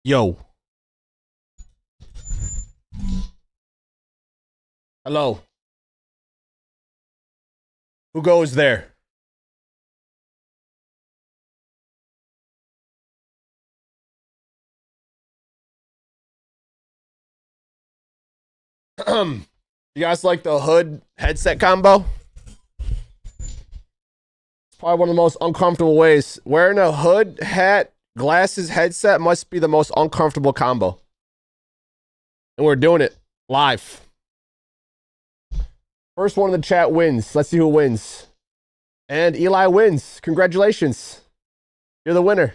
Yo. Hello. Who goes there? You guys like the hood headset combo? It's probably one of the most uncomfortable ways. Wearing a hood, hat, glasses, headset must be the most uncomfortable combo. And we're doing it live. First one in the chat wins. Let's see who wins. And Eli wins. Congratulations. You're the winner.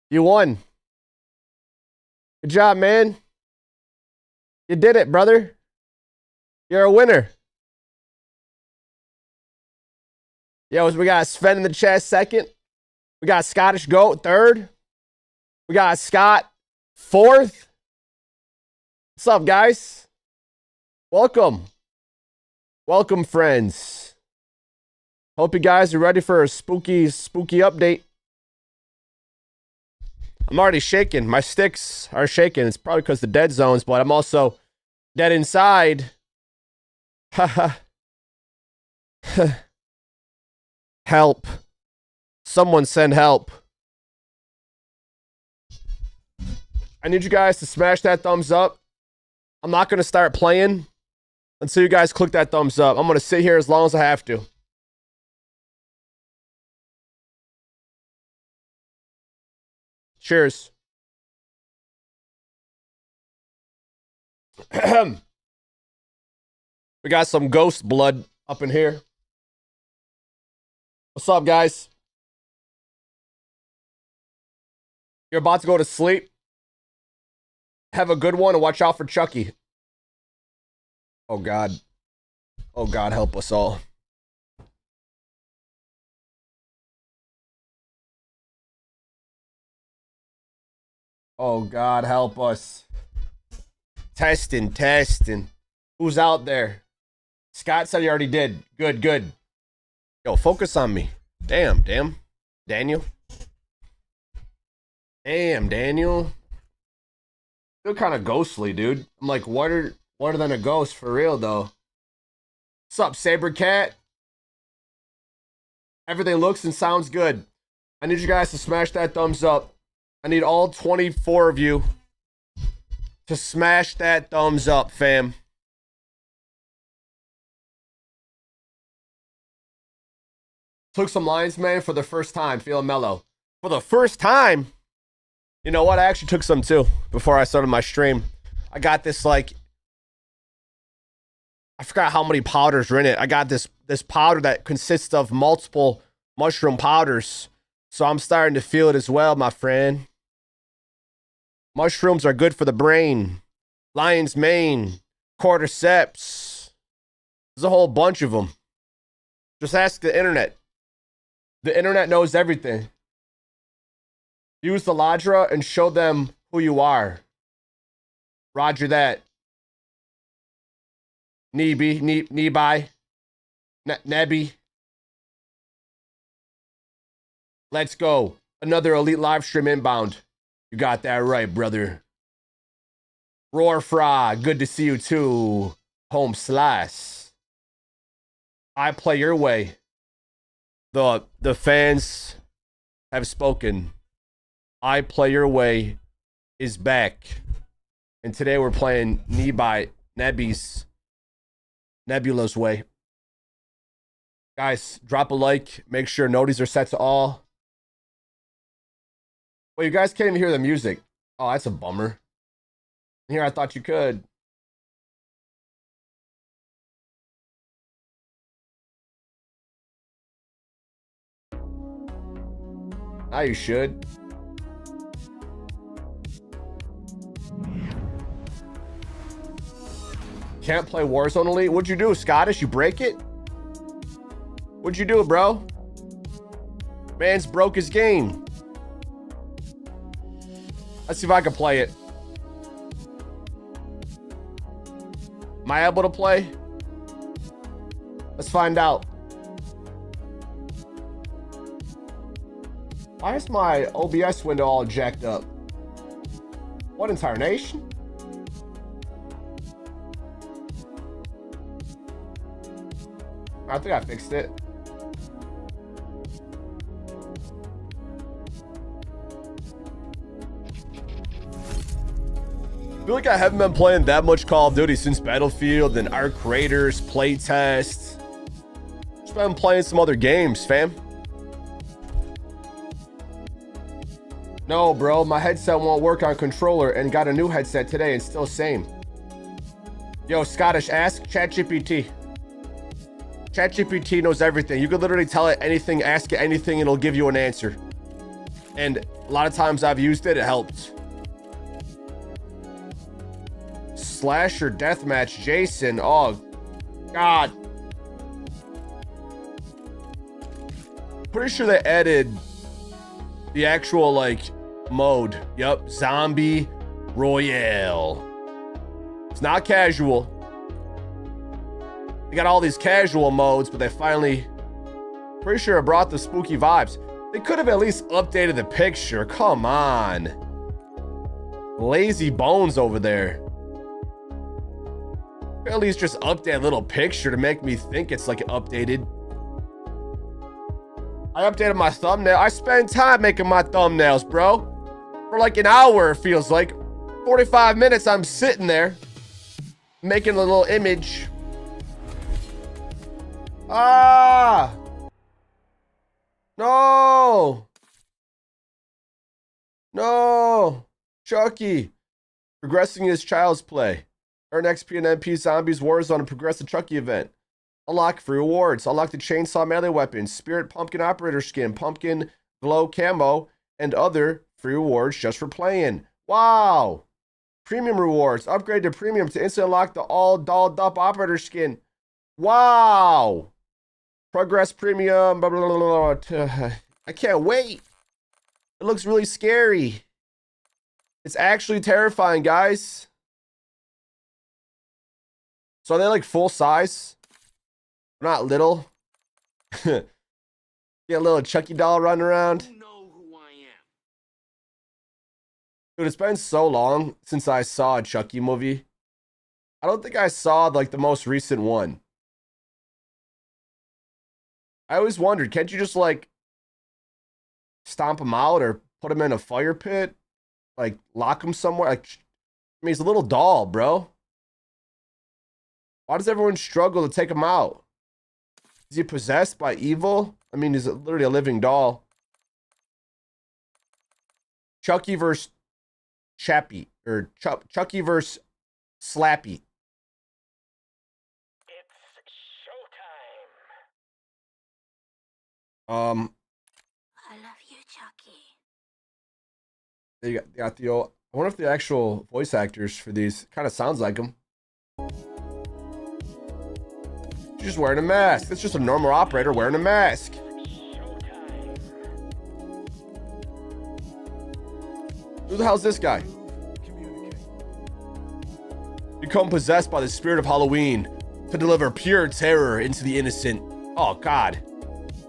You won. Good job, man. You did it, brother. You're a winner. Yo, we got Sven in the chat second. We got Scottish Goat third. We got Scott fourth. What's up, guys? Welcome. Welcome, friends. Hope you guys are ready for a spooky update. I'm already shaking. My sticks are shaking. It's probably because the dead zones, but I'm also dead inside. Haha. Help. Someone send help. I need you guys to smash that thumbs up. I'm not going to start playing until you guys click that thumbs up. I'm going to sit here as long as I have to. Cheers. We got some ghost blood up in here. What's up, guys? You're about to go to sleep. Have a good one and watch out for Chucky. Oh, God. Oh, God, help us all. Oh, God, help us. Testing. Who's out there? Scott said he already did. Good. Yo, focus on me. Damn. Daniel. Damn, Daniel. Feel kind of ghostly, dude. I'm like, what than a ghost for real, though? What's up, Saber Cat? Everything looks and sounds good. I need you guys to smash that thumbs up. I need all 24 of you to smash that thumbs up, fam. Took some lines, man, for the first time. Feeling mellow. For the first time? You know what? I actually took some, too, before I started my stream. I got this, like... I forgot how many powders are in it. I got this powder that consists of multiple mushroom powders. So I'm starting to feel it as well, my friend. Mushrooms are good for the brain. Lion's mane. Cordyceps. There's a whole bunch of them. Just ask the internet. The internet knows everything. Use the Ladra and show them who you are. Roger that. Nebi. Nebby. Let's go. Another elite live stream inbound. You got that right, brother. Roar Frog, good to see you too. Home Slice. I play your way. The fans have spoken. I play your way is back. And today we're playing Nebby's Nebula's way. Guys, drop a like. Make sure noties are set to all. Well, you guys can't even hear the music. Oh, that's a bummer. Here, I thought you could. Now you should. Can't play Warzone Elite? What'd you do, Scottish? You break it? What'd you do, bro? Man's broke his game. Let's see if I can play it. Am I able to play? Let's find out. Why is my OBS window all jacked up? What entire nation? I think I fixed it. I feel like I haven't been playing that much Call of Duty since Battlefield and Arc Raiders, Playtest. Just been playing some other games, fam. No, bro, my headset won't work on controller and got a new headset today and still same. Yo, Scottish, ask ChatGPT. ChatGPT knows everything. You could literally tell it anything, ask it anything, and it'll give you an answer. And a lot of times I've used it, it helped. Slasher Deathmatch, Jason. Oh, God. Pretty sure they added the actual, like, mode. Yep, Zombie Royale. It's not casual. They got all these casual modes, but they finally, pretty sure it brought the spooky vibes. They could have at least updated the picture. Come on. Lazy bones over there. At least just update a little picture to make me think it's like updated. I updated my thumbnail. I spend time making my thumbnails, bro. For like an hour, it feels like. 45 minutes, I'm sitting there making a little image. Ah! No! No! Chucky. Progressing his child's play. Earn XP and MP Zombies Warzone and progress the Chucky event. Unlock free rewards. Unlock the chainsaw melee weapons, spirit pumpkin operator skin, pumpkin glow camo, and other free rewards just for playing. Wow! Premium rewards. Upgrade to premium to instantly unlock the all dolled up operator skin. Wow! Progress premium. Blah, blah, blah, blah. I can't wait. It looks really scary. It's actually terrifying, guys. So are they like full size? Not little. Get a little Chucky doll running around. You know who I am. Dude, it's been so long since I saw a Chucky movie. I don't think I saw like the most recent one. I always wondered, can't you just like stomp him out or put him in a fire pit? Like lock him somewhere? Like, I mean, he's a little doll, bro. Why does everyone struggle to take him out? Is he possessed by evil? I mean, he's literally a living doll. Chucky versus Chappie. Or Chucky versus Slappy. It's showtime. I love you, Chucky. They got the old. I wonder if the actual voice actors for these kind of sounds like them. She's just wearing a mask. It's just a normal operator wearing a mask. Who the hell's this guy? Become possessed by the spirit of Halloween to deliver pure terror into the innocent. Oh, God.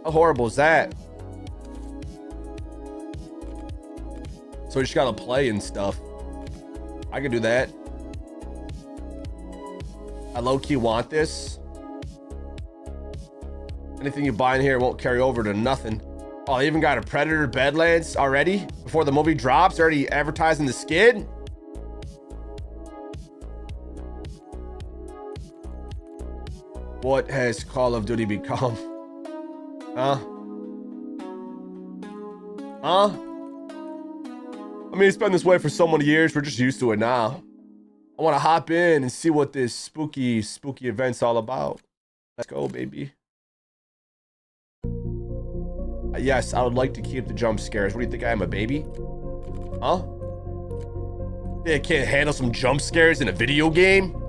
How horrible is that? So you just gotta play and stuff. I can do that. I low-key want this. Anything you buy in here won't carry over to nothing. Oh, they even got a Predator Badlands already? Before the movie drops, already advertising the skin? What has Call of Duty become? Huh? Huh? I mean, it's been this way for so many years, we're just used to it now. I want to hop in and see what this spooky event's all about. Let's go, baby. Yes, I would like to keep the jump scares. What do you think I am, a baby? Huh? Yeah, I can't handle some jump scares in a video game?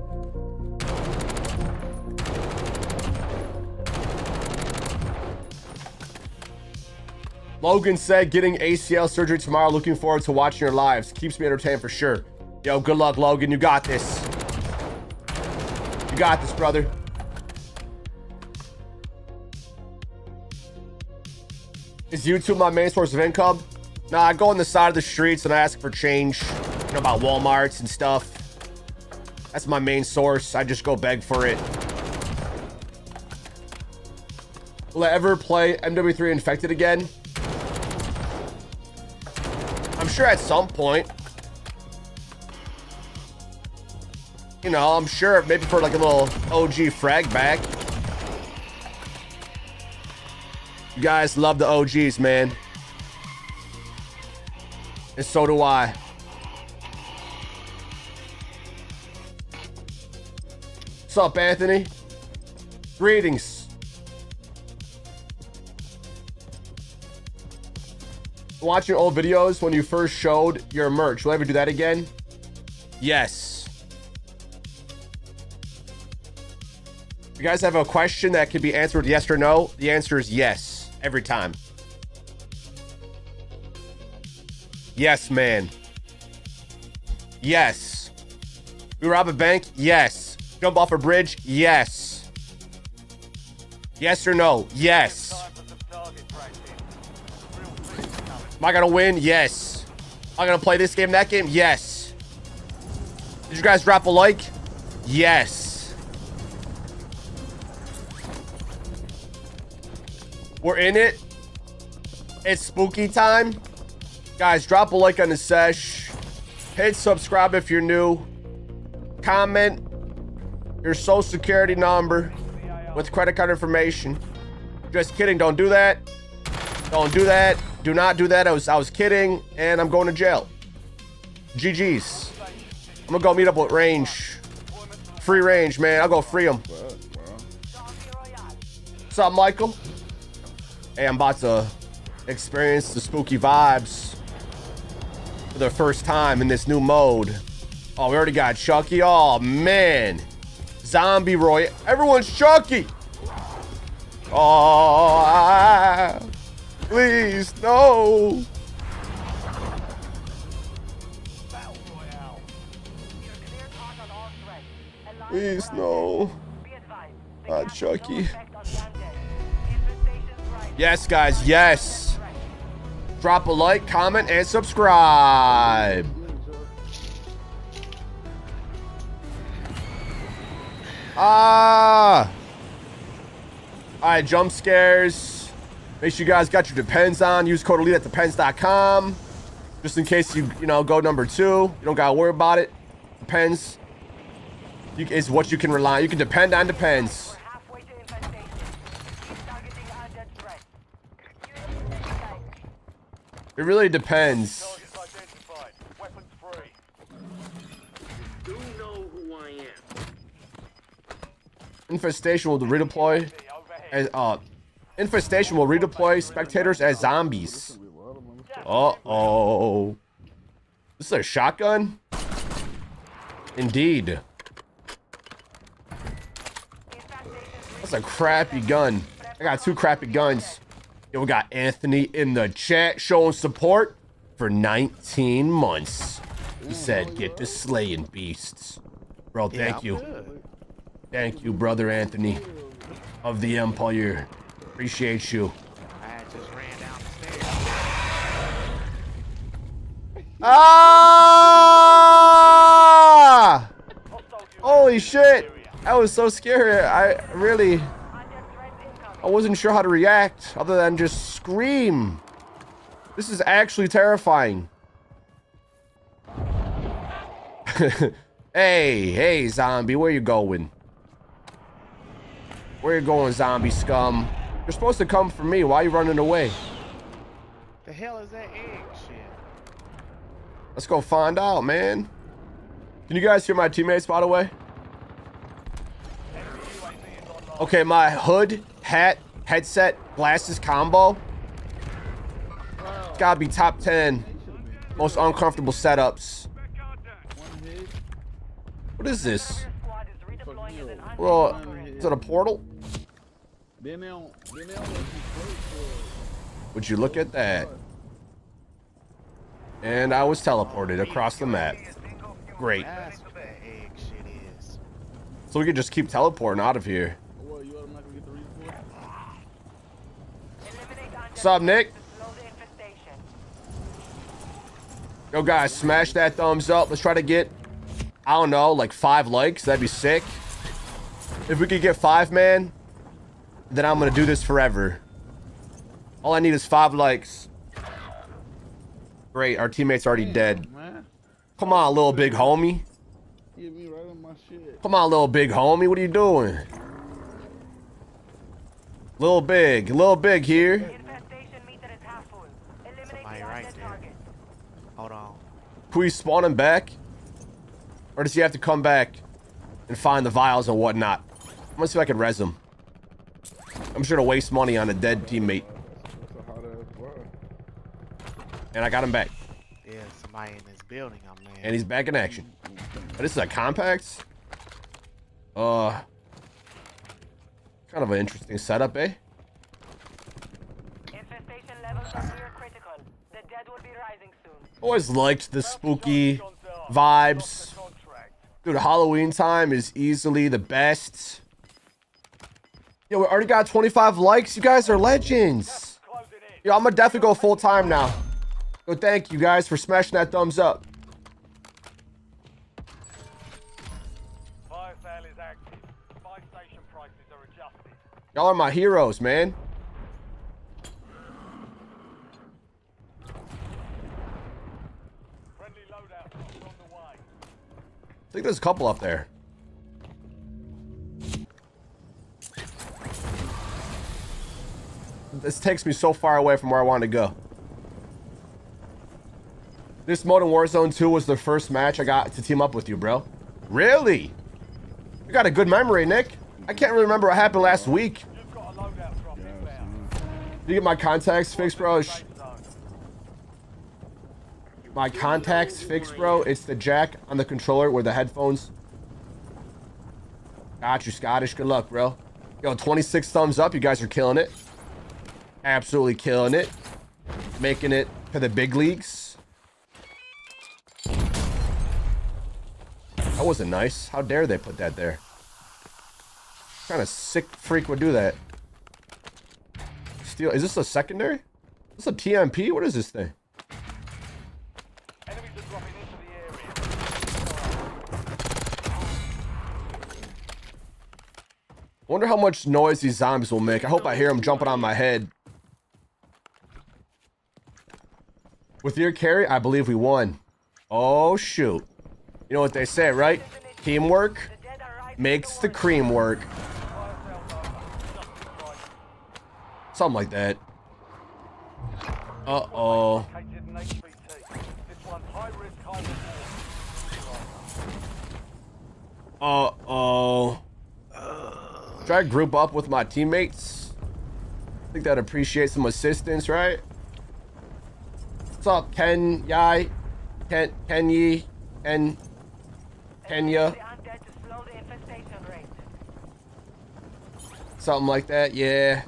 Logan said, getting ACL surgery tomorrow. Looking forward to watching your lives. Keeps me entertained for sure. Yo, good luck, Logan. You got this. You got this, brother. Is YouTube my main source of income? Nah, I go on the side of the streets and I ask for change, you know, about Walmarts and stuff. That's my main source. I just go beg for it. Will I ever play MW3 Infected again? I'm sure at some point. You know, I'm sure maybe for like a little OG frag back. You guys love the OGs, man. And so do I. What's up, Anthony? Greetings. Watching old videos when you first showed your merch. Will I ever do that again? Yes. You guys have a question that can be answered yes or no? The answer is yes, every time. Yes, man. Yes. We rob a bank? Yes. Jump off a bridge? Yes. Yes or no? Yes. Am I gonna win? Yes. Am I gonna play this game, that game? Yes. Did you guys drop a like? Yes. We're in it. It's spooky time. Guys, drop a like on the sesh. Hit subscribe if you're new. Comment your social security number with credit card information. Just kidding. Don't do that. Don't do that. Do not do that. I was kidding, and I'm going to jail. GG's. I'm gonna go meet up with Range. Free Range, man. I'll go free him. What's up, Michael? Hey, I'm about to experience the spooky vibes for the first time in this new mode. Oh, we already got Chucky. Oh, man. Zombie Roy. Everyone's Chucky. Oh, please, no. Please, no. Not Chucky. Yes, guys, yes. Drop a like, comment, and subscribe. All right, jump scares. Make sure you guys got your Depends on. Use code ELITE at depends.com. Just in case you go number 2. You don't gotta worry about it. Depends is what you can rely on. You can depend on Depends. It really depends. You know who I am. Infestation will redeploy as Infestation will redeploy spectators as zombies. Uh-oh. This is a shotgun? Indeed. That's a crappy gun. I got 2 crappy guns. Yo, we got Anthony in the chat showing support for 19 months. He said, get to slaying beasts. Bro, thank you. Thank you, brother Anthony of the Empire. Appreciate you. Ah! Holy shit. That was so scary. I wasn't sure how to react other than just scream. This is actually terrifying. Hey, zombie, where you going? Where you going, zombie scum? You're supposed to come for me. Why are you running away? The hell is that egg shit? Let's go find out, man. Can you guys hear my teammates, by the way? Okay, my hood, hat, headset, glasses combo. Gotta be top 10 most uncomfortable setups. What is this? Well, is it a portal? Would you look at that? And I was teleported across the map. Great. So we could just keep teleporting out of here. What's up, Nick? Yo, guys, smash that thumbs up. Let's try to get, I don't know, like 5 likes. That'd be sick. If we could get 5, man, then I'm gonna do this forever. All I need is 5 likes. Great, our teammate's already dead. Man. Come on, little big homie. Get me right on my shit. Come on, little big homie. What are you doing? Little big here. Somebody right there. Hold on. Can we spawn him back? Or does he have to come back and find the vials and whatnot? I'm gonna see if I can res him. I'm sure to waste money on a dead teammate. That's a hot ass bar. And I got him back. Yeah, somebody in this building, I'm man. And he's back in action. But this is a compact. Kind of an interesting setup, eh? Infestation levels are near critical. The dead will be rising soon. Always liked the spooky vibes. Dude, Halloween time is easily the best. Yo, we already got 25 likes. You guys are legends. Yo, I'm gonna definitely go full time now. Yo, thank you guys for smashing that thumbs up. Fire sale is active. Buy station prices are adjusted. Y'all are my heroes, man. Friendly loadout drops on the way. I think there's a couple up there. This takes me so far away from where I want to go. This mode in Warzone 2 was the first match I got to team up with you, bro. Really? You got a good memory, Nick. I can't really remember what happened last week. You've got a loadout drop inbound. You get my contacts fixed, bro? My contacts fixed, bro. It's the jack on the controller with the headphones. Got you, Scottish. Good luck, bro. Yo, 26 thumbs up. You guys are killing it. Absolutely killing it. Making it to the big leagues. That wasn't nice. How dare they put that there? What kind of sick freak would do that? Steal. Is this a secondary? Is this a TMP? What is this thing? Enemies are dropping into the area. Wonder how much noise these zombies will make. I hope I hear them jumping on my head. With your carry, I believe we won. Oh, shoot. You know what they say, right? Teamwork makes the cream work. Something like that. Uh-oh. Located an HVT. This one's high risk, high reward. Uh-oh. Try to group up with my teammates. I think that'd appreciate some assistance, right? What's up, Ken Yai? Kenya? Something like that, yeah.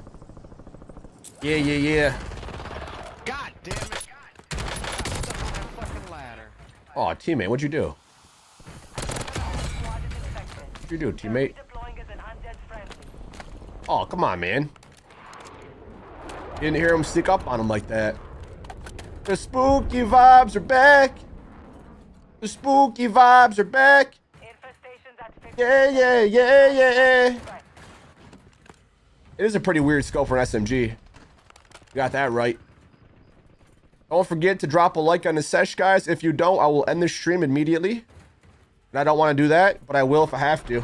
Yeah. God damn it! Stuck on that fucking ladder. Oh, teammate, what'd you do? What'd you do, teammate? Oh, come on, man. Didn't hear him sneak up on him like that. The spooky vibes are back. The spooky vibes are back. Yeah. It is a pretty weird scope for an SMG. You got that right. Don't forget to drop a like on the sesh, guys. If you don't, I will end the stream immediately. And I don't want to do that, but I will if I have to.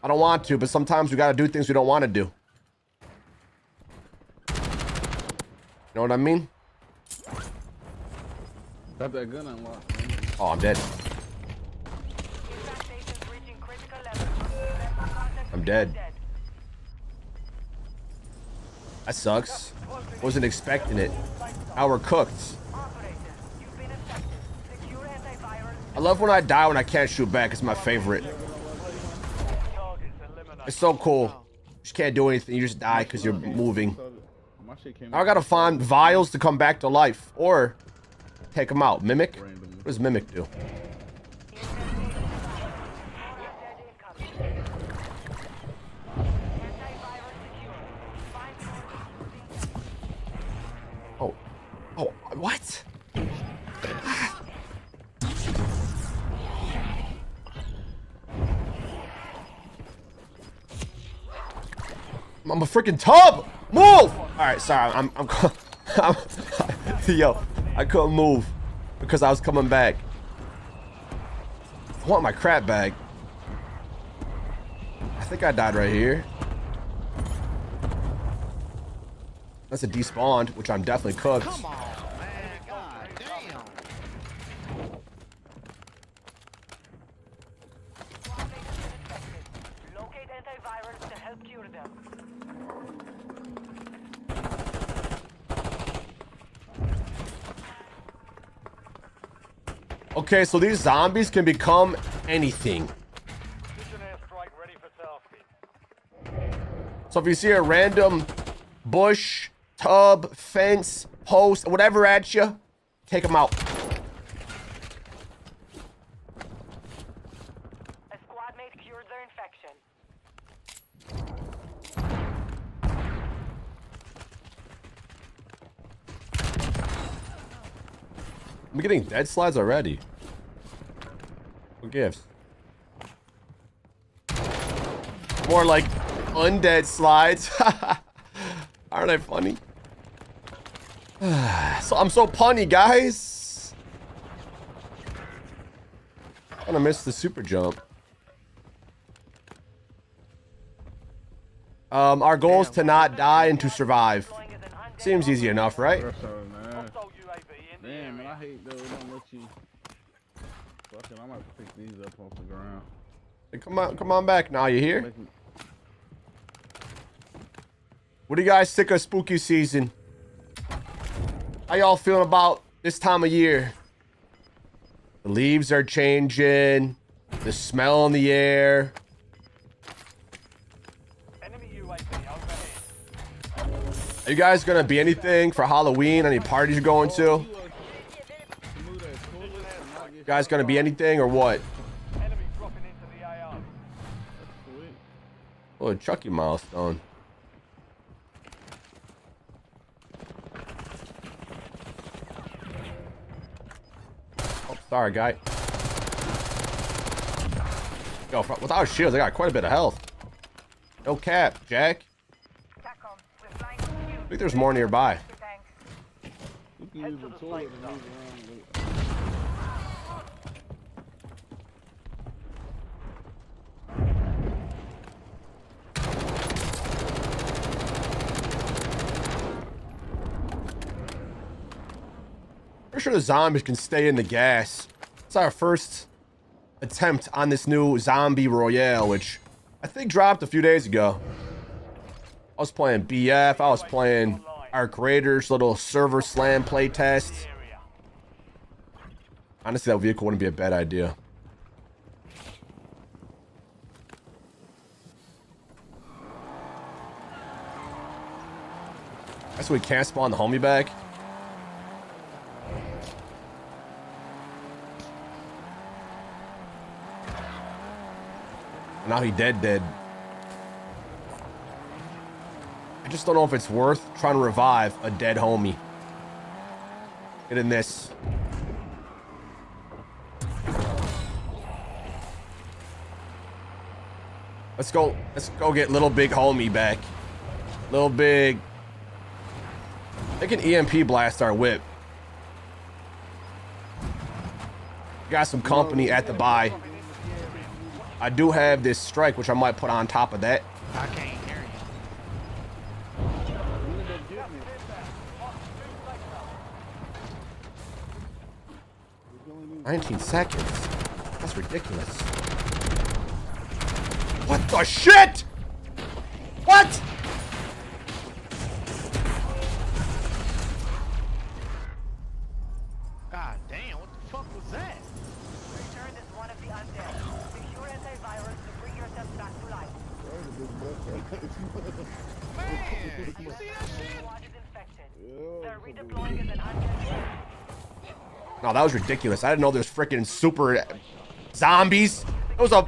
I don't want to, but sometimes we got to do things we don't want to do. You know what I mean? Got that gun unlocked. Man. Oh, I'm dead. I'm dead. That sucks. Wasn't expecting it. Now we're cooked. I love when I die when I can't shoot back. It's my favorite. It's so cool. You just can't do anything. You just die because you're moving. My shit came Now I gotta find vials to come back to life. Or take them out. Mimic? randomly. What does Mimic do? What? I'm a freaking tub. Move! All right, sorry. I'm yo, I couldn't move because I was coming back. I want my crap bag. I think I died right here. That's a despawned, which I'm definitely cooked. Come on, man. God damn. Locate antivirals to help cure them. Okay, so these zombies can become anything. Mission airstrike ready for tasking. So if you see a random bush, tub, fence, post, whatever at you, take them out. A squad mate cured their infection. I'm getting dead slides already. What gives? More like undead slides. Aren't I funny? So I'm so punny, guys. I'm gonna miss the super jump. Our goal is to not die and to survive. Seems easy enough, right? That's so nice. Hostile UAV in the Damn, man, I area. hate though. It don't let you. Fucking, I might pick these up off the ground. Hey, come on back now. You here? Make me- What do you guys think of spooky season? How y'all feeling about this time of year? The leaves are changing. The smell in the air. Enemy UAV overhead. Are you guys gonna be anything for Halloween? Any parties you're going to? Move that toilet and not You get guys gonna be anything or what? Enemy dropping into the AO. sweet. Oh, a Chucky milestone. Oh, sorry, guy. Yo, without shields, I got quite a bit of health. No cap, Jack. TACOM, we're flying to you. I think there's more nearby. Thanks. You can Head use to the the toilet safe and zone. move around. Pretty sure the zombies can stay in the gas. It's our first attempt on this new zombie Royale, which I think dropped a few days ago. I was playing BF. I was playing our creators' little server slam playtest. Area. Honestly, that vehicle wouldn't be a bad idea. That's why we can't spawn the homie back. Now he dead. I just don't know if it's worth trying to revive a dead homie. Get in this. Let's go get little big homie back. Little big. They can EMP blast our whip. Got some company at the buy. I do have this strike, which I might put on top of that. I can't hear you. 19 seconds. That's ridiculous. What the shit? What? God damn, what the fuck was that? Return as one of the undead. Secure antivirals to bring yourself back to life. Man, you see that shit? Squad is infected. They're redeploying as an undead. No, that was ridiculous. I didn't know there's freaking super zombies. It was a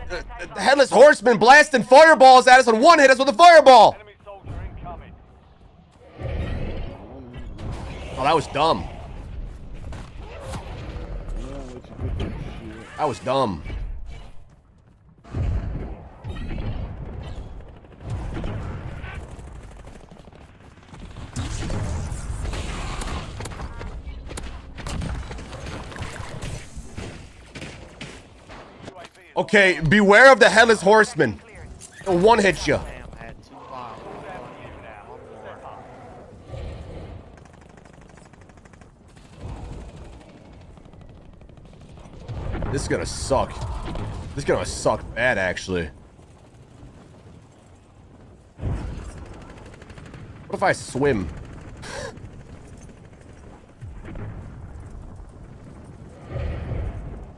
headless horseman blasting fireballs at us and one hit us with a fireball. Enemy soldier incoming. Oh, that was dumb. That was dumb. Okay, beware of the headless horseman. He'll one hit you. Damn, I had 2 bombs. One more. This is gonna suck. This is gonna suck bad, actually. What if I swim?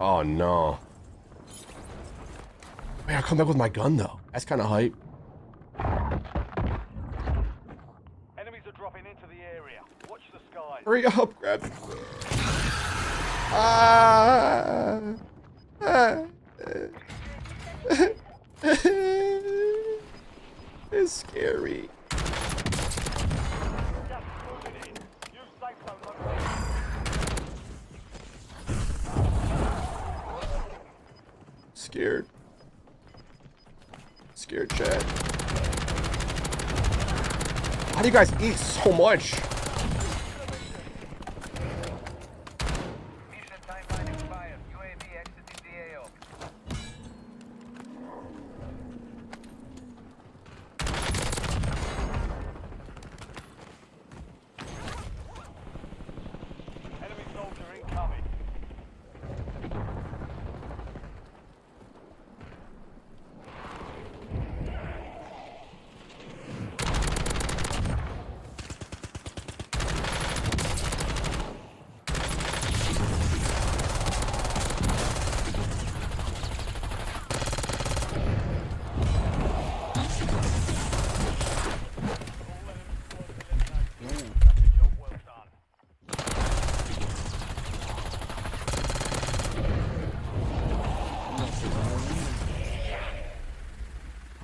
Oh no. Wait, I'll come back with my gun though. That's kind of hype. Enemies are dropping into the area. Watch the skies. Hurry up, grab it. Ah. It's scary. Just moving in. Use safe zone location. Scared. Scared, Chad. How do you guys eat so much? Mission timeline expired. UAV exiting the AO. Enemy soldier incoming. Job well done.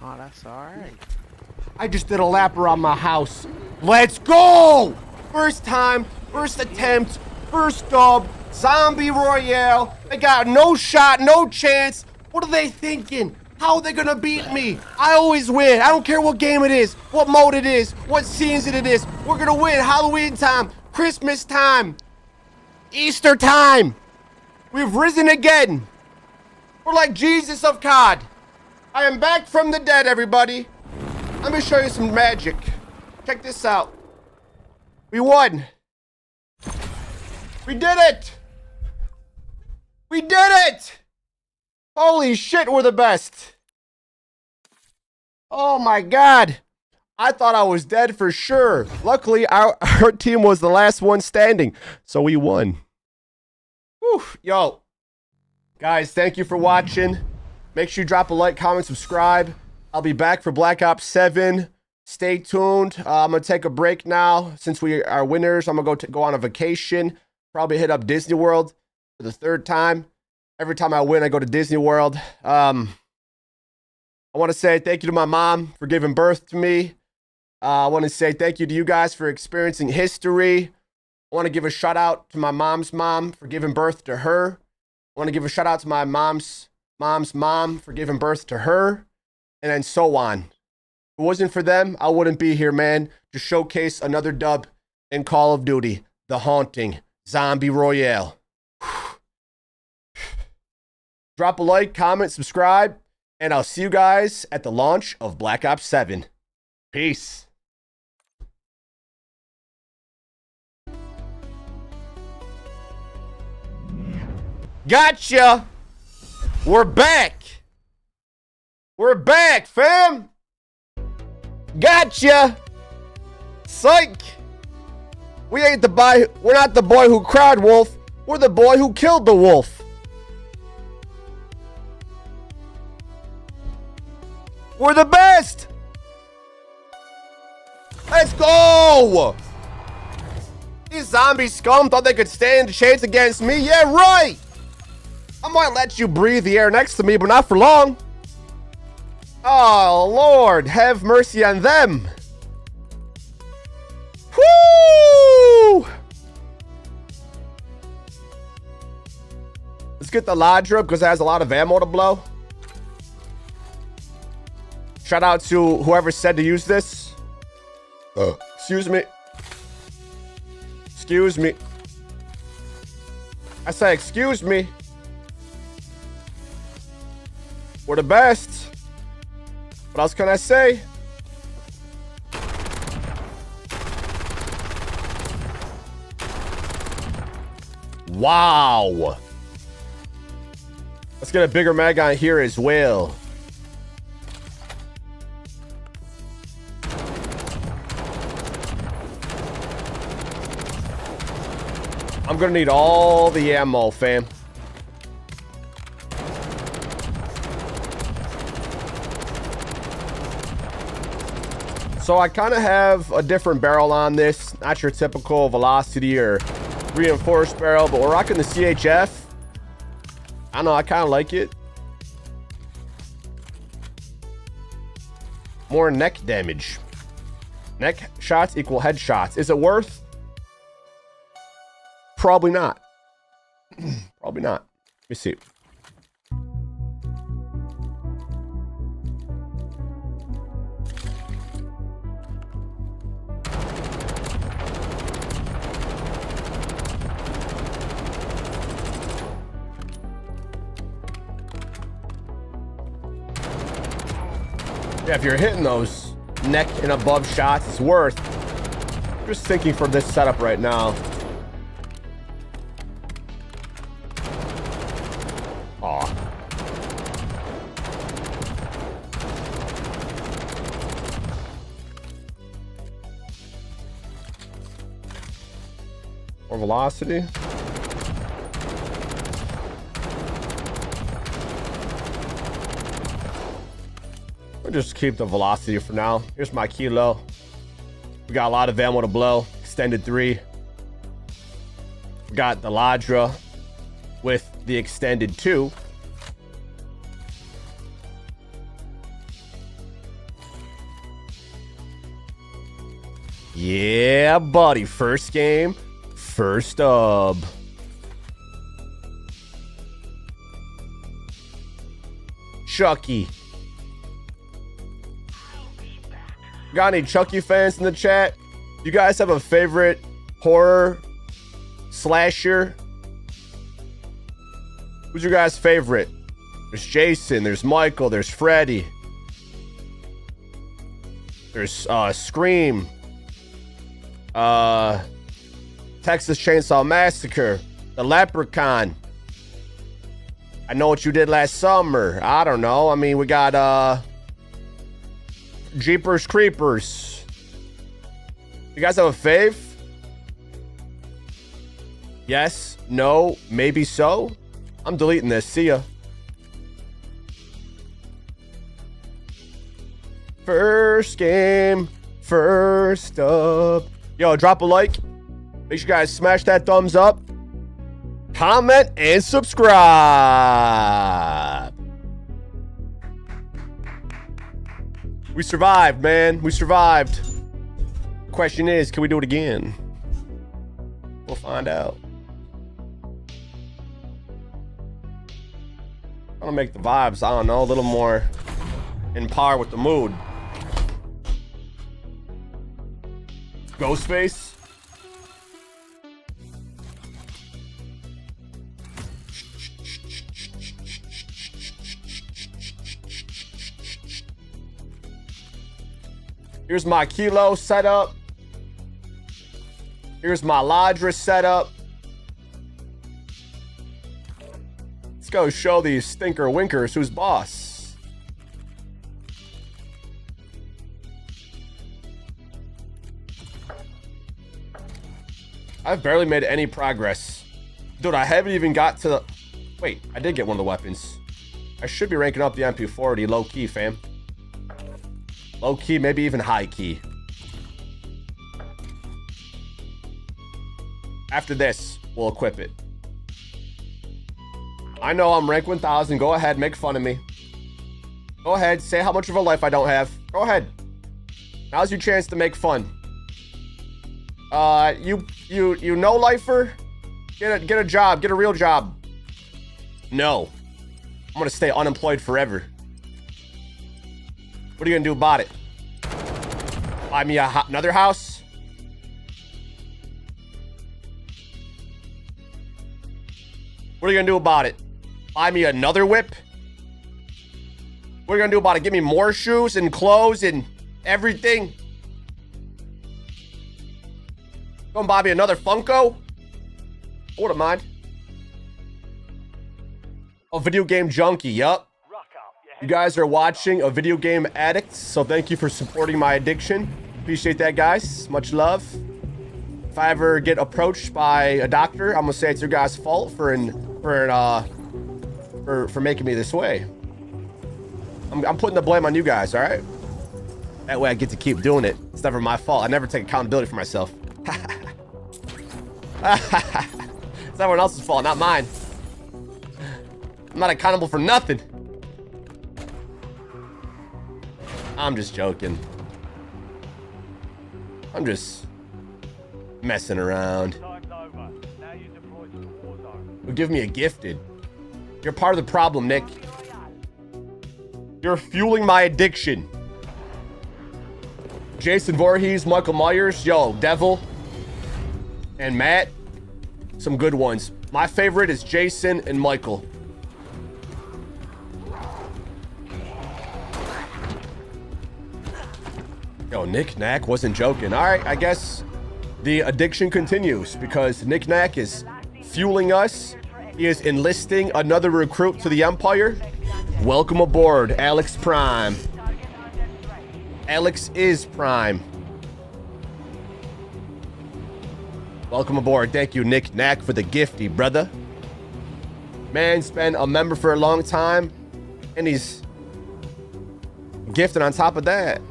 Oh, that's alright. I just did a lap around my house. Let's go! First time, first attempt, first dub, Zombie Royale. They got no shot, no chance. What are they thinking? How are they gonna beat me? I always win. I don't care what game it is, what mode it is, what season it is. We're gonna win. Halloween time, Christmas time, Easter time. We've risen again. We're like Jesus of COD. I am back from the dead, everybody. Let me show you some magic. Check this out. We won. We did it. We did it. Holy shit, we're the best. Oh my God. I thought I was dead for sure. Luckily, our team was the last one standing, so we won. Whew. Yo, guys, thank you for watching. Make sure you drop a like, comment, subscribe. I'll be back for Black Ops 7. Stay tuned. I'm going to take a break now. Since we are winners, I'm going to go on a vacation. Probably hit up Disney World for the 3rd time. Every time I win, I go to Disney World. I want to say thank you to my mom for giving birth to me. I want to say thank you to you guys for experiencing history. I want to give a shout out to my mom's mom for giving birth to her. I want to give a shout out to my mom's mom for giving birth to her, and then so on. If it wasn't for them, I wouldn't be here, man, to showcase another dub in Call of Duty, The Haunting, Zombie Royale. Drop a like, comment, subscribe, and I'll see you guys at the launch of Black Ops 7. Peace. Gotcha! We're back! We're back, fam! Gotcha! Psych! We're not the boy who cried wolf, we're the boy who killed the wolf. We're the best! Let's go! These zombie scum thought they could stand a chance against me? Yeah, right! I might let you breathe the air next to me, but not for long. Oh, Lord, have mercy on them. Woo! Let's go. get the Ladra because it has a lot of ammo to blow. Shout out to whoever said to use this. Excuse me. Excuse me. I say, excuse me. We're the best. What else can I say? Wow. Let's get a bigger mag on here as well. I'm gonna need all the ammo, fam. So I kind of have a different barrel on this. Not your typical velocity or reinforced barrel, but we're rocking the CHF. I don't know, I kind of like it. More neck damage. Neck shots equal headshots. Is it worth? Probably not. Probably not. Let me see. Yeah, if you're hitting those neck and above shots, it's worth. Just thinking for this setup right now. Aw. More velocity. We'll just keep the velocity for now. Here's my kilo. We got a lot of ammo to blow. Extended 3. We got the Ladra with the extended 2. Yeah, buddy. First game, first dub. Chucky. Got any Chucky fans in the chat? You guys have a favorite horror slasher? Who's your guys' favorite? There's Jason, there's Michael, there's Freddy. There's Scream. Texas Chainsaw Massacre. The Leprechaun. I Know What You Did Last Summer. I don't know. I mean, we got Jeepers Creepers. You guys have a fave? Yes, no, maybe so. I'm deleting this. See ya. First game, first up. Yo, drop a like. Make sure you guys smash that thumbs up. Comment and subscribe. We survived, man. We survived. Question is, can we do it again? We'll find out. I'm gonna make the vibes, I don't know, a little more in par with the mood. Ghostface. Here's my kilo setup. Here's my Ladra setup. Let's go show these stinker winkers who's boss. I've barely made any progress. Dude, I haven't even got to the... Wait, I did get one of the weapons. I should be ranking up the MP40 low key, fam. Low key, maybe even high key. After this, we'll equip it. I know I'm rank 1000. Go ahead, make fun of me. Go ahead, say how much of a life I don't have. Go ahead. Now's your chance to make fun. You no lifer? Get a job. Get a real job. No. I'm gonna stay unemployed forever. What are you gonna do about it? Buy me another house? What are you gonna do about it? Buy me another whip? What are you gonna do about it? Give me more shoes and clothes and everything? Gonna buy me another Funko? I wouldn't mind. A video game junkie, yup. You guys are watching a video game addict, so thank you for supporting my addiction. Appreciate that, guys. Much love. If I ever get approached by a doctor, I'm gonna say it's your guys' fault for making me this way. I'm putting the blame on you guys, all right? That way I get to keep doing it. It's never my fault. I never take accountability for myself. It's everyone else's fault, not mine. I'm not accountable for nothing. I'm just joking. I'm just messing around. Time's over. Now you deploy to the war zone. Well, give me a gifted. You're part of the problem, Nick. You're fueling my addiction. Jason Voorhees, Michael Myers, yo, Devil, and Matt. Some good ones. My favorite is Jason and Michael. Yo, Nick Knack wasn't joking. All right, I guess the addiction continues because Nick Knack is fueling us. He is enlisting another recruit to the Empire. Welcome aboard, Alex Prime. Alex is Prime. Welcome aboard. Thank you, Nick Knack, for the gifty, brother. Man's been a member for a long time, and he's gifted on top of that.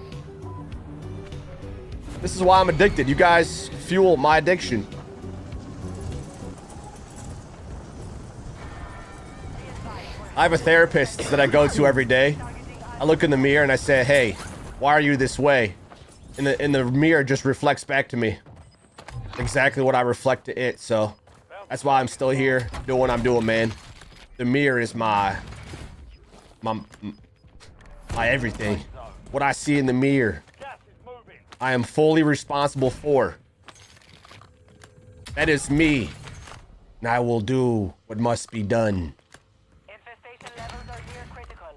This is why I'm addicted. You guys fuel my addiction. I have a therapist that I go to every day. I look in the mirror and I say, hey, why are you this way? And the mirror just reflects back to me exactly what I reflect to it. So that's why I'm still here doing what I'm doing, man. The mirror is my everything. What I see in the mirror, I am fully responsible for. That is me. And I will do what must be done.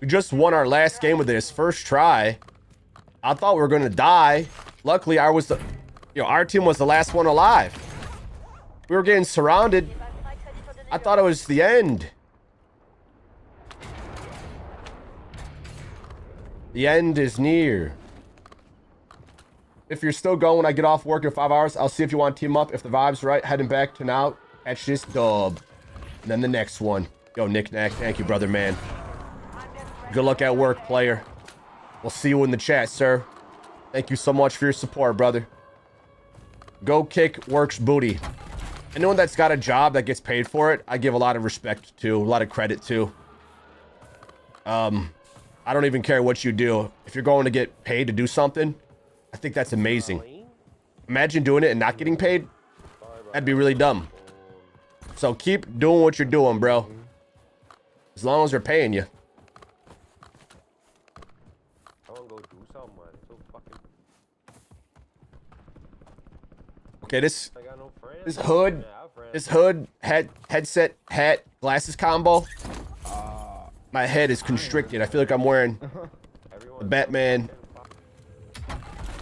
We just won our last game with this first try. I thought we were gonna die. Luckily, our team was the last one alive. We were getting surrounded. I thought it was the end. The end is near. If you're still going when I get off work in 5 hours, I'll see if you want to team up. If the vibe's right, heading back to now. Catch this dub. And then the next one. Yo, Nick Knack, thank you, brother, man. Good luck at work, player. We'll see you in the chat, sir. Thank you so much for your support, brother. Go kick works booty. Anyone that's got a job that gets paid for it, I give a lot of respect to, a lot of credit to. I don't even care what you do. If you're going to get paid to do something, I think that's amazing. Imagine doing it and not getting paid. That'd be really dumb. So keep doing what you're doing, bro. As long as they're paying you. Okay, this hood, headset, hat, glasses combo. My head is constricted. I feel like I'm wearing the Batman.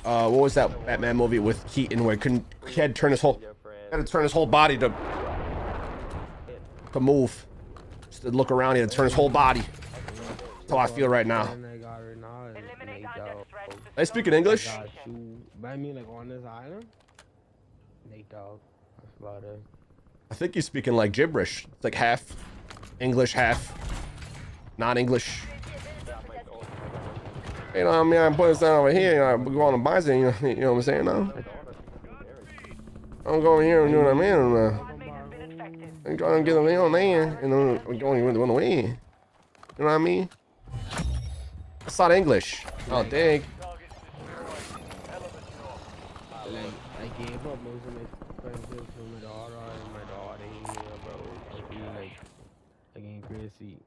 What was that Batman movie with Keaton where he had to turn his whole body to move. Just to look around, he had to turn his whole body. That's how I feel right now. They speak in English? I mean, like on this island? Nate Dogg. That's about it. I think he's speaking like gibberish. It's like half English, half non-English. You know what I mean? I'm putting this down over here. You know, I'm going to buy something. You know what I'm saying now? I'm going here and do what I mean. I'm going to get them in there. And then I'm going to win. You know what I mean? That's not English. Oh, dang. I gave up most of my friendships with my daughter and my daughter, bro. Again, Chrissy.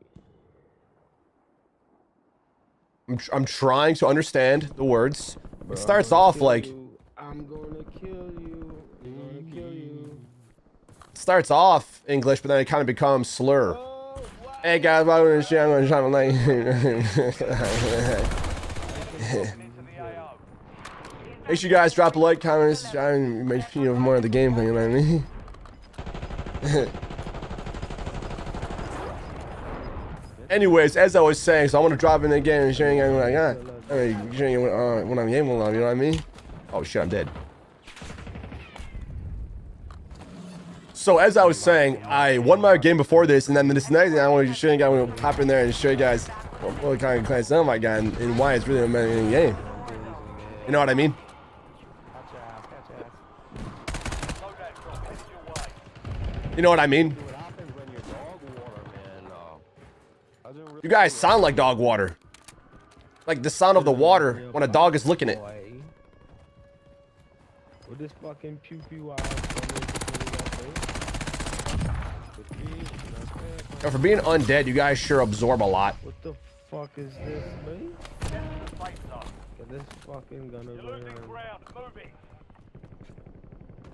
I'm trying to understand the words. Bro, It starts I'm gonna off kill like you. I'm gonna kill you. I'm gonna kill you. it starts off English, but then it kind of becomes slur. Oh, what? Hey guys, welcome to the show. I'm gonna try to Into the AO. make sure you guys drop a like, comment, subscribe, and make sure you know more of the gameplay. You know what I mean? Anyways, as I was saying, so I want to drop in again and showing you what I got. I mean, showing you what I'm able of, you know what I mean? Oh shit, I'm dead. So as I was saying, I won my game before this, and then this next thing I want to show you guys, I want to pop in there and show you guys what kind of class I got and why it's really a main game. You know what I mean? Loadout drop headed your way. You know what I mean? What happens when you're dog water, man? Doesn't really You guys sound like dog water. Like the sound of the water when a dog is licking it. Boy. With this fucking pew pew out. Now, for being undead, you guys sure absorb a lot. What the fuck is this, man? Safe zone. Get this fucking gun You're over losing here. ground. Moving.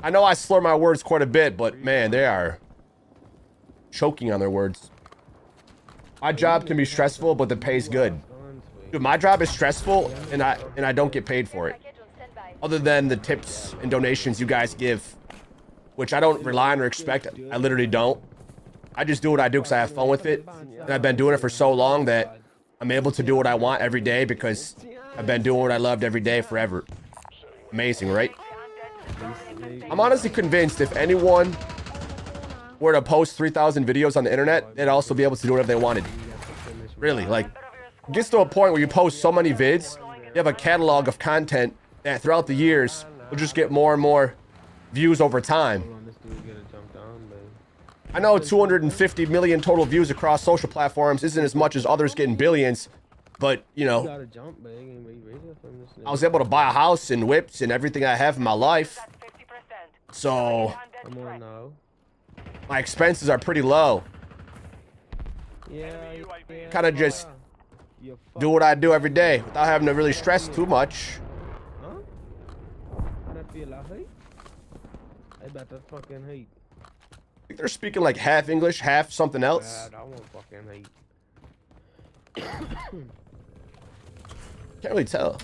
I know I slur my words quite a bit, but man, they are choking on their words. My job can be stressful, but the pay's good. Dude, my job is stressful, and I don't get paid for it. Other than the tips and donations you guys give, which I don't rely on or expect. I literally don't. I just do what I do because I have fun with it. And I've been doing it for so long that I'm able to do what I want every day because I've been doing what I loved every day forever. Amazing, right? I'm honestly convinced if anyone were to post 3,000 videos on the internet, they'd also be able to do whatever they wanted. Really, like, it gets to a point where you post so many vids, you have a catalog of content that throughout the years will just get more and more views over time. Hold on, this dude get a jump down, babe. I know 250 million total views across social platforms isn't as much as others getting billions, but you You know, gotta jump, babe. Ain't raise it from this I was able to buy a house and whips and everything I have in my life, That's 50%. so Come on now. my expenses are pretty low. Yeah, yeah. Kinda just You Do what I do every day without having to really stress too much. Huh? I don't feel like hate. I better fucking hate. I think they're speaking like half English, half something else. Bad, I won't fucking hate. Can't really tell.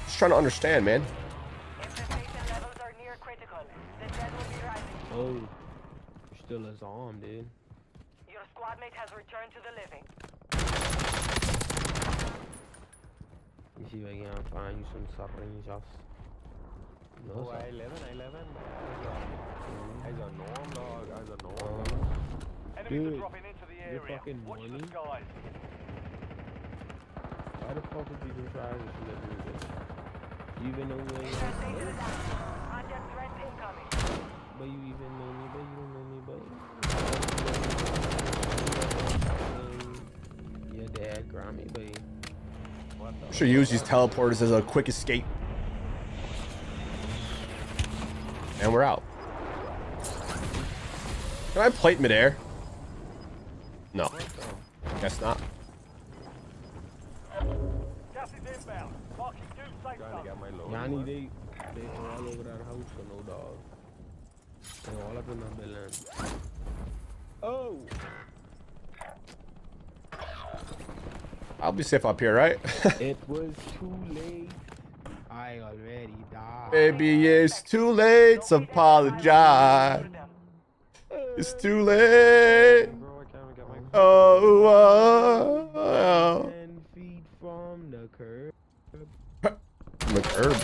Just trying to understand, man. Infestation levels are near critical. The dead will be rising. Oh, still is on, dude. Your squad mate has returned to the living. You see if I can find you some suffering shots. No, Oh, sir. 11. As a norm, dog. As a norm. Enemies Dude, are dropping into the you're area. fucking Watch money. the skies. Why the fuck would you even try this shit? You even know where you Infestation is active. Undead threat incoming. but you even know me, but you don't know me, but your dad ground me, but Should use these teleporters as a quick escape. And we're out. Can I plate midair? No. Guess not. Gas is inbound. Marking two safe Trying to zones. get my load. Yanni, they all over that house for no dog. They all up in my building. Oh! I'll be safe up here, right? It was too late. I already died. Baby, it's too late to apologize. It's too late. Bro, I can't get my. Oh, 10 feet from the curb. the curb.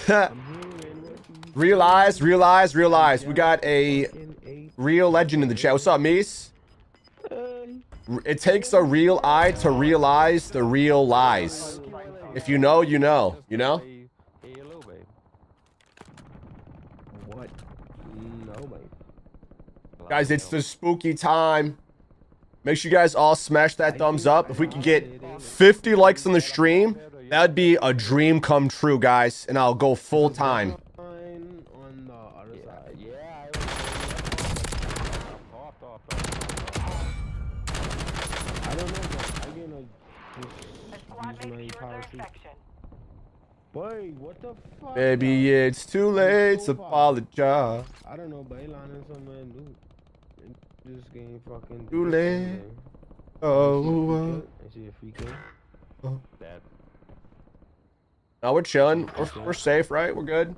I'm hearing what you realize. We got a fucking ate. real legend in the chat. What's up, Mies? It takes a real eye to realize the real lies. If you know, you know. You know? Hey, hello, babe. What? No, babe. Guys, it's the spooky time. Make sure you guys all smash that thumbs up. If we could get 50 likes on the stream, that'd be a dream come true, guys. And I'll go full time. On the other side. Yeah, Squad Use my mates secured their parachute. section. Boy, what the fuck? Baby, it's too late to apologize. I don't know, but Elon and some man do. This game fucking Too late. Oh, I see a free kill. oh. That Now we're chilling. We're safe, right? We're good.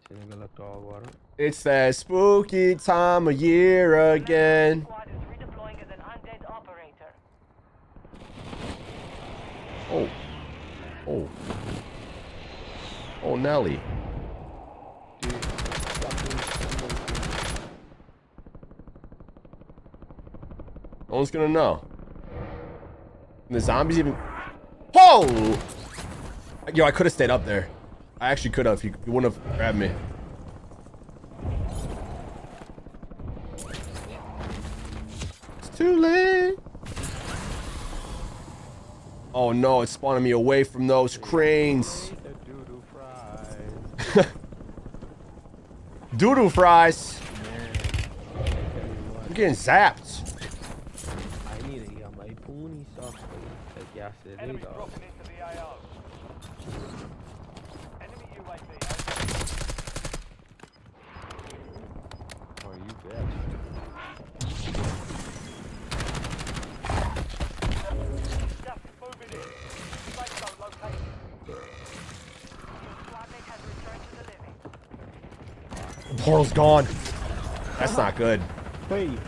shit nigga looked all water. It's that spooky time of year again. Squad is redeploying as an undead operator. Oh. Oh. Oh, Nelly. Dude, fucking No one's gonna know. And the zombies even... Whoa! Yo, I could have stayed up there. I actually could have. You wouldn't have grabbed me. It's too late. Oh no, it's spawning me away from those cranes. Doo-doo fries. Doodoo fries. I'm getting zapped. I need to get my pony stuff. Like yesterday, Enemy dog. dropping into the AO. Enemy UAV. Oh, you bitch. Just moving in. Safe zone located. Squad mate has returned to the living. The portal's gone. That's not good. Wait.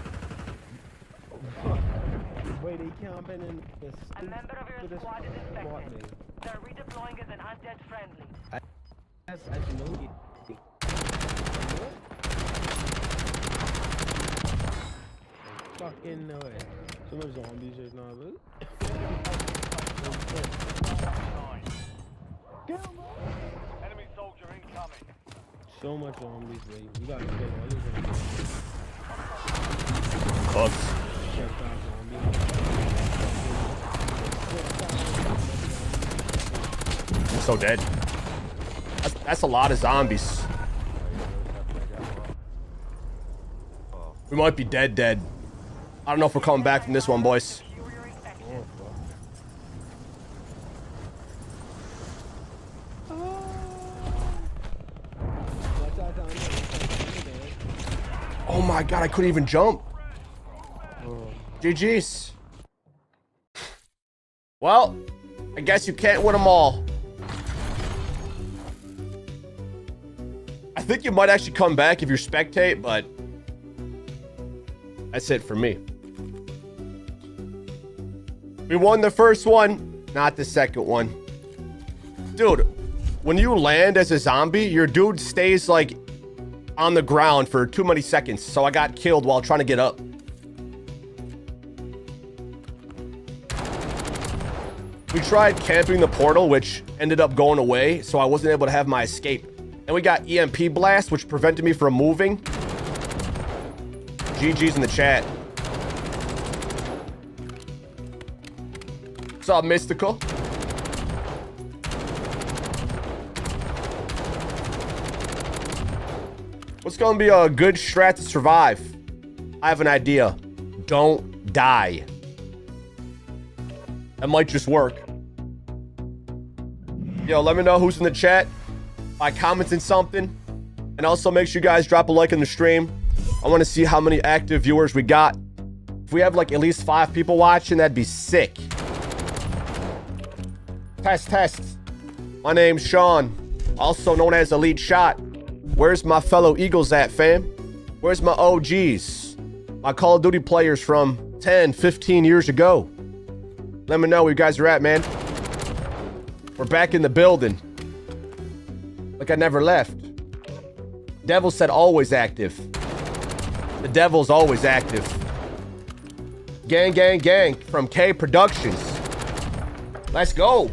Wait, they camping in the A member of your stupidest squad is spot, infected. man. They're redeploying as an undead friendly. That's I know it. Fucking know it. So much zombies right now, but Enemy soldier incoming. so much zombies, man. We gotta kill all these zombies. Cooked. Check out zombies. I'm so dead. That's a lot of zombies. We might be dead. I don't know if we're coming back from this one, boys. Secure your infection. Oh my god, I couldn't even jump. GG's. Well, I guess you can't win them all. I think you might actually come back if you spectate, but that's it for me. We won the first one, not the second one. Dude, when you land as a zombie, your dude stays like on the ground for too many seconds, so I got killed while trying to get up. We tried camping the portal, which ended up going away, so I wasn't able to have my escape. And we got EMP blast, which prevented me from moving. GG's in the chat. What's up, Mystical? What's gonna be a good strat to survive? I have an idea. Don't die. That might just work. Yo, let me know who's in the chat by commenting something. And also make sure you guys drop a like in the stream. I want to see how many active viewers we got. If we have like at least 5 people watching, that'd be sick. Test. My name's Sean, also known as EliteShot. Where's my fellow Eagles at, fam? Where's my OGs? My Call of Duty players from 10, 15 years ago. Let me know where you guys are at, man. We're back in the building. Like I never left. Devil said always active. The devil's always active. Gang from K Productions. Let's go.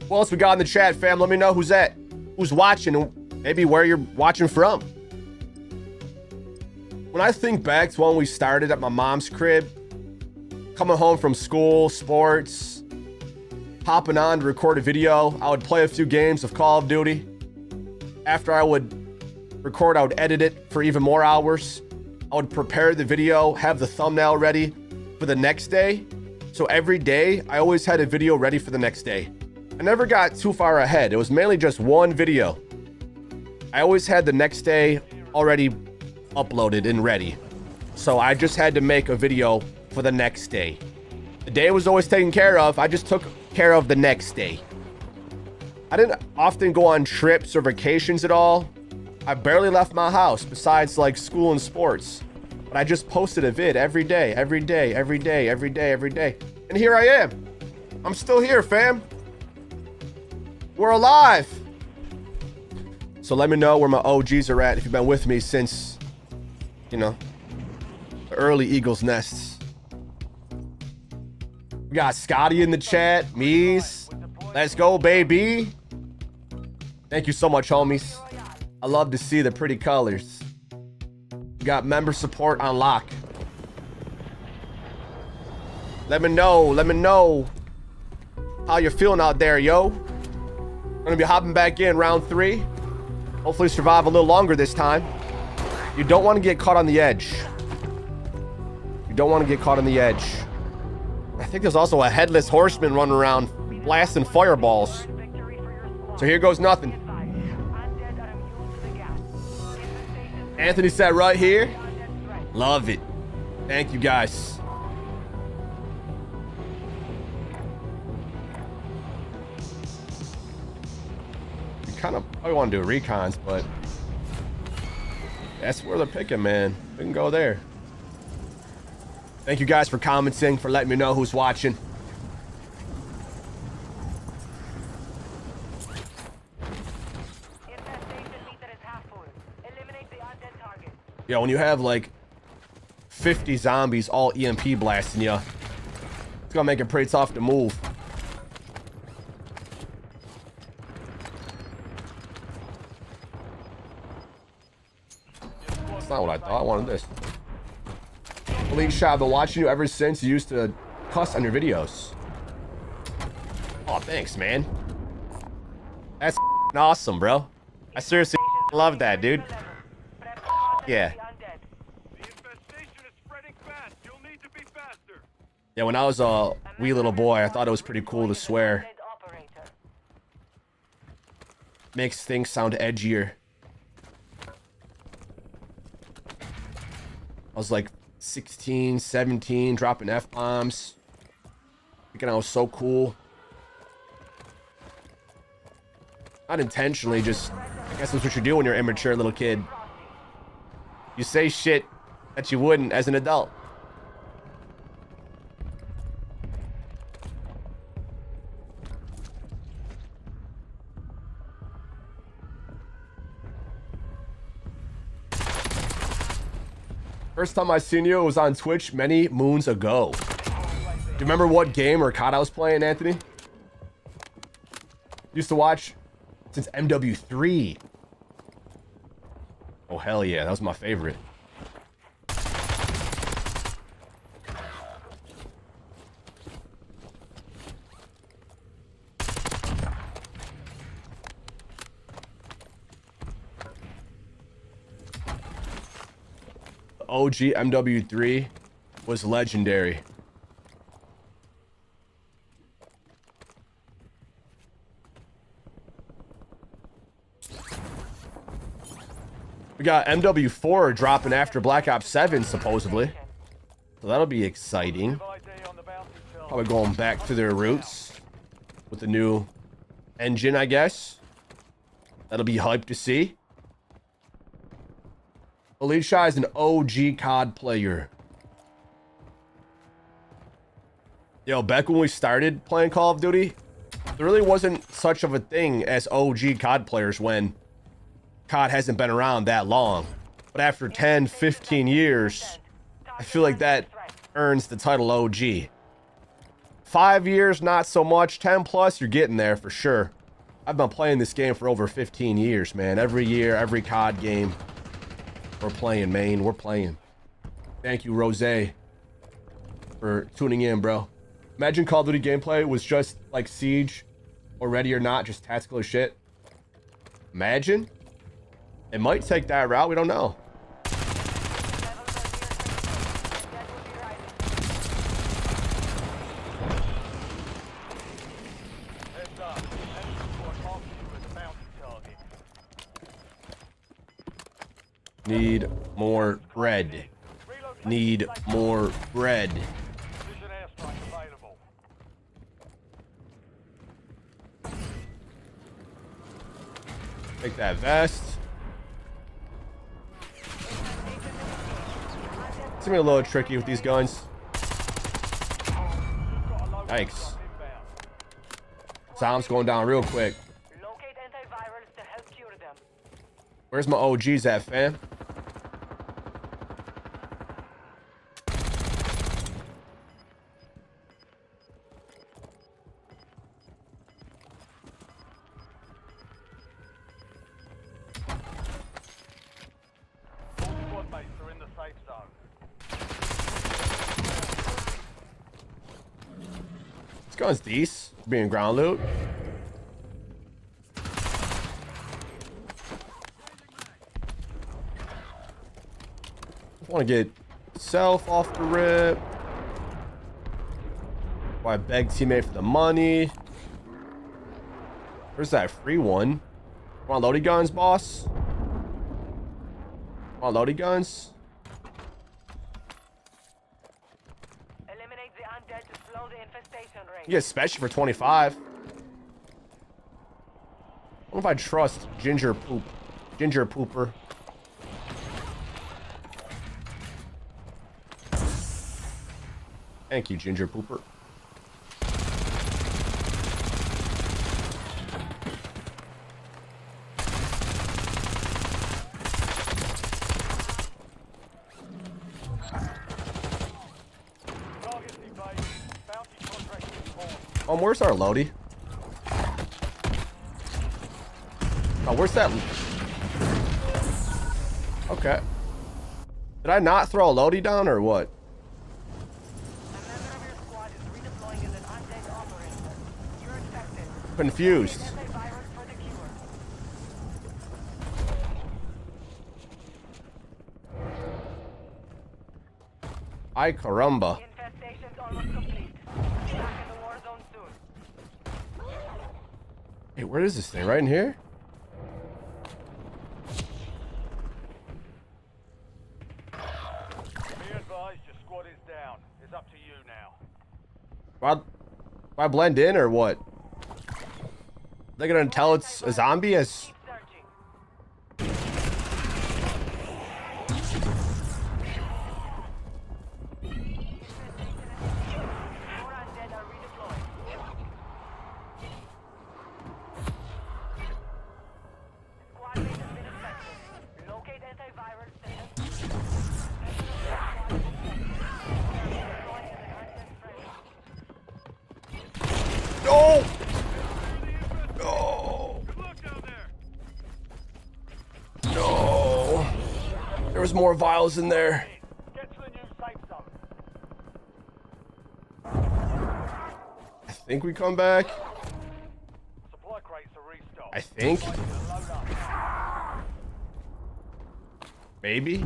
What else we got in the chat, fam? Let me know who's watching and maybe where you're watching from. When I think back to when we started at my mom's crib, coming home from school, sports, hopping on to record a video, I would play a few games of Call of Duty. After I would record, I would edit it for even more hours. I would prepare the video, have the thumbnail ready for the next day. So every day, I always had a video ready for the next day. I never got too far ahead. It was mainly just one video. I always had the next day already uploaded and ready. So I just had to make a video for the next day. The day was always taken care of. I just took care of the next day. I didn't often go on trips or vacations at all. I barely left my house besides like school and sports. But I just posted a vid every day, every day, every day, every day, every day. And here I am. I'm still here, fam. We're alive. So let me know where my OGs are at if you've been with me since, you know, the early Eagles nests. We got Scotty in the chat, Mies. Let's go, baby. Thank you so much, homies. I love to see the pretty colors. We got member support on lock. Let me know how you're feeling out there, yo. Gonna be hopping back in round 3. Hopefully survive a little longer this time. You don't want to get caught on the edge. You don't want to get caught on the edge. I think there's also a headless horseman running around blasting fireballs. So here goes nothing. Anthony said right here. Love it. Thank you, guys. Kind of probably want to do recons, but that's where they're picking, man. We can go there. Thank you guys for commenting, for letting me know who's watching. Yo, when you have like 50 zombies all EMP blasting you, it's gonna make it pretty tough to move. That's not what I thought. I wanted this. EliteShot, I've been watching you ever since you used to cuss on your videos. Oh, thanks, man. That's awesome, bro. I seriously love that, dude. Yeah. Yeah, when I was a wee little boy, I thought it was pretty cool to swear. Makes things sound edgier. I was like 16, 17, dropping F-bombs. Thinking I was so cool. Not intentionally, just, I guess that's what you do when you're an immature little kid. You say shit that you wouldn't as an adult. First time I seen you, it was on Twitch many moons ago. Do you remember what game or COD I was playing, Anthony? Used to watch since MW3. Oh, hell yeah. That was my favorite. OG MW3 was legendary. We got MW4 dropping after Black Ops 7, supposedly. So that'll be exciting. Probably going back to their roots with the new engine, I guess. That'll be hyped to see. EliteShot is an OG COD player. Yo, back when we started playing Call of Duty, there really wasn't such of a thing as OG COD players when COD hasn't been around that long. But after 10, 15 years, I feel like that earns the title OG. 5 years, not so much. 10 plus, you're getting there for sure. I've been playing this game for over 15 years, man. Every year, every COD game. We're playing, man. We're playing. Thank you, Rose, for tuning in, bro. Imagine Call of Duty gameplay was just like Siege or Ready or Not, just tactical as shit. Imagine. It might take that route. We don't know. Need more bread. Need more bread. Precision airstrike available. Take that vest. It's gonna be a little tricky with these guns. Yikes. Tom's going down real quick. Locate antivirals to help cure them. Where's my OGs at, fam? All squad mates are in the safe zone. This gun's decent. Being ground loot. Want to get self off the rip. Why beg teammate for the money? Where's that free one? Want loading guns, boss? Want loading guns? Eliminate the undead to slow the infestation rate. You get special for 25. I don't know if I trust Ginger Pooper. Thank you, Ginger Pooper. Targets evaded. Bounty contract informed. Where's our loadie? Oh, where's that? Okay. Did I not throw a loadie down or what? A member of your squad is redeploying as an undead operator. You're infected. Confused. Antivirus for the cure. Ay caramba. Infestation's almost complete. Back in the war zone soon. Hey, where is this thing? Right in here? Be advised, your squad is down. It's up to you now. Do I blend in or what? They're gonna tell it's a zombie as Keep searching. More undead are redeployed. Squad mate has been infected. Locate antivirals to help. no, no, no. There was more vials in there. Get to the new safe zone. I think we come back. Supply crates are restocked. I think. Load up. Maybe.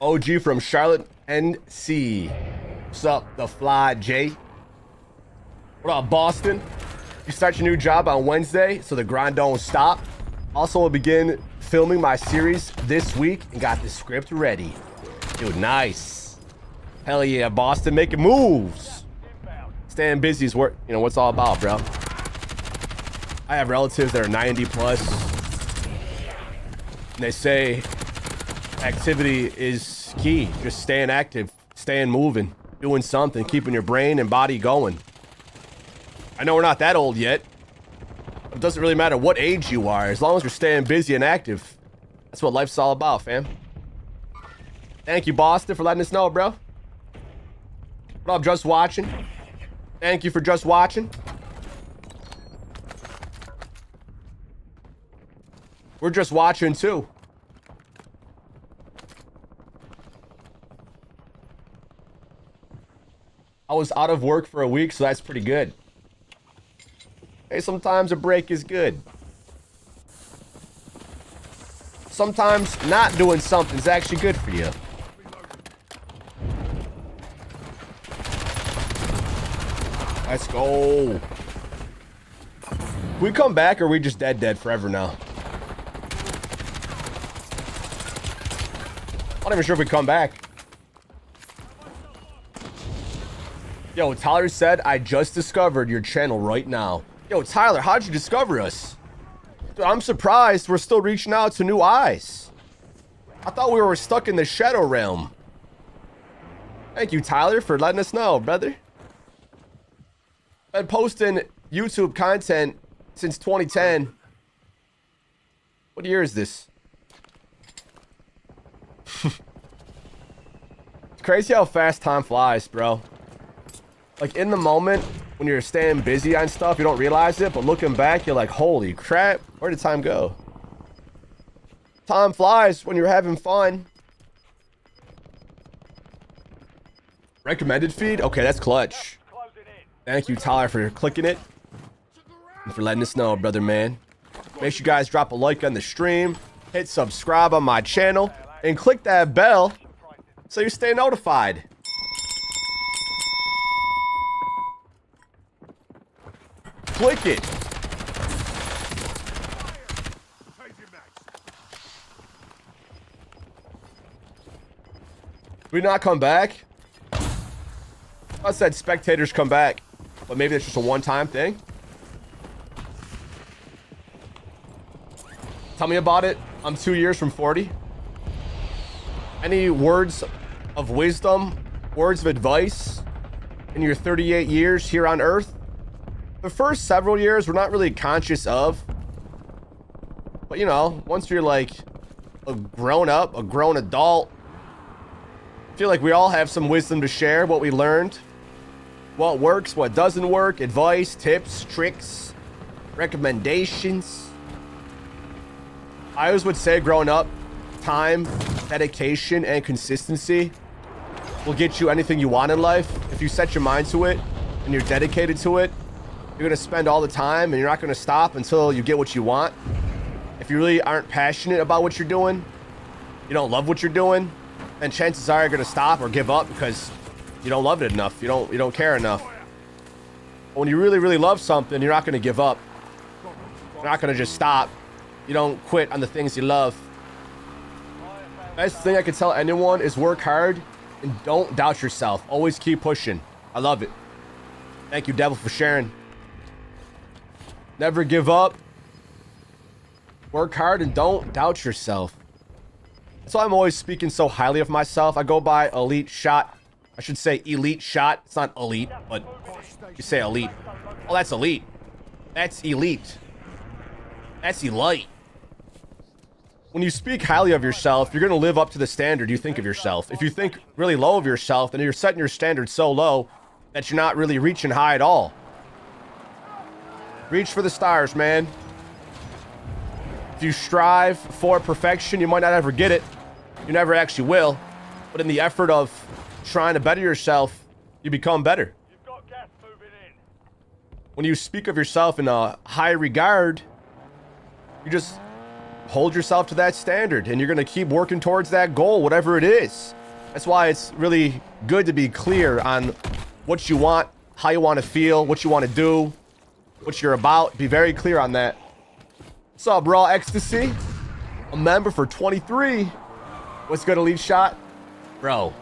OG from Charlotte, NC. What's up, the Fly J? What up, Boston? You start your new job on Wednesday, so the grind don't stop. Also, will begin filming my series this week and got the script ready. Dude, nice. Hell yeah, Boston, making moves. Staying busy is what, you know, what's all about, bro. I have relatives that are 90 plus. And they say activity is key. Just staying active, staying moving, doing something, keeping your brain and body going. I know we're not that old yet. It doesn't really matter what age you are, as long as you're staying busy and active. That's what life's all about, fam. Thank you, Boston, for letting us know, bro. What up, Just Watching? Thank you for just watching. We're just watching, too. I was out of work for a week, so that's pretty good. Hey, sometimes a break is good. Sometimes not doing something is actually good for you. Let's go. Can we come back or are we just dead forever now? I'm not even sure if we come back. Yo, Tyler said, I just discovered your channel right now. Yo, Tyler, how'd you discover us? Dude, I'm surprised we're still reaching out to new eyes. I thought we were stuck in the shadow realm. Thank you, Tyler, for letting us know, brother. Been posting YouTube content since 2010. What year is this? It's crazy how fast time flies, bro. Like, in the moment, when you're staying busy on stuff, you don't realize it, but looking back, you're like, holy crap, where did time go? Time flies when you're having fun. Recommended feed? Okay, that's clutch. Thank you, Tyler, for clicking it and for letting us know, brother man. Make sure you guys drop a like on the stream, hit subscribe on my channel, and click that bell so you stay notified. Click it. We not come back? I said spectators come back, but maybe it's just a one-time thing. Tell me about it. I'm 2 years from 40. Any words of wisdom, words of advice in your 38 years here on Earth? The first several years we're not really conscious of, but you know, once you're like a grown up, a grown adult, I feel like we all have some wisdom to share, what we learned, what works, what doesn't work, advice, tips, tricks, recommendations. I always would say growing up, time, dedication, and consistency will get you anything you want in life. If you set your mind to it and you're dedicated to it, you're going to spend all the time and you're not going to stop until you get what you want. If you really aren't passionate about what you're doing, you don't love what you're doing, then chances are you're going to stop or give up because you don't love it enough. You don't care enough. But when you really love something, you're not going to give up. You're not going to just stop. You don't quit on the things you love. Best thing I can tell anyone is work hard and don't doubt yourself. Always keep pushing. I love it. Thank you, Devil, for sharing. Never give up. Work hard and don't doubt yourself. That's why I'm always speaking so highly of myself. I go by EliteShot. I should say EliteShot. It's not elite, but you say elite. Oh, that's elite. That's elite. That's elite. When you speak highly of yourself, you're going to live up to the standard you think of yourself. If you think really low of yourself, then you're setting your standard so low that you're not really reaching high at all. Reach for the stars, man. If you strive for perfection, you might not ever get it. You never actually will. But in the effort of trying to better yourself, you become better. You've got gas moving in. When you speak of yourself in a high regard, you just hold yourself to that standard and you're going to keep working towards that goal, whatever it is. That's why it's really good to be clear on what you want, how you want to feel, what you want to do, what you're about. Be very clear on that. What's up, Raw Ecstasy? A member for 23. What's good, EliteShot? Bro,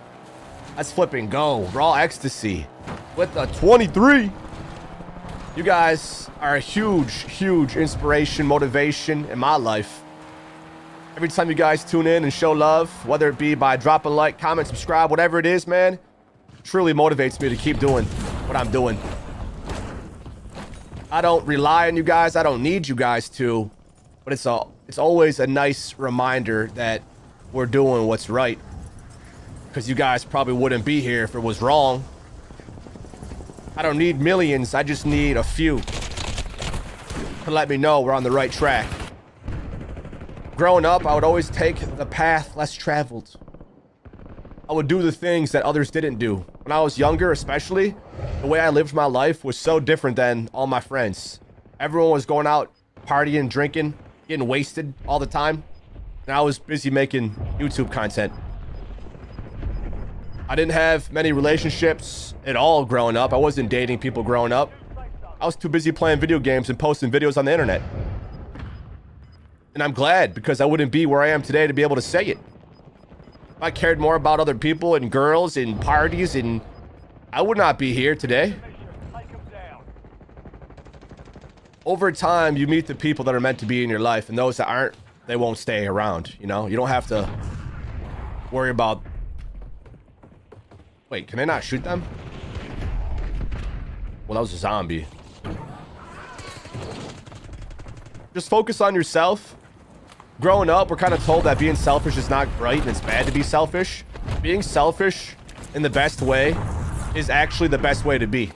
let's flip and go. Raw Ecstasy with a 23. You guys are a huge inspiration, motivation in my life. Every time you guys tune in and show love, whether it be by dropping a like, comment, subscribe, whatever it is, man, truly motivates me to keep doing what I'm doing. I don't rely on you guys. I don't need you guys to, but it's always a nice reminder that we're doing what's right, because you guys probably wouldn't be here if it was wrong. I don't need millions. I just need a few to let me know we're on the right track. Growing up, I would always take the path less traveled. I would do the things that others didn't do. When I was younger, especially, the way I lived my life was so different than all my friends. Everyone was going out, partying, drinking, getting wasted all the time. And I was busy making YouTube content. I didn't have many relationships at all growing up. I wasn't dating people growing up. I was too busy playing video games and posting videos on the internet. And I'm glad, because I wouldn't be where I am today to be able to say it. If I cared more about other people and girls and parties, and I would not be here today. Take them down. Over time, you meet the people that are meant to be in your life, and those that aren't, they won't stay around, you know? You don't have to worry about... Wait, can I not shoot them? Well, that was a zombie. Just focus on yourself. Growing up, we're kind of told that being selfish is not right and it's bad to be selfish. Being selfish in the best way is actually the best way to be.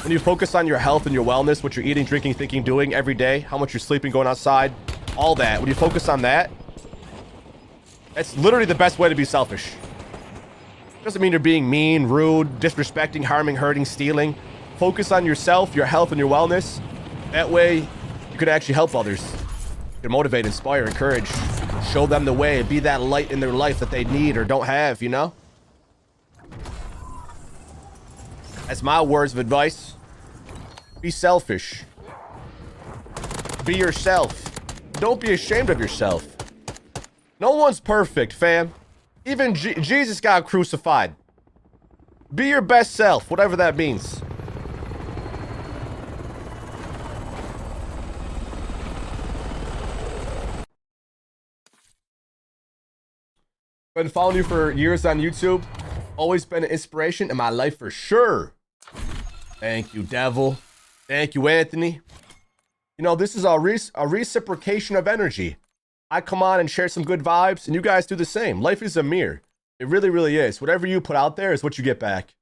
When you focus on your health and your wellness, what you're eating, drinking, thinking, doing every day, how much you're sleeping, going outside, all that. When you focus on that, that's literally the best way to be selfish. Doesn't mean you're being mean, rude, disrespecting, harming, hurting, stealing. Focus on yourself, your health, and your wellness. That way, you could actually help others. You can motivate, inspire, encourage, show them the way, be that light in their life that they need or don't have, you know? That's my words of advice. Be selfish. Be yourself. Don't be ashamed of yourself. No one's perfect, fam. Even Jesus got crucified. Be your best self, whatever that means. Been following you for years on YouTube. Always been an inspiration in my life for sure. Thank you, Devil. Thank you, Anthony. You know, this is a reciprocation of energy. I come on and share some good vibes, and you guys do the same. Life is a mirror. It really, really is. Whatever you put out there is what you get back.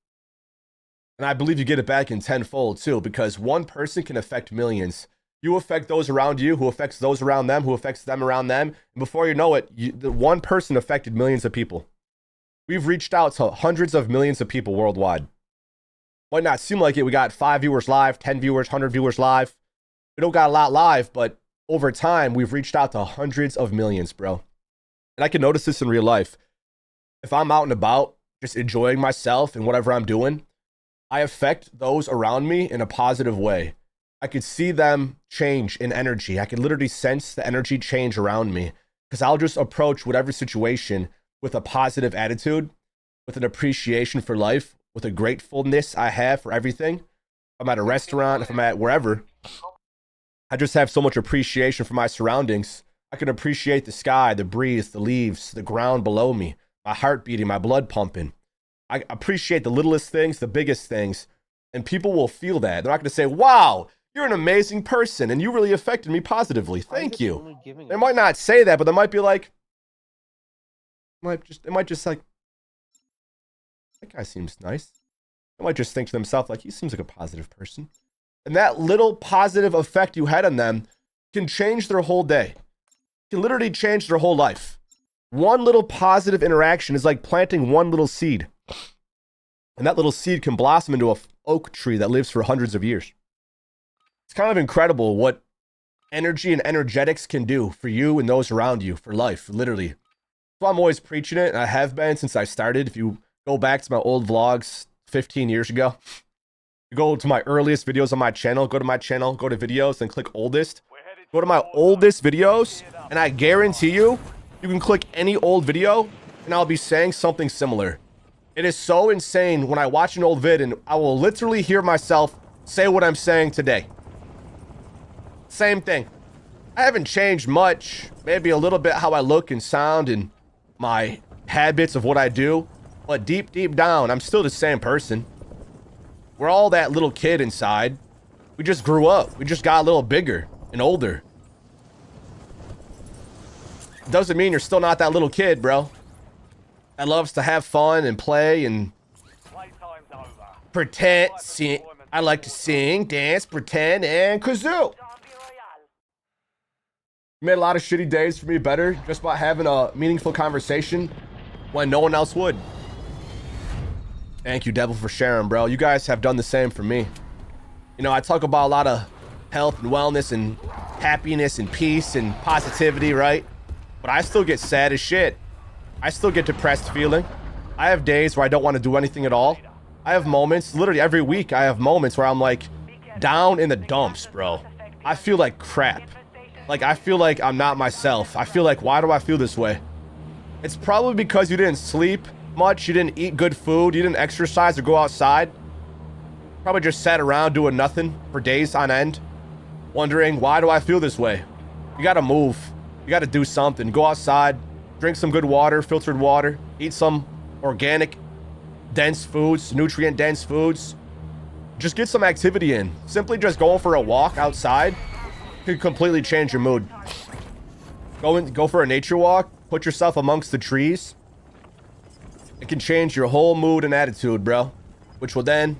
And I believe you get it back in tenfold, too, because one person can affect millions. You affect those around you, who affects those around them, who affects them around them. And before you know it, the one person affected millions of people. We've reached out to hundreds of millions of people worldwide. Might not seem like it. We got 5 viewers live, 10 viewers, 100 viewers live. We don't got a lot live, but over time, we've reached out to hundreds of millions, bro. And I can notice this in real life. If I'm out and about, just enjoying myself and whatever I'm doing, I affect those around me in a positive way. I could see them change in energy. I could literally sense the energy change around me, because I'll just approach whatever situation with a positive attitude, with an appreciation for life, with a gratefulness I have for everything. If I'm at a restaurant, if I'm at wherever, I just have so much appreciation for my surroundings. I can appreciate the sky, the breeze, the leaves, the ground below me, my heart beating, my blood pumping. I appreciate the littlest things, the biggest things, and people will feel that. They're not going to say, wow, you're an amazing person, and you really affected me positively. Thank you. They might not say that, but they might be like, it might just like, that guy seems nice. They might just think to themselves, like, he seems like a positive person. And that little positive effect you had on them can change their whole day. Can literally change their whole life. One little positive interaction is like planting one little seed. And that little seed can blossom into an oak tree that lives for hundreds of years. It's kind of incredible what energy and energetics can do for you and those around you, for life, literally. So I'm always preaching it, and I have been since I started. If you go back to my old vlogs 15 years ago, you go to my earliest videos on my channel, go to my channel, go to videos, and click oldest. Go to my oldest videos, and I guarantee you, you can click any old video, and I'll be saying something similar. It is so insane when I watch an old vid, and I will literally hear myself say what I'm saying today. Same thing. I haven't changed much. Maybe a little bit how I look and sound and my habits of what I do. But deep, deep down, I'm still the same person. We're all that little kid inside. We just grew up. We just got a little bigger and older. Doesn't mean you're still not that little kid, bro. That loves to have fun and play and Playtime's over. pretend. Sing. I like to sing, dance, pretend, and kazoo. Royale. Made a lot of shitty days for me better just by having a meaningful conversation when no one else would. Thank you, Devil, for sharing, bro. You guys have done the same for me. You know, I talk about a lot of health and wellness and happiness and peace and positivity, right? But I still get sad as shit. I still get depressed feeling. I have days where I don't want to do anything at all. I have moments, literally every week, I have moments where I'm like down in the dumps, bro. I feel like crap. Like, I feel like I'm not myself. I feel like, why do I feel this way? It's probably because you didn't sleep much, you didn't eat good food, you didn't exercise or go outside. Probably just sat around doing nothing for days on end, wondering, why do I feel this way? You gotta move. You gotta do something. Go outside, drink some good water, filtered water, eat some organic, dense foods, nutrient-dense foods. Just get some activity in. Simply just going for a walk outside could completely change your mood. Go for a nature walk, put yourself amongst the trees. It can change your whole mood and attitude, bro. Which will then,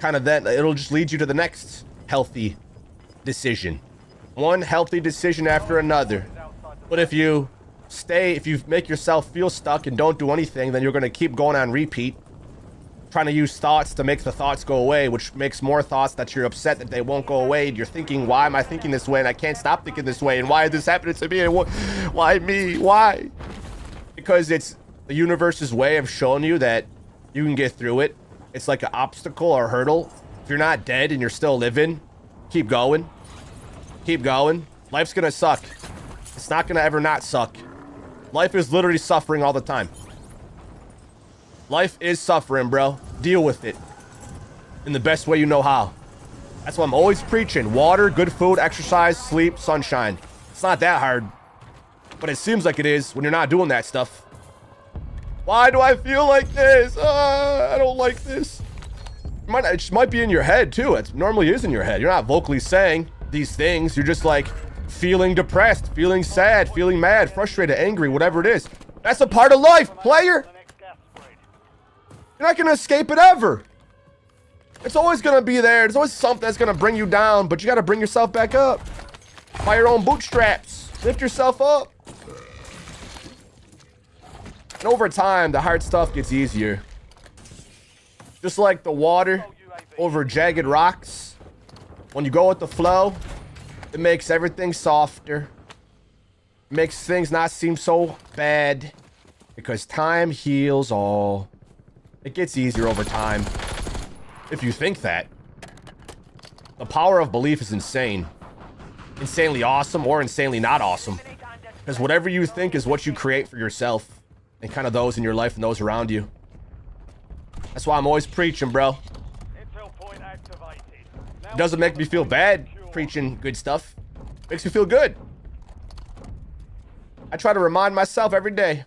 it'll just lead you to the next healthy decision. One healthy decision after another. But if you make yourself feel stuck and don't do anything, then you're going to keep going on repeat. Trying to use thoughts to make the thoughts go away, which makes more thoughts that you're upset that they won't go away. And you're thinking, why am I thinking this way? And I can't stop thinking this way. And why is this happening to me? And why me? Why? Because it's the universe's way of showing you that you can get through it. It's like an obstacle or hurdle. If you're not dead and you're still living, keep going. Keep going. Life's gonna suck. It's not gonna ever not suck. Life is literally suffering all the time. Life is suffering, bro. Deal with it in the best way you know how. That's what I'm always preaching. Water, good food, exercise, sleep, sunshine. It's not that hard, but it seems like it is when you're not doing that stuff. Why do I feel like this? I don't like this. It just might be in your head too. It normally is in your head. You're not vocally saying these things. You're just like feeling depressed, feeling sad, feeling mad, frustrated, angry, whatever it is. That's a part of life, player. You're not going to escape it ever. It's always going to be there. There's always something that's going to bring you down, but you got to bring yourself back up by your own bootstraps. Lift yourself up. And over time, the hard stuff gets easier. Just like the water over jagged rocks. When you go with the flow, it makes everything softer. It makes things not seem so bad. Because time heals all. It gets easier over time. If you think that. The power of belief is insane. Insanely awesome or insanely not awesome. Because whatever you think is what you create for yourself. And kind of those in your life and those around you. That's why I'm always preaching, bro. It doesn't make me feel bad preaching good stuff. It makes me feel good. I try to remind myself every day.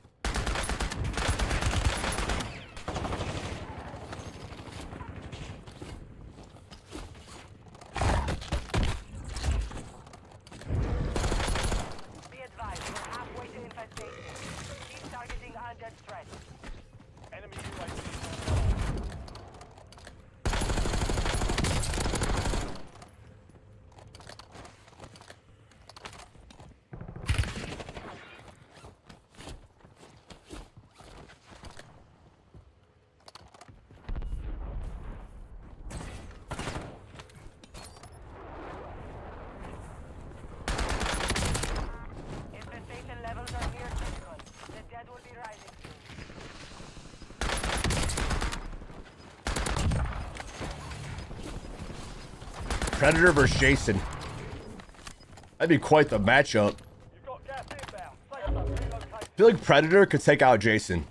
Predator versus Jason. That'd be quite the matchup. I feel like Predator could take out Jason.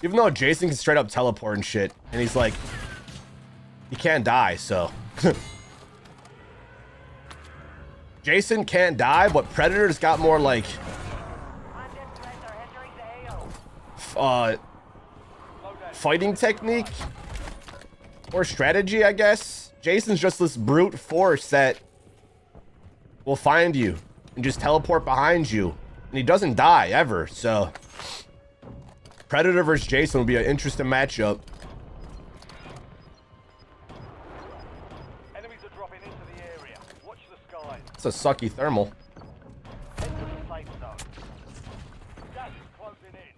Even though Jason can straight up teleport and shit. And he's like... he can't die, so... Jason can't die, but Predator's got more like... fighting technique? Or strategy, I guess? Jason's just this brute force that will find you and just teleport behind you. And he doesn't die, ever, so... Predator versus Jason would be an interesting matchup. Enemies are dropping into the area. Watch the skies. It's a sucky thermal. Head to the safe zone. Gas is closing in.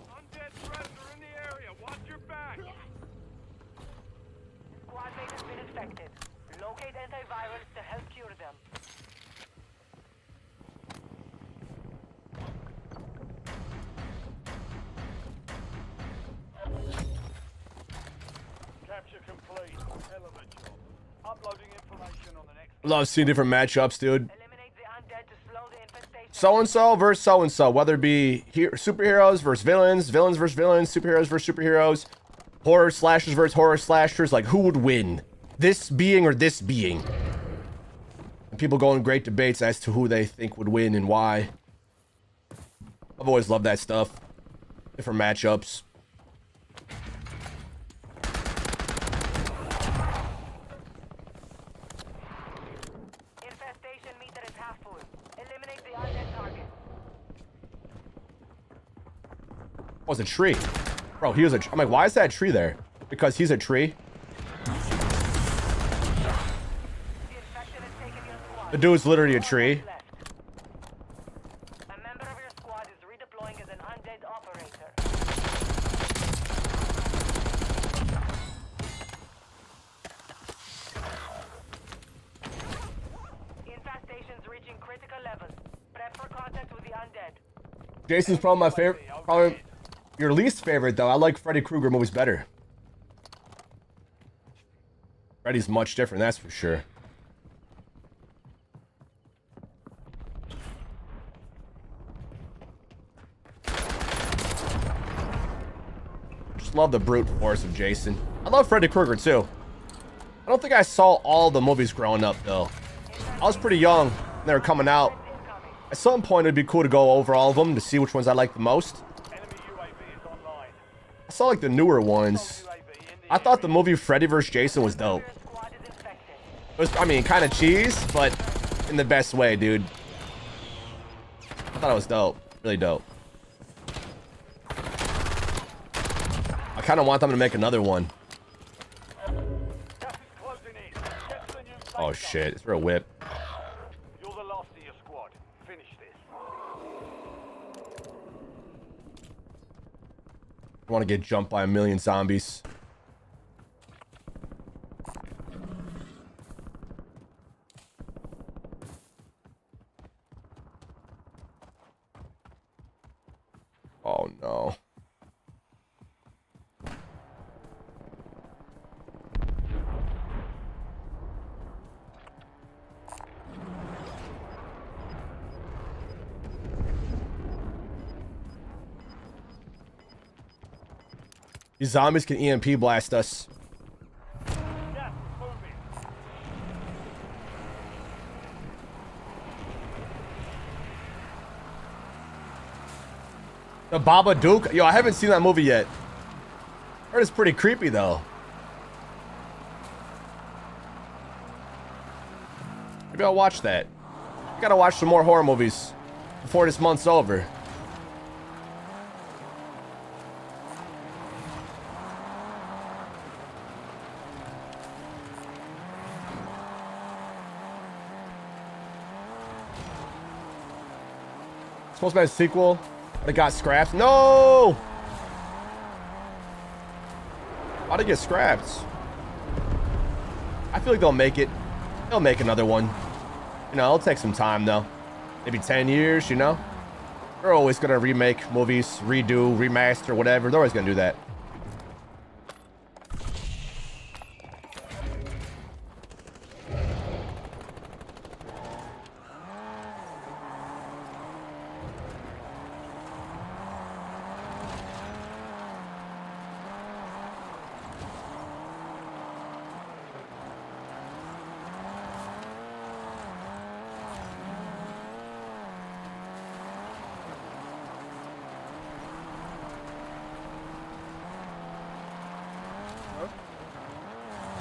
Undead Predator in the area. Watch your back. Squad mate has been infected. Locate antivirals to help cure them. Hell of a job. Uploading information on the next. Love seeing different matchups, dude. Eliminate the undead to slow the infestation. So-and-so versus so-and-so, whether it be superheroes versus villains, villains versus villains, superheroes versus superheroes, horror slashers versus horror slashers. Like, who would win? This being or this being? And people go in great debates as to who they think would win and why. I've always loved that stuff. Different matchups. Infestation meter is half full. Eliminate the undead target. Oh, it's a tree. Bro, he was I'm like, why is that tree there? Because he's a tree? The infection has taken your squad. The dude's literally a tree. Left. A member of your squad is redeploying as an undead operator. Infestation's reaching critical levels. Prep for contact with the undead. Jason's probably my favorite. Probably your least favorite, though. I like Freddy Krueger movies better. Freddy's much different, that's for sure. Just love the brute force of Jason. I love Freddy Krueger, too. I don't think I saw all the movies growing up, though. I was pretty young when they were coming out. At some point, it'd be cool to go over all of them to see which ones I like the most. Enemy UAV is online. I saw, like, the newer ones. UAV in the I thought the movie Freddy vs. Jason was dope. Your squad is infected. It was, I mean, kind of cheese, but in the best way, dude. I thought it was dope. Really dope. I kind of want them to make another one. gas is closing in. Get to the new safe Oh, zone. shit. It's for a whip. You're the last of your squad. Finish this. I want to get jumped by a million zombies. Oh, no. These zombies can EMP blast us. Gas is moving. The Babadook? Yo, I haven't seen that movie yet. I heard it's pretty creepy, though. Maybe I'll watch that. I gotta watch some more horror movies before this month's over. Supposed to be a sequel, but it got scrapped. No! How'd it get scrapped? I feel like they'll make it. They'll make another one. You know, it'll take some time, though. Maybe 10 years, you know? They're always gonna remake movies, redo, remaster, whatever. They're always gonna do that.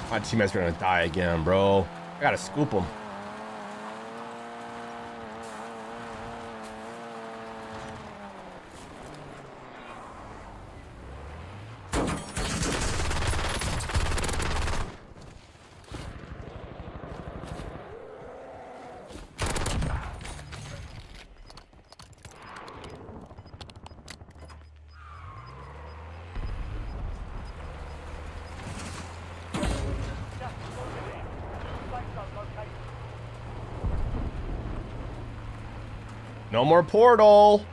My teammates are gonna die again, bro. I gotta scoop them. Gas is moving in. New safe zone located. No more portal.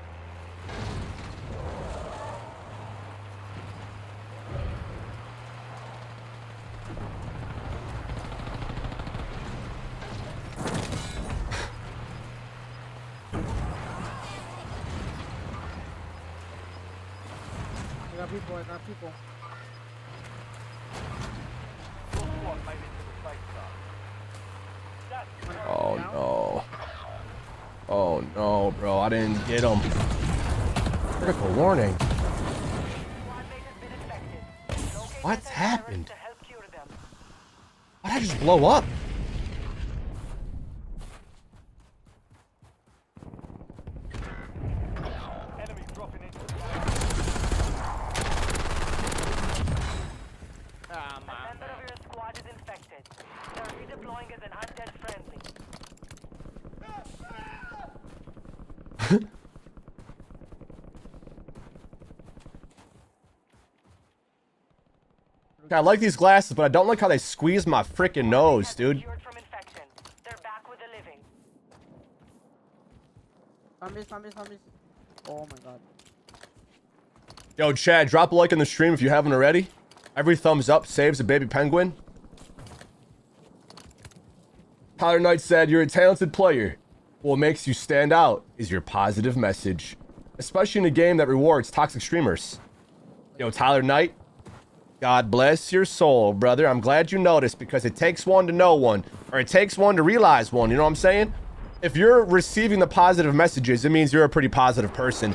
got people, I got people. Your squad made it to the safe zone. Gas Oh no. Oh no, bro. I didn't get him. Critical warning. Squad mate has been infected. Locate What's antivirus happened? to help cure them. Why'd I just blow up? enemy dropping into the Ah, A man. member of your squad is infected. They're redeploying as an undead friendly. I like these glasses, but I don't like how they squeeze my freaking nose, dude. Cured from infection. They're back with the living. Zombies. Oh my god. Yo, Chad, drop a like in the stream if you haven't already. Every thumbs up saves a baby penguin. Tyler Knight said, you're a talented player. What makes you stand out is your positive message, especially in a game that rewards toxic streamers. Yo, Tyler Knight, God bless your soul, brother. I'm glad you noticed, because it takes one to know one, or it takes one to realize one. You know what I'm saying? If you're receiving the positive messages, it means you're a pretty positive person.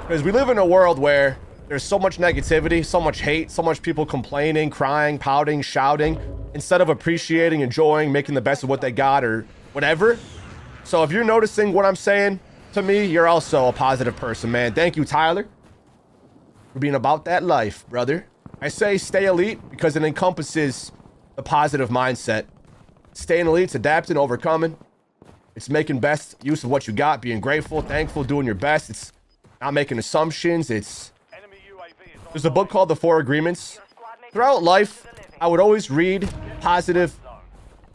Because we live in a world where there's so much negativity, so much hate, so much people complaining, crying, pouting, shouting, instead of appreciating, enjoying, making the best of what they got or whatever. So if you're noticing what I'm saying to me, you're also a positive person, man. Thank you, Tyler, for being about that life, brother. I say stay elite because it encompasses the positive mindset. Staying elite's adapting, overcoming. It's making best use of what you got, being grateful, thankful, doing your best. It's not making assumptions. It's enemy UAV is on there's a book called The Four Agreements. Throughout life, I would always read positive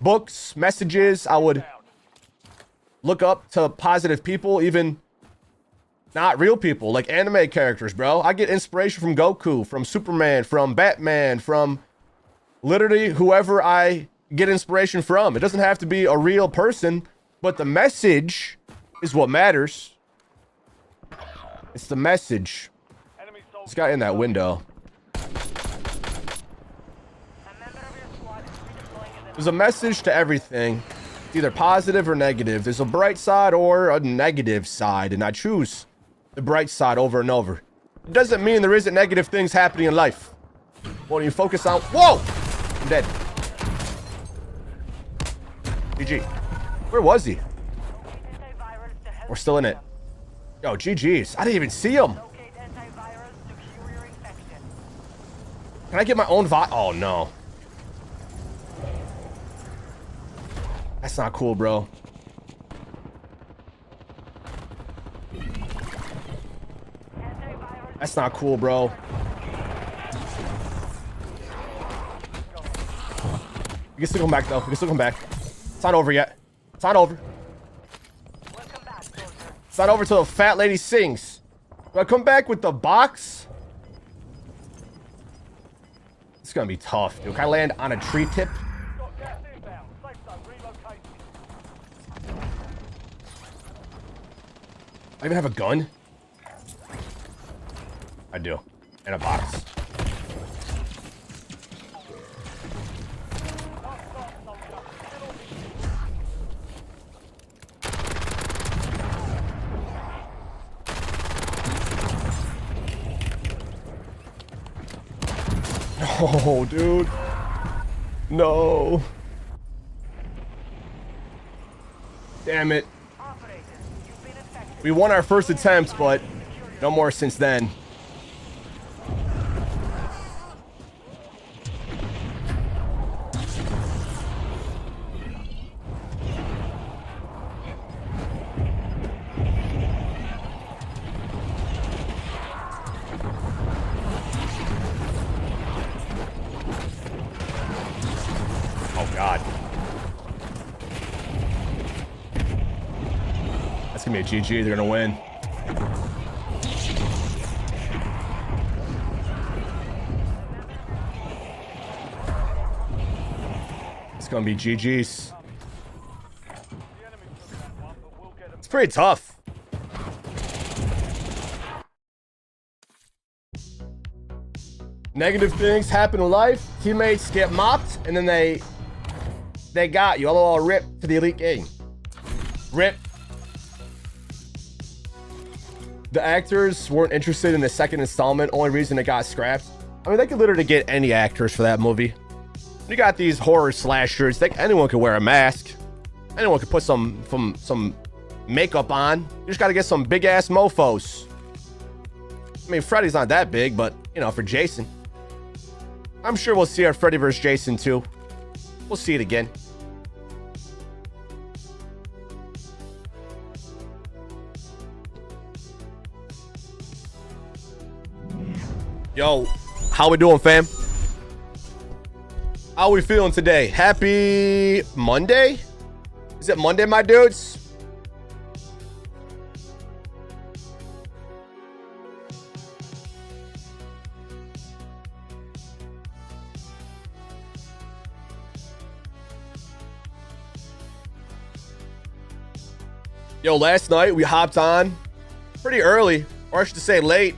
books, messages. I would look up to positive people, even not real people, like anime characters, bro. I get inspiration from Goku, from Superman, from Batman, from literally whoever I get inspiration from. It doesn't have to be a real person, but the message is what matters. It's the message. enemy This guy in that window. A member of your squad is redeploying as an There's a message to everything. It's either positive or negative. There's a bright side or a negative side, and I choose the bright side over and over. It doesn't mean there isn't negative things happening in life. When you focus on... Whoa! I'm dead. GG. Where was he? antivirus to help We're still in it. Yo, GG's. I didn't even see him. locate antivirus to cure your infection. Can I get my own Oh, no. That's not cool, bro. That's not cool, bro. We can still come back, though. We can still come back. It's not over yet. It's not over. Welcome back, soldier. It's not over till the fat lady sings. Do I come back with the box? It's gonna be tough, dude. Can I land on a tree tip? got gas inbound. Safe zone relocated. I even have a gun? I do. And a box. Oh, dude. No. Damn it. Operator, you've been infected. We won our first attempt, but no more since then. Oh, God. That's gonna be a GG. They're gonna win. It's gonna be GG's. It's pretty tough. Negative things happen in life. Teammates get mopped, and then they got you. LOL, rip to the elite gang. Rip. The actors weren't interested in the second installment. Only reason it got scrapped. I mean, they could literally get any actors for that movie. You got these horror slashers. Anyone could wear a mask. Anyone could put some makeup on. You just got to get some big ass mofos. I mean, Freddy's not that big, but you know, for Jason, I'm sure we'll see our Freddy vs. Jason too. We'll see it again. Yo, how we doing, fam? How we feeling today? Happy Monday? Is it Monday, my dudes? Yo, last night we hopped on pretty early, or I should say late,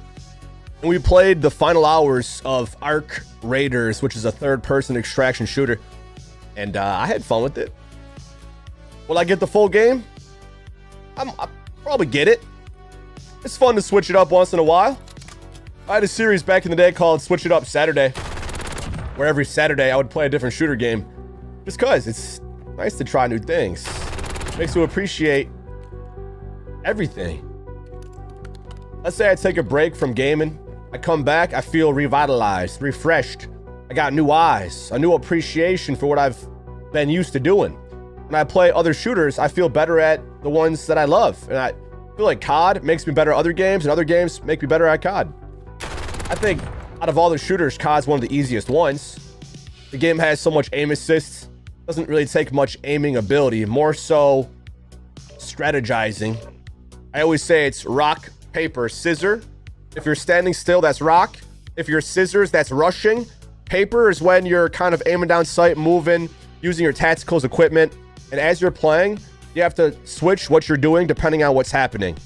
and we played the final hours of Ark Raiders, which is a third-person extraction shooter, and I had fun with it. Will I get the full game? I'll probably get it. It's fun to switch it up once in a while. I had a series back in the day called Switch It Up Saturday, where every Saturday I would play a different shooter game, just because it's nice to try new things. Makes you appreciate everything. Let's say I take a break from gaming. I come back, I feel revitalized, refreshed. I got new eyes, a new appreciation for what I've been used to doing. When I play other shooters, I feel better at the ones that I love. And I feel like COD makes me better at other games, and other games make me better at COD. I think out of all the shooters, COD's one of the easiest ones. The game has so much aim assist. Doesn't really take much aiming ability, more so strategizing. I always say it's rock, paper, scissor. If you're standing still, that's rock. If you're scissors, that's rushing. Paper is when you're kind of aiming down sight, moving, using your tacticals equipment. And as you're playing, you have to switch what you're doing depending on what's happening.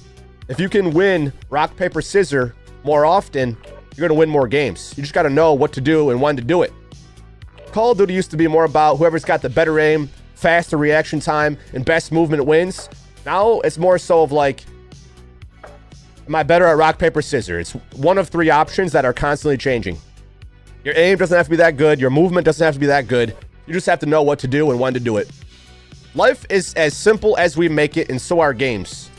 If you can win rock, paper, scissor more often, you're going to win more games. You just got to know what to do and when to do it. Call of Duty used to be more about whoever's got the better aim, faster reaction time, and best movement wins. Now it's more so of like, am I better at rock, paper, scissors? It's one of three options that are constantly changing. Your aim doesn't have to be that good. Your movement doesn't have to be that good. You just have to know what to do and when to do it. Life is as simple as we make it, and so are games.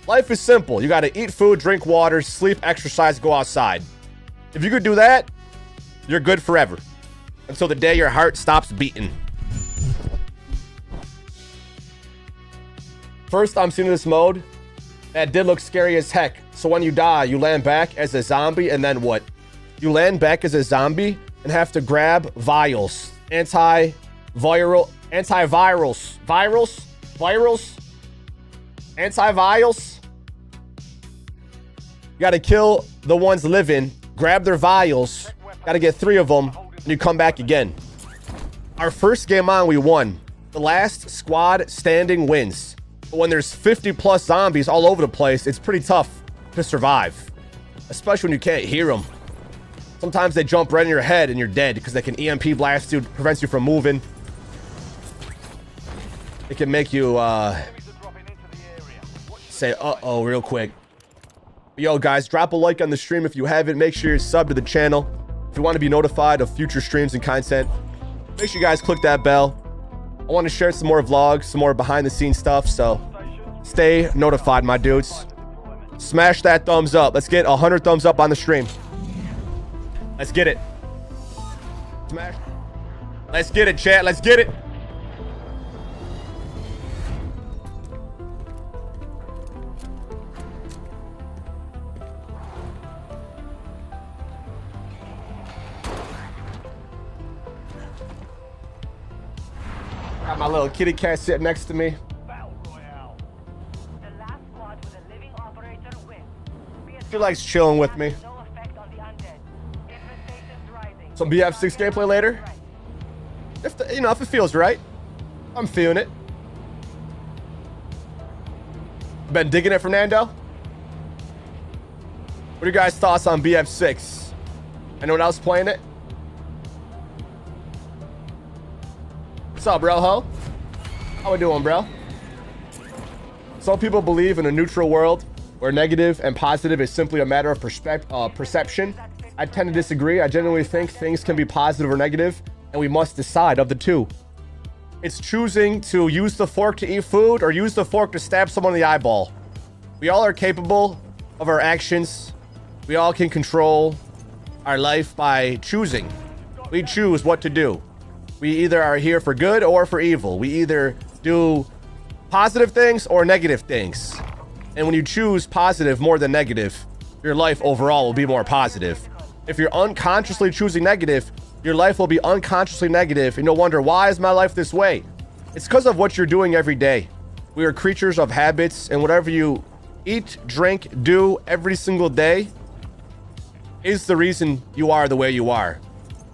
Life is simple. You got to eat food, drink water, sleep, exercise, go outside. If you could do that, you're good forever. Until the day your heart stops beating. First time seeing this mode, that did look scary as heck. So when you die, you land back as a zombie, and then what? You land back as a zombie and have to grab vials. Antivirals. You gotta kill the ones living, grab their vials, gotta get 3 of them, and you come back again. Our first game on, we won. The last squad standing wins. But when there's 50 plus zombies all over the place, it's pretty tough to survive. Especially when you can't hear them. Sometimes they jump right in your head and you're dead because they can EMP blast you, prevents you from moving. It can make you say uh-oh real quick. Yo guys, drop a like on the stream if you haven't. Make sure you're subbed to the channel. If you want to be notified of future streams and content, make sure you guys click that bell. I want to share some more vlogs, some more behind the scenes stuff, so stay notified, my dudes. Smash that thumbs up. Let's get 100 thumbs up on the stream. Let's get it. Smash. Let's get it, chat. Let's get it. Got my little kitty cat sitting next to me. Battle Royale. The last squad with a living operator wins. She likes chilling with me. No effect on the undead. Infestation's rising. Some BF6 gameplay later. If it feels right, I'm feeling it. Been digging it, Fernando. What are your guys' thoughts on BF6? Anyone else playing it? What's up, bro? Ho? How we doing, bro? Some people believe in a neutral world where negative and positive is simply a matter of perception. I tend to disagree. I genuinely think things can be positive or negative, and we must decide of the two. It's choosing to use the fork to eat food or use the fork to stab someone in the eyeball. We all are capable of our actions. We all can control our life by choosing. We choose what to do. We either are here for good or for evil. We either do positive things or negative things. And when you choose positive more than negative, your life overall will be more positive. If you're unconsciously choosing negative, your life will be unconsciously negative, and you'll wonder, why is my life this way? It's because of what you're doing every day. We are creatures of habits, and whatever you eat, drink, do every single day is the reason you are the way you are.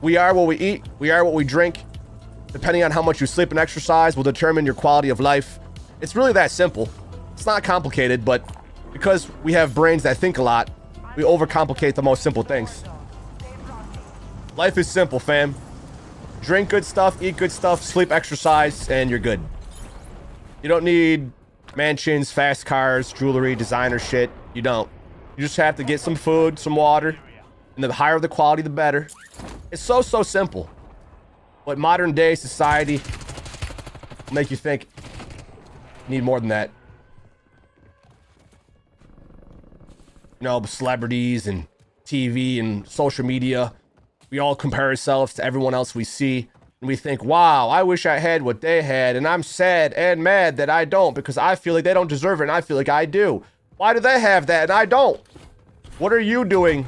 We are what we eat, we are what we drink. Depending on how much you sleep and exercise will determine your quality of life. It's really that simple. It's not complicated, but because we have brains that think a lot, we overcomplicate the most simple things. Life is simple, fam. Drink good stuff, eat good stuff, sleep, exercise, and you're good. You don't need mansions, fast cars, jewelry, designer shit. You don't. You just have to get some food, some water, and the higher the quality, the better. It's so simple. But modern day society will make you think you need more than that. You know, celebrities and TV and social media, we all compare ourselves to everyone else we see. And we think, wow, I wish I had what they had. And I'm sad and mad that I don't, because I feel like they don't deserve it and I feel like I do. Why do they have that and I don't? What are you doing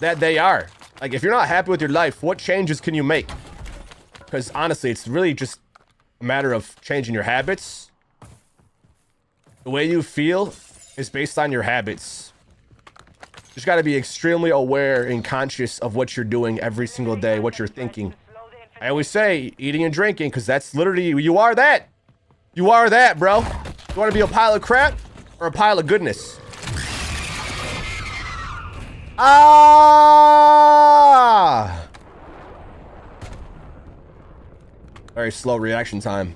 that they are? Like, if you're not happy with your life, what changes can you make? Because honestly, it's really just a matter of changing your habits. The way you feel is based on your habits. You just got to be extremely aware and conscious of what you're doing every single day, what you're thinking. I always say eating and drinking, because that's literally, you are that. You are that, bro. You want to be a pile of crap or a pile of goodness? Ah! Very slow reaction time.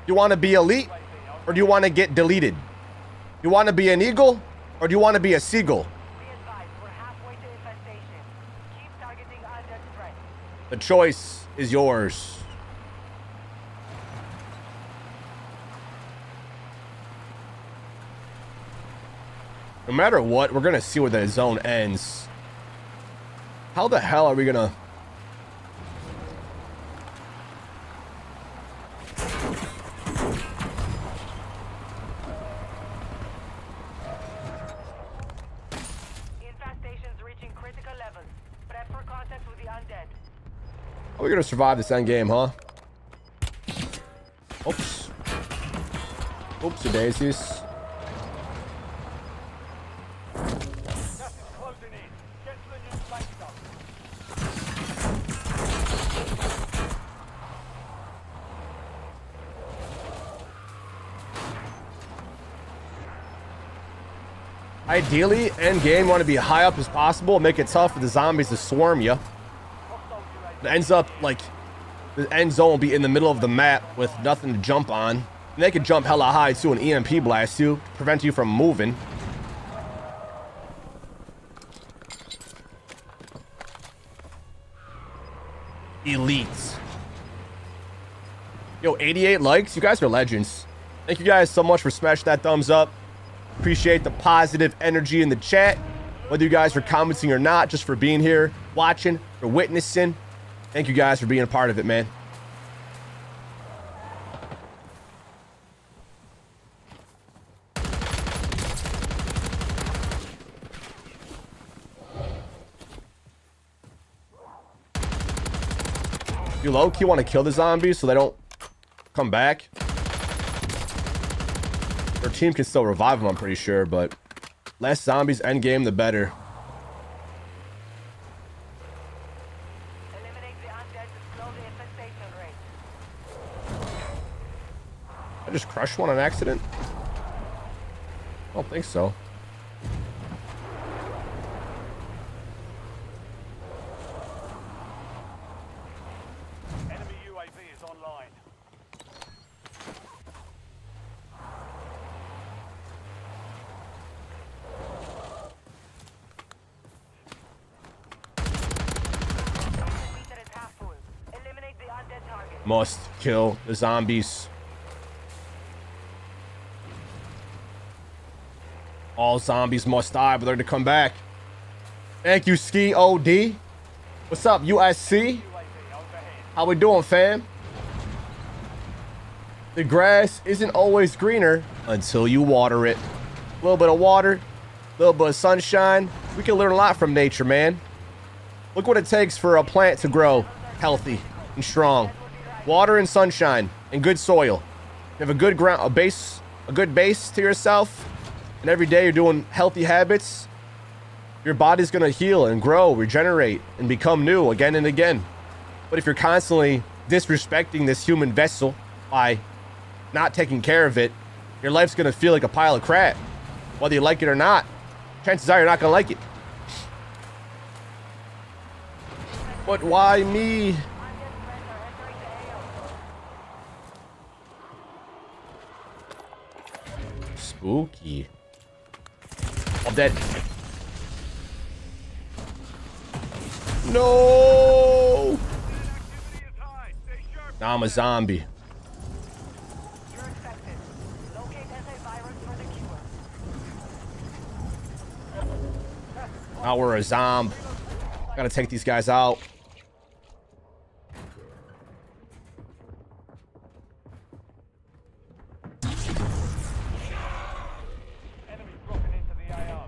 You want to be elite, or do you want to get deleted? You want to be an eagle, or do you want to be a seagull? Be advised, we're halfway to infestation. Keep targeting undead threats. The choice is yours. No matter what, we're gonna see where the zone ends. How the hell are we gonna... Infestation's reaching critical levels. Prep for contact with the undead. How are we gonna survive this end game, huh? Oops. Oopsie daisies. Closing in. Get to the new safe zone. Ideally, end game, want to be high up as possible, make it tough for the zombies to swarm you. It ends up like the end zone will be in the middle of the map with nothing to jump on. And they can jump hella high too and EMP blast you to prevent you from moving. Elites. Yo, 88 likes. You guys are legends. Thank you guys so much for smashing that thumbs up. Appreciate the positive energy in the chat. Whether you guys are commenting or not, just for being here, watching, for witnessing. Thank you guys for being a part of it, man. You low-key want to kill the zombies so they don't come back. Their team can still revive them, I'm pretty sure, but less zombies end game, the better. Eliminate the undead to slow the infestation rate. I just crushed one on accident? I don't think so. is online. Meter is half full. Eliminate the undead target. Must kill the zombies. All zombies must die, but they're to come back. Thank you, Ski OD. What's up, USC? How we doing, fam? The grass isn't always greener until you water it. A little bit of water, a little bit of sunshine. We can learn a lot from nature, man. Look what it takes for a plant to grow healthy and strong. Water and sunshine and good soil. You have a good ground, a good base to yourself, and every day you're doing healthy habits. Your body's gonna heal and grow, regenerate, and become new again and again. But if you're constantly disrespecting this human vessel by not taking care of it, your life's gonna feel like a pile of crap. Whether you like it or not, chances are you're not gonna like it. But why me? Spooky. I'm dead. No! Now I'm a zombie. You're infected. Locate antivirus for the cure. Now we're a zombie. Gotta take these guys out. Enemy dropping into the AO.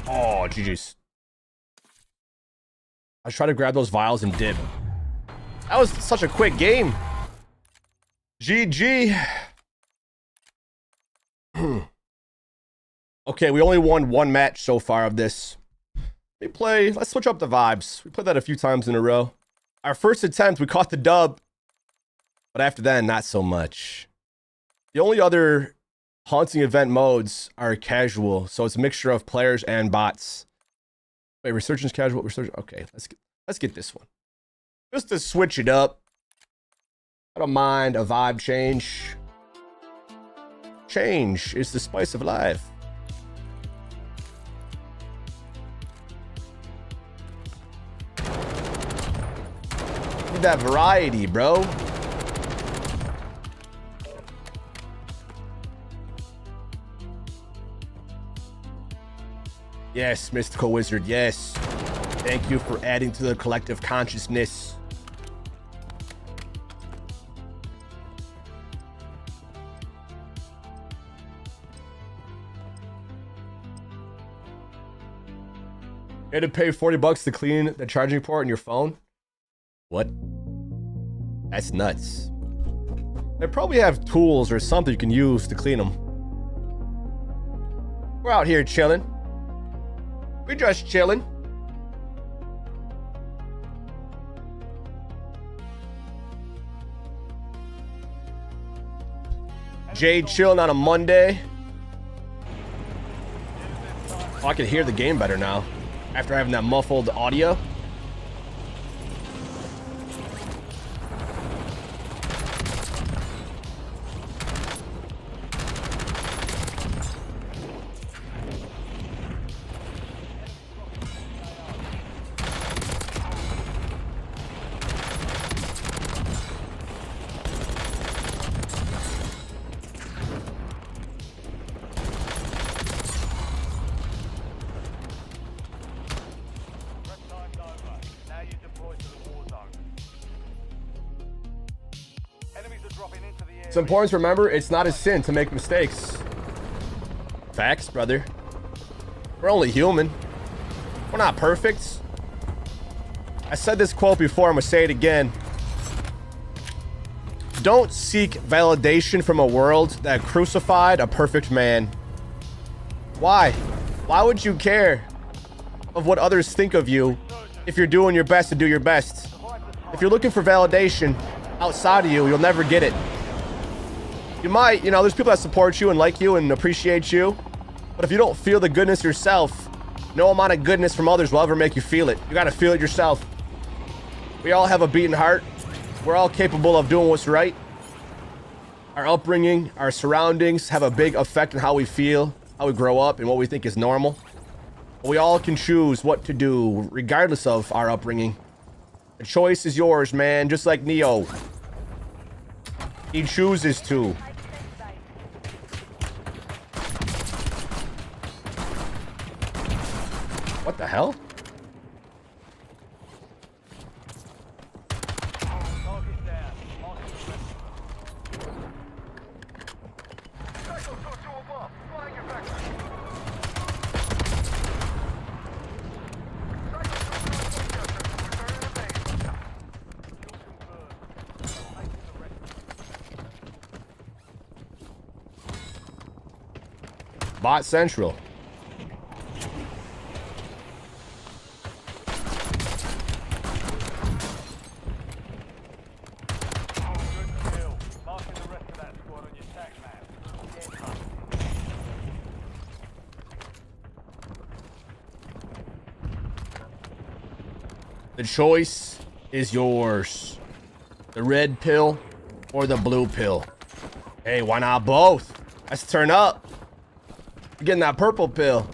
Oh, GG's. I was trying to grab those vials and dip. That was such a quick game. GG. Okay, we only won one match so far of this. Let's switch up the vibes. We played that a few times in a row. Our first attempt, we caught the dub. But after that, not so much. The only other haunting event modes are casual, so it's a mixture of players and bots. Wait, resurgence casual, resurgence. Okay, let's get this one. Just to switch it up. I don't mind a vibe change. Change is the spice of life. Need that variety, bro. Yes, Mystical Wizard, yes. Thank you for adding to the collective consciousness. You had to pay $40 to clean the charging port on your phone? What? That's nuts. They probably have tools or something you can use to clean them. We're out here chilling. We're just chilling. Jade chilling on a Monday. Oh, I can hear the game better now after having that muffled audio. It's important to remember it's not a sin to make mistakes. Facts, brother. We're only human. We're not perfect. I said this quote before, I'm gonna say it again. Don't seek validation from a world that crucified a perfect man. Why? Why would you care of what others think of you if you're doing your best to do your best? If you're looking for validation outside of you, you'll never get it. You might, you know, there's people that support you and like you and appreciate you. But if you don't feel the goodness yourself, no amount of goodness from others will ever make you feel it. You gotta feel it yourself. We all have a beating heart. We're all capable of doing what's right. Our upbringing, our surroundings have a big effect on how we feel, how we grow up, and what we think is normal. But we all can choose what to do, regardless of our upbringing. The choice is yours, man, just like Neo. He chooses to. What the hell? Bot Central. The choice is yours. The red pill or the blue pill. Hey, why not both? Let's turn up. You're getting that purple pill.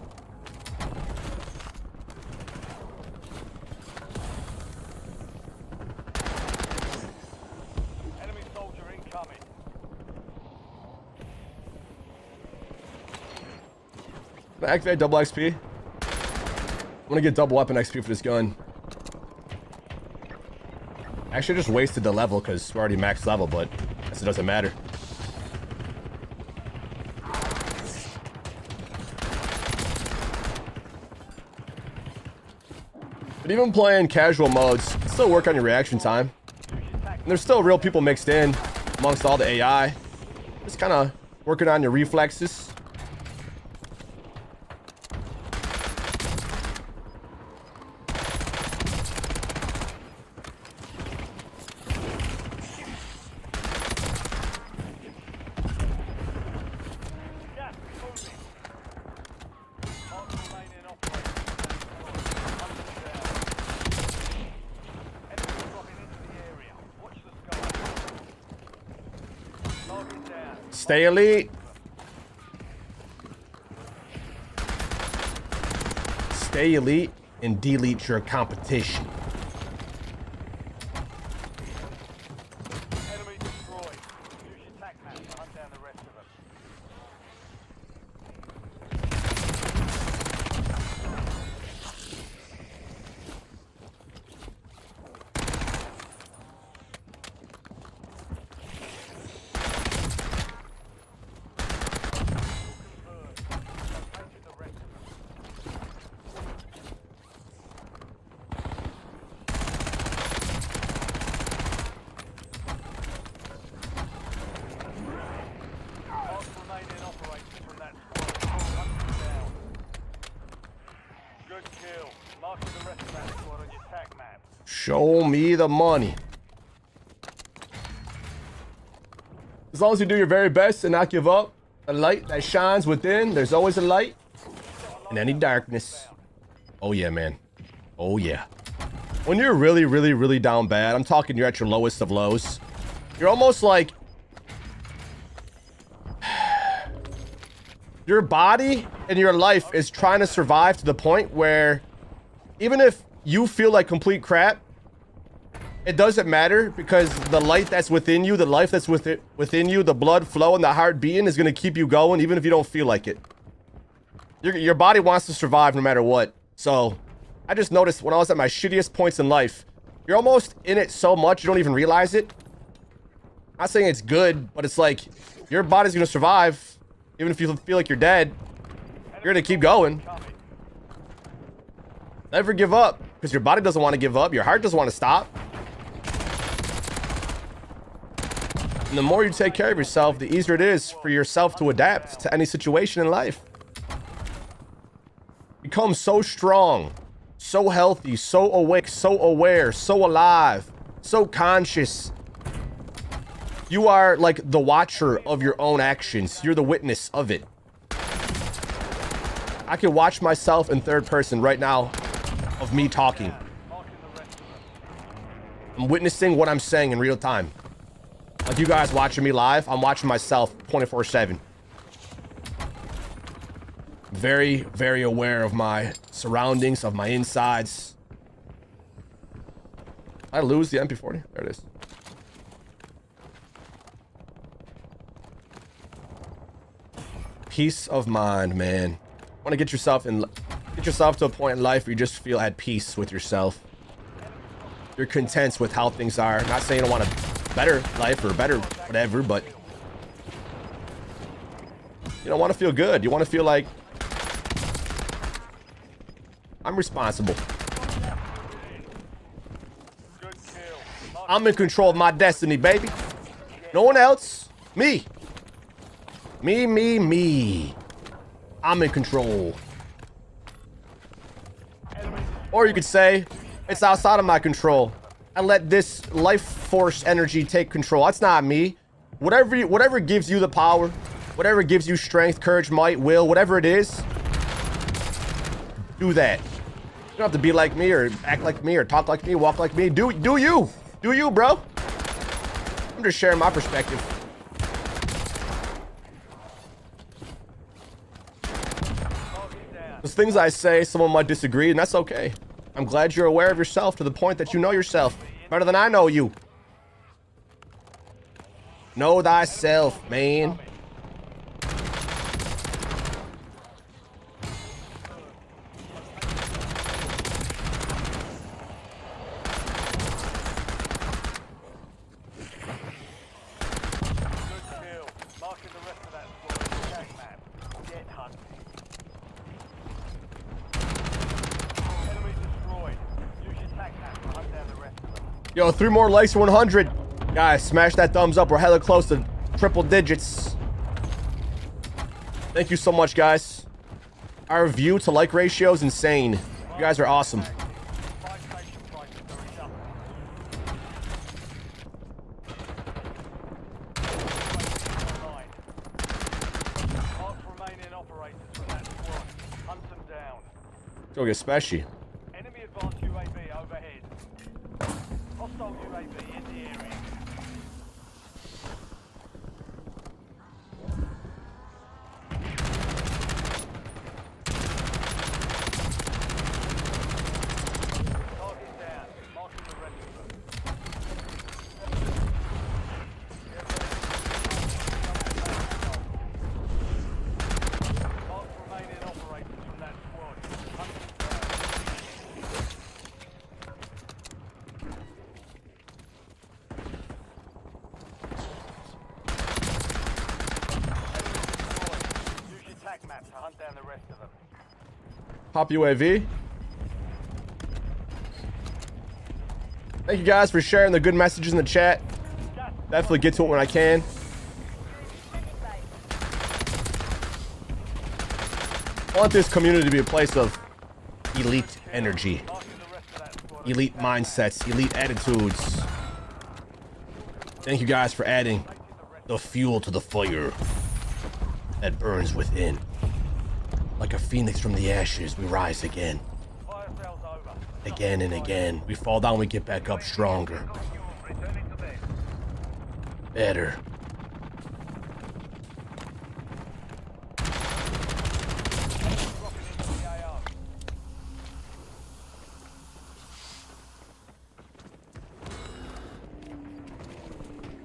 Enemy soldier incoming. Can I activate double XP? I want to get double weapon XP for this gun. Actually, I just wasted the level because we're already max level, but I guess it doesn't matter. But even playing casual modes, still work on your reaction time. And there's still real people mixed in amongst all the AI. Just kind of working on your reflexes. Stay elite. Stay elite and delete your competition. Enemy destroyed. Use your tac map to hunt down the rest of them. Show me the money. As long as you do your very best and not give up, a light that shines within, there's always a light in any darkness. Oh yeah, man. Oh yeah. When you're really, really, really down bad, I'm talking you're at your lowest of lows. You're almost like your body and your life is trying to survive to the point where even if you feel like complete crap, it doesn't matter because the light that's within you, the life that's within you, the blood flow and the heart beating is going to keep you going even if you don't feel like it. Your body wants to survive no matter what. So I just noticed when I was at my shittiest points in life, you're almost in it so much you don't even realize it. I'm not saying it's good, but it's like your body's going to survive even if you feel like you're dead. You're going to keep going. Never give up because your body doesn't want to give up. Your heart doesn't want to stop. And the more you take care of yourself, the easier it is for yourself to adapt to any situation in life. Become so strong, so healthy, so awake, so aware, so alive, so conscious. You are like the watcher of your own actions. You're the witness of it. I can watch myself in third person right now of me talking. I'm witnessing what I'm saying in real time. Like you guys watching me live, I'm watching myself 24/7. Very, very aware of my surroundings, of my insides. I lose the MP40. There it is. Peace of mind, man. Want to get yourself to a point in life where you just feel at peace with yourself. You're content with how things are. Not saying you don't want a better life or better whatever, but you don't want to feel good. You want to feel like I'm responsible. I'm in control of my destiny, baby. No one else. Me. Me. I'm in control. Or you could say, it's outside of my control. I let this life force energy take control. That's not me. Whatever gives you the power, whatever gives you strength, courage, might, will, whatever it is, do that. You don't have to be like me or act like me or talk like me, walk like me. Do you. Do you, bro? I'm just sharing my perspective. There's things I say, someone might disagree, and that's okay. I'm glad you're aware of yourself to the point that you know yourself better than I know you. Know thyself, man. Yo, 3 more likes for 100. Guys, smash that thumbs up. We're hella close to triple digits. Thank you so much, guys. Our view to like ratio is insane. You guys are awesome. Go get Speshy. Enemy advanced UAV overhead. Hostile UAV in the area. Target down. Marking the rest of them. Mark remaining operators from that squad. Hunt them down. Use your tac map to hunt down the rest of them. Pop UAV. Thank you guys for sharing the good messages in the chat. Definitely get to it when I can. I want this community to be a place of elite energy, elite mindsets, elite attitudes. Thank you guys for adding the fuel to the fire that burns within. Like a phoenix from the ashes, we rise again. Fire sales over. Again and again. We fall down, we get back up stronger. Returning to base. Better. Dropping into the AR.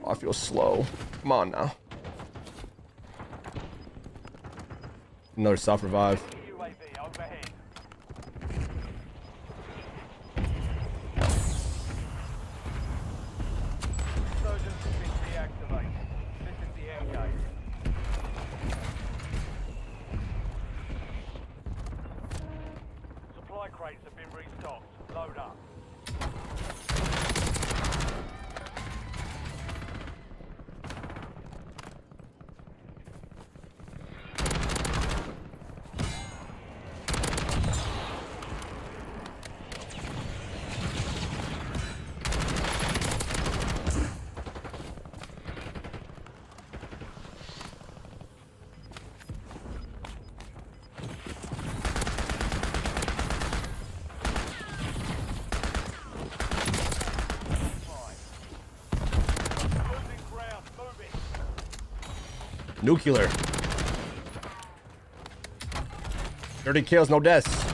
Oh, I feel slow. Come on now. Another self-revive. UAV overhead. Insurgents have been deactivated. This is the end game. Supply crates have been restocked. Load up. Nuclear. 30 kills, no deaths.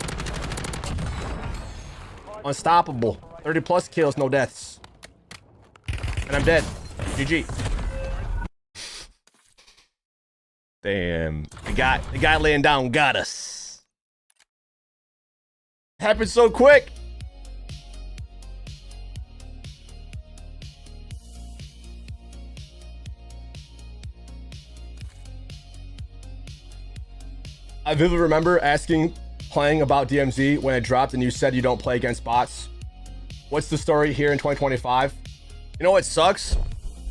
Unstoppable. 30 plus kills, no deaths. And I'm dead. GG. Damn. The guy laying down got us. Happened so quick. I vividly remember playing about DMZ when it dropped and you said you don't play against bots. What's the story here in 2025? You know what sucks?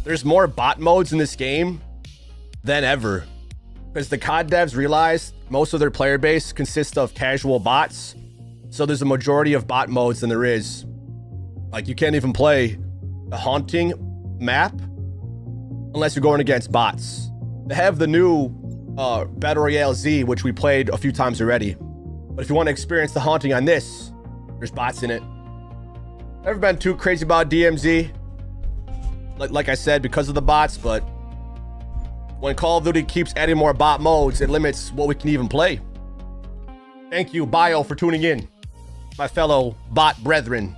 There's more bot modes in this game than ever. Because the COD devs realized most of their player base consists of casual bots. So there's a majority of bot modes than there is. Like you can't even play the Haunting map unless you're going against bots. They have the new Battle Royale Z, which we played a few times already. But if you want to experience the Haunting on this, there's bots in it. Never been too crazy about DMZ. Like I said, because of the bots, but when Call of Duty keeps adding more bot modes, it limits what we can even play. Thank you, Bio, for tuning in, my fellow bot brethren.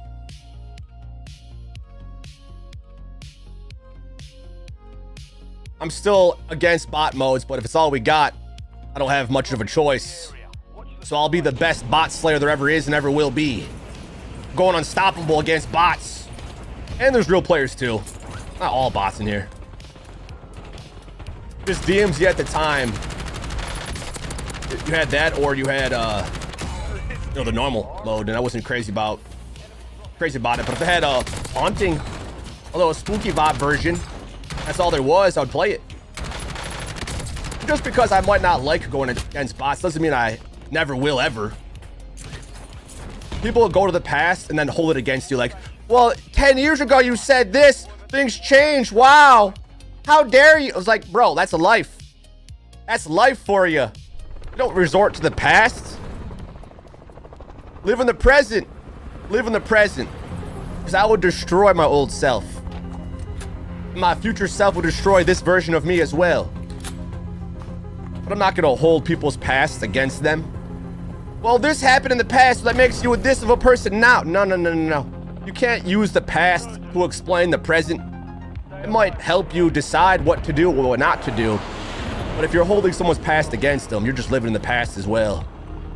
I'm still against bot modes, but if it's all we got, I don't have much of a choice. So I'll be the best bot slayer there ever is and ever will be. Going unstoppable against bots. And there's real players too. Not all bots in here. Just DMZ at the time. You had that, or you had the normal mode, and I wasn't crazy about it. But if they had a Haunting, although a spooky bot version, that's all there was, I would play it. Just because I might not like going against bots doesn't mean I never will ever. People go to the past and then hold it against you like, well, 10 years ago you said this, things changed, wow. How dare you? I was like, bro, that's a life. That's life for you. You don't resort to the past. Live in the present. Live in the present. Because I would destroy my old self. My future self would destroy this version of me as well. But I'm not going to hold people's past against them. Well, this happened in the past, so that makes you this of a person now. No. You can't use the past to explain the present. It might help you decide what to do or what not to do. But if you're holding someone's past against them, you're just living in the past as well.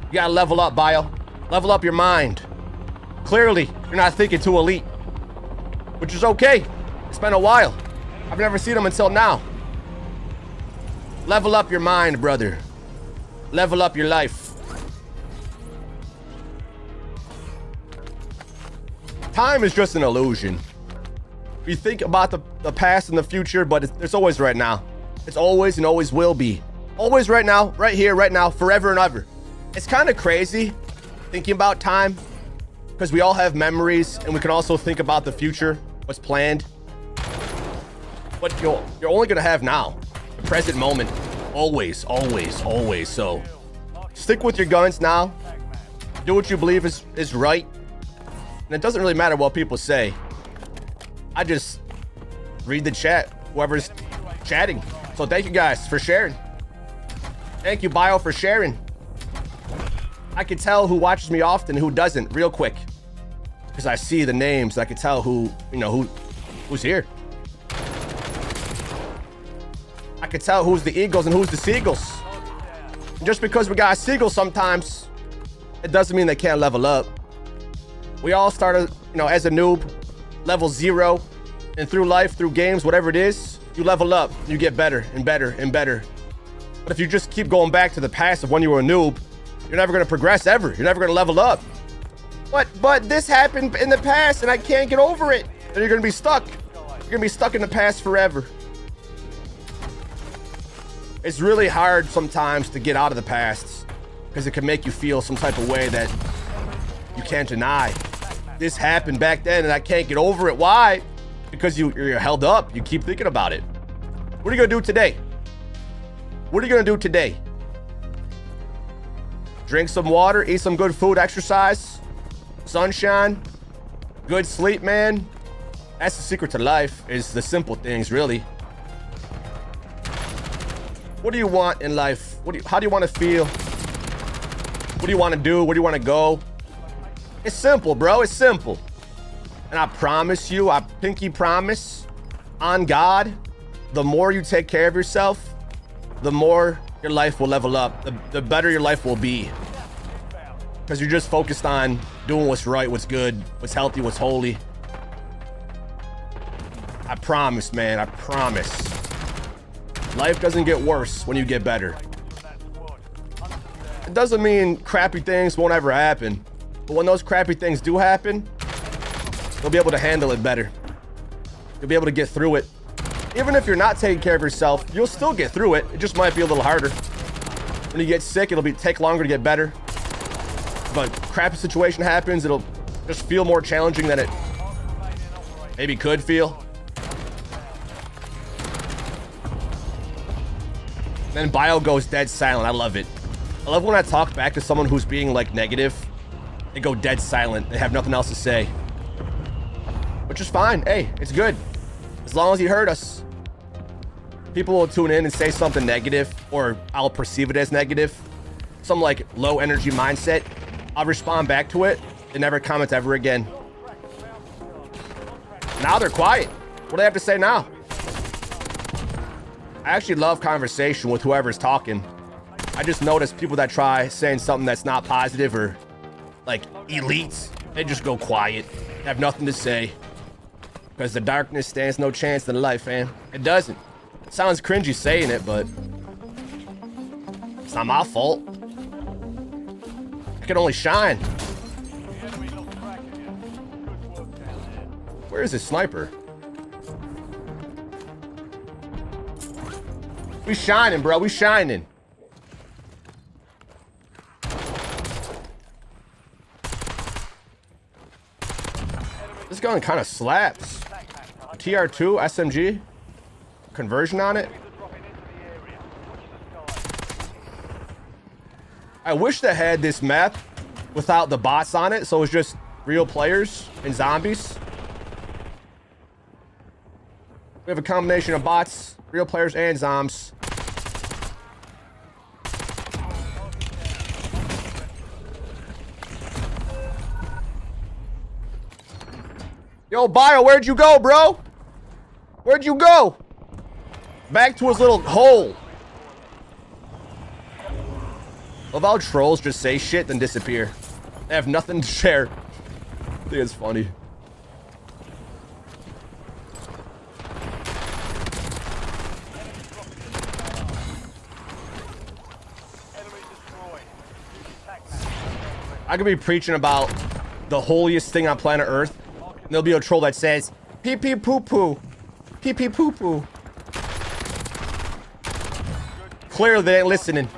You gotta level up, Bio. Level up your mind. Clearly, you're not thinking too elite. Which is okay. It's been a while. I've never seen them until now. Level up your mind, brother. Level up your life. Time is just an illusion. We think about the past and the future, but it's always right now. It's always and always will be. Always right now, right here, right now, forever and ever. It's kind of crazy thinking about time because we all have memories and we can also think about the future, what's planned. But you're only gonna have now, the present moment. Always, always, always. So stick with your guns now. Do what you believe is right. And it doesn't really matter what people say. I just read the chat, whoever's chatting. So thank you guys for sharing. Thank you, Bio, for sharing. I can tell who watches me often and who doesn't real quick. Because I see the names, I can tell who's here. I can tell who's the Eagles and who's the Seagulls. And just because we got a Seagull sometimes, it doesn't mean they can't level up. We all started, as a noob, level 0, and through life, through games, whatever it is, you level up, you get better and better and better. But if you just keep going back to the past of when you were a noob, you're never going to progress ever. You're never going to level up. But this happened in the past and I can't get over it. Then you're going to be stuck. You're going to be stuck in the past forever. It's really hard sometimes to get out of the past because it can make you feel some type of way that you can't deny. This happened back then and I can't get over it. Why? Because you're held up. You keep thinking about it. What are you gonna do today? What are you gonna do today? Drink some water, eat some good food, exercise, sunshine, good sleep, man. That's the secret to life, is the simple things, really. What do you want in life? How do you want to feel? What do you want to do? Where do you want to go? It's simple, bro. It's simple. And I promise you, I pinky promise on God, the more you take care of yourself, the more your life will level up. The better your life will be. Because you're just focused on doing what's right, what's good, what's healthy, what's holy. I promise, man. I promise. Life doesn't get worse when you get better. It doesn't mean crappy things won't ever happen. But when those crappy things do happen, you'll be able to handle it better. You'll be able to get through it. Even if you're not taking care of yourself, you'll still get through it. It just might be a little harder. When you get sick, it'll take longer to get better. But crappy situation happens, it'll just feel more challenging than it maybe could feel. Then Bio goes dead silent. I love it. I love when I talk back to someone who's being like negative. They go dead silent. They have nothing else to say. Which is fine. Hey, it's good. As long as you heard us. People will tune in and say something negative, or I'll perceive it as negative. Some like low energy mindset. I'll respond back to it. They never comment ever again. Now they're quiet. What do they have to say now? I actually love conversation with whoever's talking. I just notice people that try saying something that's not positive or like elites, they just go quiet. They have nothing to say. Because the darkness stands no chance in the light, fam. It doesn't. It sounds cringy saying it, but it's not my fault. I can only shine. Where is this sniper? We shining, bro. We shining. This gun kind of slaps. TR2 SMG. Conversion on it. I wish they had this map without the bots on it, so it's just real players and zombies. We have a combination of bots, real players, and zombs. Yo, Bio, where'd you go, bro? Where'd you go? Back to his little hole. Love how trolls just say shit then disappear. They have nothing to share. I think it's funny. I could be preaching about the holiest thing on planet Earth, and there'll be a troll that says, pee pee poo poo. Pee pee poo poo. Clearly they ain't listening.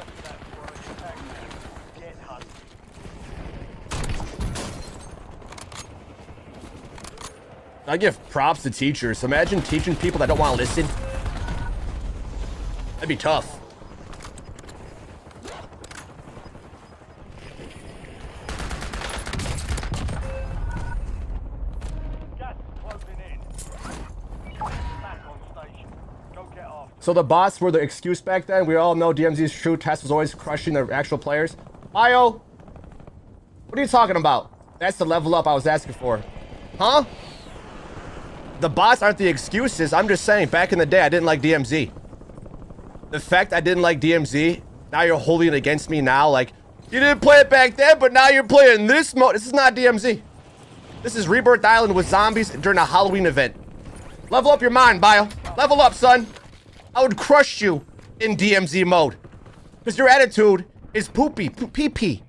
I give props to teachers. Imagine teaching people that don't want to listen. That'd be tough. So the bots were the excuse back then. We all know DMZ's true test was always crushing the actual players. Bio, what are you talking about? That's the level up I was asking for. Huh? The bots aren't the excuses. I'm just saying, back in the day, I didn't like DMZ. The fact I didn't like DMZ, now you're holding it against me now. Like, you didn't play it back then, but now you're playing this mode. This is not DMZ. This is Rebirth Island with zombies during a Halloween event. Level up your mind, Bio. Level up, son. I would crush you in DMZ mode. Because your attitude is poopy, pee-pee.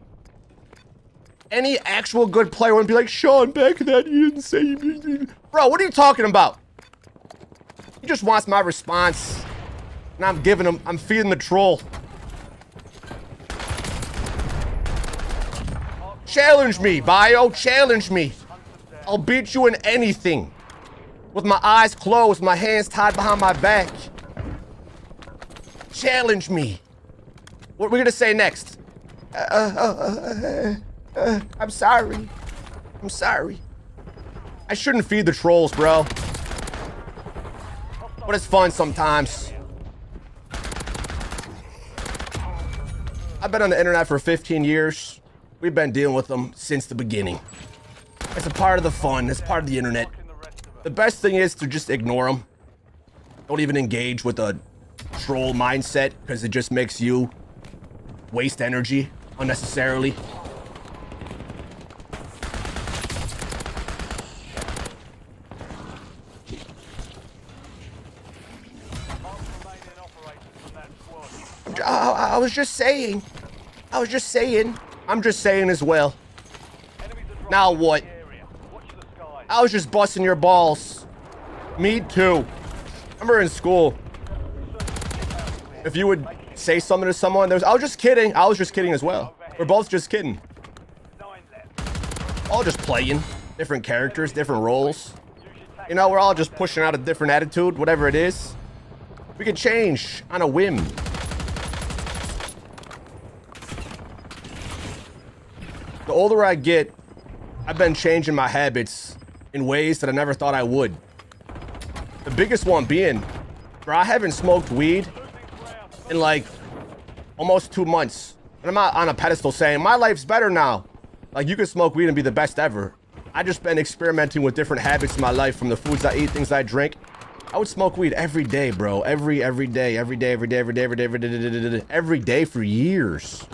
Any actual good player would be like, Sean, back then you didn't say... Bro, what are you talking about? He just wants my response. And I'm giving him, I'm feeding the troll. Challenge me, Bio, challenge me. I'll beat you in anything. With my eyes closed, my hands tied behind my back. Challenge me. What are we gonna say next? I'm sorry. I'm sorry. I shouldn't feed the trolls, bro. But it's fun sometimes. I've been on the internet for 15 years. We've been dealing with them since the beginning. It's a part of the fun. It's part of the internet. The best thing is to just ignore them. Don't even engage with a troll mindset because it just makes you waste energy unnecessarily. I was just saying. I'm just saying as well. Now what? I was just busting your balls. Me too. Remember in school, if you would say something to someone, I was just kidding. I was just kidding as well. We're both just kidding. All just playing different characters, different roles. You know, we're all just pushing out a different attitude, whatever it is. We can change on a whim. The older I get, I've been changing my habits in ways that I never thought I would. The biggest one being, bro, I haven't smoked weed in like almost 2 months. And I'm not on a pedestal saying my life's better now. Like, you can smoke weed and be the best ever. I just been experimenting with different habits in my life, from the foods I eat, things I drink. I would smoke weed every day, bro. Every day for years.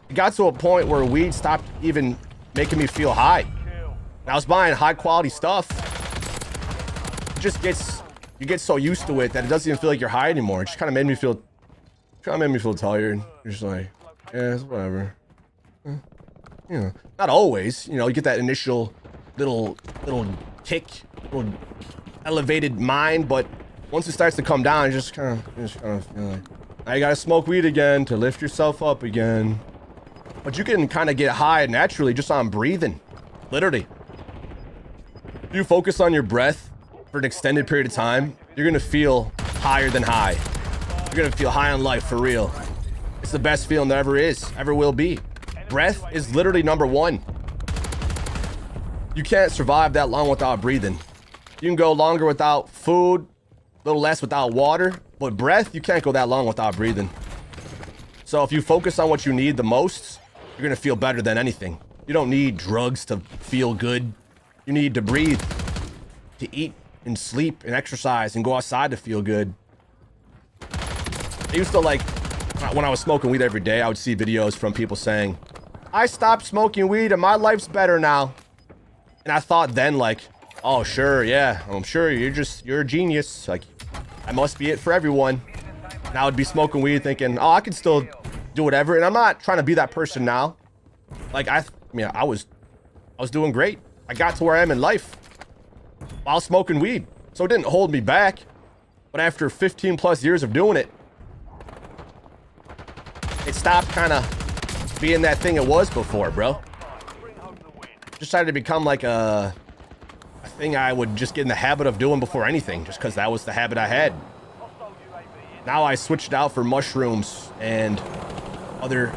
It got to a point where weed stopped even making me feel high. And I was buying high quality stuff. It just you get so used to it that it doesn't even feel like you're high anymore. It just kind of made me feel tired. You're just like, yeah, it's whatever. You know, not always. You know, you get that initial little kick, little elevated mind, but once it starts to come down, you just kind of feel like, now you gotta smoke weed again to lift yourself up again. But you can kind of get high naturally just on breathing. Literally. If you focus on your breath for an extended period of time, you're gonna feel higher than high. You're gonna feel high on life for real. It's the best feeling there ever is, ever will be. Breath is literally number one. You can't survive that long without breathing. You can go longer without food, a little less without water, but breath, you can't go that long without breathing. So if you focus on what you need the most, you're gonna feel better than anything. You don't need drugs to feel good. You need to breathe, to eat and sleep and exercise and go outside to feel good. I used to, like, when I was smoking weed every day, I would see videos from people saying, I stopped smoking weed and my life's better now. And I thought then, like, oh, sure, yeah, I'm sure you're a genius. Like, that must be it for everyone. And I would be smoking weed thinking, oh, I can still do whatever. And I'm not trying to be that person now. Like, I was doing great. I got to where I am in life while smoking weed. So it didn't hold me back. But after 15 plus years of doing it, it stopped kind of being that thing it was before, bro. Just started to become like a thing I would just get in the habit of doing before anything, just because that was the habit I had. Now I switched out for mushrooms and other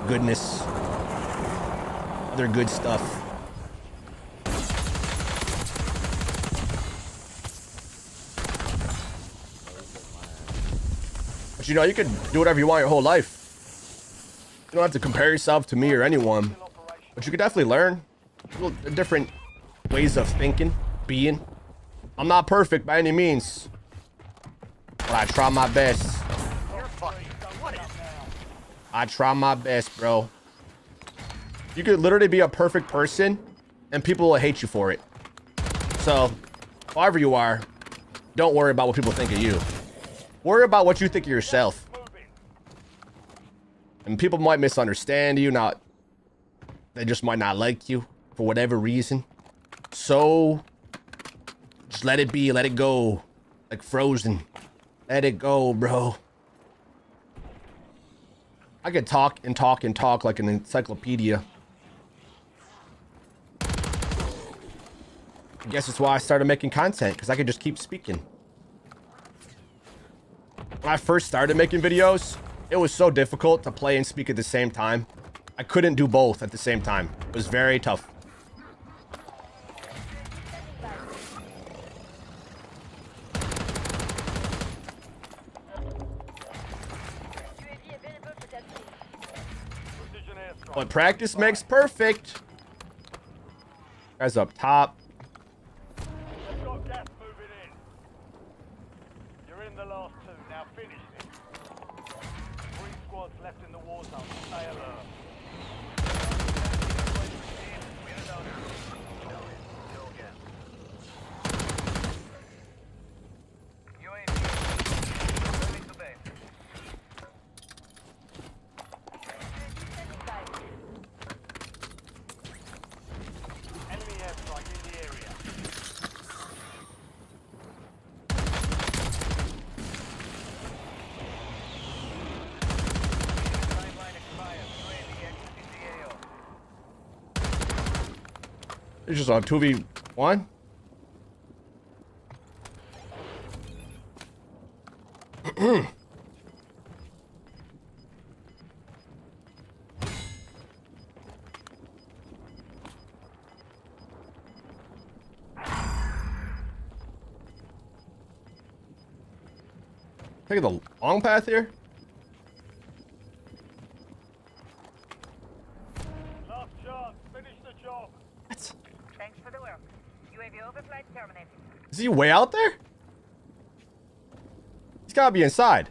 goodness, other good stuff. But you know, you can do whatever you want your whole life. You don't have to compare yourself to me or anyone, but you can definitely learn different ways of thinking, being. I'm not perfect by any means, but I try my best. I try my best, bro. You could literally be a perfect person and people will hate you for it. So, however you are, don't worry about what people think of you. Worry about what you think of yourself. And people might misunderstand you, they just might not like you for whatever reason. So, just let it be, let it go. Like Frozen. Let it go, bro. I could talk and talk and talk like an encyclopedia. I guess that's why I started making content, because I could just keep speaking. When I first started making videos, it was so difficult to play and speak at the same time. I couldn't do both at the same time. It was very tough. But practice makes perfect. Guys up top. They've got gas moving in. You're in the last two. Now finish it. 3 squads left in the war zone. Stay alert. Enemy airstrike in the area. It's just on 2v1. Taking the long path here. Last chance. Finish the job. What? Thanks for the work. UAV overflight terminated. Is he way out there? He's gotta be inside.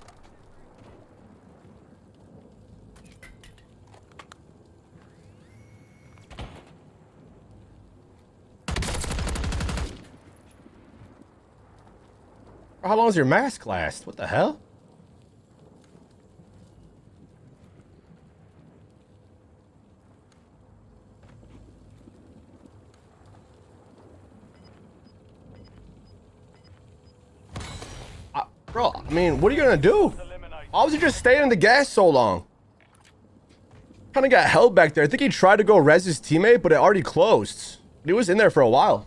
How long does your mask last? What the hell? Bro, I mean, what are you gonna do? Why was he just staying in the gas so long? Kind of got held back there. I think he tried to go res his teammate, but it already closed. He was in there for a while.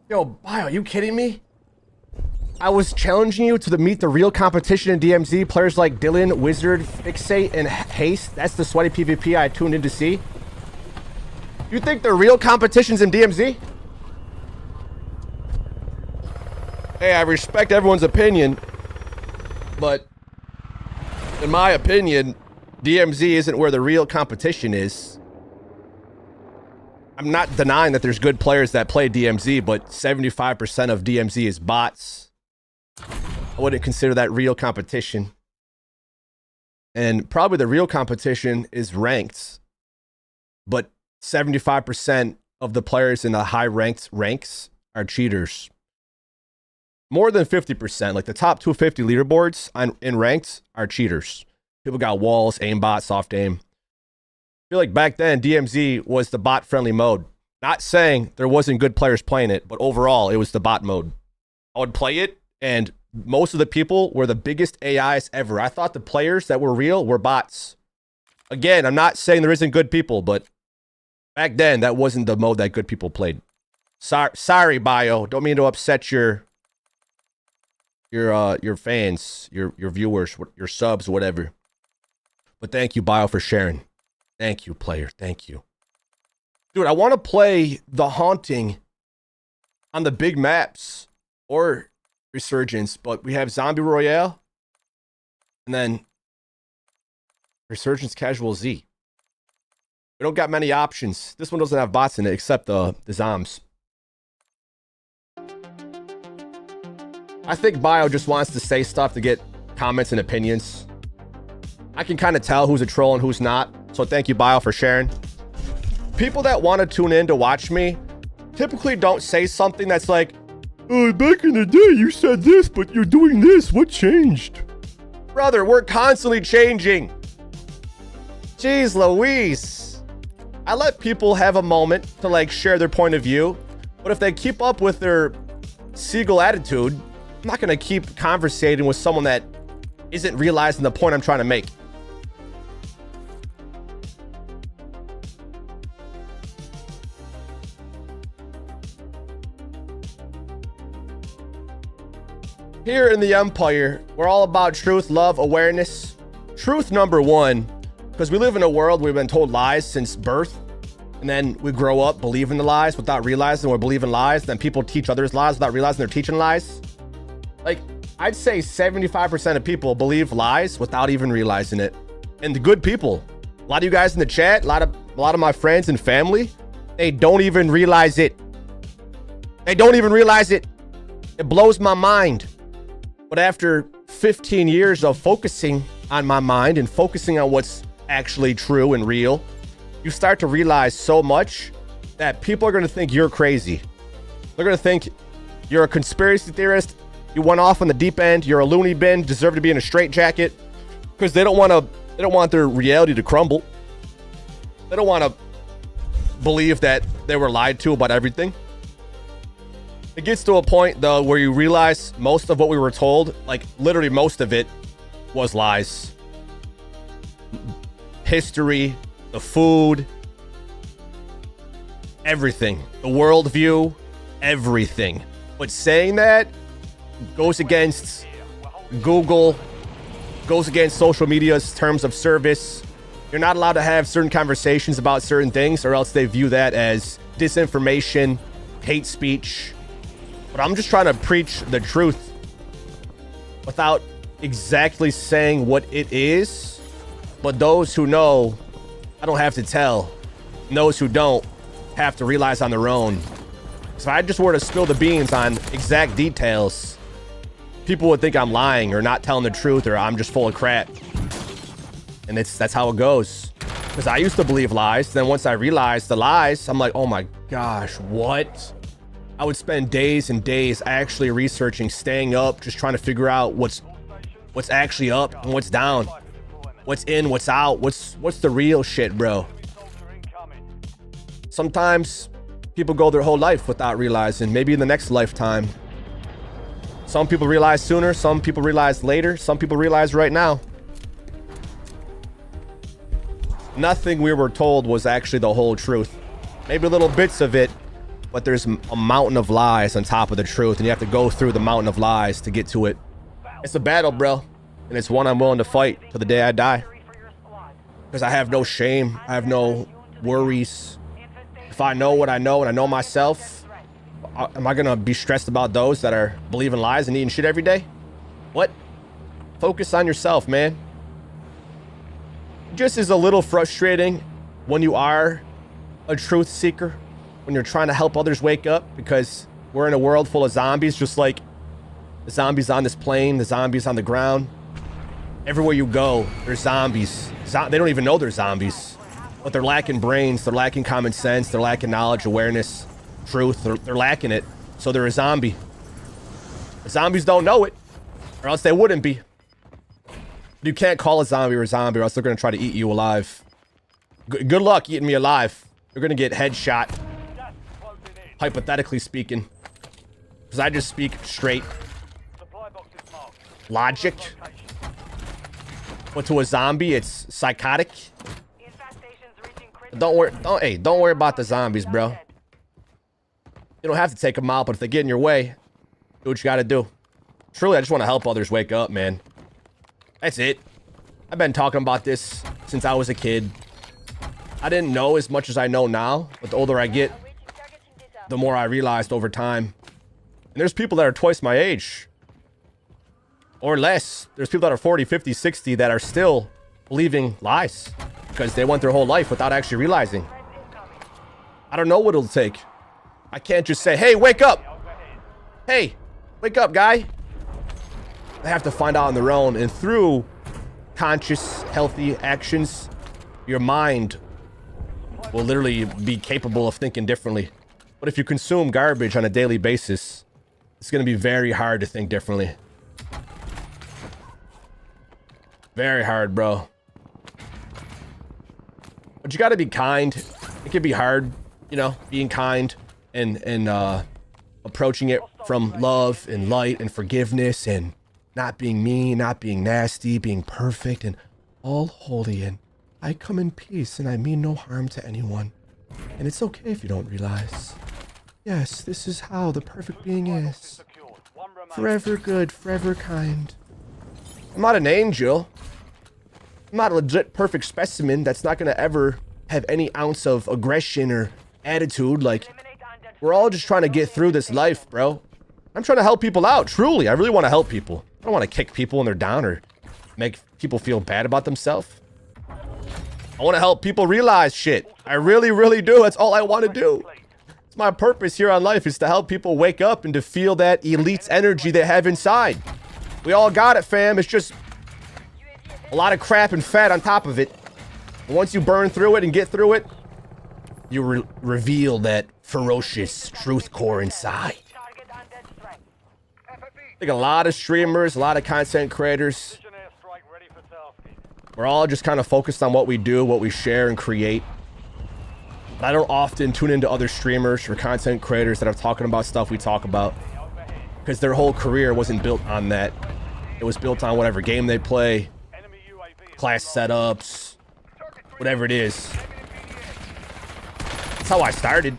Yo, Bio, are you kidding me? I was challenging you to meet the real competition in DMZ. Players like Dylan, Wizard, Fixate, and Haste. That's the sweaty PvP I tuned in to see. You think the real competition's in DMZ? Hey, I respect everyone's opinion, but in my opinion, DMZ isn't where the real competition is. I'm not denying that there's good players that play DMZ, but 75% of DMZ is bots. I wouldn't consider that real competition. And probably the real competition is ranked, but 75% of the players in the high ranked ranks are cheaters. More than 50%, like the top 250 leaderboards in ranked are cheaters. People got walls, aimbot, soft aim. I feel like back then DMZ was the bot friendly mode. Not saying there wasn't good players playing it, but overall it was the bot mode. I would play it and most of the people were the biggest AIs ever. I thought the players that were real were bots. Again, I'm not saying there isn't good people, but back then that wasn't the mode that good people played. Sorry, Bio. Don't mean to upset your fans, your viewers, your subs, whatever. But thank you, Bio, for sharing. Thank you, player. Thank you. Dude, I want to play The Haunting on the big maps or Resurgence, but we have Zombie Royale and then Resurgence Casual Z. We don't got many options. This one doesn't have bots in it except the Zombs. I think Bio just wants to say stuff to get comments and opinions. I can kind of tell who's a troll and who's not. So thank you, Bio, for sharing. People that want to tune in to watch me typically don't say something that's like, oh, back in the day you said this, but you're doing this. What changed? Brother, we're constantly changing. Jeez Louise. I let people have a moment to like share their point of view. But if they keep up with their seagull attitude, I'm not going to keep conversating with someone that isn't realizing the point I'm trying to make. Here in the Empire, we're all about truth, love, awareness. Truth number one, because we live in a world where we've been told lies since birth. And then we grow up believing the lies without realizing we're believing lies. Then people teach others lies without realizing they're teaching lies. Like, I'd say 75% of people believe lies without even realizing it. And the good people, a lot of you guys in the chat, a lot of my friends and family, they don't even realize it. They don't even realize it. It blows my mind. But after 15 years of focusing on my mind and focusing on what's actually true and real, you start to realize so much that people are going to think you're crazy. They're going to think you're a conspiracy theorist. You went off on the deep end. You're a loony bin, deserve to be in a straitjacket, because they don't want their reality to crumble. They don't want to believe that they were lied to about everything. It gets to a point though where you realize most of what we were told, like literally most of it, was lies. History, the food, everything, the worldview, everything. But saying that goes against Google, goes against social media's terms of service. You're not allowed to have certain conversations about certain things, or else they view that as disinformation, hate speech. But I'm just trying to preach the truth without exactly saying what it is. But those who know, I don't have to tell. And those who don't have to realize on their own. So if I just were to spill the beans on exact details, people would think I'm lying or not telling the truth, or I'm just full of crap. And that's how it goes. Because I used to believe lies. Then once I realized the lies, I'm like, oh my gosh, what? I would spend days and days actually researching, staying up, just trying to figure out what's actually up and what's down. What's in, what's out, what's the real shit, bro. Sometimes people go their whole life without realizing, maybe in the next lifetime. Some people realize sooner, some people realize later, some people realize right now. Nothing we were told was actually the whole truth. Maybe little bits of it, but there's a mountain of lies on top of the truth, and you have to go through the mountain of lies to get to it. It's a battle, bro, and it's one I'm willing to fight till the day I die. Because I have no shame, I have no worries. If I know what I know and I know myself, am I gonna be stressed about those that are believing lies and eating shit every day? What? Focus on yourself, man. It just is a little frustrating when you are a truth seeker, when you're trying to help others wake up, because we're in a world full of zombies, just like the zombies on this plane, the zombies on the ground. Everywhere you go, there's zombies. They don't even know they're zombies, but they're lacking brains, they're lacking common sense, they're lacking knowledge, awareness, truth. They're lacking it, so they're a zombie. The zombies don't know it, or else they wouldn't be. You can't call a zombie or else they're gonna try to eat you alive. Good luck eating me alive. You're gonna get headshot, hypothetically speaking, because I just speak straight logic. But to a zombie, it's psychotic. Don't worry about the zombies, bro. You don't have to take them out, but if they get in your way, do what you gotta do. Truly, I just want to help others wake up, man. That's it. I've been talking about this since I was a kid. I didn't know as much as I know now, but the older I get, the more I realized over time. And there's people that are twice my age. Or less. There's people that are 40, 50, 60 that are still believing lies because they went their whole life without actually realizing. I don't know what it'll take. I can't just say, hey, wake up. Hey, wake up, guy. They have to find out on their own, and through conscious, healthy actions, your mind will literally be capable of thinking differently. But if you consume garbage on a daily basis, it's going to be very hard to think differently. Very hard, bro. But you got to be kind. It can be hard, you know, being kind and approaching it from love and light and forgiveness and not being mean, not being nasty, being perfect and all holy. And I come in peace and I mean no harm to anyone. And it's okay if you don't realize. Yes, this is how the perfect being is. Forever good, forever kind. I'm not an angel. I'm not a legit perfect specimen that's not gonna ever have any ounce of aggression or attitude. Like, we're all just trying to get through this life, bro. I'm trying to help people out, truly. I really want to help people. I don't want to kick people when they're down or make people feel bad about themselves. I want to help people realize shit. I really, really do. That's all I want to do. It's my purpose here on life, is to help people wake up and to feel that elite's energy they have inside. We all got it, fam. It's just a lot of crap and fat on top of it. And once you burn through it and get through it, you reveal that ferocious truth core inside. Target undead strength. I think a lot of streamers, a lot of content creators, Precision airstrike ready for tasking. we're all just kind of focused on what we do, what we share and create. But I don't often tune into other streamers or content creators that are talking about stuff we talk about, because their whole career wasn't built on that. It was built on whatever game they play, Enemy UAV is class setups, whatever it is. That's how I started.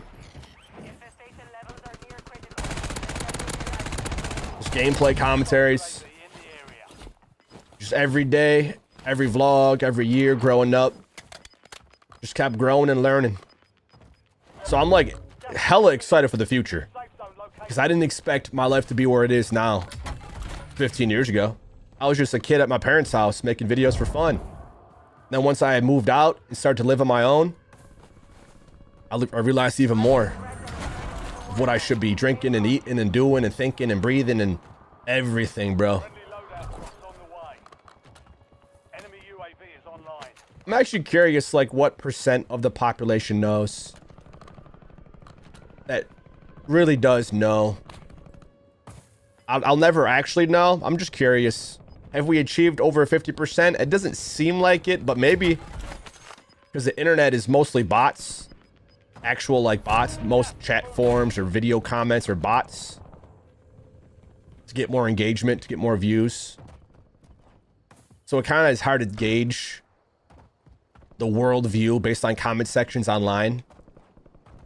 Infestation levels are near critical. Just gameplay commentaries. in the area. Just every day, every vlog, every year growing up. Just kept growing and learning. So I'm like hella excited for the future, Safe zone located. because I didn't expect my life to be where it is now 15 years ago. I was just a kid at my parents' house making videos for fun. Then once I moved out and started to live on my own, I realized even more of what I should be drinking and eating and doing and thinking and breathing and everything, bro. Friendly loadout drops on the way. Enemy UAV is online. I'm actually curious, like, what % of the population knows, that really does know. I'll never actually know. I'm just curious. Have we achieved over 50%? It doesn't seem like it, but maybe because the internet is mostly bots. Actual, like, bots. Most chat forums or video comments are bots. To get more engagement, to get more views. So it kind of is hard to gauge the world view based on comment sections online.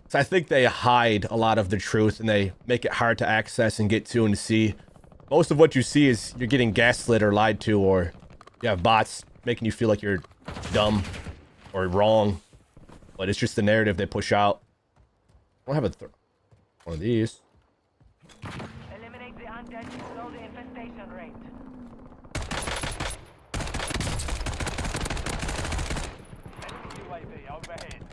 So I think they hide a lot of the truth and they make it hard to access and get to and see. Most of what you see is you're getting gaslit or lied to, or you have bots making you feel like you're dumb or wrong. But it's just the narrative they push out. I don't have one of these. Eliminate the undead to slow the infestation rate. Enemy UAV overhead.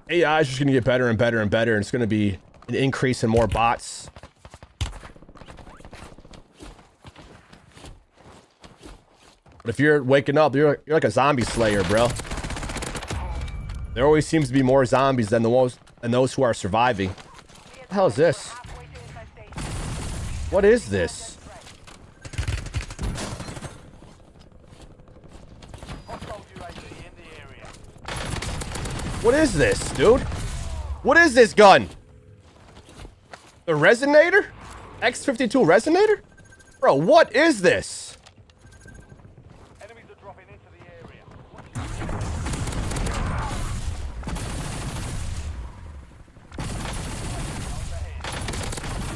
AI is just going to get better and better and better, and it's going to be an increase in more bots. But if you're waking up, you're like a zombie slayer, bro. There always seems to be more zombies than those who are surviving. What the hell is this? Halfway to infestation. What is this? Hostile UAV in the area. What is this, dude? What is this gun? The Resonator? X52 Resonator? Bro, what is this? Enemies are dropping into the area.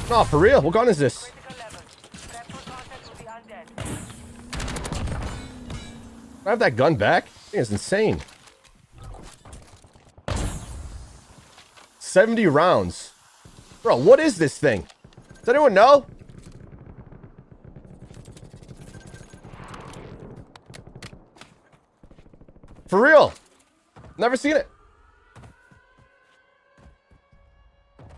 No, for real. What gun is this? Critical level. Prep for contact with the undead. Can I have that gun back? I think it's insane. 70 rounds. Bro, what is this thing? Does anyone know? For real. Never seen it.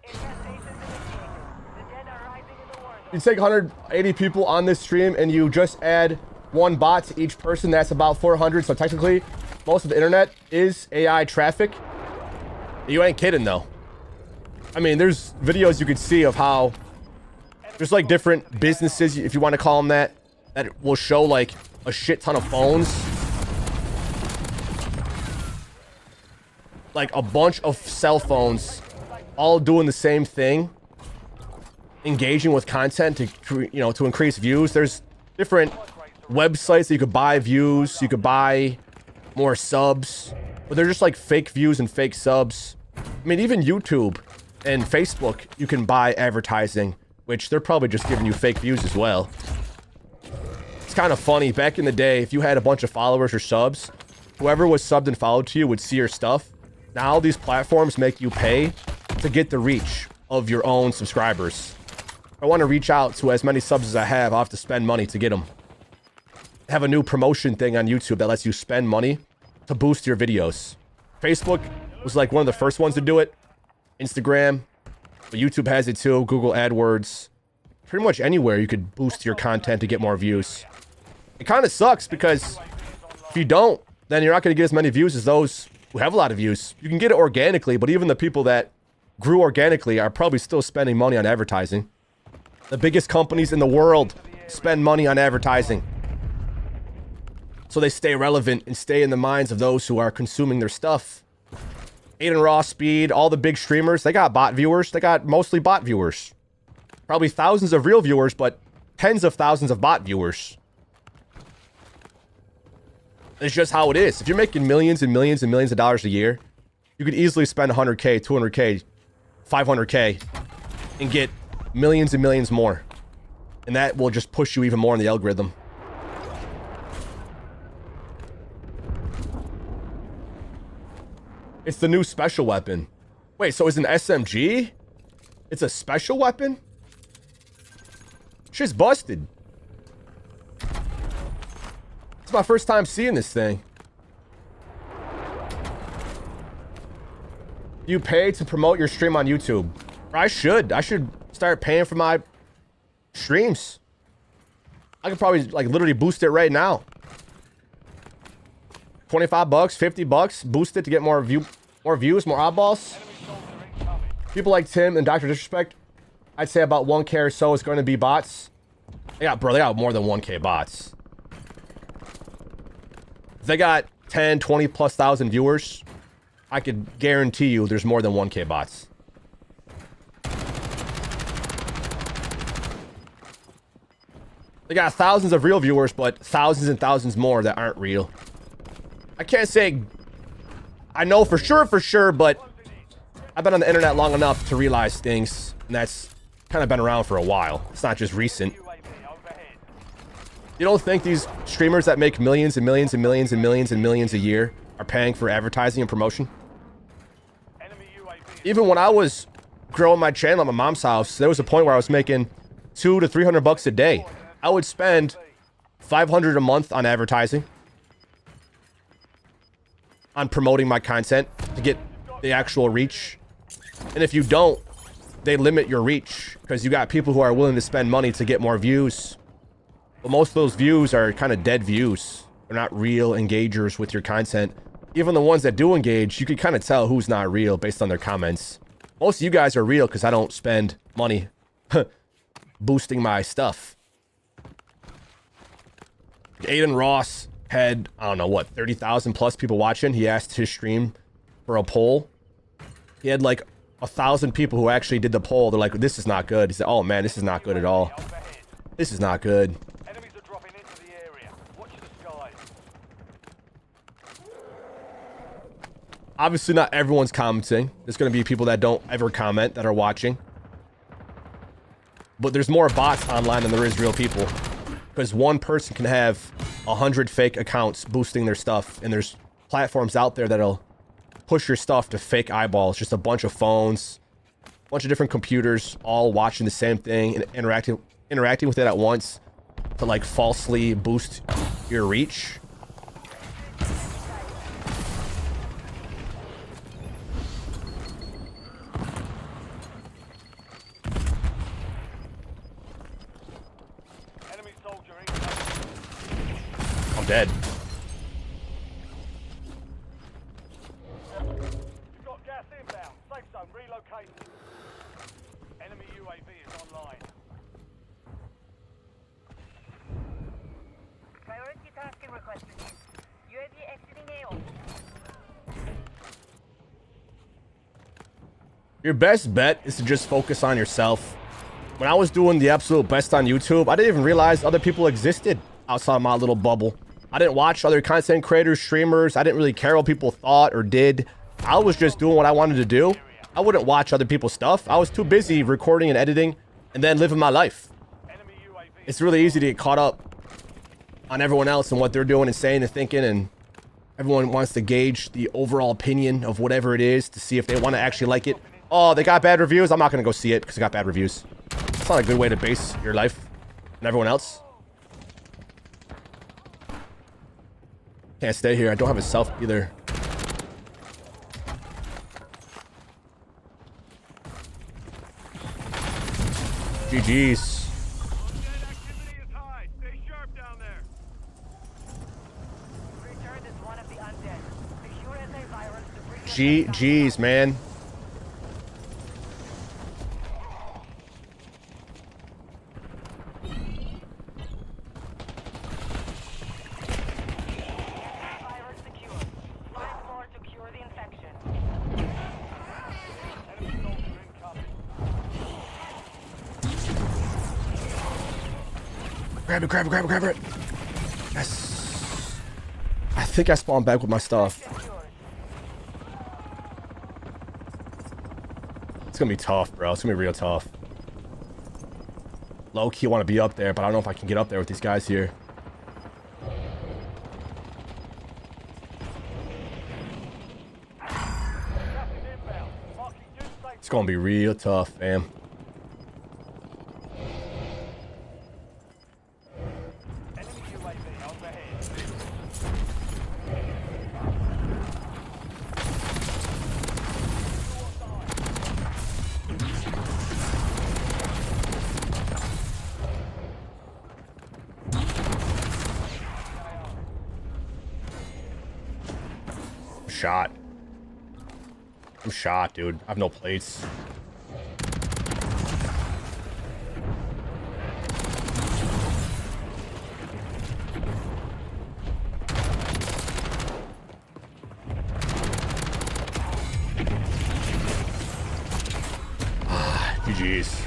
Infestation initiated. The dead are rising in the war zone. You take 180 people on this stream and you just add one bot to each person. That's about 400. So technically, most of the internet is AI traffic. You ain't kidding, though. I mean, there's videos you could see of how there's like different businesses, if you want to call them that will show like a shit ton of phones. Like a bunch of cell phones all doing the same thing, engaging with content to increase views. There's different websites that you could buy views, you could buy more subs, but they're just like fake views and fake subs. I mean, even YouTube and Facebook, you can buy advertising, which they're probably just giving you fake views as well. It's kind of funny. Back in the day, if you had a bunch of followers or subs, whoever was subbed and followed to you would see your stuff. Now these platforms make you pay to get the reach. of your own subscribers. If I want to reach out to as many subs as I have, I'll have to spend money to get them. I have a new promotion thing on YouTube that lets you spend money to boost your videos. Facebook was like one of the first ones to do it. Instagram, but YouTube has it too. Google AdWords. Pretty much anywhere you could boost your content to get more views. It kind of sucks because if you don't, then you're not going to get as many views as those who have a lot of views. You can get it organically, but even the people that grew organically are probably still spending money on advertising. The biggest companies in the world spend money on advertising, so they stay relevant and stay in the minds of those who are consuming their stuff. Aiden Raw, Speed, all the big streamers, they got bot viewers. They got mostly bot viewers. Probably thousands of real viewers, but tens of thousands of bot viewers. It's just how it is. If you're making millions and millions and millions of dollars a year, you could easily spend 100K, 200K, 500K and get millions and millions more. And that will just push you even more in the algorithm. It's the new special weapon. Wait, so it's an SMG? It's a special weapon? Shit's busted. It's my first time seeing this thing. You pay to promote your stream on YouTube. I should start paying for my streams. I could probably like literally boost it right now. 25 bucks, 50 bucks, boost it to get more views, more oddballs. People like Tim and Dr. Disrespect, I'd say about 1K or so is going to be bots. They got more than 1K bots. If they got 10, 20 plus thousand viewers, I could guarantee you there's more than 1K bots. They got thousands of real viewers, but thousands and thousands more that aren't real. I can't say I know for sure, but I've been on the internet long enough to realize things, and that's kind of been around for a while. It's not just recent. You don't think these streamers that make millions and millions and millions and millions and millions a year are paying for advertising and promotion? Even when I was growing my channel at my mom's house, there was a point where I was making $200 to $300 a day. I would spend $500 a month on advertising, on promoting my content to get the actual reach. And if you don't, they limit your reach because you got people who are willing to spend money to get more views. But most of those views are kind of dead views. They're not real engagers with your content. Even the ones that do engage, you can kind of tell who's not real based on their comments. Most of you guys are real because I don't spend money boosting my stuff. Aiden Ross had, I don't know what, 30,000 plus people watching. He asked his stream for a poll. He had like 1,000 people who actually did the poll. They're like, this is not good. He said, oh man, this is not good at all. This is not good. Enemies are dropping into the area. Watch the skies. Obviously not everyone's commenting. There's going to be people that don't ever comment that are watching. But there's more bots online than there is real people. Because one person can have 100 fake accounts boosting their stuff. And there's platforms out there that'll push your stuff to fake eyeballs. Just a bunch of phones, a bunch of different computers, all watching the same thing and interacting with it at once to like falsely boost your reach. Enemy soldier incoming. I'm dead. You've got gas inbound. Safe zone relocated. Enemy UAV is online. Priority tasking request received. UAV exiting AO. Your best bet is to just focus on yourself. When I was doing the absolute best on YouTube, I didn't even realize other people existed outside my little bubble. I didn't watch other content creators, streamers. I didn't really care what people thought or did. I was just doing what I wanted to do. I wouldn't watch other people's stuff. I was too busy recording and editing and then living my life. Enemy UAV. It's really easy to get caught up on everyone else and what they're doing and saying and thinking, and everyone wants to gauge the overall opinion of whatever it is to see if they want to actually like it Oh, they got bad reviews. I'm not gonna go see it because it got bad reviews. It's not a good way to base your life and everyone else. Can't stay here. I don't have a self either. GG's. Activity is high. Stay sharp down there. Return is one of the undead. Secure antivirus to bring GG's, man. virus secure. 5 more to cure the infection. Enemy soldier incoming. Grab it, grab it, grab it, grab it. Yes. I think I spawned back with my stuff. It's gonna be tough, bro. It's gonna be real tough. Low key want to be up there, but I don't know if I can get up there with these guys here. It's gonna be real tough, fam. Enemy UAV overhead. Shot. I'm shot, dude. I have no plates. GG's.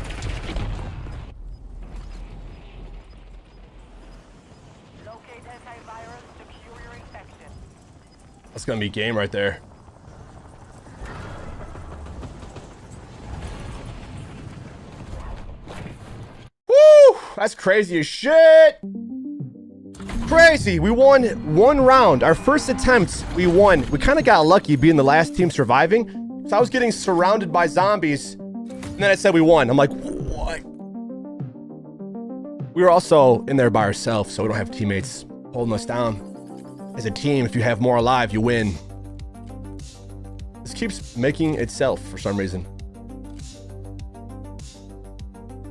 Locate antivirus to cure your infection. That's gonna be game right there. Woo! That's crazy as shit. Crazy. We won one round. Our first attempt, we won. We kind of got lucky being the last team surviving. So I was getting surrounded by zombies. And then it said we won. I'm like, what? We were also in there by ourselves, so we don't have teammates holding us down. As a team, if you have more alive, you win. This keeps making itself for some reason.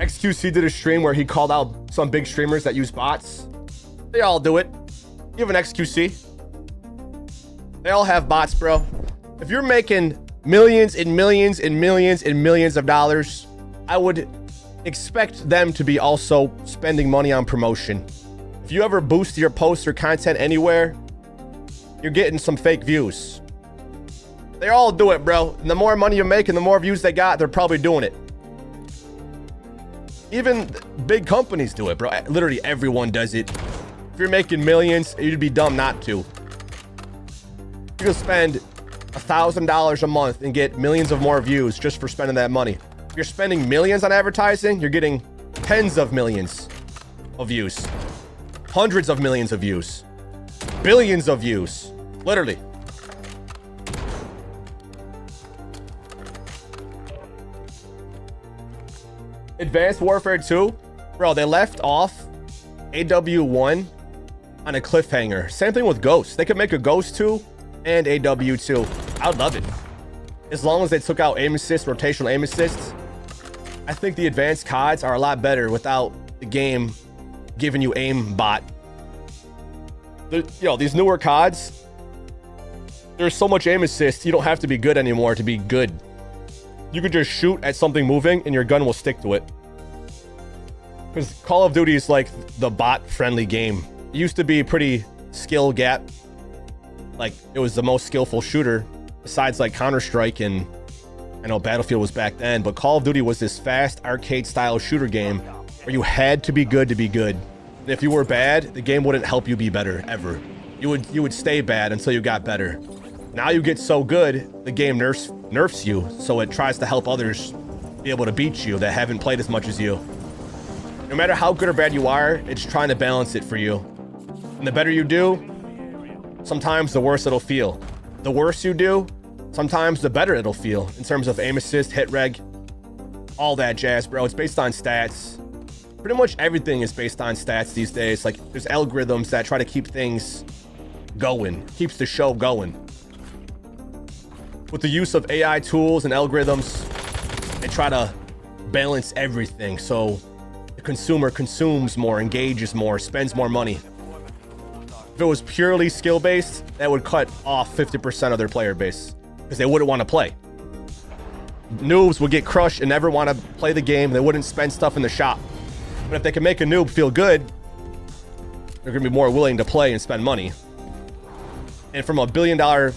XQC did a stream where he called out some big streamers that use bots. They all do it. You have an XQC. They all have bots, bro. If you're making millions and millions and millions and millions of dollars, I would expect them to be also spending money on promotion. If you ever boost your posts or content anywhere, you're getting some fake views. They all do it, bro. And the more money you make and the more views they got, they're probably doing it. Even big companies do it, bro. Literally everyone does it. If you're making millions, you'd be dumb not to. You can spend $1,000 a month and get millions of more views just for spending that money. If you're spending millions on advertising, you're getting tens of millions of views. Hundreds of millions of views. Billions of views. Literally. Advanced Warfare 2? Bro, they left off AW1 on a cliffhanger. Same thing with Ghost. They could make a Ghost 2 and AW2. I would love it. As long as they took out aim assist, rotational aim assists. I think the advanced CODs are a lot better without the game giving you aim bot. These newer CODs, there's so much aim assist, you don't have to be good anymore to be good. You could just shoot at something moving and your gun will stick to it. Because Call of Duty is like the bot-friendly game. It used to be pretty skill gap. Like, it was the most skillful shooter, besides like Counter-Strike, and I know Battlefield was back then, but Call of Duty was this fast arcade-style shooter game where you had to be good to be good. And if you were bad, the game wouldn't help you be better, ever. You would stay bad until you got better. Now you get so good, the game nerfs you, so it tries to help others be able to beat you that haven't played as much as you. No matter how good or bad you are, it's trying to balance it for you. And the better you do, sometimes the worse it'll feel. The worse you do, sometimes the better it'll feel in terms of aim assist, hit reg, all that jazz, bro. It's based on stats. Pretty much everything is based on stats these days. Like, there's algorithms that try to keep things going, keeps the show going. With the use of AI tools and algorithms, they try to balance everything so the consumer consumes more, engages more, spends more money. If it was purely skill-based, that would cut off 50% of their player base because they wouldn't want to play. Noobs would get crushed and never want to play the game. They wouldn't spend stuff in the shop. But if they can make a noob feel good, they're going to be more willing to play and spend money. And from a billion-dollar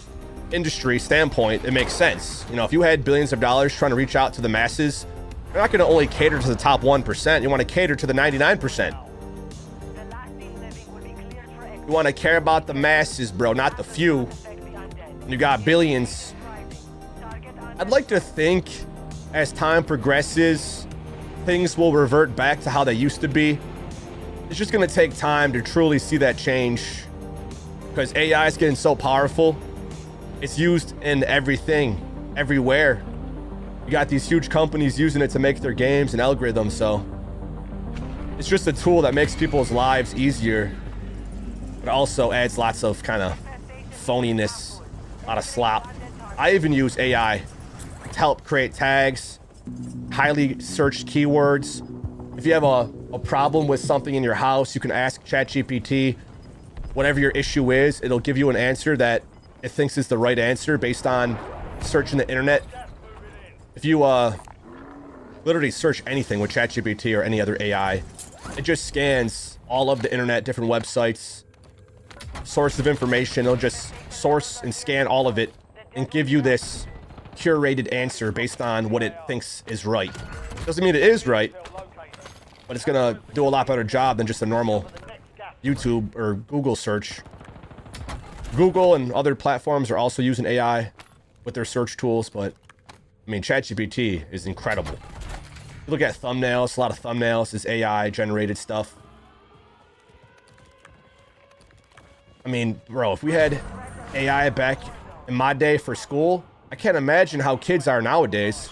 industry standpoint, it makes sense. You know, if you had billions of dollars trying to reach out to the masses, you're not going to only cater to the top 1%. You want to cater to the 99%. You want to care about the masses, bro, not the few. You got billions. I'd like to think as time progresses, things will revert back to how they used to be. It's just going to take time to truly see that change because AI is getting so powerful. It's used in everything, everywhere. You got these huge companies using it to make their games and algorithms, so it's just a tool that makes people's lives easier, but also adds lots of kind of phoniness, a lot of slop. I even use AI to help create tags, highly searched keywords. If you have a problem with something in your house, you can ask ChatGPT whatever your issue is. It'll give you an answer that it thinks is the right answer based on searching the internet. If you literally search anything with ChatGPT or any other AI, it just scans all of the internet, different websites, sources of information. It'll just source and scan all of it and give you this curated answer based on what it thinks is right. Doesn't mean it is right, but it's gonna do a lot better job than just a normal YouTube or Google search. Google and other platforms are also using AI with their search tools, but I mean, ChatGPT is incredible. You look at thumbnails, a lot of thumbnails is AI generated stuff. I mean, bro, if we had AI back in my day for school, I can't imagine how kids are nowadays.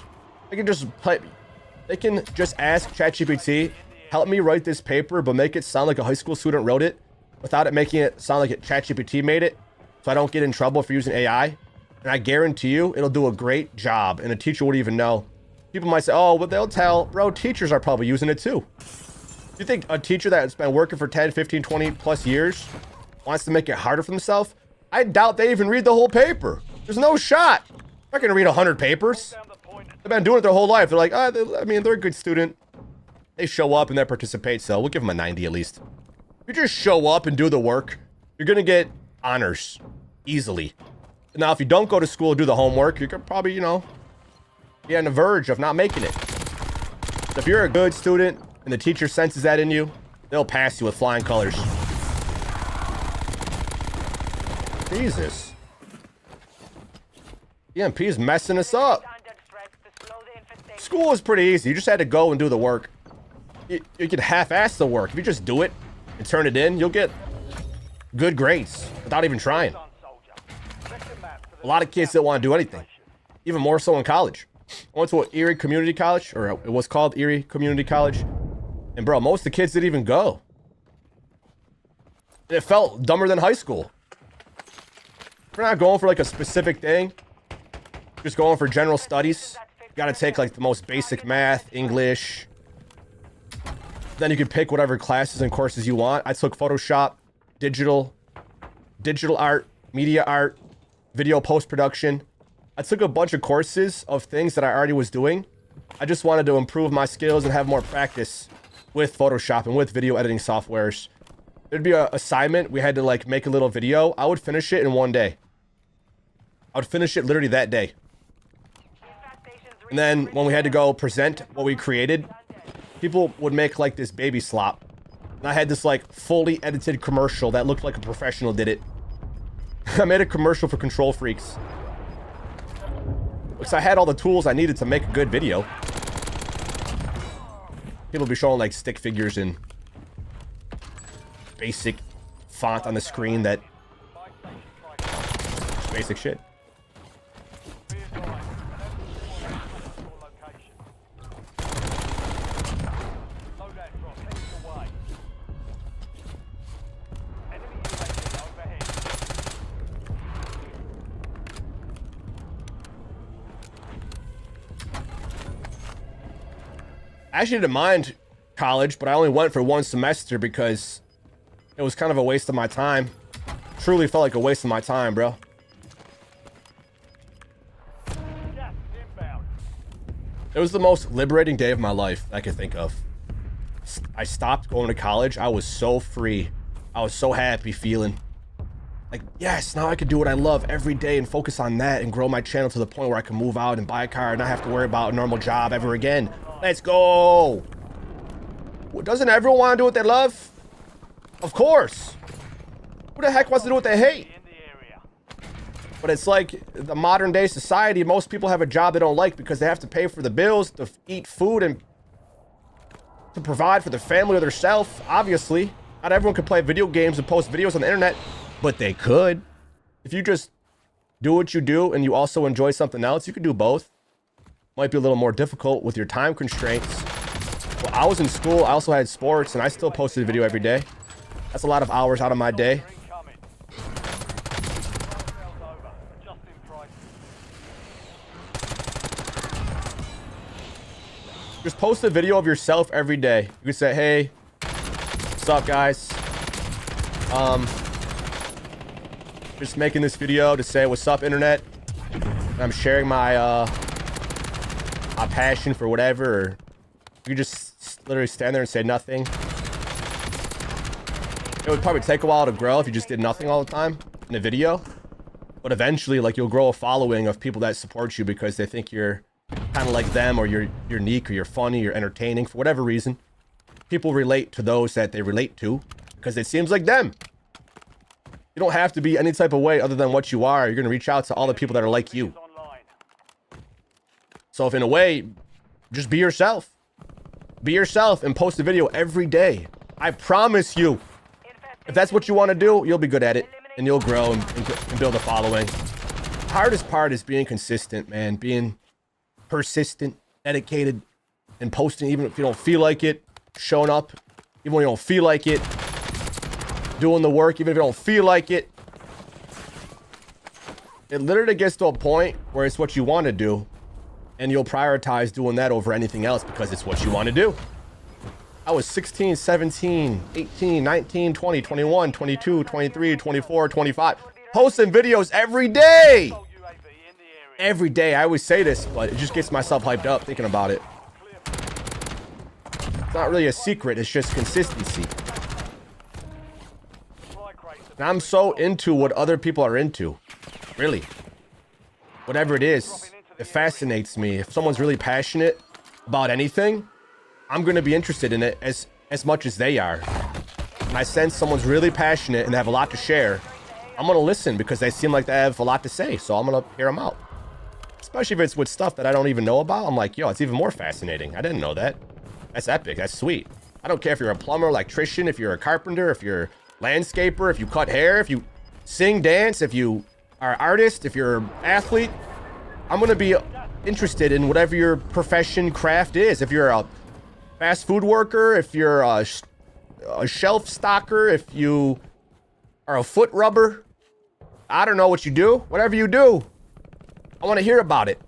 They can just ask ChatGPT, help me write this paper, but make it sound like a high school student wrote it without it making it sound like ChatGPT made it, so I don't get in trouble for using AI. And I guarantee you, it'll do a great job, and a teacher wouldn't even know. People might say, oh, but they'll tell. Bro, teachers are probably using it too. You think a teacher that's been working for 10, 15, 20 plus years wants to make it harder for themselves? I doubt they even read the whole paper. There's no shot. I'm not going to read 100 papers. They've been doing it their whole life. They're like, I mean, they're a good student. They show up and they participate, so we'll give them a 90 at least. If you just show up and do the work, you're going to get honors easily. Now, if you don't go to school and do the homework, you could probably, you know, be on the verge of not making it. So if you're a good student and the teacher senses that in you, they'll pass you with flying colors. Jesus. EMP is messing us up. School is pretty easy. You just had to go and do the work. You could half-ass the work. If you just do it and turn it in, you'll get good grades without even trying. A lot of kids don't want to do anything. Even more so in college. I went to an Erie Community College, or it was called Erie Community College. And bro, most of the kids didn't even go. It felt dumber than high school. We're not going for like a specific thing. Just going for general studies. You gotta take like the most basic math, English. Then you can pick whatever classes and courses you want. I took Photoshop, digital art, media art, video post-production. I took a bunch of courses of things that I already was doing. I just wanted to improve my skills and have more practice with Photoshop and with video editing softwares. There'd be an assignment. We had to like make a little video. I would finish it in one day. I would finish it literally that day. And then when we had to go present what we created, people would make like this baby slop. And I had this like fully edited commercial that looked like a professional did it. I made a commercial for Control Freaks. Because I had all the tools I needed to make a good video. People be showing like stick figures and basic font on the screen that... basic shit. I actually didn't mind college, but I only went for one semester because it was kind of a waste of my time. Truly felt like a waste of my time, bro. Gas inbound. It was the most liberating day of my life I could think of. I stopped going to college. I was so free. I was so happy feeling like, yes, now I can do what I love every day and focus on that and grow my channel to the point where I can move out and buy a car and not have to worry about a normal job ever again. Let's go. Well, doesn't everyone want to do what they love? Of course. Who the heck wants to do what they hate? In the area. But it's like the modern day society, most people have a job they don't like because they have to pay for the bills, to eat food, and to provide for their family or their self. Obviously, not everyone can play video games and post videos on the internet, but they could. If you just do what you do and you also enjoy something else, you can do both. Might be a little more difficult with your time constraints. Well, I was in school, I also had sports, and I still posted a video every day. That's a lot of hours out of my day. Incoming. Sales over. Adjusting prices. Just post a video of yourself every day. You can say, hey, what's up, guys? Just making this video to say what's up, internet. And I'm sharing my my passion for whatever. Or you could just literally stand there and say nothing. It would probably take a while to grow if you just did nothing all the time in a video. But eventually, like, you'll grow a following of people that support you because they think you're kind of like them, or you're unique, or you're funny, you're entertaining for whatever reason. People relate to those that they relate to because it seems like them. You don't have to be any type of way other than what you are. You're going to reach out to all the people that are like you. Online. So if in a way, just be yourself. Be yourself and post a video every day. I promise you, if that's what you want to do, you'll be good at it and you'll grow and build a following. The hardest part is being consistent, man. Being persistent, dedicated, and posting even if you don't feel like it. Showing up even when you don't feel like it. Doing the work even if you don't feel like it. It literally gets to a point where it's what you want to do, and you'll prioritize doing that over anything else because it's what you want to do. I was 16, 17, 18, 19, 20, 21, 22, 23, 24, 25. Posting videos every day. UAV in the area. Every day. I always say this, but it just gets myself hyped up thinking about it. It's not really a secret. It's just consistency. And I'm so into what other people are into. Really. Whatever it is, it fascinates me. If someone's really passionate about anything, I'm going to be interested in it as much as they are. And I sense someone's really passionate and they have a lot to share. I'm going to listen because they seem like they have a lot to say. So I'm going to hear them out. Especially if it's with stuff that I don't even know about. I'm like, yo, it's even more fascinating. I didn't know that. That's epic. That's sweet. I don't care if you're a plumber, electrician, if you're a carpenter, if you're a landscaper, if you cut hair, if you sing, dance, if you are an artist, if you're an athlete. I'm going to be interested in whatever your profession, craft is. If you're a fast food worker, if you're a shelf stocker, if you are a foot rubber, I don't know what you do. Whatever you do, I want to hear about it.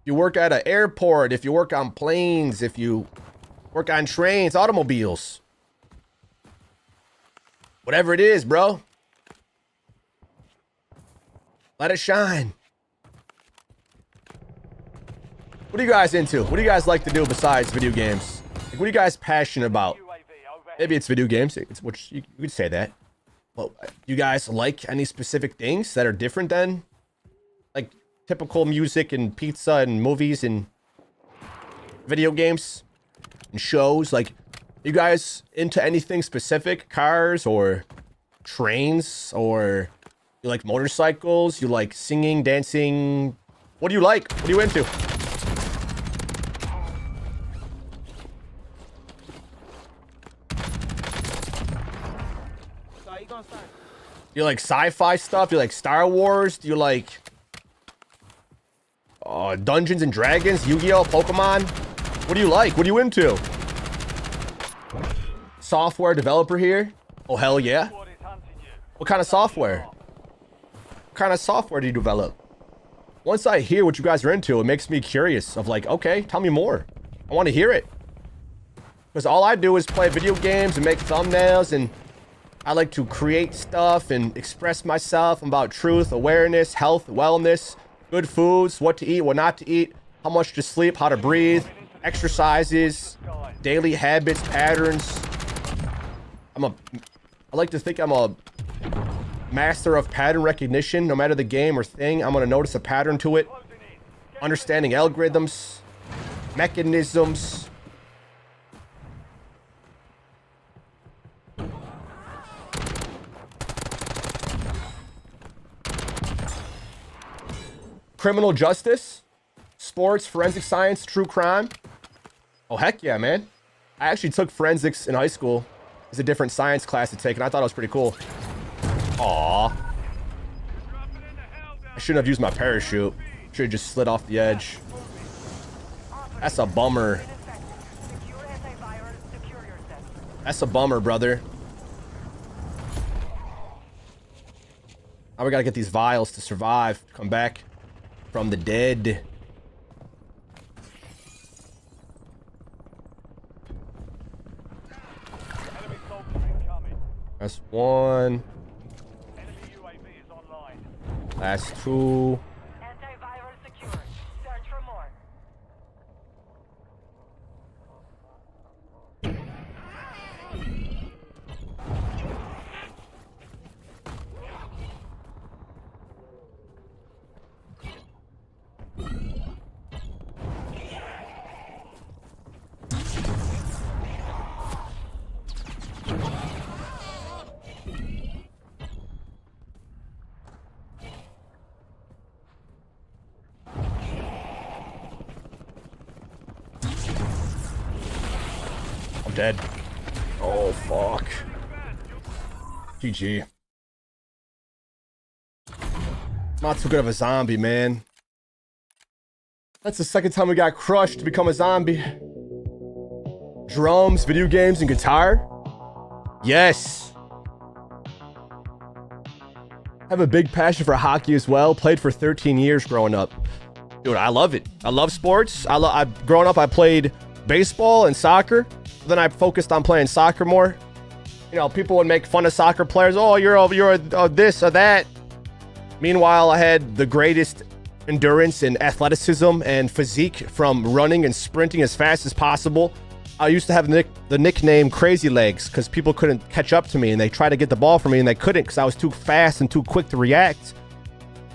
If you work at an airport, if you work on planes, if you work on trains, automobiles, whatever it is, bro, let it shine. What are you guys into? What do you guys like to do besides video games? Like, what are you guys passionate about? Maybe it's video games, which you could say that. But you guys like any specific things that are different than like typical music and pizza and movies and video games and shows? Like, you guys into anything specific? Cars or trains, or you like motorcycles? You like singing, dancing? What do you like? What are you into? Do you like sci-fi stuff? Do you like Star Wars? Do you like Dungeons and Dragons, Yu-Gi-Oh, Pokemon? What do you like? What are you into? Software developer here? Oh, hell yeah. What kind of software? What kind of software do you develop? once I hear what you guys are into, it makes me curious of like, okay, tell me more. I want to hear it. Because all I do is play video games and make thumbnails, and I like to create stuff and express myself about truth, awareness, health, wellness, good foods, what to eat, what not to eat, how much to sleep, how to breathe, exercises, daily habits, patterns. I like to think I'm a master of pattern recognition. No matter the game or thing, I'm going to notice a pattern to it. Understanding algorithms, mechanisms. Criminal justice, sports, forensic science, true crime. Oh, heck yeah, man. I actually took forensics in high school. It's a different science class to take, and I thought it was pretty cool. Aw. I shouldn't have used my parachute. Should have just slid off the edge. That's a bummer. That's a bummer, brother. Now we gotta get these vials to survive. Come back from the dead. That's one. Last two. Antiviral secured. Search for more. I'm dead. Oh, fuck. GG. Not too good of a zombie, man. That's the second time we got crushed to become a zombie. Drums, video games, and guitar? Yes. I have a big passion for hockey as well. Played for 13 years growing up. Dude, I love it. I love sports. Growing up, I played baseball and soccer. Then I focused on playing soccer more. You know, people would make fun of soccer players. Oh, you're this or that. Meanwhile, I had the greatest endurance and athleticism and physique from running and sprinting as fast as possible. I used to have the nickname Crazy Legs because people couldn't catch up to me and they tried to get the ball from me and they couldn't because I was too fast and too quick to react.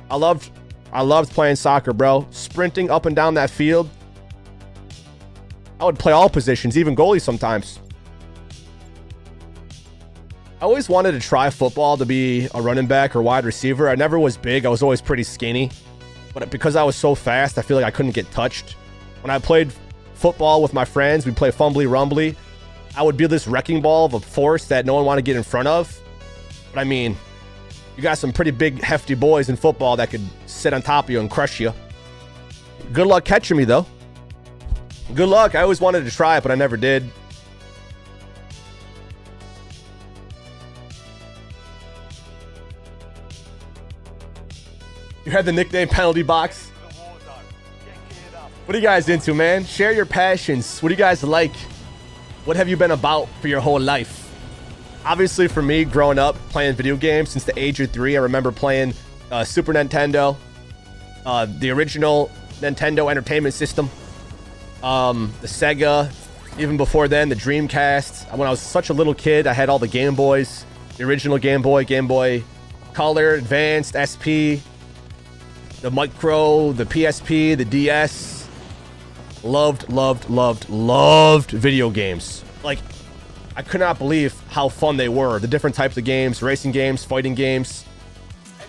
I loved playing soccer, bro. Sprinting up and down that field. I would play all positions, even goalie sometimes. I always wanted to try football to be a running back or wide receiver. I never was big. I was always pretty skinny. But because I was so fast, I feel like I couldn't get touched. When I played football with my friends, we'd play fumbly rumbly. I would be this wrecking ball of a force that no one wanted to get in front of. But I mean, you got some pretty big, hefty boys in football that could sit on top of you and crush you. Good luck catching me, though. Good luck. I always wanted to try it, but I never did. You had the nickname Penalty Box. What are you guys into, man? Share your passions. What do you guys like? What have you been about for your whole life? Obviously, for me, growing up, playing video games since the age of 3, I remember playing Super Nintendo, the original Nintendo Entertainment System. The Sega, even before then, the Dreamcast. When I was such a little kid, I had all the Game Boys, the original Game Boy Color, Advanced, SP, the Micro, the PSP, the DS. Loved video games. Like, I could not believe how fun they were. The different types of games, racing games, fighting games.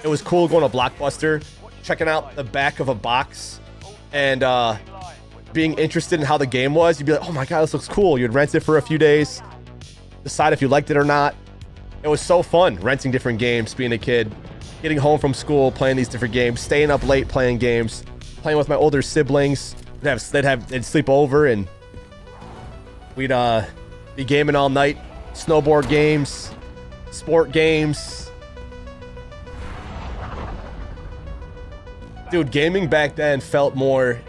It was cool going to Blockbuster, checking out the back of a box, and being interested in how the game was. You'd be like, oh my god, this looks cool. You'd rent it for a few days, decide if you liked it or not. It was so fun renting different games, being a kid, getting home from school, playing these different games, staying up late playing games, playing with my older siblings. They'd sleep over and we'd be gaming all night. Snowboard games, sport games. Dude, gaming back then felt more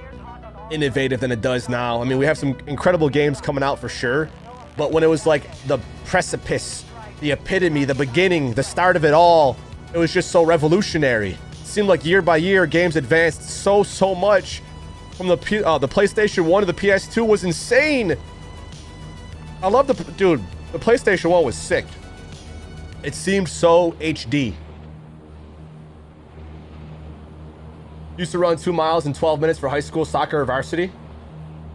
innovative than it does now. I mean, we have some incredible games coming out for sure, but when it was like the precipice, the epitome, the beginning, the start of it all, it was just so revolutionary. It seemed like year by year, games advanced so much. From the PlayStation 1 to the PS2 was insane. I love the PlayStation 1 was sick. It seemed so HD. Used to run 2 miles in 12 minutes for high school soccer or varsity.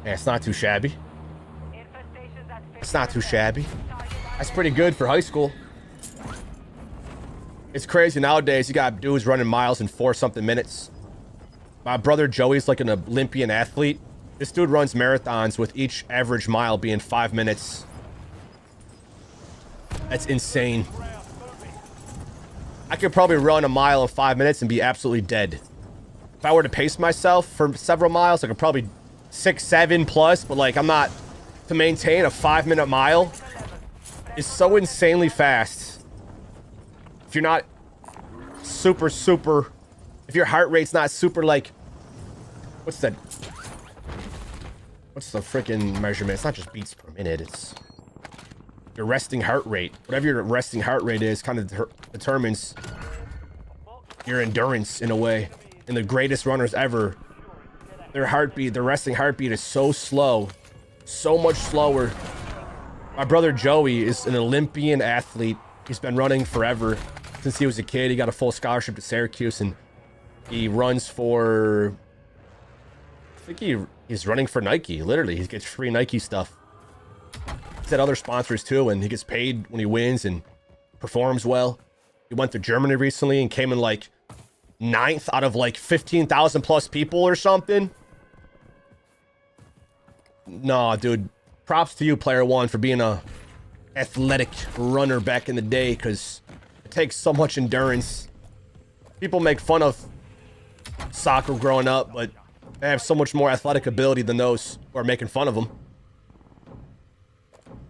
Yeah, it's not too shabby. It's not too shabby. That's pretty good for high school. It's crazy nowadays. You got dudes running miles in 4-something minutes. My brother Joey's like an Olympian athlete. This dude runs marathons with each average mile being 5 minutes. That's insane. I could probably run a mile in 5 minutes and be absolutely dead. If I were to pace myself for several miles, I could probably 6, 7 plus, but like I'm not to maintain a 5-minute mile is so insanely fast. If you're not super, if your heart rate's not super like, what's the freaking measurement? It's not just beats per minute, it's your resting heart rate. Whatever your resting heart rate is kind of determines your endurance in a way. And the greatest runners ever, their resting heartbeat is so slow, so much slower. My brother Joey is an Olympian athlete. He's been running forever since he was a kid. He got a full scholarship to Syracuse, and he runs for, I think he's running for Nike. Literally, he gets free Nike stuff. He's had other sponsors too, and he gets paid when he wins and performs well. He went to Germany recently and came in like 9th out of like 15,000 plus people or something. Nah, dude. Props to you, Player One, for being a athletic runner back in the day, because it takes so much endurance. People make fun of soccer growing up, but they have so much more athletic ability than those who are making fun of them.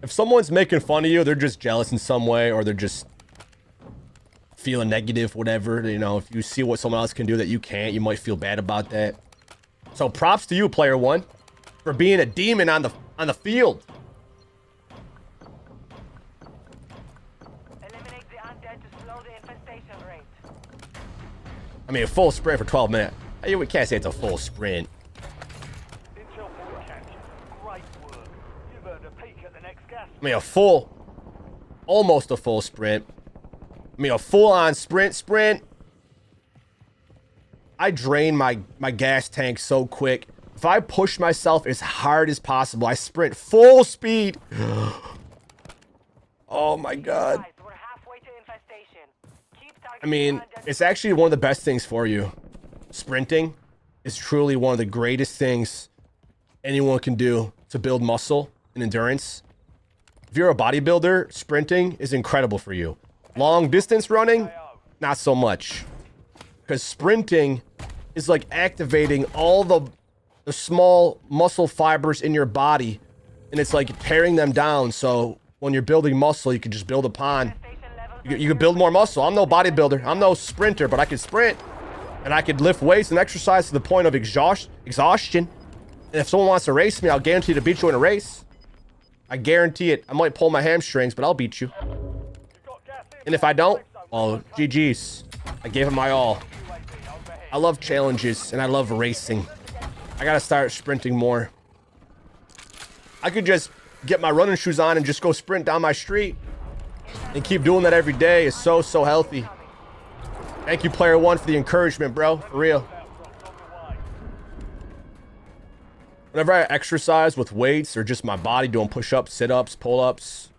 If someone's making fun of you, they're just jealous in some way, or they're just feeling negative, whatever. You know, if you see what someone else can do that you can't, you might feel bad about that. So props to you, Player One, for being a demon on the field. Eliminate the undead to slow the infestation rate. I mean, a full sprint for 12 minutes. We can't say it's a full sprint. Intel point capture. Great work. You've earned a peek at the next gas. I mean, almost a full sprint. I mean, a full-on sprint. I drain my gas tank so quick. If I push myself as hard as possible, I sprint full speed. Oh my God. Guys, we're halfway to infestation. Keep I mean, it's actually one of the best things for you. Sprinting is truly one of the greatest things anyone can do to build muscle and endurance. If you're a bodybuilder, sprinting is incredible for you. Long distance running, not so much. Because sprinting is like activating all the small muscle fibers in your body, and it's like tearing them down. So when you're building muscle, you can just build upon. You can build more muscle. I'm no bodybuilder. I'm no sprinter, but I can sprint. And I could lift weights and exercise to the point of exhaustion. And if someone wants to race me, I'll guarantee to beat you in a race. I guarantee it. I might pull my hamstrings, but I'll beat you. And if I don't, well, GG's. I gave it my all. I love challenges, and I love racing. I gotta start sprinting more. I could just get my running shoes on and just go sprint down my street. And keep doing that every day is so healthy. Thank you, Player One, for the encouragement, bro. For real. Whenever I exercise with weights or just my body doing push-ups, sit-ups, pull-ups,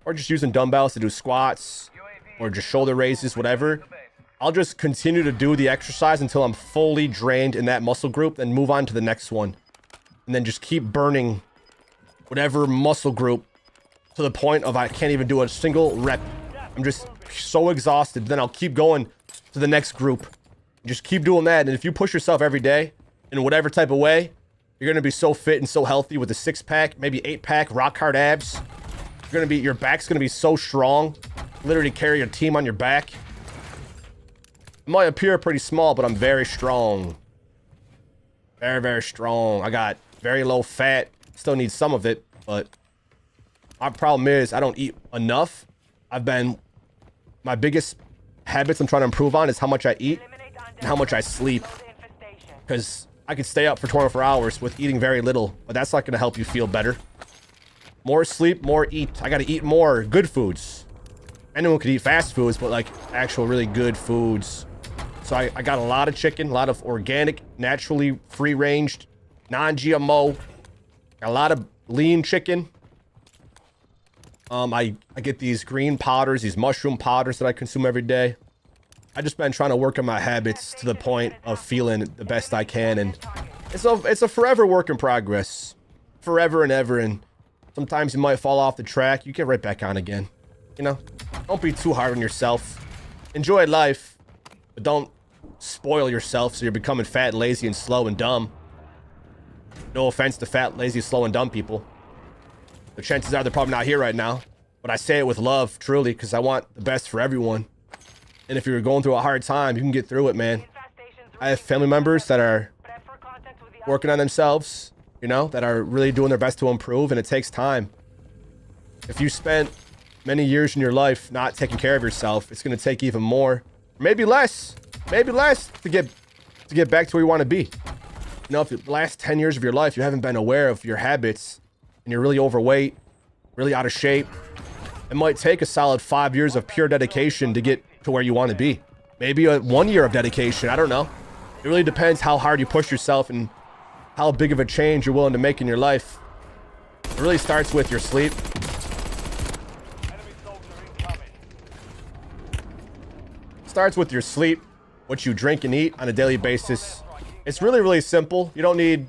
or just using dumbbells to do squats, or just shoulder raises, whatever, I'll just continue to do the exercise until I'm fully drained in that muscle group, then move on to the next one. And then just keep burning whatever muscle group to the point of I can't even do a single rep. I'm just so exhausted. Then I'll keep going to the next group. Just keep doing that. And if you push yourself every day in whatever type of way, you're going to be so fit and so healthy with a 6-pack, maybe 8-pack, rock hard abs. Your back's going to be so strong. Literally carry your team on your back. I might appear pretty small, but I'm very strong. Very, very strong. I got very low fat. Still need some of it, but my problem is I don't eat enough. My biggest habits I'm trying to improve on is how much I eat and how much I sleep. Because I could stay up for 24 hours with eating very little, but that's not going to help you feel better. More sleep, more eat. I got to eat more good foods. Anyone could eat fast foods, but like actual really good foods. So I got a lot of chicken, a lot of organic, naturally free-ranged, non-GMO. A lot of lean chicken. I get these green powders, these mushroom powders that I consume every day. I just been trying to work on my habits to the point of feeling the best I can, and it's a forever work in progress, forever and ever. And sometimes you might fall off the track, you get right back on again. You know, don't be too hard on yourself. Enjoy life, but don't spoil yourself so you're becoming fat, lazy, and slow and dumb. No offense to fat, lazy, slow, and dumb people. The chances are they're probably not here right now. But I say it with love, truly, because I want the best for everyone. And if you're going through a hard time, you can get through it, man. I have family members that are working on themselves, you know, that are really doing their best to improve, and it takes time. If you spent many years in your life not taking care of yourself, it's going to take even more, maybe less to get back to where you want to be. You know, if the last 10 years of your life, you haven't been aware of your habits and you're really overweight, really out of shape, it might take a solid 5 years of pure dedication to get to where you want to be. Maybe 1 year of dedication. I don't know. It really depends how hard you push yourself and how big of a change you're willing to make in your life. It really starts with your sleep. Enemy soldier incoming. Starts with your sleep, what you drink and eat on a daily basis. It's really, really simple. You don't need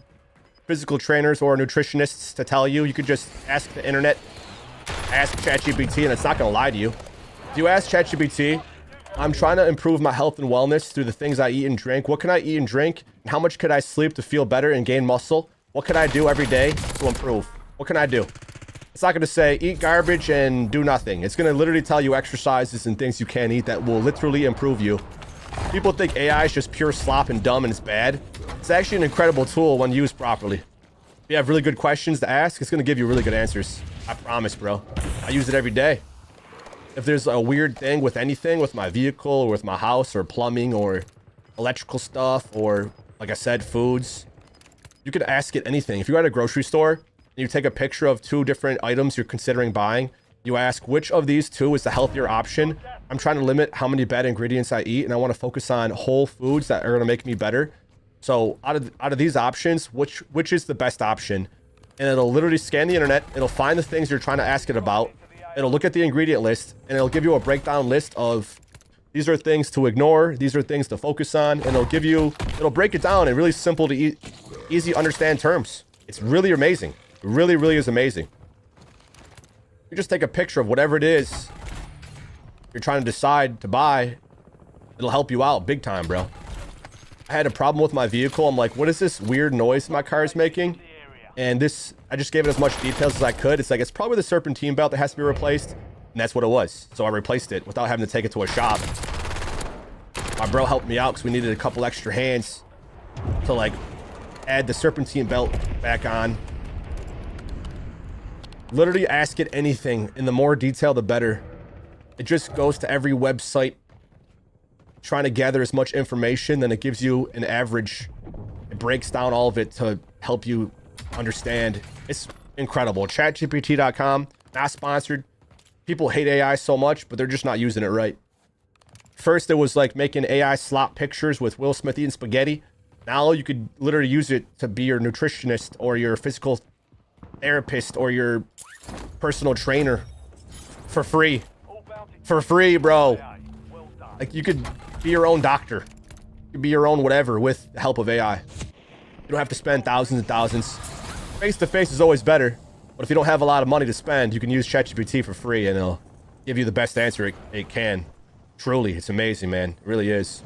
physical trainers or nutritionists to tell you. You could just ask the internet, ask ChatGPT, and it's not going to lie to you. If you ask ChatGPT, I'm trying to improve my health and wellness through the things I eat and drink. What can I eat and drink? And how much could I sleep to feel better and gain muscle? What can I do every day to improve? What can I do? It's not going to say eat garbage and do nothing. It's going to literally tell you exercises and things you can eat that will literally improve you. People think AI is just pure slop and dumb and it's bad. It's actually an incredible tool when used properly. If you have really good questions to ask, it's going to give you really good answers. I promise, bro. I use it every day. If there's a weird thing with anything, with my vehicle or with my house or plumbing or electrical stuff or, like I said, foods, you could ask it anything. If you're at a grocery store and you take a picture of 2 different items you're considering buying, you ask which of these 2 is the healthier option. I'm trying to limit how many bad ingredients I eat, and I want to focus on whole foods that are going to make me better. So out of these options, which is the best option? And it'll literally scan the internet. It'll find the things you're trying to ask it about. It'll look at the ingredient list, and it'll give you a breakdown list of these are things to ignore, these are things to focus on, and it'll break it down in really simple to easy to understand terms. It's really amazing. It really, really is amazing. You just take a picture of whatever it is you're trying to decide to buy. It'll help you out big time, bro. I had a problem with my vehicle. I'm like, what is this weird noise my car is making? And I just gave it as much details as I could. It's like, it's probably the serpentine belt that has to be replaced. And that's what it was. So I replaced it without having to take it to a shop. My bro helped me out because we needed a couple extra hands to like add the serpentine belt back on. Literally ask it anything, and the more detail, the better. It just goes to every website trying to gather as much information, then it gives you an average. It breaks down all of it to help you understand. It's incredible. ChatGPT.com, not sponsored. People hate AI so much, but they're just not using it right. First, it was like making AI slop pictures with Will Smith eating spaghetti. Now you could literally use it to be your nutritionist or your physical therapist or your personal trainer for free. For free, bro. Like, you could be your own doctor. You could be your own whatever with the help of AI. You don't have to spend thousands and thousands. Face-to-face is always better. But if you don't have a lot of money to spend, you can use ChatGPT for free and it'll give you the best answer it can. Truly, it's amazing, man. It really is.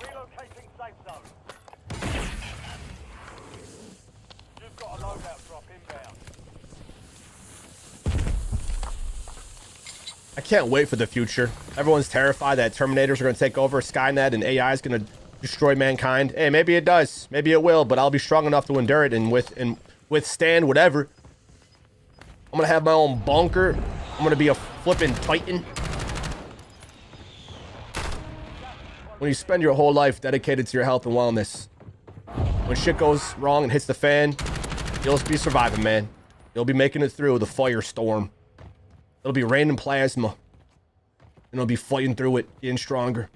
Relocating safe zone. You've got a loadout drop I can't wait for the future. Everyone's terrified that Terminators are going to take over Skynet and AI is going to destroy mankind. Hey, maybe it does. Maybe it will, but I'll be strong enough to endure it and withstand whatever. I'm going to have my own bunker. I'm going to be a flipping titan. When you spend your whole life dedicated to your health and wellness, when shit goes wrong and hits the fan, you'll be surviving, man. You'll be making it through the firestorm. It'll be raining plasma. And it'll be fighting through it, getting stronger.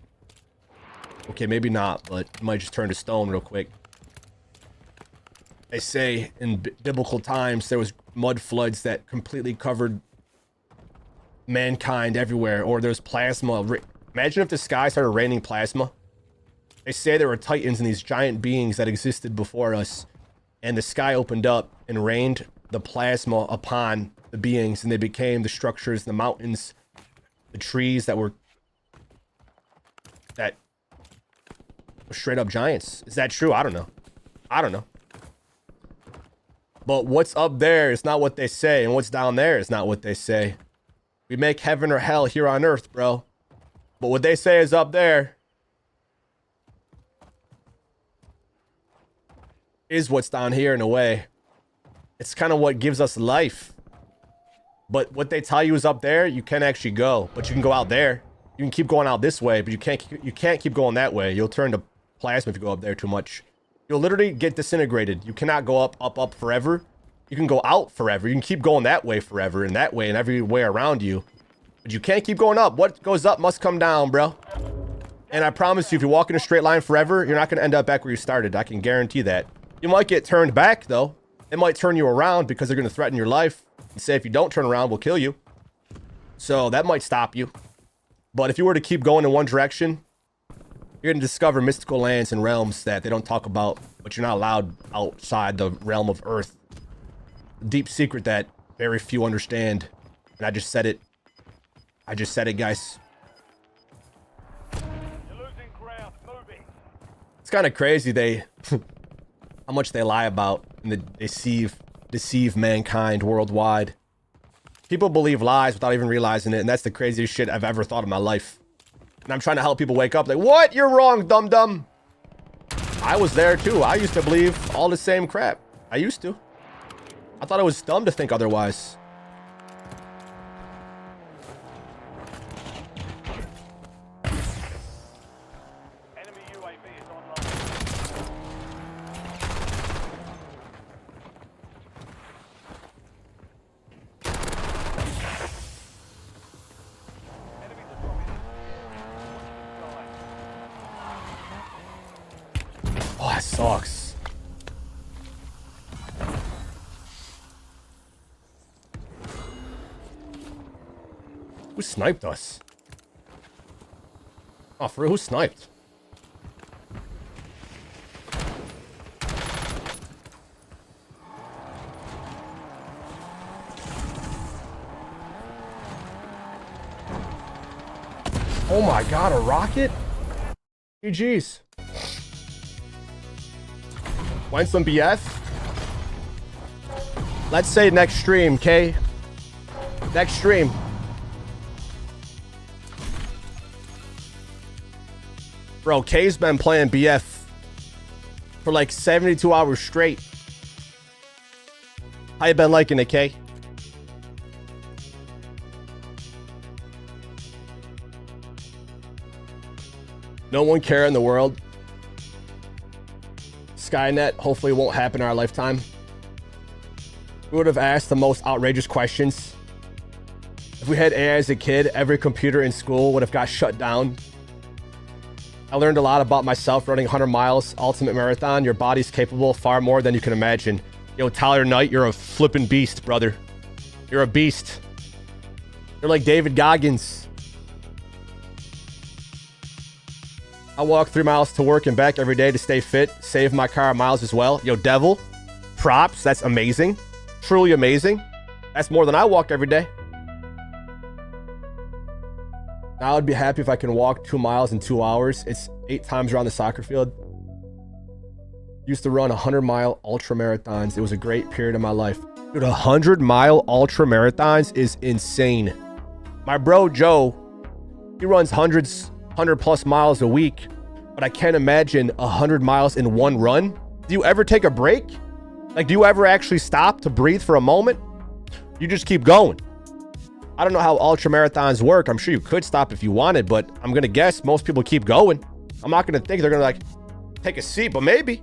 Okay, maybe not, but it might just turn to stone real quick. They say in biblical times there was mud floods that completely covered mankind everywhere, or there's plasma. Imagine if the sky started raining plasma. They say there were titans and these giant beings that existed before us, and the sky opened up and rained the plasma upon the beings, and they became the structures, the mountains, the trees that were straight up giants. Is that true? I don't know. I don't know. But what's up there is not what they say, and what's down there is not what they say. We make heaven or hell here on earth, bro. But what they say is up there is what's down here in a way. It's kind of what gives us life. But what they tell you is up there, you can actually go. But you can go out there. You can keep going out this way, but you can't keep going that way. You'll turn to plasma if you go up there too much. You'll literally get disintegrated. You cannot go up forever. You can go out forever. You can keep going that way forever, and that way, and every way around you. But you can't keep going up. What goes up must come down, bro. And I promise you, if you walk in a straight line forever, you're not going to end up back where you started. I can guarantee that. You might get turned back, though. It might turn you around because they're going to threaten your life. And say, if you don't turn around, we'll kill you. So that might stop you. But if you were to keep going in one direction, you're going to discover mystical lands and realms that they don't talk about, but you're not allowed outside the realm of Earth. A deep secret that very few understand. And I just said it. I just said it, guys. You're losing ground. Moving. It's kind of crazy how much they lie about and deceive mankind worldwide. People believe lies without even realizing it, and that's the craziest shit I've ever thought in my life. And I'm trying to help people wake up like, what? You're wrong, dum-dum. I was there too. I used to believe all the same crap. I used to. I thought it was dumb to think otherwise. Enemy UAV is online. Enemies are dropping in. Oh, that sucks. Who sniped us? Oh, for real, who sniped? Oh my god, a rocket? GG's. Want some BF? Let's say next stream, okay? Next stream. Bro, K's been playing BF for like 72 hours straight. How you been liking it, K? No one care in the world. Skynet hopefully won't happen in our lifetime. We would have asked the most outrageous questions. If we had AI as a kid, every computer in school would have got shut down. I learned a lot about myself running 100 miles ultimate marathon. Your body's capable of far more than you can imagine. Yo, Tyler Knight, you're a flippin' beast, brother. You're a beast. You're like David Goggins. I walk 3 miles to work and back every day to stay fit, save my car miles as well. Yo, Devil, props. That's amazing. Truly amazing. That's more than I walk every day. Now I'd be happy if I can walk 2 miles in 2 hours. It's 8 times around the soccer field. Used to run 100-mile ultra marathons. It was a great period of my life. Dude, 100-mile ultra marathons is insane. My bro Joe, he runs 100+ miles a week, but I can't imagine 100 miles in one run. Do you ever take a break? Like, do you ever actually stop to breathe for a moment? You just keep going. I don't know how ultra marathons work. I'm sure you could stop if you wanted, but I'm gonna guess most people keep going. I'm not gonna think they're gonna like take a seat, but maybe.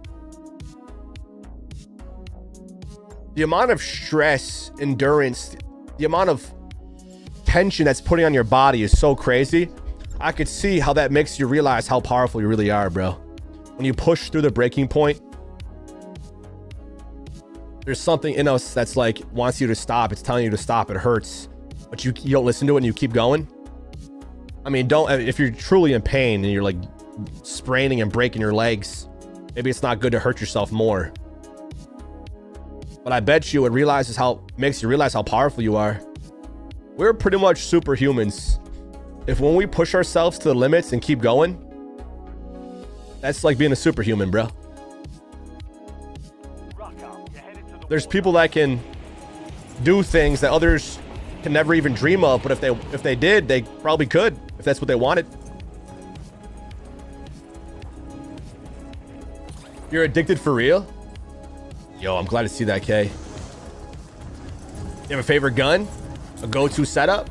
The amount of stress, endurance, the amount of tension that's putting on your body is so crazy. I could see how that makes you realize how powerful you really are, bro. When you push through the breaking point, there's something in us that's like wants you to stop. It's telling you to stop. It hurts, but you don't listen to it and you keep going. I mean, if you're truly in pain and you're like spraining and breaking your legs, maybe it's not good to hurt yourself more. But I bet you it makes you realize how powerful you are. We're pretty much superhumans. If when we push ourselves to the limits and keep going, that's like being a superhuman, bro. There's people that can do things that others can never even dream of, but if they did, they probably could, if that's what they wanted. You're addicted for real? Yo, I'm glad to see that, K. You have a favorite gun? A go-to setup?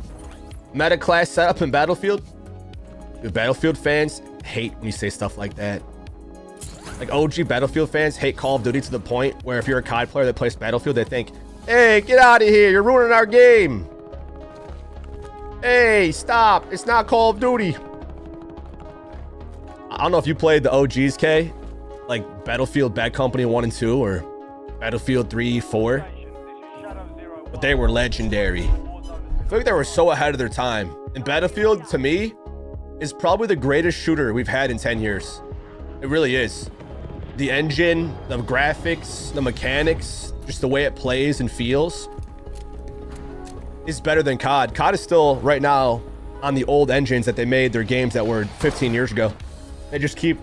Meta class setup in Battlefield? Dude, Battlefield fans hate when you say stuff like that. Like, OG Battlefield fans hate Call of Duty to the point where if you're a COD player that plays Battlefield, they think, hey, get out of here, you're ruining our game. Hey, stop, it's not Call of Duty. I don't know if you played the OGs, K, like Battlefield Bad Company 1 and 2 or Battlefield 3, 4, but they were legendary. I feel like they were so ahead of their time. And Battlefield, to me, is probably the greatest shooter we've had in 10 years. It really is. The engine, the graphics, the mechanics, just the way it plays and feels is better than COD. COD is still, right now, on the old engines that they made their games that were 15 years ago. They just keep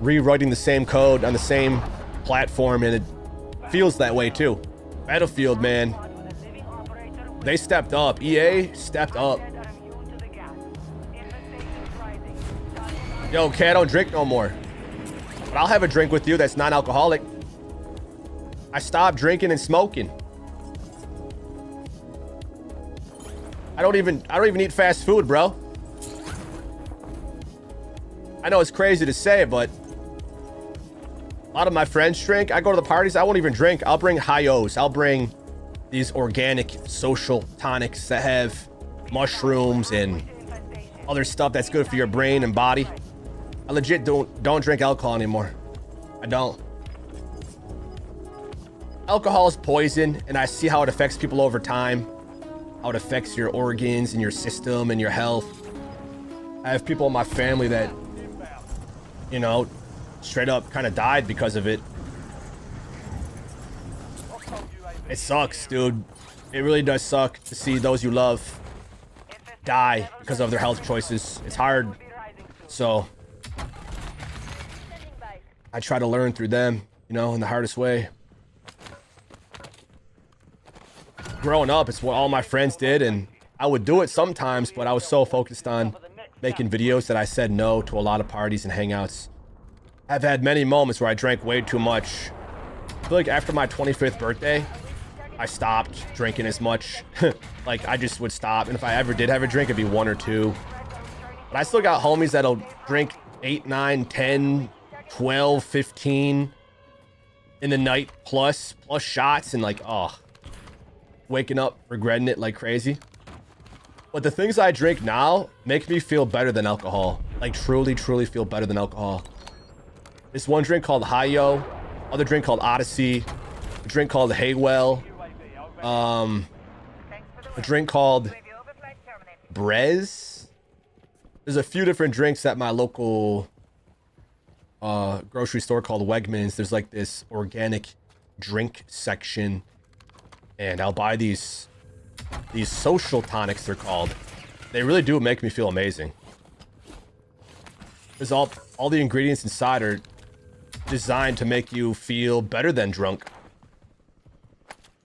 rewriting the same code on the same platform, and it feels that way too. Battlefield, man, they stepped up. EA stepped up. Yo, okay, I don't drink no more, but I'll have a drink with you that's non-alcoholic. I stopped drinking and smoking. I don't even eat fast food, bro. I know it's crazy to say, but a lot of my friends drink. I go to the parties, I won't even drink. I'll bring Hi-Os. I'll bring these organic social tonics that have mushrooms and other stuff that's good for your brain and body. I legit don't drink alcohol anymore. I don't. Alcohol is poison, and I see how it affects people over time. How it affects your organs and your system and your health. I have people in my family that, you know, straight up kind of died because of it. It sucks, dude. It really does suck to see those you love die because of their health choices. It's hard. So I try to learn through them, you know, in the hardest way. Growing up, it's what all my friends did, and I would do it sometimes, but I was so focused on making videos that I said no to a lot of parties and hangouts. I've had many moments where I drank way too much. I feel like after my 25th birthday, I stopped drinking as much. Like, I just would stop, and if I ever did have a drink, it'd be 1 or 2. But I still got homies that'll drink 8, 9, 10, 12, 15 in the night plus shots, and like, oh, waking up regretting it like crazy. But the things I drink now make me feel better than alcohol. Like, truly feel better than alcohol. This one drink called Hi-Yo, other drink called Odyssey, a drink called Haywell, a drink called Brez. There's a few different drinks at my local grocery store called Wegmans. There's like this organic drink section, and I'll buy these social tonics, they're called. They really do make me feel amazing. There's all the ingredients inside are designed to make you feel better than drunk.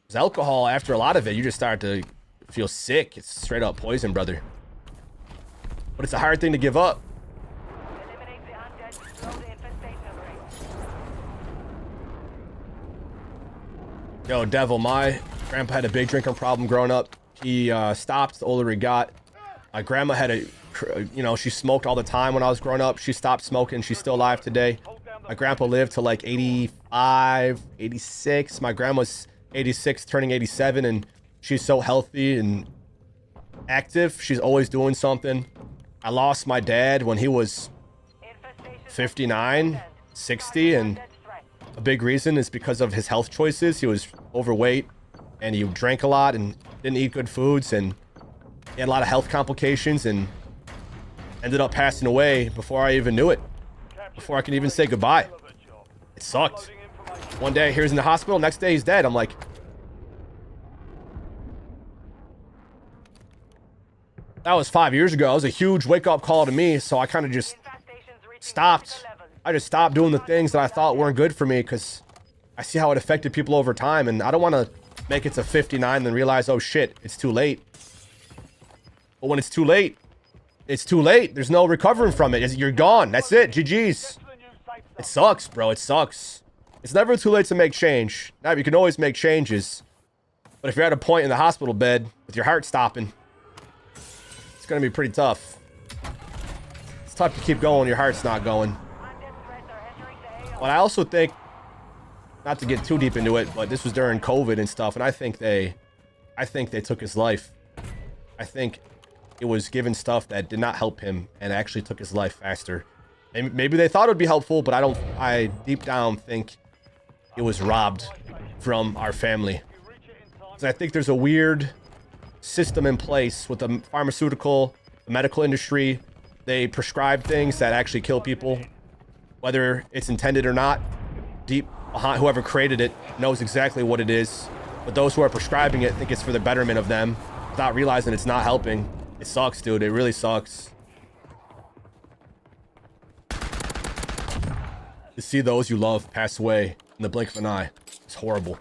Because alcohol, after a lot of it, you just start to feel sick. It's straight up poison, brother. But it's a hard thing to give up. Eliminate the undead to slow the infestation rate. Yo, Devil, my grandpa had a big drinking problem growing up. He stopped the older he got. My grandma had a, you know, she smoked all the time when I was growing up. She stopped smoking. She's still alive today. My grandpa lived to like 85, 86. My grandma's 86, turning 87, and she's so healthy and active. She's always doing something. I lost my dad when he was 59, 60, and a big reason is because of his health choices. He was overweight, and he drank a lot and didn't eat good foods, and he had a lot of health complications, and ended up passing away before I even knew it. Before I could even say goodbye. It sucked. One day, here's in the hospital. Next day, he's dead. I'm like, that was 5 years ago. It was a huge wake-up call to me, so I kind of just stopped. I just stopped doing the things that I thought weren't good for me because I see how it affected people over time, and I don't want to make it to 59 and then realize, oh shit, it's too late. But when it's too late, it's too late. There's no recovering from it. You're gone. That's it. GG's. It sucks, bro. It sucks. It's never too late to make change. Now, you can always make changes. But if you're at a point in the hospital bed with your heart stopping, it's going to be pretty tough. It's tough to keep going when your heart's not going. But I also think, not to get too deep into it, but this was during COVID and stuff, and I think they took his life. I think it was given stuff that did not help him and actually took his life faster. Maybe they thought it would be helpful, but I deep down think it was robbed from our family. So I think there's a weird system in place with the pharmaceutical, the medical industry. They prescribe things that actually kill people, whether it's intended or not. Deep behind, whoever created it knows exactly what it is, but those who are prescribing it think it's for the betterment of them without realizing it's not helping. It sucks, dude. It really sucks. To see those you love pass away in the blink of an eye. It's horrible.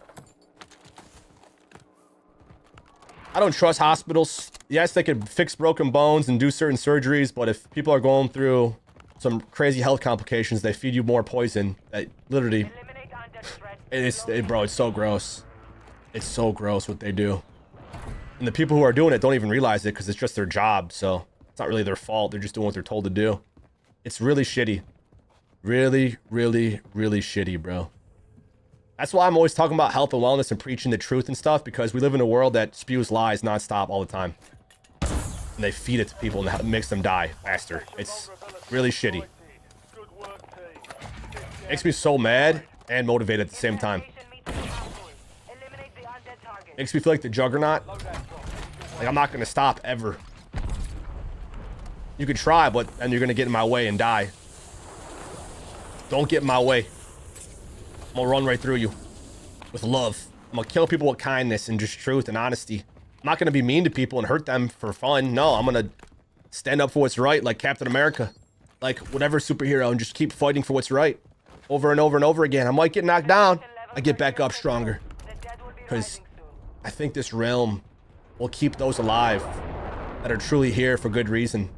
I don't trust hospitals. Yes, they could fix broken bones and do certain surgeries, but if people are going through some crazy health complications, they feed you more poison. That literally, bro, it's so gross. It's so gross what they do. And the people who are doing it don't even realize it because it's just their job, so it's not really their fault. They're just doing what they're told to do. It's really shitty. Really, really, really shitty, bro. That's why I'm always talking about health and wellness and preaching the truth and stuff, because we live in a world that spews lies nonstop all the time. And they feed it to people and makes them die faster. It's really shitty. Makes me so mad and motivated at the same time. Makes me feel like the Juggernaut. Like, I'm not going to stop ever. You can try, but then you're going to get in my way and die. Don't get in my way. I'm going to run right through you. With love. I'm going to kill people with kindness and just truth and honesty. I'm not going to be mean to people and hurt them for fun. No, I'm going to stand up for what's right, like Captain America. Like whatever superhero, and just keep fighting for what's right. Over and over and over again. I might get knocked down. I get back up stronger. Because I think this realm will keep those alive that are truly here for good reason.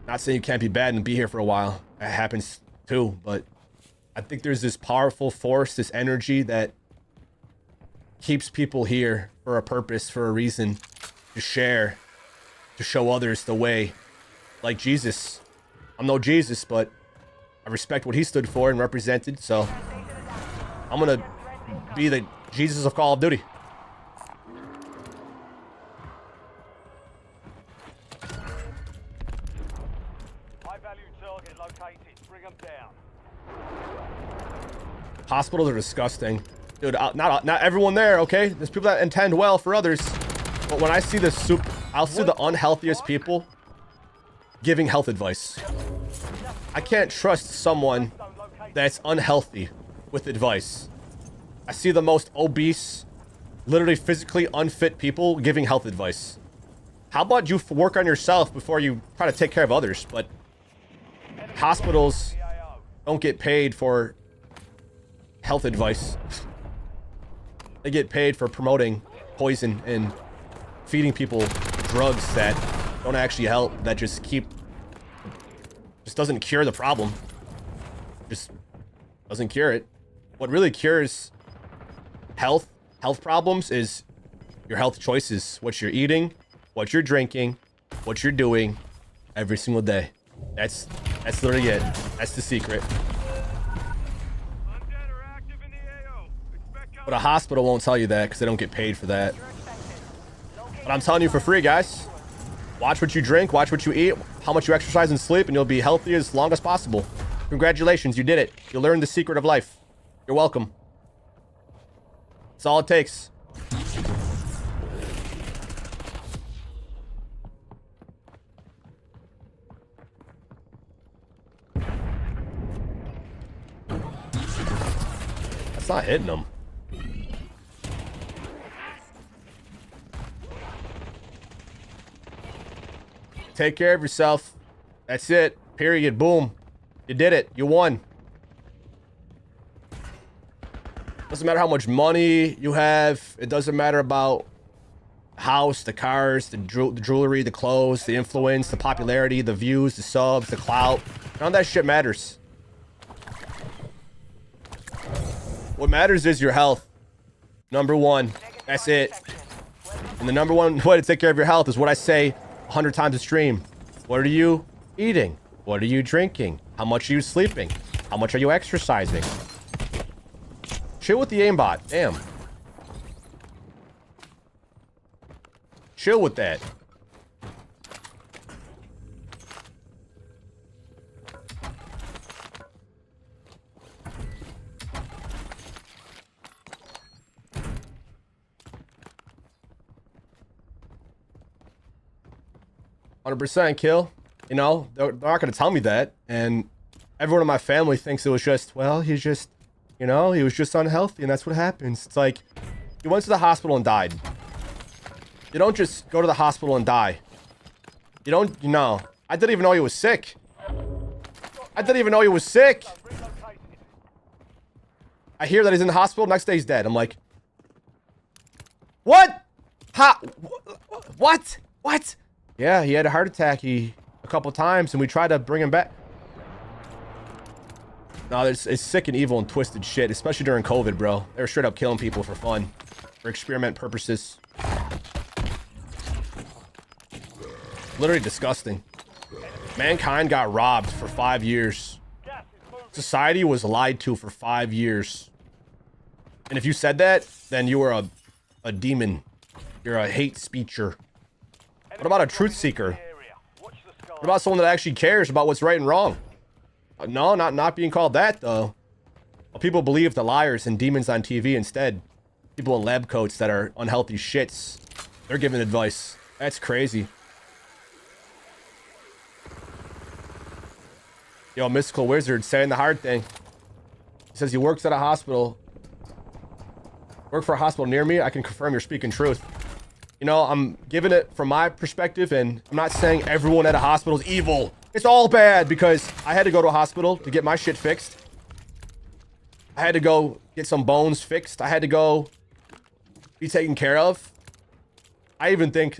Not saying you can't be bad and be here for a while. That happens too, but I think there's this powerful force, this energy that keeps people here for a purpose, for a reason, to share, to show others the way. Like Jesus. I'm no Jesus, but I respect what he stood for and represented, so I'm gonna be the Jesus of Call of Duty. High-value target located. Bring them down. Hospitals are disgusting. Dude, not everyone there, okay? There's people that intend well for others. But when I see I'll see the unhealthiest people giving health advice. I can't trust someone that's unhealthy with advice. I see the most obese, literally physically unfit people giving health advice. How about you work on yourself before you try to take care of others? But hospitals don't get paid for health advice. They get paid for promoting poison and feeding people drugs that don't actually help, that just doesn't cure the problem. Just doesn't cure it. What really cures health problems is your health choices. What you're eating, what you're drinking, what you're doing every single day. That's literally it. That's the secret. But a hospital won't tell you that because they don't get paid for that. But I'm telling you for free, guys. Watch what you drink, watch what you eat, how much you exercise and sleep, and you'll be healthy as long as possible. Congratulations, you did it. You learned the secret of life. You're welcome. That's all it takes. That's not hitting them. Take care of yourself. That's it. Period. Boom. You did it. You won. Doesn't matter how much money you have. It doesn't matter about the house, the cars, the jewelry, the clothes, the influence, the popularity, the views, the subs, the clout. None of that shit matters. What matters is your health. Number one. That's it. And the number one way to take care of your health is what I say 100 times a stream. What are you eating? What are you drinking? How much are you sleeping? How much are you exercising? Chill with the aimbot. Damn. Chill with that. %, kill. You know, they're not going to tell me that. And everyone in my family thinks it was just, well, he's just, you know, he was just unhealthy and that's what happens. It's like, he went to the hospital and died. You don't just go to the hospital and die. You don't, you know. I didn't even know he was sick. I didn't even know he was sick. I hear that he's in the hospital, next day he's dead. I'm like, what? What? What? Yeah, he had a heart attack a couple times, and we tried to bring him back. No, it's sick and evil and twisted shit, especially during COVID, bro. They were straight up killing people for fun, for experiment purposes. Literally disgusting. Mankind got robbed for 5 years. Society was lied to for 5 years. And if you said that, then you were a demon. You're a hate speecher. What about a truth seeker? What about someone that actually cares about what's right and wrong? No, not being called that, though. Well, people believe the liars and demons on TV instead. People in lab coats that are unhealthy shits. They're giving advice. That's crazy. Yo, Mystical Wizard saying the hard thing. He says he works at a hospital. Work for a hospital near me. I can confirm you're speaking truth. You know, I'm giving it from my perspective, and I'm not saying everyone at a hospital is evil. It's all bad because I had to go to a hospital to get my shit fixed. I had to go get some bones fixed. I had to go be taken care of. I even think,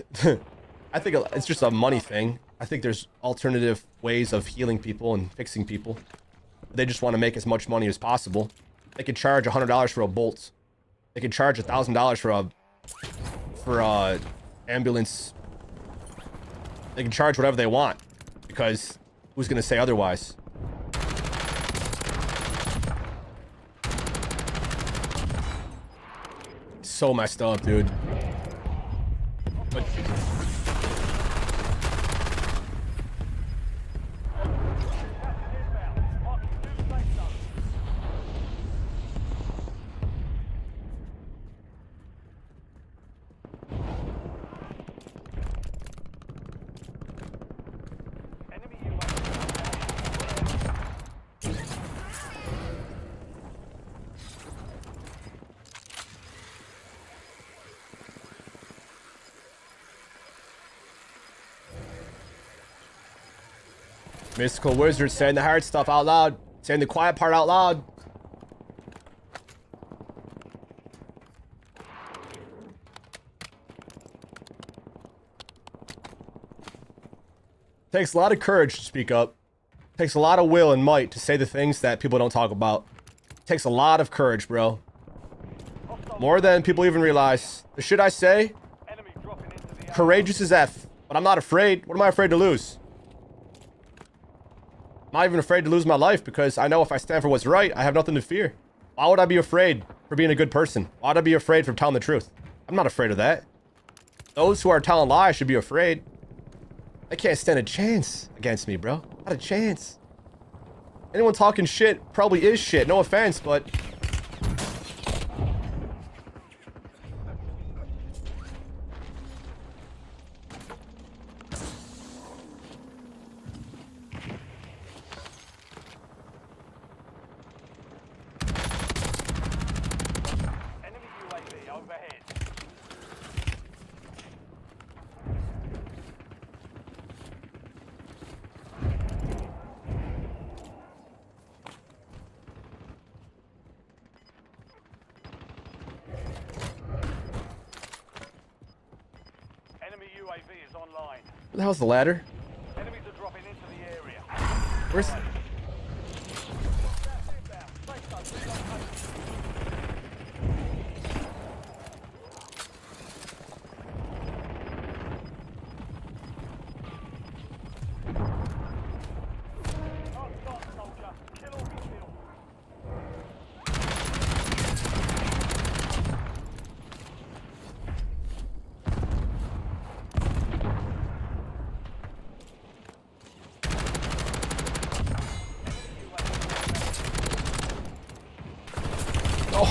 I think it's just a money thing. I think there's alternative ways of healing people and fixing people. They just want to make as much money as possible. They could charge $100 for a bolt. They could charge $1,000 for a ambulance. They can charge whatever they want because who's gonna say otherwise? So messed up, dude. But Mystical Wizard saying the hard stuff out loud. Saying the quiet part out loud. Takes a lot of courage to speak up. Takes a lot of will and might to say the things that people don't talk about. Takes a lot of courage, bro. More than people even realize. The shit I say, Enemy dropping into the courageous as F. But I'm not afraid. What am I afraid to lose? I'm not even afraid to lose my life because I know if I stand for what's right, I have nothing to fear. Why would I be afraid for being a good person? Why would I be afraid for telling the truth? I'm not afraid of that. Those who are telling lies should be afraid. They can't stand a chance against me, bro. Not a chance. Anyone talking shit probably is shit. No offense, but... enemy UAV overhead. Enemy UAV is online. Where the hell's the ladder? Enemies are dropping into the area. Where's...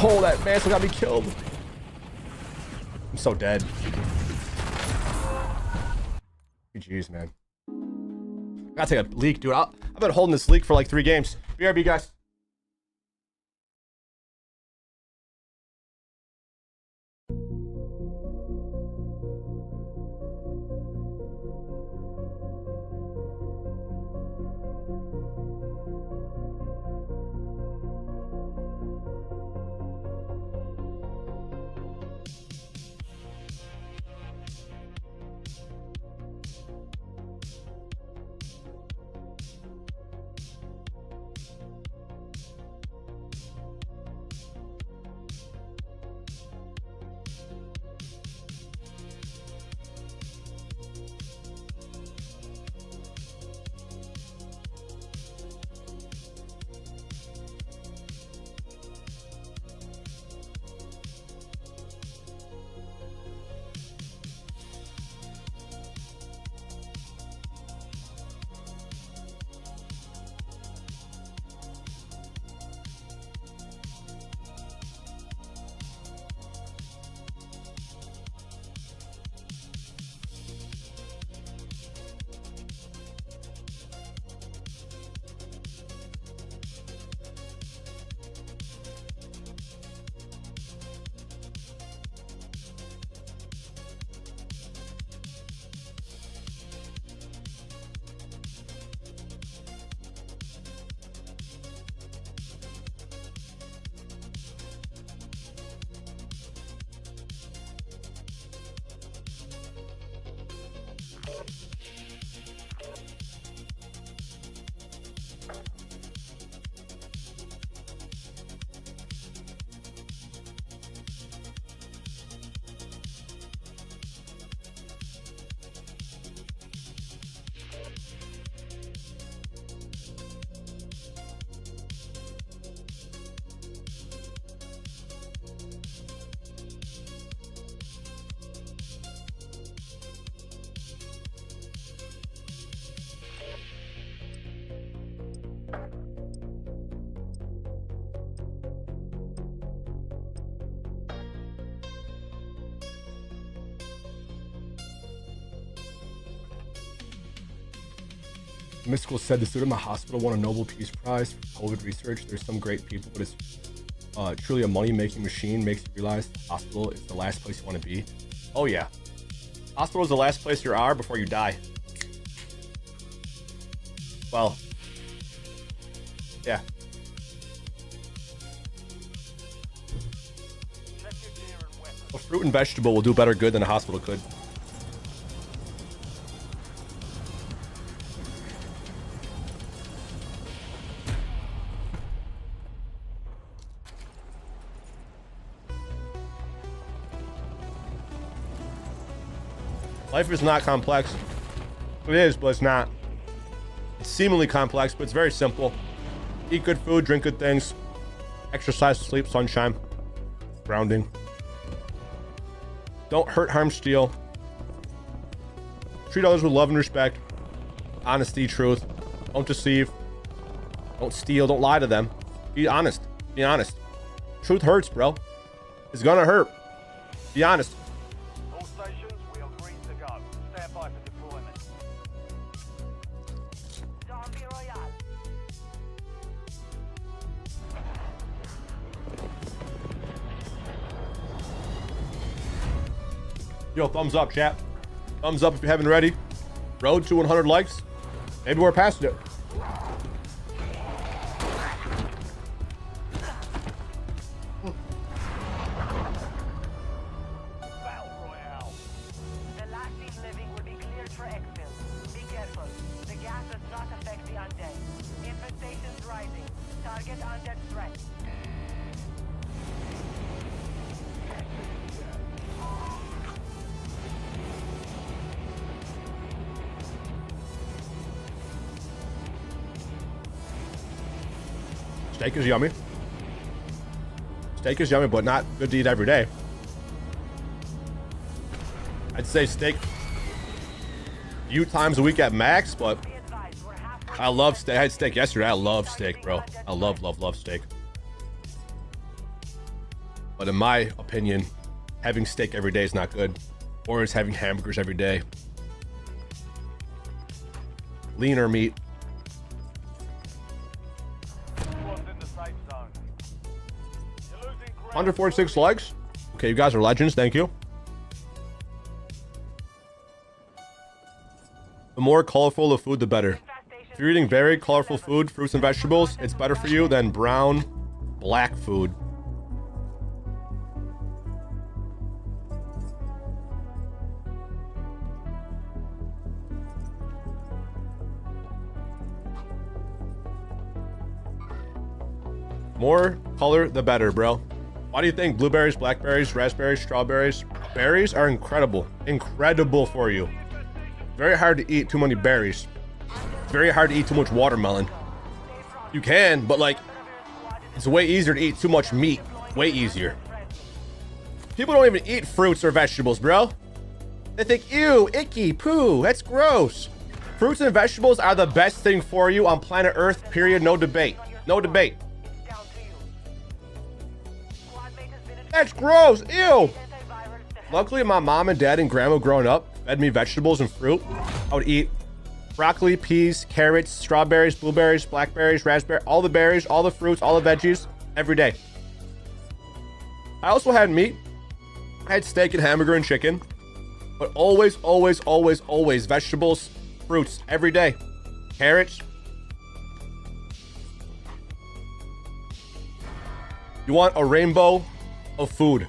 Oh, that man still got me killed. I'm so dead. GG's, man. I gotta take a leak, dude. I've been holding this leak for like 3 games. BRB, guys. Mystical said the student at my hospital won a Nobel Peace Prize for COVID research. There's some great people, but it's truly a money-making machine. Makes you realize the hospital is the last place you want to be. Oh yeah. Hospital is the last place you are before you die. Well, yeah. A fruit and vegetable will do better good than a hospital could. Life is not complex. It is, but it's not. It's seemingly complex, but it's very simple. Eat good food, drink good things, exercise, sleep, sunshine, grounding. Don't hurt, harm, steal. Treat others with love and respect. Honesty, truth. Don't deceive. Don't steal. Don't lie to them. Be honest. Be honest. Truth hurts, bro. It's gonna hurt. Be honest. All stations, we are green to go. Stand by for deployment. Zombie Royale. Yo, thumbs up, chat. Thumbs up if you haven't already. Road to 100 likes. Maybe we're past it. Battle Royale. The last team living will be cleared for exfil. Be careful. The gas does not affect the undead. Infestation's rising. Target undead threat. Steak is yummy. Steak is yummy, but not good to eat every day. I'd say steak a few times a week at max, but Be advised, we're halfway. I love steak. I had steak yesterday. I love steak, bro. I love steak. But in my opinion, having steak every day is not good. Or is having hamburgers every day. Leaner meat. Squad's in the safe zone. You're losing ground. 146 likes. Okay, you guys are legends. Thank you. The more colorful the food, the better. If you're eating very colorful food, fruits and vegetables, it's better for you than brown, black food. More color, the better, bro. Why do you think blueberries, blackberries, raspberries, strawberries, berries are incredible? Incredible for you. Very hard to eat too many berries. It's very hard to eat too much watermelon. You can, but like, it's way easier to eat too much meat. Way easier. People don't even eat fruits or vegetables, bro. They think, ew, icky, poo, that's gross. Fruits and vegetables are the best thing for you on planet Earth, period, no debate. No debate. It's down to you. Squad mate has been infected. That's gross, ew. Antivirus to help. Luckily, my mom and dad and grandma growing up fed me vegetables and fruit. I would eat broccoli, peas, carrots, strawberries, blueberries, blackberries, raspberry, all the berries, all the fruits, all the veggies, every day. I also had meat. I had steak and hamburger and chicken. But always, always, always, always vegetables, fruits, every day. Carrots. You want a rainbow of food.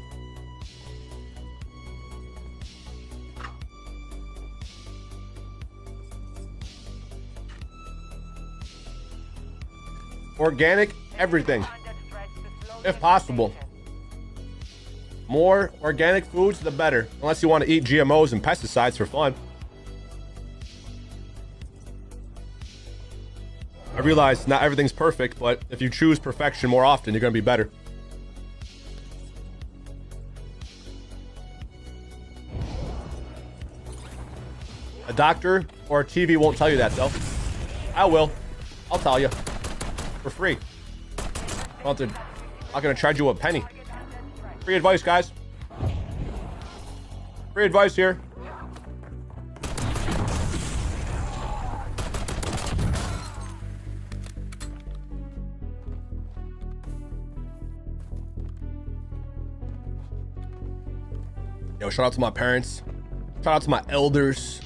Organic, everything, Undead threats to slow if possible. infestation. More organic foods, the better. Unless you want to eat GMOs and pesticides for fun. I realize not everything's perfect, but if you choose perfection more often, you're going to be better. A doctor or a TV won't tell you that, though. I will. I'll tell you. For free. I'm not going to charge you a penny. Free advice, guys. Free advice here. Yo, shout out to my parents. Shout out to my elders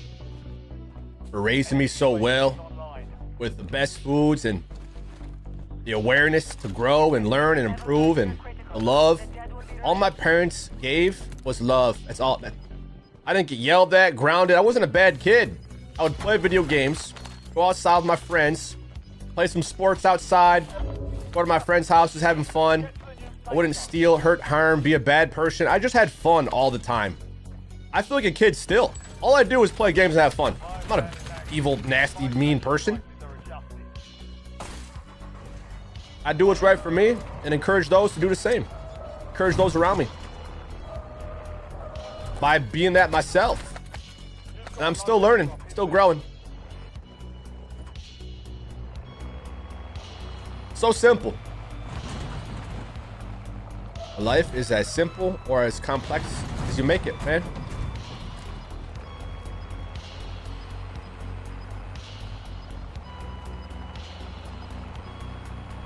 for raising me so well Online. with the best foods and the awareness to grow and learn and improve and the love. All my parents gave was love. That's all. I didn't get yelled at, grounded. I wasn't a bad kid. I would play video games, go outside with my friends, play some sports outside, go to my friends' houses having fun. I wouldn't steal, hurt, harm, be a bad person. I just had fun all the time. I feel like a kid still. All I do is play games and have fun. I'm not an evil, nasty, mean person. I do what's right for me and encourage those to do the same. Encourage those around me. By being that myself. And I'm still learning, still growing. So simple. Life is as simple or as complex as you make it, man.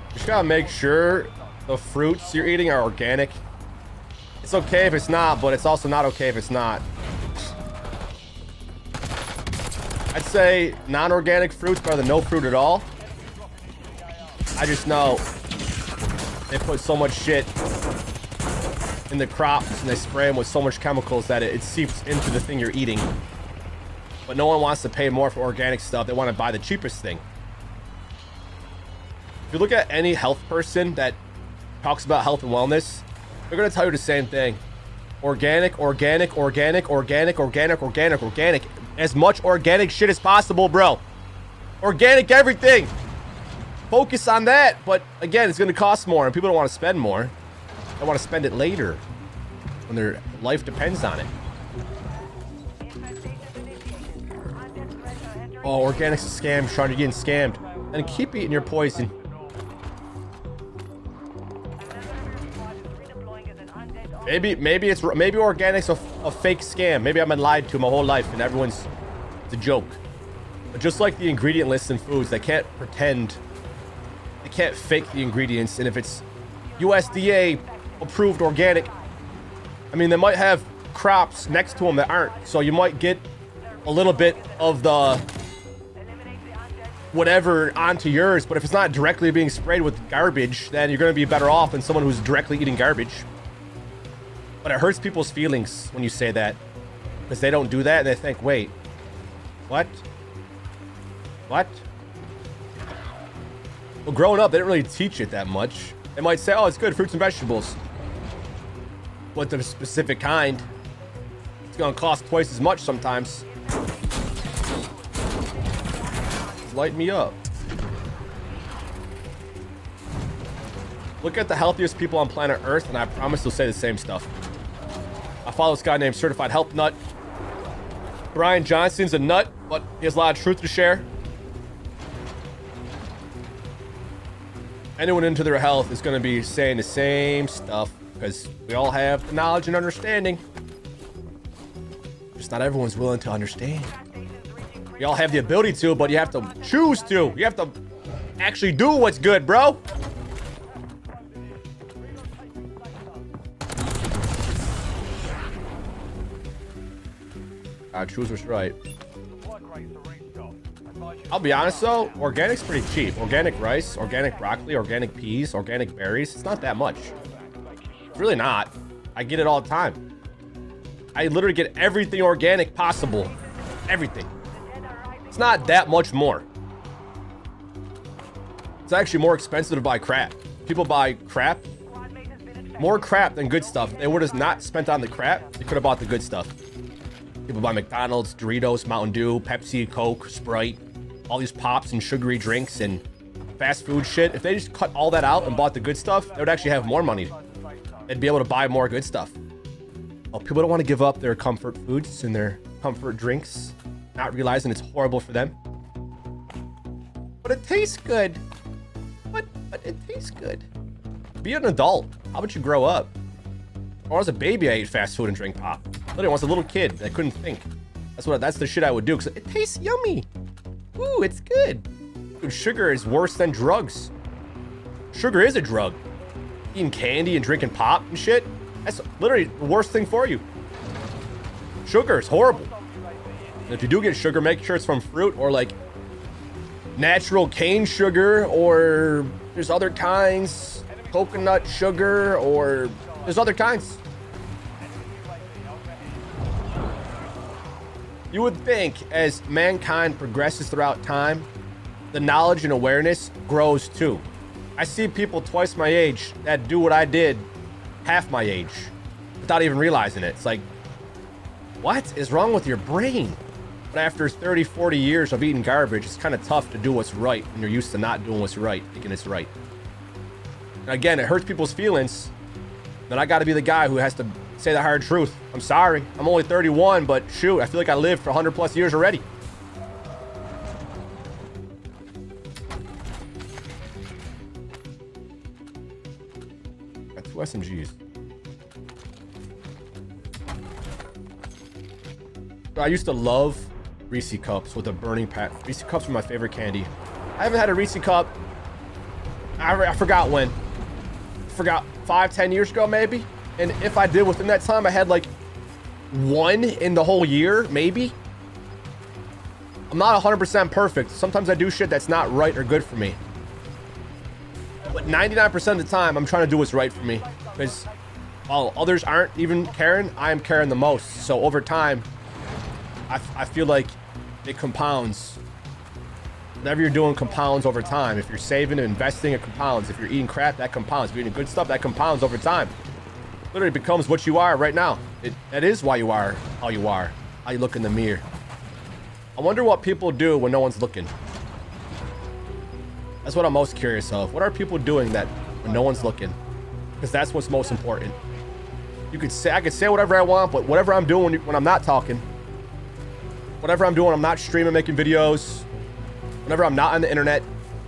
You just gotta make sure the fruits you're eating are organic. It's okay if it's not, but it's also not okay if it's not. I'd say non-organic fruit's better than no fruit at all. I just know they put so much shit in the crops and they spray them with so much chemicals that it seeps into the thing you're eating. But no one wants to pay more for organic stuff. They want to buy the cheapest thing. If you look at any health person that talks about health and wellness, they're going to tell you the same thing. Organic, organic, organic, organic, organic, organic, organic. As much organic shit as possible, bro. Organic everything. Focus on that. But again, it's going to cost more and people don't want to spend more. They want to spend it later when their life depends on it. Oh, organic's a scam, Sean. You're getting scammed. And keep eating your poison. Maybe organic's a fake scam. Maybe I've been lied to my whole life and it's a joke. But just like the ingredient lists in foods, they can't pretend. They can't fake the ingredients. And if it's USDA approved organic, I mean, they might have crops next to them that aren't. So you might get a little bit of the whatever onto yours. But if it's not directly being sprayed with garbage, then you're going to be better off than someone who's directly eating garbage. But it hurts people's feelings when you say that, because they don't do that and they think, wait, what? What? Well, growing up, they didn't really teach it that much. They might say, oh, it's good, fruits and vegetables. But the specific kind, it's gonna cost twice as much sometimes. Light me up. Look at the healthiest people on planet Earth, and I promise they'll say the same stuff. I follow this guy named Certified Health Nut. Brian Johnson's a nut, but he has a lot of truth to share. Anyone into their health is going to be saying the same stuff because we all have the knowledge and understanding. Just not everyone's willing to understand. We all have the ability to, but you have to choose to. You have to actually do what's good, bro. Choose what's right. I'll be honest though, organic's pretty cheap. Organic rice, organic broccoli, organic peas, organic berries. It's not that much. It's really not. I get it all the time. I literally get everything organic possible. Everything. It's not that much more. It's actually more expensive to buy crap. People buy crap. More crap than good stuff. They would have not spent on the crap. They could have bought the good stuff. People buy McDonald's, Doritos, Mountain Dew, Pepsi, Coke, Sprite, all these pops and sugary drinks and fast food shit. If they just cut all that out and bought the good stuff, they would actually have more money. They'd be able to buy more good stuff. Well, people don't want to give up their comfort foods and their comfort drinks, not realizing it's horrible for them. But it tastes good. But it tastes good. Be an adult. How about you grow up? Or as a baby, I ate fast food and drank pop. Literally, once a little kid that couldn't think. That's the shit I would do because it tastes yummy. Ooh, it's good. Dude, sugar is worse than drugs. Sugar is a drug. Eating candy and drinking pop and shit. That's literally the worst thing for you. Sugar is horrible. And if you do get sugar, make sure it's from fruit or like natural cane sugar, or there's other kinds, coconut sugar, or there's other kinds. You would think as mankind progresses throughout time, the knowledge and awareness grows too. I see people twice my age that do what I did half my age without even realizing it. It's like What is wrong with your brain? But after 30, 40 years of eating garbage, it's kind of tough to do what's right when you're used to not doing what's right, thinking it's right. And again, it hurts people's feelings. Then I got to be the guy who has to say the hard truth. I'm sorry. I'm only 31, but shoot, I feel like I lived for 100 plus years already. Got 2 SMGs. I used to love Reese cups with a burning pat. Reese cups were my favorite candy. I haven't had a Reese cup. I forgot when. Forgot 5-10 years ago maybe. And if I did within that time, I had like 1 in the whole year, maybe. I'm not 100% perfect. Sometimes I do shit that's not right or good for me. But 99% of the time, I'm trying to do what's right for me. Because while others aren't even caring, I am caring the most. So over time, I feel like it compounds. Whatever you're doing compounds over time. If you're saving and investing, it compounds. If you're eating crap, that compounds. If you're eating good stuff, that compounds over time. Literally becomes what you are right now. That is why you are how you are. How you look in the mirror. I wonder what people do when no one's looking. That's what I'm most curious of. What are people doing that when no one's looking? Because that's what's most important. You could say, I could say whatever I want, but whatever I'm doing when I'm not talking, whatever I'm doing, I'm not streaming, making videos, whenever I'm not on the internet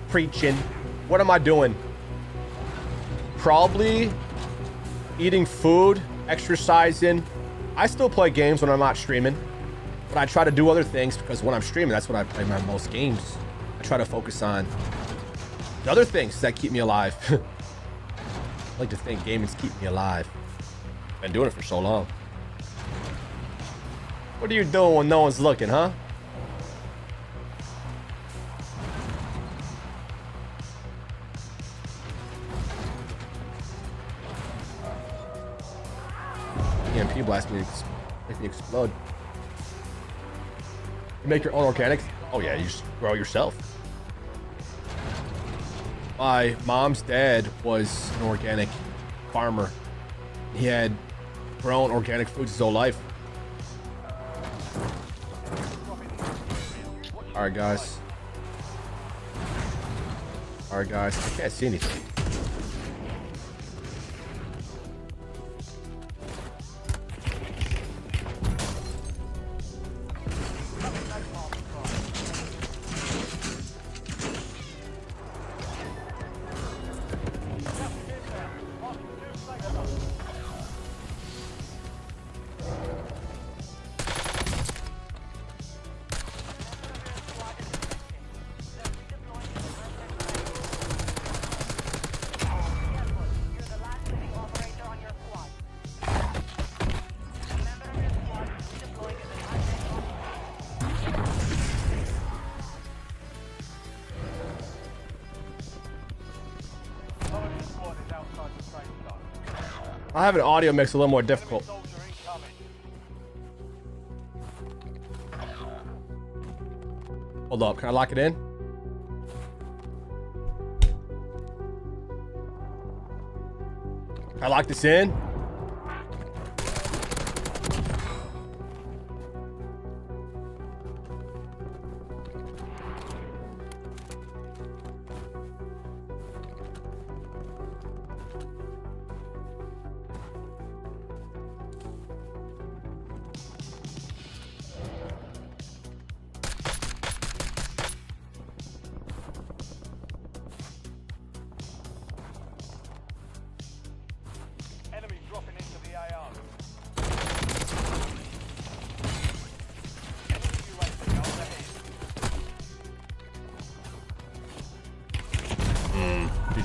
preaching, what am I doing? Probably eating food, exercising. I still play games when I'm not streaming, but I try to do other things because when I'm streaming, that's when I play my most games. I try to focus on the other things that keep me alive. I like to think gaming's keep me alive. Been doing it for so long. What are you doing when no one's looking, huh? EMP blast me, make me explode. You make your own organics? Oh yeah, you just grow it yourself. My mom's dad was an organic farmer. He had grown organic foods his whole life. Alright guys. Alright guys, I can't see anything. I have an audio mix a little more difficult. Hold up, can I lock it in? Can I lock this in?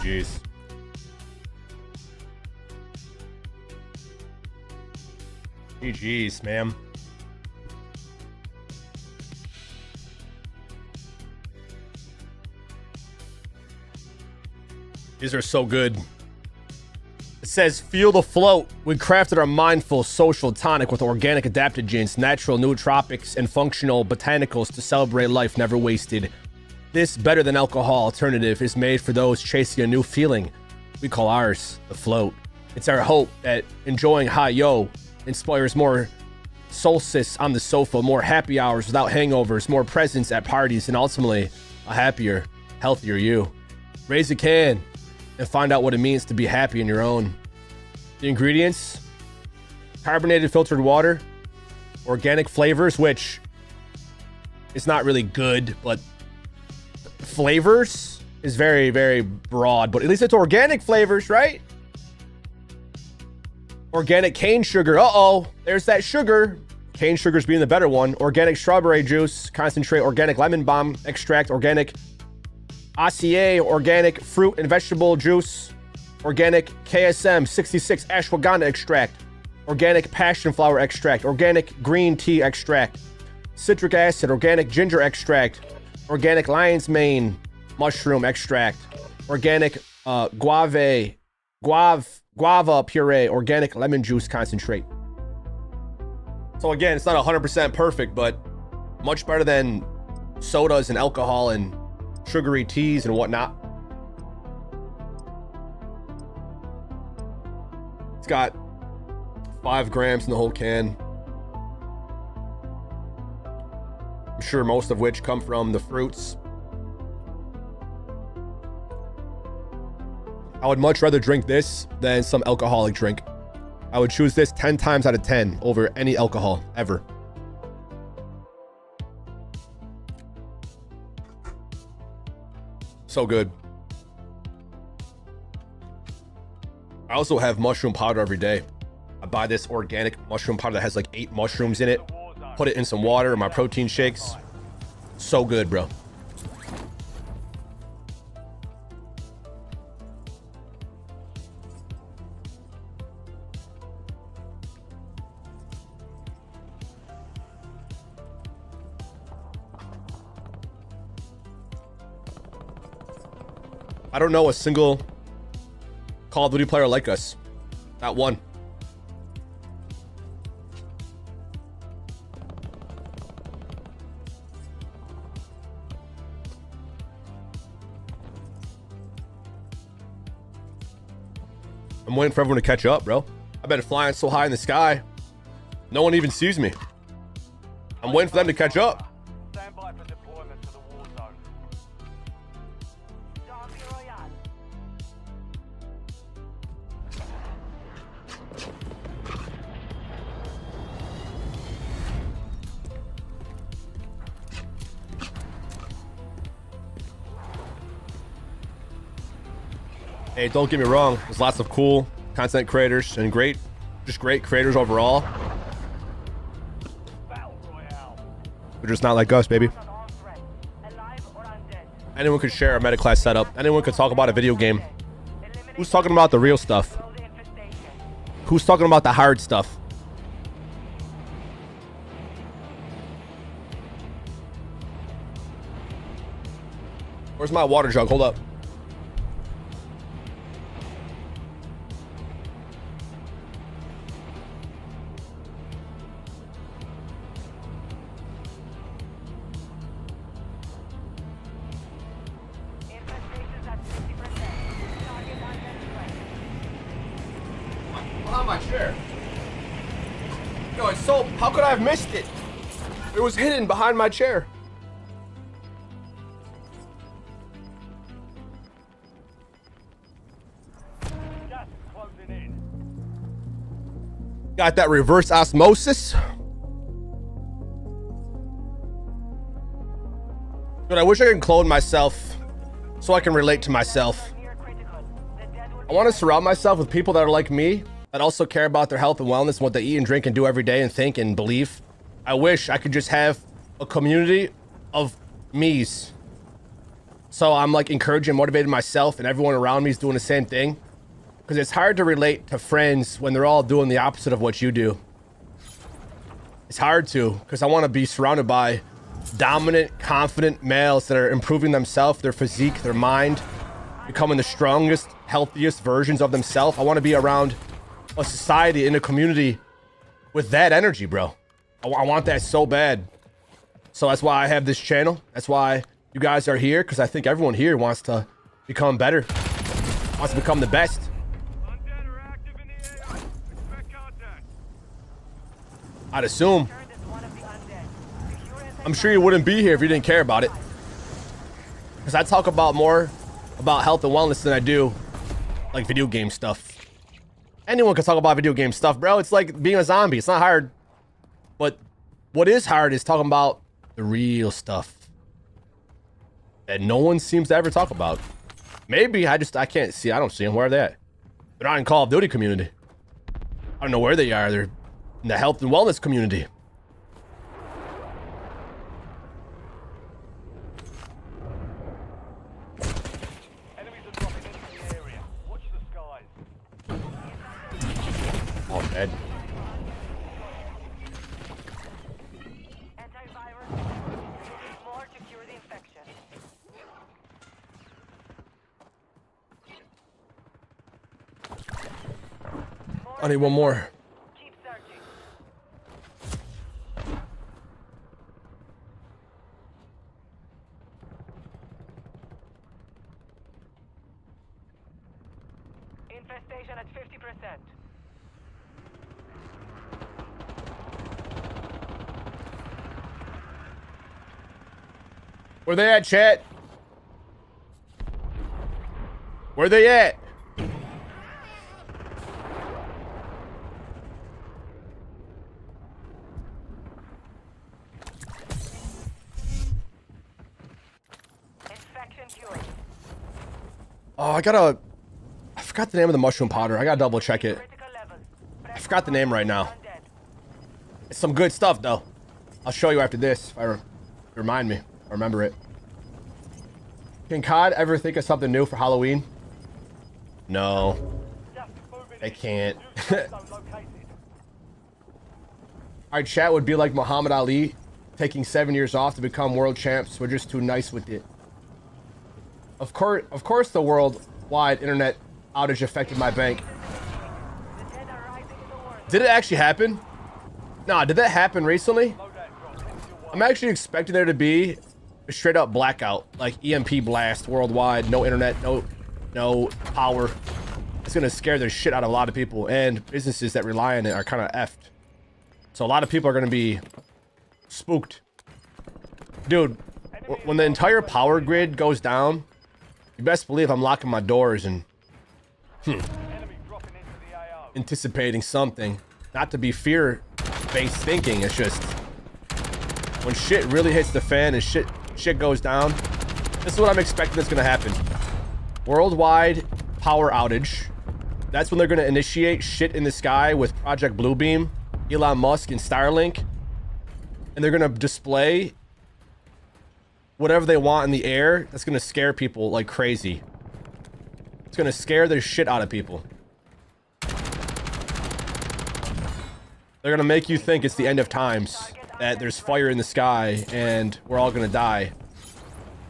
GG's. GG's, ma'am. These are so good. It says, feel the float. We crafted our mindful social tonic with organic adaptogens, natural nootropics, and functional botanicals to celebrate life never wasted. This better than alcohol alternative is made for those chasing a new feeling. We call ours the float. It's our hope that enjoying high yo inspires more solstice on the sofa, more happy hours without hangovers, more presence at parties, and ultimately a happier, healthier you. Raise a can and find out what it means to be happy in your own. The ingredients: carbonated filtered water, organic flavors, which is not really good, but flavors is very, very broad, but at least it's organic flavors, right? Organic cane sugar. Uh-oh, there's that sugar. Cane sugar's being the better one. Organic strawberry juice, concentrate, organic lemon balm extract, organic ACA, organic fruit and vegetable juice, organic KSM 66 ashwagandha extract, organic passion flower extract, organic green tea extract, citric acid, organic ginger extract, organic lion's mane mushroom extract, organic guava puree, organic lemon juice concentrate. So again, it's not 100% perfect, but much better than sodas and alcohol and sugary teas and whatnot. It's got 5 grams in the whole can. I'm sure most of which come from the fruits. I would much rather drink this than some alcoholic drink. I would choose this 10 times out of 10 over any alcohol ever. So good. I also have mushroom powder every day. I buy this organic mushroom powder that has like 8 mushrooms in it. Put it in some water in my protein shakes. So good, bro. I don't know a single Call of Duty player like us. Not one. I'm waiting for everyone to catch up, bro. I've been flying so high in the sky. No one even sees me. I'm waiting for them to catch up. Stand by for deployment to the war zone. Zombie Royale. Hey, don't get me wrong. There's lots of cool content creators and great creators overall. Battle Royale. They're just not like us, baby. An armed threat. Alive or undead. Anyone could share a metaclass setup. Anyone could talk about a video game. Eliminate Who's talking about the real stuff? all the infestation. Who's talking about the hard stuff? Where's my water jug? Hold up. Infestation's at 50%. Target undead threat. On my chair. Yo, it's so. How could I have missed it? It was hidden behind my chair. Gas is closing in. Got that reverse osmosis. Dude, I wish I could clone myself so I can relate to myself. Near critical. The dead will I want to surround myself with people that are like me, that also care about their health and wellness and what they eat and drink and do every day and think and believe. I wish I could just have a community of me's. So I'm like encouraging and motivating myself, and everyone around me is doing the same thing. Because it's hard to relate to friends when they're all doing the opposite of what you do. It's hard to, because I want to be surrounded by dominant, confident males that are improving themselves, their physique, their mind, becoming the strongest, healthiest versions of themselves. I want to be around a society in a community with that energy, bro. I want that so bad. So that's why I have this channel. That's why you guys are here, because I think everyone here wants to become better, wants to become the best. Undead are active in the AO. Expect contact. I'd assume. Turned as one of the undead. Secure and I'm sure you wouldn't be here if you didn't care about it. Because I talk about more about health and wellness than I do like video game stuff. Anyone can talk about video game stuff, bro. It's like being a zombie. It's not hard. But what is hard is talking about the real stuff that no one seems to ever talk about. Maybe I can't see. I don't see them. Where are they at? They're not in Call of Duty community. I don't know where they are. They're in the health and wellness community. Enemies are dropping into the area. Watch the skies. All dead. antivirus secured. More to cure the infection. I need one more. Keep searching. Infestation at 50%. Where they at, chat? Where they at? Infection cured. Oh, I forgot the name of the mushroom powder. I gotta double check it. Critical levels. I forgot the name right now. Undead. It's some good stuff, though. I'll show you after this, if I remind me. I remember it. Can COD ever think of something new for Halloween? No, Just moving they in. can't. New safe zone located. Our chat would be like Muhammad Ali taking 7 years off to become world champs. We're just too nice with it. Of course, the worldwide internet outage affected my bank. The dead are rising in the world. Did it actually happen? Nah, did that happen recently? Loadout drop heading your way. I'm actually expecting there to be a straight up blackout, like EMP blast worldwide, no internet, no power. It's gonna scare the shit out of a lot of people, and businesses that rely on it are kind of effed. So a lot of people are gonna be spooked. Dude, when the entire power grid goes down, you best believe I'm locking my doors and Enemy dropping into the AO. anticipating something. Not to be fear-based thinking, it's just when shit really hits the fan and shit goes down, this is what I'm expecting that's gonna happen. Worldwide power outage. That's when they're gonna initiate shit in the sky with Project Bluebeam, Elon Musk, and Starlink. And they're gonna display whatever they want in the air. That's gonna scare people like crazy. It's gonna scare the shit out of people. They're gonna make you think it's the end of times, that there's fire in the sky and we're all gonna die.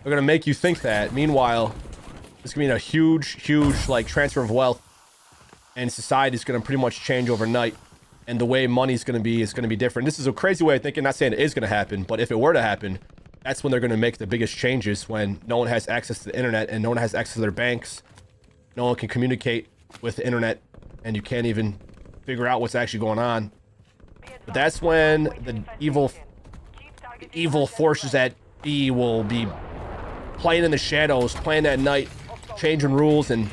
They're gonna make you think that. Meanwhile, there's gonna be a huge like transfer of wealth, and society's gonna pretty much change overnight. And the way money's gonna be is gonna be different. This is a crazy way of thinking. Not saying it is gonna happen, but if it were to happen, that's when they're gonna make the biggest changes. When no one has access to the internet and no one has access to their banks, no one can communicate with the internet, and you can't even figure out what's actually going on. But that's when the evil forces at be will be playing in the shadows, playing at night, changing rules, and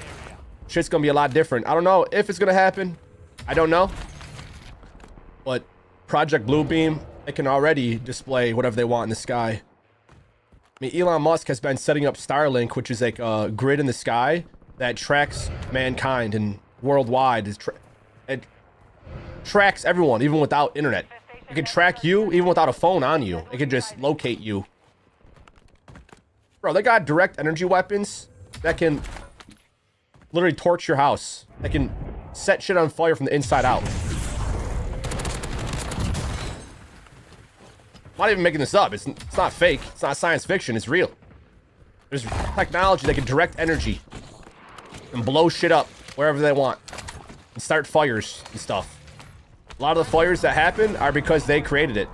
shit's gonna be a lot different. I don't know if it's gonna happen. I don't know. But Project Bluebeam, they can already display whatever they want in the sky. I mean, Elon Musk has been setting up Starlink, which is like a grid in the sky that tracks mankind and worldwide. It tracks everyone, even without internet. It can track you, even without a phone on you. It can just locate you. Bro, they got direct energy weapons that can literally torch your house. That can set shit on fire from the inside out. I'm not even making this up. It's not fake. It's not science fiction. It's real. There's technology that can direct energy and blow shit up wherever they want and start fires and stuff. A lot of the fires that happen are because they created it.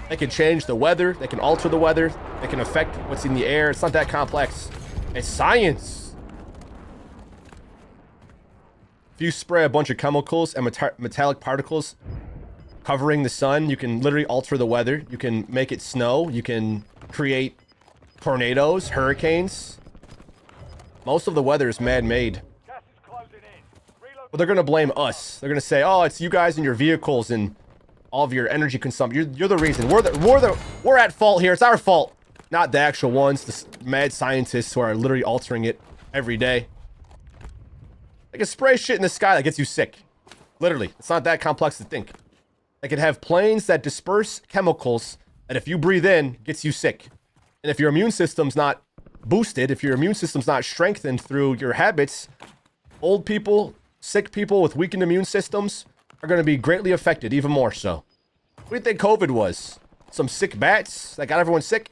They can change the weather. They can alter the weather. They can affect what's in the air. It's not that complex. It's science. If you spray a bunch of chemicals and metallic particles covering the sun, you can literally alter the weather. You can make it snow. You can create tornadoes, hurricanes. Most of the weather is man-made. Gas is closing in. Reload. But they're gonna blame us. They're gonna say, "Oh, it's you guys and your vehicles and all of your energy consumption. You're the reason. We're at fault here. It's our fault, not the actual ones. The mad scientists who are literally altering it every day. They can spray shit in the sky that gets you sick. Literally, it's not that complex to think. They can have planes that disperse chemicals that if you breathe in gets you sick. And if your immune system's not boosted, if your immune system's not strengthened through your habits, old people, sick people with weakened immune systems are going to be greatly affected, even more so. What do you think COVID was? Some sick bats that got everyone sick?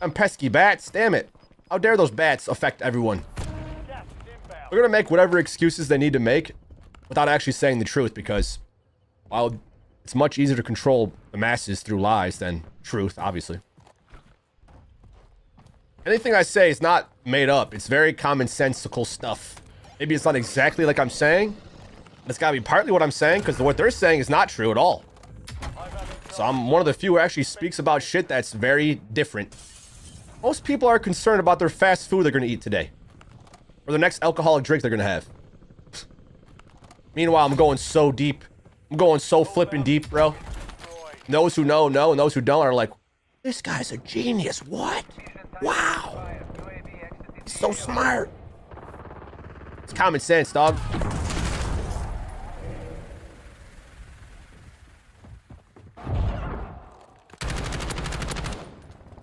Them pesky bats, damn it. How dare those bats affect everyone? Gas is inbound. They're going to make whatever excuses they need to make without actually saying the truth, because, while it's much easier to control the masses through lies than truth, obviously. Anything I say is not made up. It's very commonsensical stuff. Maybe it's not exactly like I'm saying, but it's got to be partly what I'm saying, because what they're saying is not true at all. So I'm one of the few who actually speaks about shit that's very different. Most people are concerned about their fast food they're going to eat today, or the next alcoholic drink they're going to have. Meanwhile, I'm going so deep. I'm going so flipping deep, bro. Those who know, and those who don't are like, this guy's a genius. What? Wow. He's so smart. It's common sense, dog.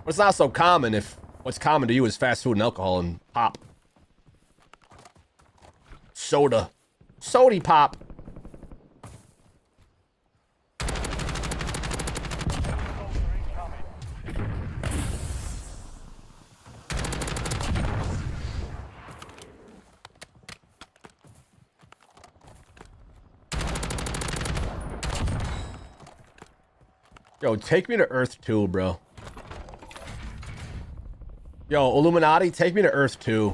But it's not so common if what's common to you is fast food and alcohol and pop. Soda. Sody pop. Yo, take me to Earth 2, bro. Yo, Illuminati, take me to Earth 2.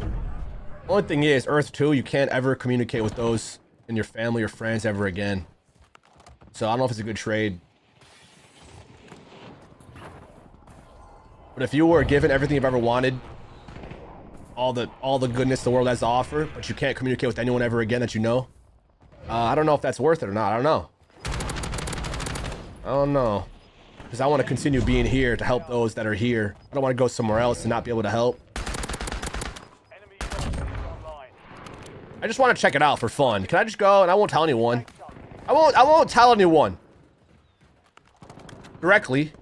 Only thing is, Earth 2, you can't ever communicate with those in your family or friends ever again. So I don't know if it's a good trade. But if you were given everything you've ever wanted, all the goodness the world has to offer, but you can't communicate with anyone ever again that you know, I don't know if that's worth it or not. I don't know. I don't know. Because I want to continue being here to help those that are here. I don't want to go somewhere else and not be able to help. Enemy soldiers online. I just want to check it out for fun. Can I just go and I won't tell anyone? I won't tell anyone. Directly.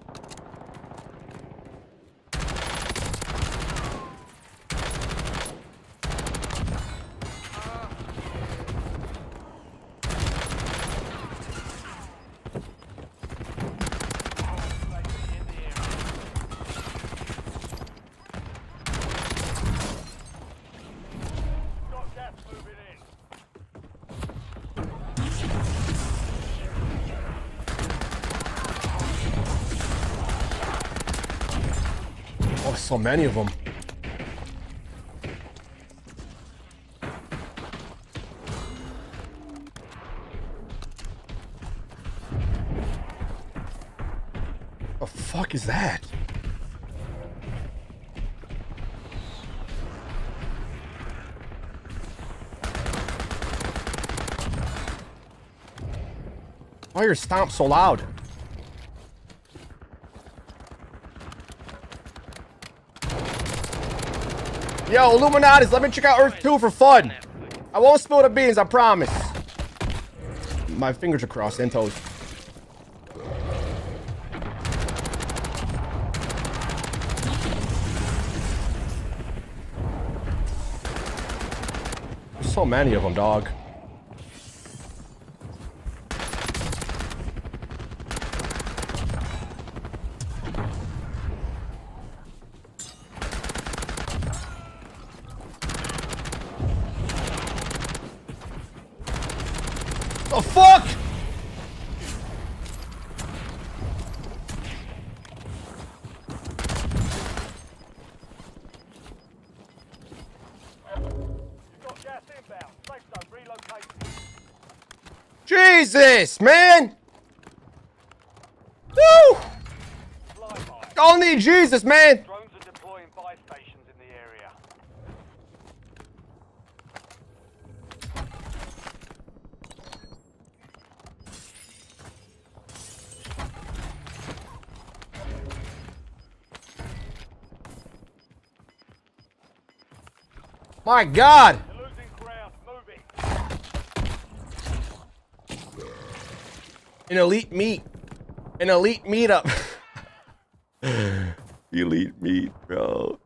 Got gas moving in. Oh, so many of them. The fuck is that? Why are your stomps so loud? Yo, Illuminatis, let me check out Earth 2 for fun. I won't spill the beans, I promise. My fingers are crossed and toes. There's so many of them, dog. The fuck? You've got gas inbound. Safe zone Jesus, man! Woo! Flyby. Don't need Jesus, man! Drones are deploying buy stations in the area. My God! You're losing ground. Moving. An elite meet. An elite meetup. Elite meet, bro.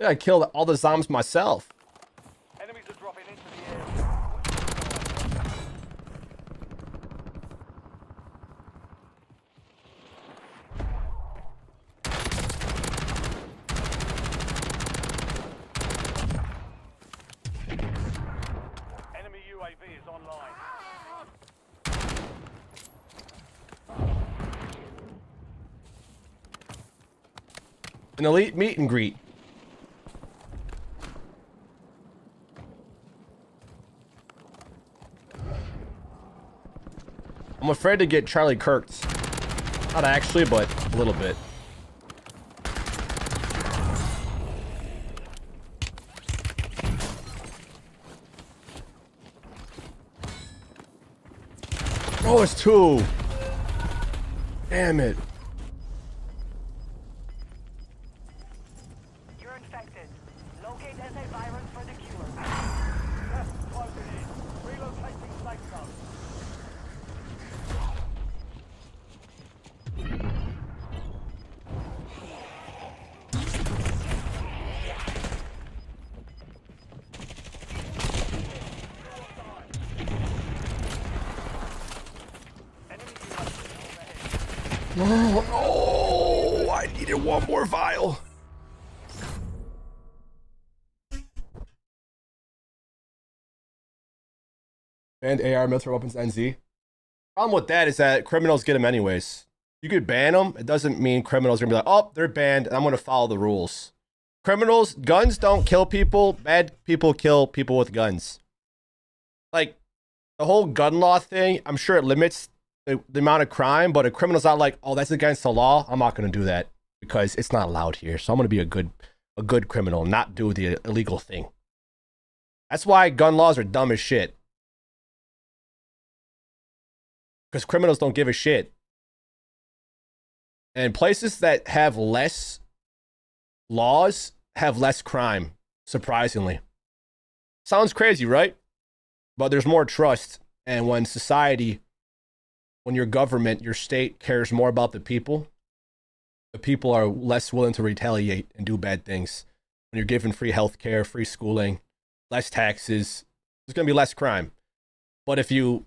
Yeah, I killed all the zombies myself. Enemies are dropping into the area. Enemy UAV is online. An elite meet and greet. I'm afraid to get Charlie Kirked. Not actually, but a little bit. Oh, it's two. Damn it. You're infected. Locate antivirus for the cure. Gas is closing in. Relocating safe zone. Enemy UAV overhead. Oh, I needed one more vial. Banned AR military weapons NZ. Problem with that is that criminals get them anyways. You could ban them. It doesn't mean criminals are gonna be like, oh, they're banned, and I'm gonna follow the rules. Criminals, guns don't kill people. Bad people kill people with guns. Like, the whole gun law thing, I'm sure it limits the amount of crime, but a criminal's not like, oh, that's against the law. I'm not gonna do that because it's not allowed here. So I'm gonna be a good criminal, not do the illegal thing. That's why gun laws are dumb as shit. Because criminals don't give a shit. And places that have less laws have less crime, surprisingly. Sounds crazy, right? But there's more trust. And when society, when your government, your state cares more about the people are less willing to retaliate and do bad things. When you're given free healthcare, free schooling, less taxes, there's going to be less crime. But if you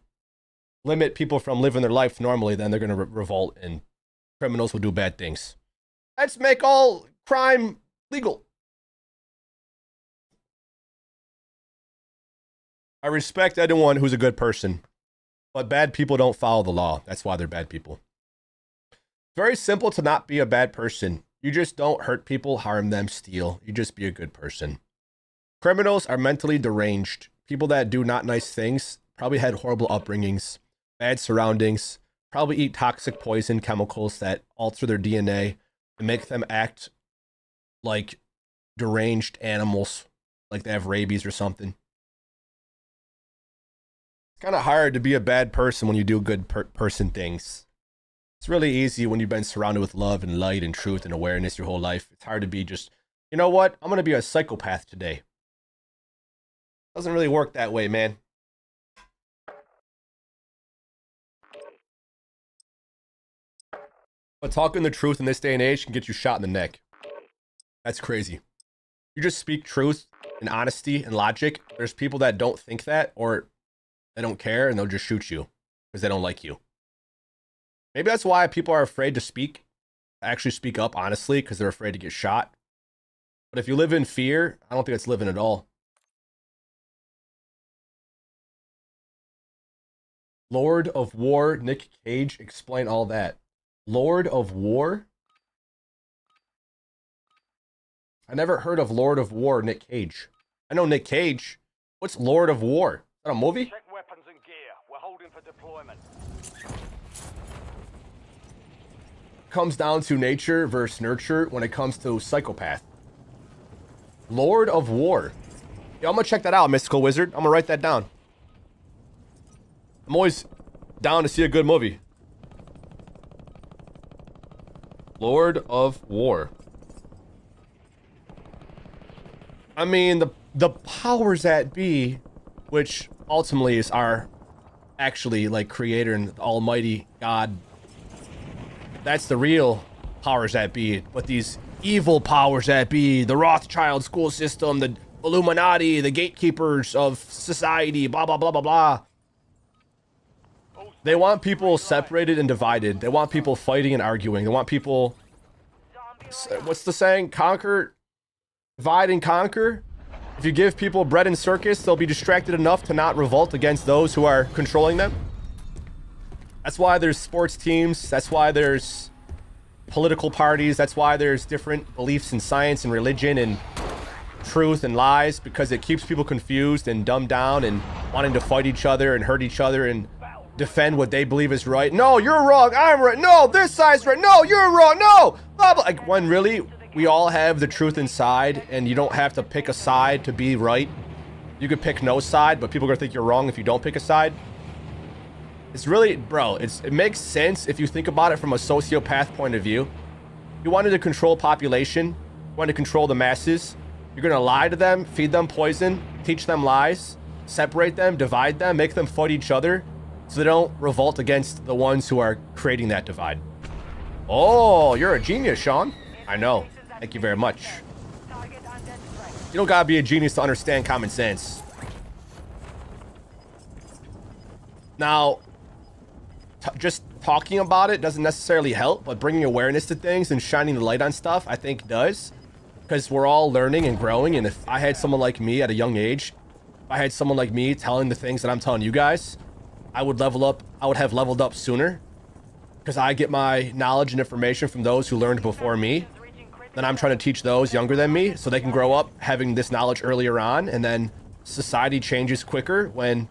limit people from living their life normally, then they're going to revolt and criminals will do bad things. Let's make all crime legal. I respect anyone who's a good person, but bad people don't follow the law. That's why they're bad people. Very simple to not be a bad person. You just don't hurt people, harm them, steal. You just be a good person. Criminals are mentally deranged. People that do not nice things probably had horrible upbringings, bad surroundings, probably eat toxic poison chemicals that alter their DNA and make them act like deranged animals, like they have rabies or something. It's kind of hard to be a bad person when you do good person things. It's really easy when you've been surrounded with love and light and truth and awareness your whole life. It's hard to be just, you know what? I'm going to be a psychopath today. Doesn't really work that way, man. But talking the truth in this day and age can get you shot in the neck. That's crazy. You just speak truth and honesty and logic. There's people that don't think that, or they don't care, and they'll just shoot you because they don't like you. Maybe that's why people are afraid to speak, actually speak up honestly, because they're afraid to get shot. But if you live in fear, I don't think that's living at all. Lord of War, Nick Cage, explain all that. Lord of War? I never heard of Lord of War, Nick Cage. I know Nick Cage. What's Lord of War? Is that a movie? Check weapons and gear. We're holding for deployment. Comes down to nature versus nurture when it comes to psychopath. Lord of War. Yeah, I'm gonna check that out, Mystical Wizard. I'm gonna write that down. I'm always down to see a good movie. Lord of War. I mean, the powers that be, which ultimately is our actually like creator and almighty God. That's the real powers that be. But these evil powers that be, the Rothschild school system, the Illuminati, the gatekeepers of society, blah, blah, blah, blah, blah. They want people separated and divided. They want people fighting and arguing. They want people, what's the saying? Divide and conquer. If you give people bread and circus, they'll be distracted enough to not revolt against those who are controlling them. That's why there's sports teams. That's why there's political parties. That's why there's different beliefs in science and religion and truth and lies, because it keeps people confused and dumbed down and wanting to fight each other and hurt each other and defend what they believe is right. No, you're wrong. I'm right. No, this side's right. No, you're wrong. No, blah, blah. Like, when really we all have the truth inside, and you don't have to pick a side to be right. You could pick no side, but people are gonna think you're wrong if you don't pick a side. It's really, bro, it makes sense if you think about it from a sociopath point of view. You wanted to control population, you wanted to control the masses. You're gonna lie to them, feed them poison, teach them lies, separate them, divide them, make them fight each other, so they don't revolt against the ones who are creating that divide. Oh, you're a genius, Sean. I know. Thank you very much. You don't gotta be a genius to understand common sense. Now, just talking about it doesn't necessarily help, but bringing awareness to things and shining the light on stuff, I think does. Because we're all learning and growing, and if I had someone like me at a young age, if I had someone like me telling the things that I'm telling you guys, I would level up, I would have leveled up sooner. Because I get my knowledge and information from those who learned before me. Then I'm trying to teach those younger than me so they can grow up having this knowledge earlier on, and then society changes quicker when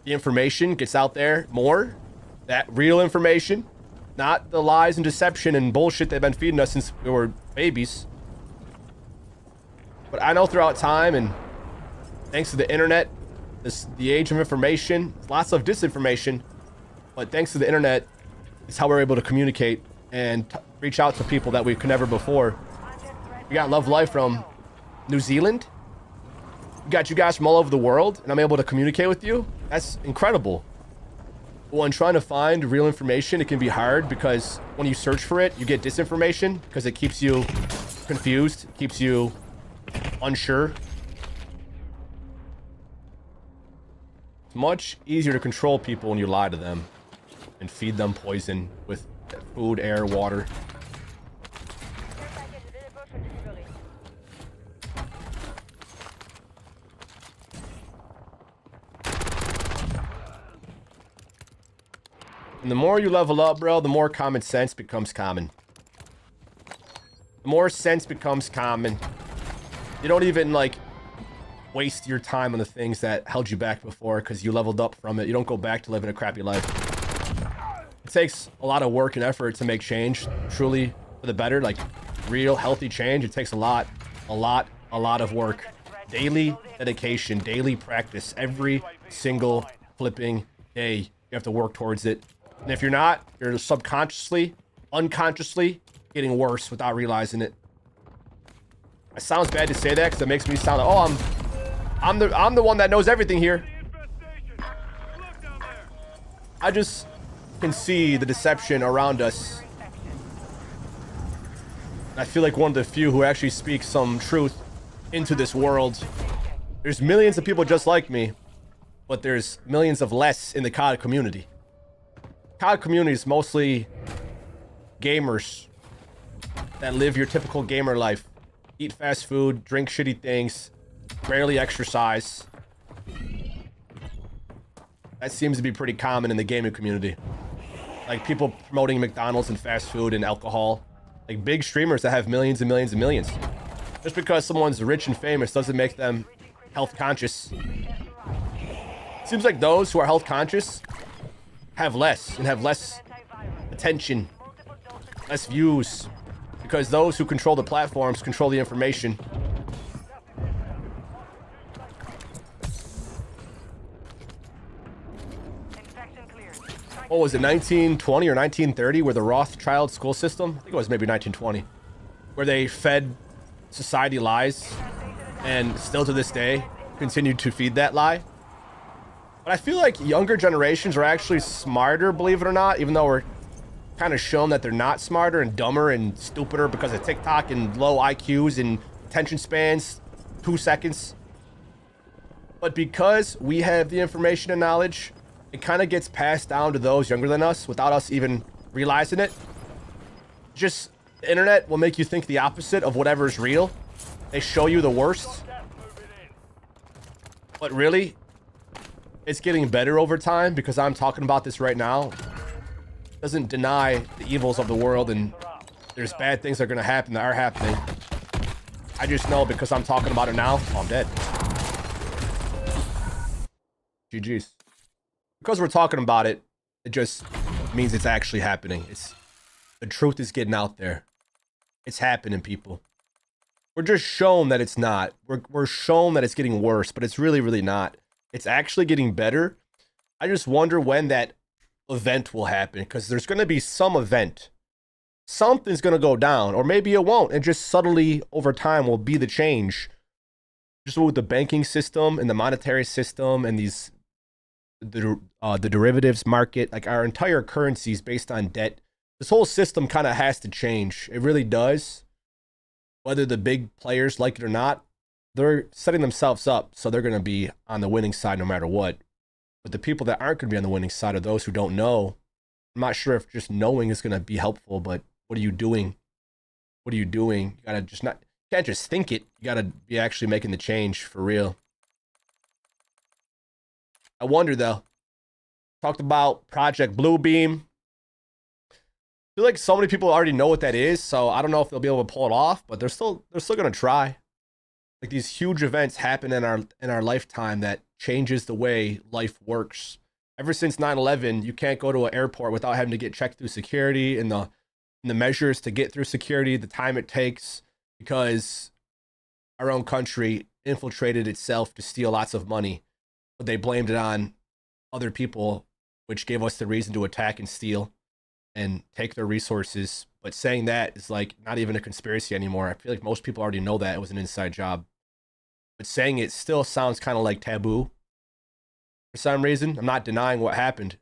the information gets out there more. That real information, not the lies and deception and bullshit they've been feeding us since we were babies. But I know throughout time, and thanks to the internet, the age of information, lots of disinformation, but thanks to the internet, it's how we're able to communicate and reach out to people that we could never before. We got Love Life from New Zealand. We got you guys from all over the world, and I'm able to communicate with you. That's incredible. When trying to find real information, it can be hard because when you search for it, you get disinformation because it keeps you confused, keeps you unsure. It's much easier to control people when you lie to them and feed them poison with food, air, water. And the more you level up, bro, the more common sense becomes common. The more sense becomes common. You don't even, like, waste your time on the things that held you back before because you leveled up from it. You don't go back to living a crappy life. It takes a lot of work and effort to make change, truly for the better, like real healthy change. It takes a lot of work. Daily dedication, daily practice, every single flipping day. You have to work towards it. And if you're not, you're subconsciously, unconsciously getting worse without realizing it. It sounds bad to say that because it makes me sound like, oh, I'm the one that knows everything here. I just can see the deception around us. I feel like one of the few who actually speaks some truth into this world. There's millions of people just like me, but there's millions of less in the COD community. COD community is mostly gamers that live your typical gamer life. Eat fast food, drink shitty things, rarely exercise. That seems to be pretty common in the gaming community. Like people promoting McDonald's and fast food and alcohol. Like big streamers that have millions and millions and millions. Just because someone's rich and famous doesn't make them health conscious. Seems like those who are health conscious have less and have less attention, less views, because those who control the platforms control the information. What was it, 1920 or 1930, where the Rothschild school system, I think it was maybe 1920, where they fed society lies and still to this day continue to feed that lie. But I feel like younger generations are actually smarter, believe it or not, even though we're kind of shown that they're not smarter and dumber and stupider because of TikTok and low IQs and attention spans, 2 seconds. But because we have the information and knowledge, it kind of gets passed down to those younger than us without us even realizing it. Just the internet will make you think the opposite of whatever's real. They show you the worst. But really, it's getting better over time because I'm talking about this right now. Doesn't deny the evils of the world, and there's bad things that are going to happen that are happening. I just know because I'm talking about it now. Oh, I'm dead. GG's. Because we're talking about it, it just means it's actually happening. The truth is getting out there. It's happening, people. We're just shown that it's not. We're shown that it's getting worse, but it's really, really not. It's actually getting better. I just wonder when that event will happen, because there's going to be some event. Something's going to go down, or maybe it won't, and just subtly over time will be the change. Just with the banking system and the monetary system and the derivatives market, like our entire currency is based on debt. This whole system kind of has to change. It really does. Whether the big players like it or not, they're setting themselves up so they're going to be on the winning side no matter what. But the people that aren't going to be on the winning side are those who don't know. I'm not sure if just knowing is going to be helpful, but what are you doing? What are you doing? You gotta just not, you can't just think it. You gotta be actually making the change for real. I wonder though. Talked about Project Bluebeam. I feel like so many people already know what that is, so I don't know if they'll be able to pull it off, but they're still gonna try. Like these huge events happen in our lifetime that changes the way life works. Ever since 9/11, you can't go to an airport without having to get checked through security, and the measures to get through security, the time it takes, because our own country infiltrated itself to steal lots of money, but they blamed it on other people, which gave us the reason to attack and steal and take their resources. But saying that is like not even a conspiracy anymore. I feel like most people already know that it was an inside job. But saying it still sounds kind of like taboo for some reason. I'm not denying what happened.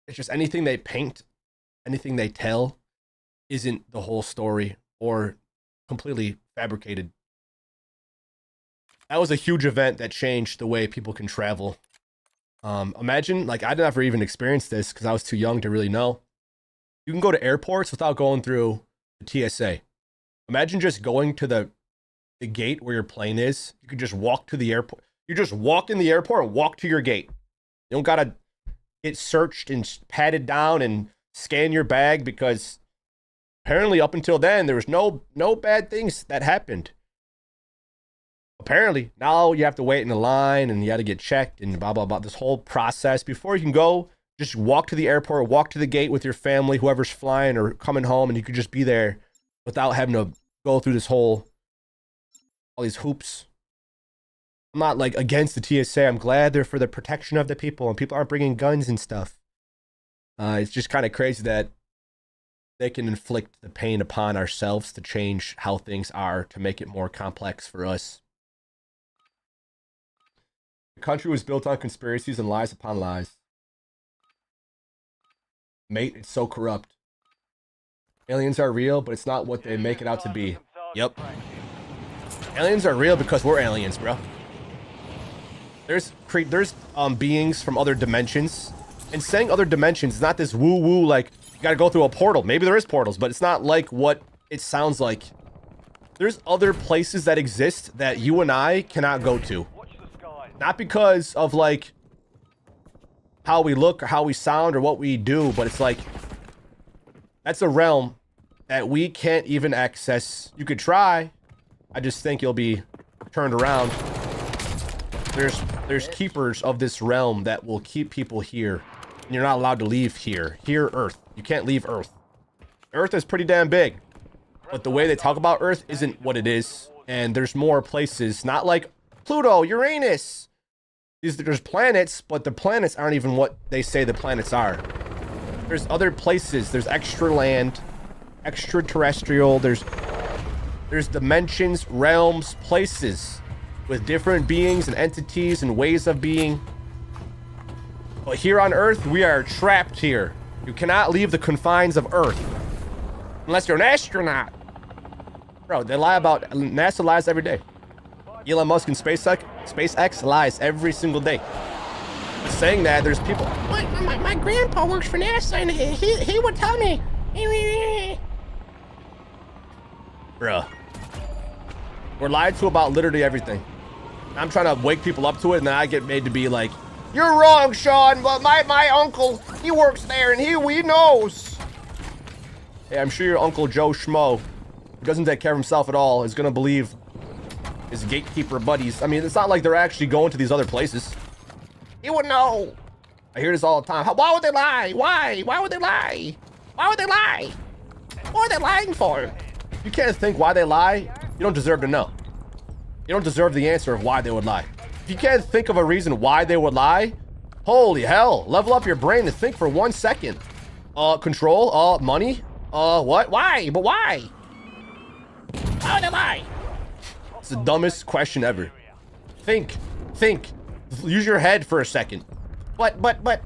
It's just anything they paint, anything they tell isn't the whole story or completely fabricated. That was a huge event that changed the way people can travel. Imagine, like, I never even experienced this because I was too young to really know. You can go to airports without going through the TSA. Imagine just going to the gate where your plane is. You could just walk to the airport. You just walk in the airport and walk to your gate. You don't gotta get searched and patted down and scan your bag, because apparently up until then there was no bad things that happened. Apparently now you have to wait in the line and you got to get checked and blah blah blah. This whole process before you can go, just walk to the airport, walk to the gate with your family, whoever's flying or coming home, and you could just be there without having to go through this whole, all these hoops. I'm not like against the TSA. I'm glad they're for the protection of the people and people aren't bringing guns and stuff. It's just kind of crazy that they can inflict the pain upon ourselves to change how things are, to make it more complex for us. The country was built on conspiracies and lies upon lies. Mate, it's so corrupt. Aliens are real, but it's not what they make it out to be. Yep. Aliens are real because we're aliens, bro. There's beings from other dimensions. And saying other dimensions is not this woo-woo, like, you gotta go through a portal. Maybe there is portals, but it's not like what it sounds like. There's other places that exist that you and I cannot go to. Watch the skies. Not because of like how we look or how we sound or what we do, but it's like that's a realm that we can't even access. You could try. I just think you'll be turned around. There's keepers of this realm that will keep people here. And you're not allowed to leave here. Here, Earth. You can't leave Earth. Earth is pretty damn big. But the way they talk about Earth isn't what it is. And there's more places. Not like Pluto, Uranus. There's planets, but the planets aren't even what they say the planets are. There's other places. There's extra land, extraterrestrial. There's dimensions, realms, places with different beings and entities and ways of being. But here on Earth, we are trapped here. You cannot leave the confines of Earth unless you're an astronaut. Bro, they lie about NASA lies every day. Elon Musk and SpaceX lies every single day. Saying that, there's people. My grandpa works for NASA, and he would tell me. Bruh. We're lied to about literally everything. I'm trying to wake people up to it, and then I get made to be like, "You're wrong, Sean. But my uncle, he works there, and he knows." Hey, I'm sure your Uncle Joe Schmo, who doesn't take care of himself at all, is gonna believe his gatekeeper buddies. I mean, it's not like they're actually going to these other places. He would know. I hear this all the time. Why would they lie? Why? Why would they lie? Why would they lie? What are they lying for? You can't think why they lie. You don't deserve to know. You don't deserve the answer of why they would lie. If you can't think of a reason why they would lie, holy hell, level up your brain to think for 1 second. Control, money, what? Why? But why? Why would they lie? It's the dumbest question ever. Think. Use your head for a second. But, why?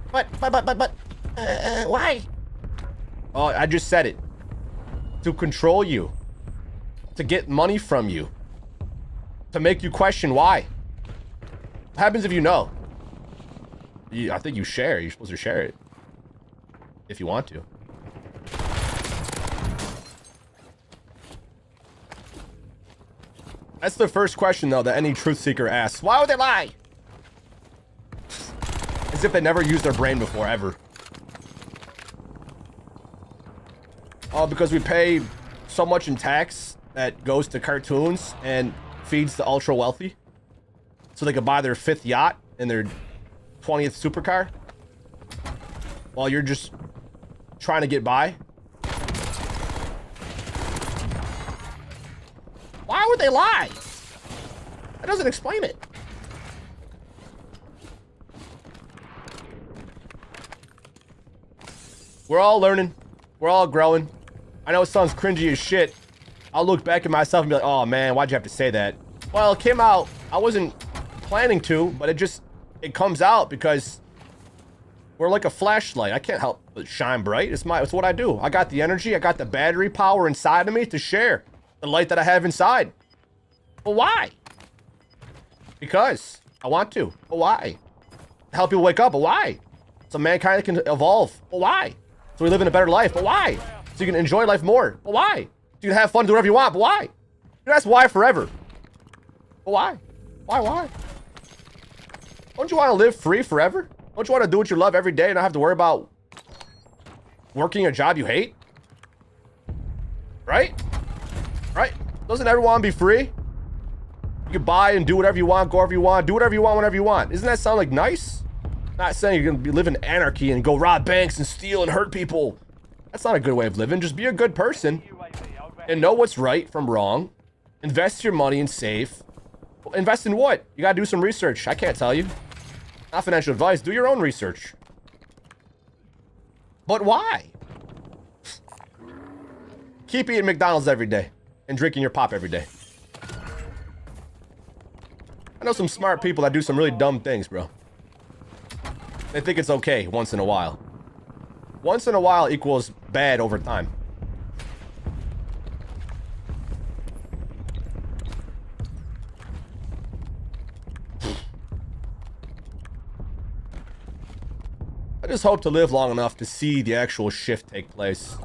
Oh, I just said it. To control you. To get money from you. To make you question why. What happens if you know? I think you share. You're supposed to share it. If you want to. That's the first question, though, that any truth seeker asks. Why would they lie? As if they never used their brain before, ever. Oh, because we pay so much in tax that goes to cartoons and feeds the ultra wealthy. So they could buy their 5th yacht and their 20th supercar. While you're just trying to get by. Why would they lie? That doesn't explain it. We're all learning. We're all growing. I know it sounds cringy as shit. I'll look back at myself and be like, oh man, why'd you have to say that? Well, it came out. I wasn't planning to, but it comes out because we're like a flashlight. I can't help but shine bright. It's what I do. I got the energy. I got the battery power inside of me to share the light that I have inside. But why? Because I want to. But why? To help people wake up. But why? So mankind can evolve. But why? So we live in a better life. But why? So you can enjoy life more. But why? So you can have fun, do whatever you want. But why? You can ask why forever. But why? Why? Don't you want to live free forever? Don't you want to do what you love every day and not have to worry about working a job you hate? Right? Right? Doesn't everyone want to be free? You can buy and do whatever you want, go wherever you want, do whatever you want, whenever you want. Doesn't that sound like nice? Not saying you're going to live in anarchy and go rob banks and steal and hurt people. That's not a good way of living. Just be a good person and know what's right from wrong. Invest your money and save. Well, invest in what? You got to do some research. I can't tell you. Not financial advice. Do your own research. But why? Keep eating McDonald's every day and drinking your pop every day. I know some smart people that do some really dumb things, bro. They think it's okay once in a while. Once in a while equals bad over time. I just hope to live long enough to see the actual shift take place.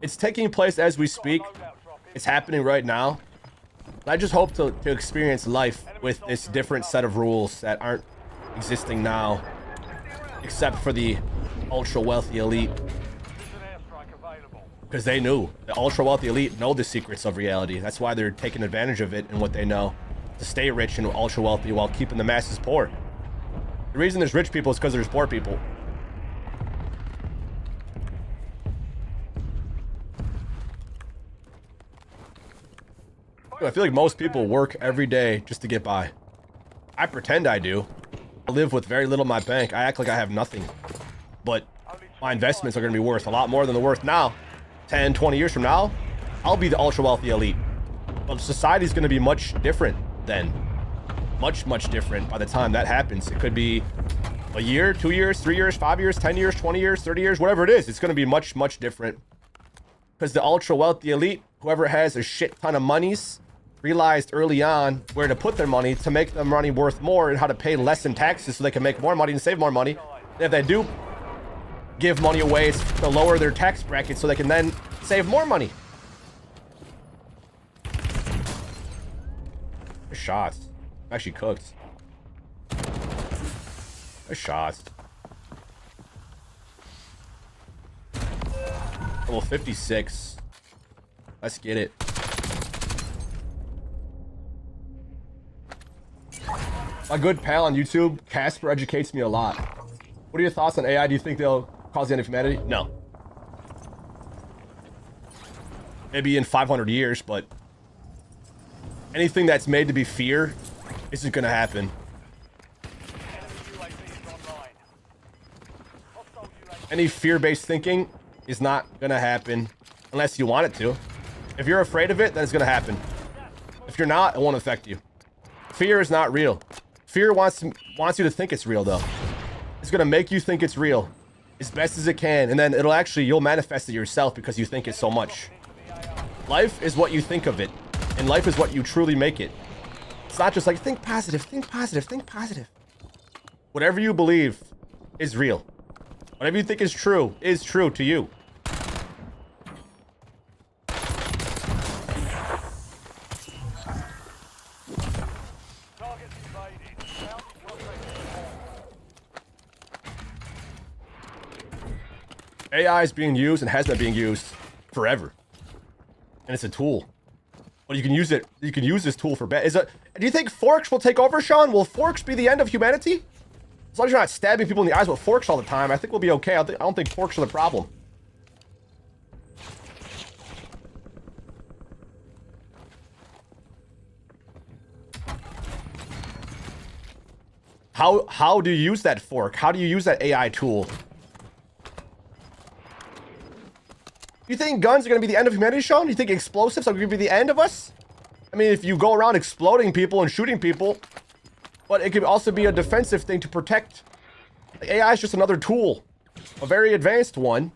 It's taking place as we speak. It's happening right now. I just hope to experience life with this different set of rules that aren't existing now, except for the ultra wealthy elite. There's an airstrike available. Because they knew. The ultra wealthy elite know the secrets of reality. That's why they're taking advantage of it and what they know. To stay rich and ultra wealthy while keeping the masses poor. The reason there's rich people is because there's poor people. I feel like most people work every day just to get by. I pretend I do. I live with very little in my bank. I act like I have nothing. But my investments are going to be worth a lot more than they're worth now. 10, 20 years from now, I'll be the ultra wealthy elite. But society's going to be much different then. Much, much different by the time that happens. It could be a year, 2 years, 3 years, 5 years, 10 years, 20 years, 30 years, whatever it is. It's going to be much, much different. Because the ultra wealthy elite, whoever has a shit ton of monies, realized early on where to put their money to make their money worth more and how to pay less in taxes so they can make more money and save more money. And if they do give money away, it's to lower their tax bracket so they can then save more money. There's shots. Actually cooked. There's shots. Level 56. Let's get it. My good pal on YouTube, Casper, educates me a lot. What are your thoughts on AI? Do you think they'll cause the end of humanity? No. Maybe in 500 years, but anything that's made to be fear isn't going to happen. Any fear-based thinking is not going to happen unless you want it to. If you're afraid of it, then it's going to happen. If you're not, it won't affect you. Fear is not real. Fear wants you to think it's real, though. It's gonna make you think it's real as best as it can, and then you'll manifest it yourself because you think it so much. Life is what you think of it, and life is what you truly make it. It's not just like, think positive, think positive, think positive. Whatever you believe is real. Whatever you think is true to you. AI is being used and has been being used forever, and it's a tool. But you can use it. You can use this tool for bad. Do you think forks will take over, Sean? Will forks be the end of humanity? As long as you're not stabbing people in the eyes with forks all the time, I think we'll be okay. I don't think forks are the problem. How do you use that fork? How do you use that AI tool? You think guns are going to be the end of humanity, Sean? You think explosives are going to be the end of us? I mean, if you go around exploding people and shooting people, but it could also be a defensive thing to protect. Like, AI is just another tool, a very advanced one,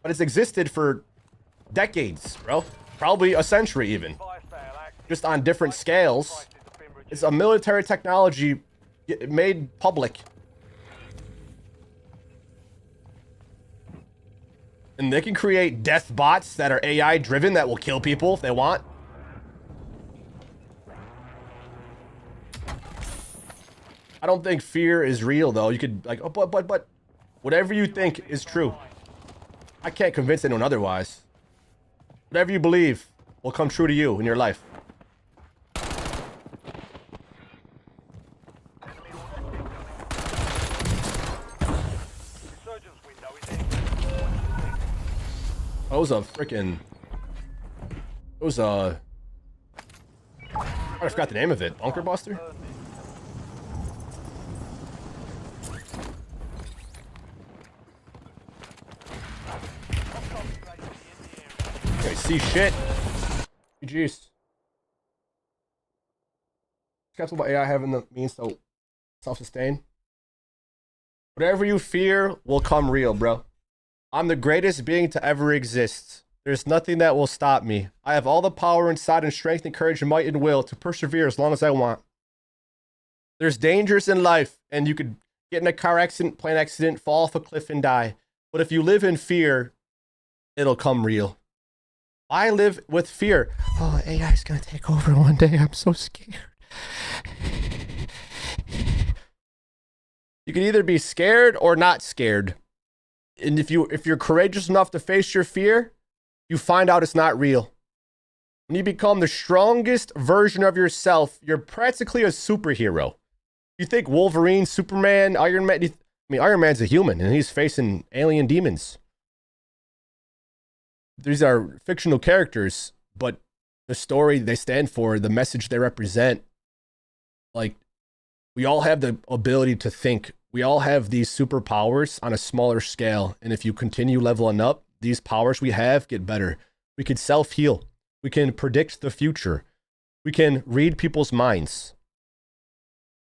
but it's existed for decades, bro. Probably a century even. Just on different scales. It's a military technology made public. And they can create death bots that are AI driven that will kill people if they want. I don't think fear is real though. You could like, oh, but whatever you think is true. I can't convince anyone otherwise. Whatever you believe will come true to you in your life. It was a freaking... It was a... I forgot the name of it. Bunker Buster? Okay, see shit. GG's. Skeptical about AI having the means to self-sustain. Whatever you fear will come real, bro. I'm the greatest being to ever exist. There's nothing that will stop me. I have all the power inside and strength and courage and might and will to persevere as long as I want. There's dangers in life, and you could get in a car accident, plane accident, fall off a cliff and die. But if you live in fear, it'll come real. I live with fear. Oh, AI is gonna take over one day. I'm so scared. You can either be scared or not scared. And if you're courageous enough to face your fear, you find out it's not real. When you become the strongest version of yourself, you're practically a superhero. You think Wolverine, Superman, Iron Man... Iron Man's a human, and he's facing alien demons. These are fictional characters, but the story they stand for, the message they represent, like, we all have the ability to think. We all have these superpowers on a smaller scale, and if you continue leveling up, these powers we have get better. We can self-heal. We can predict the future. We can read people's minds.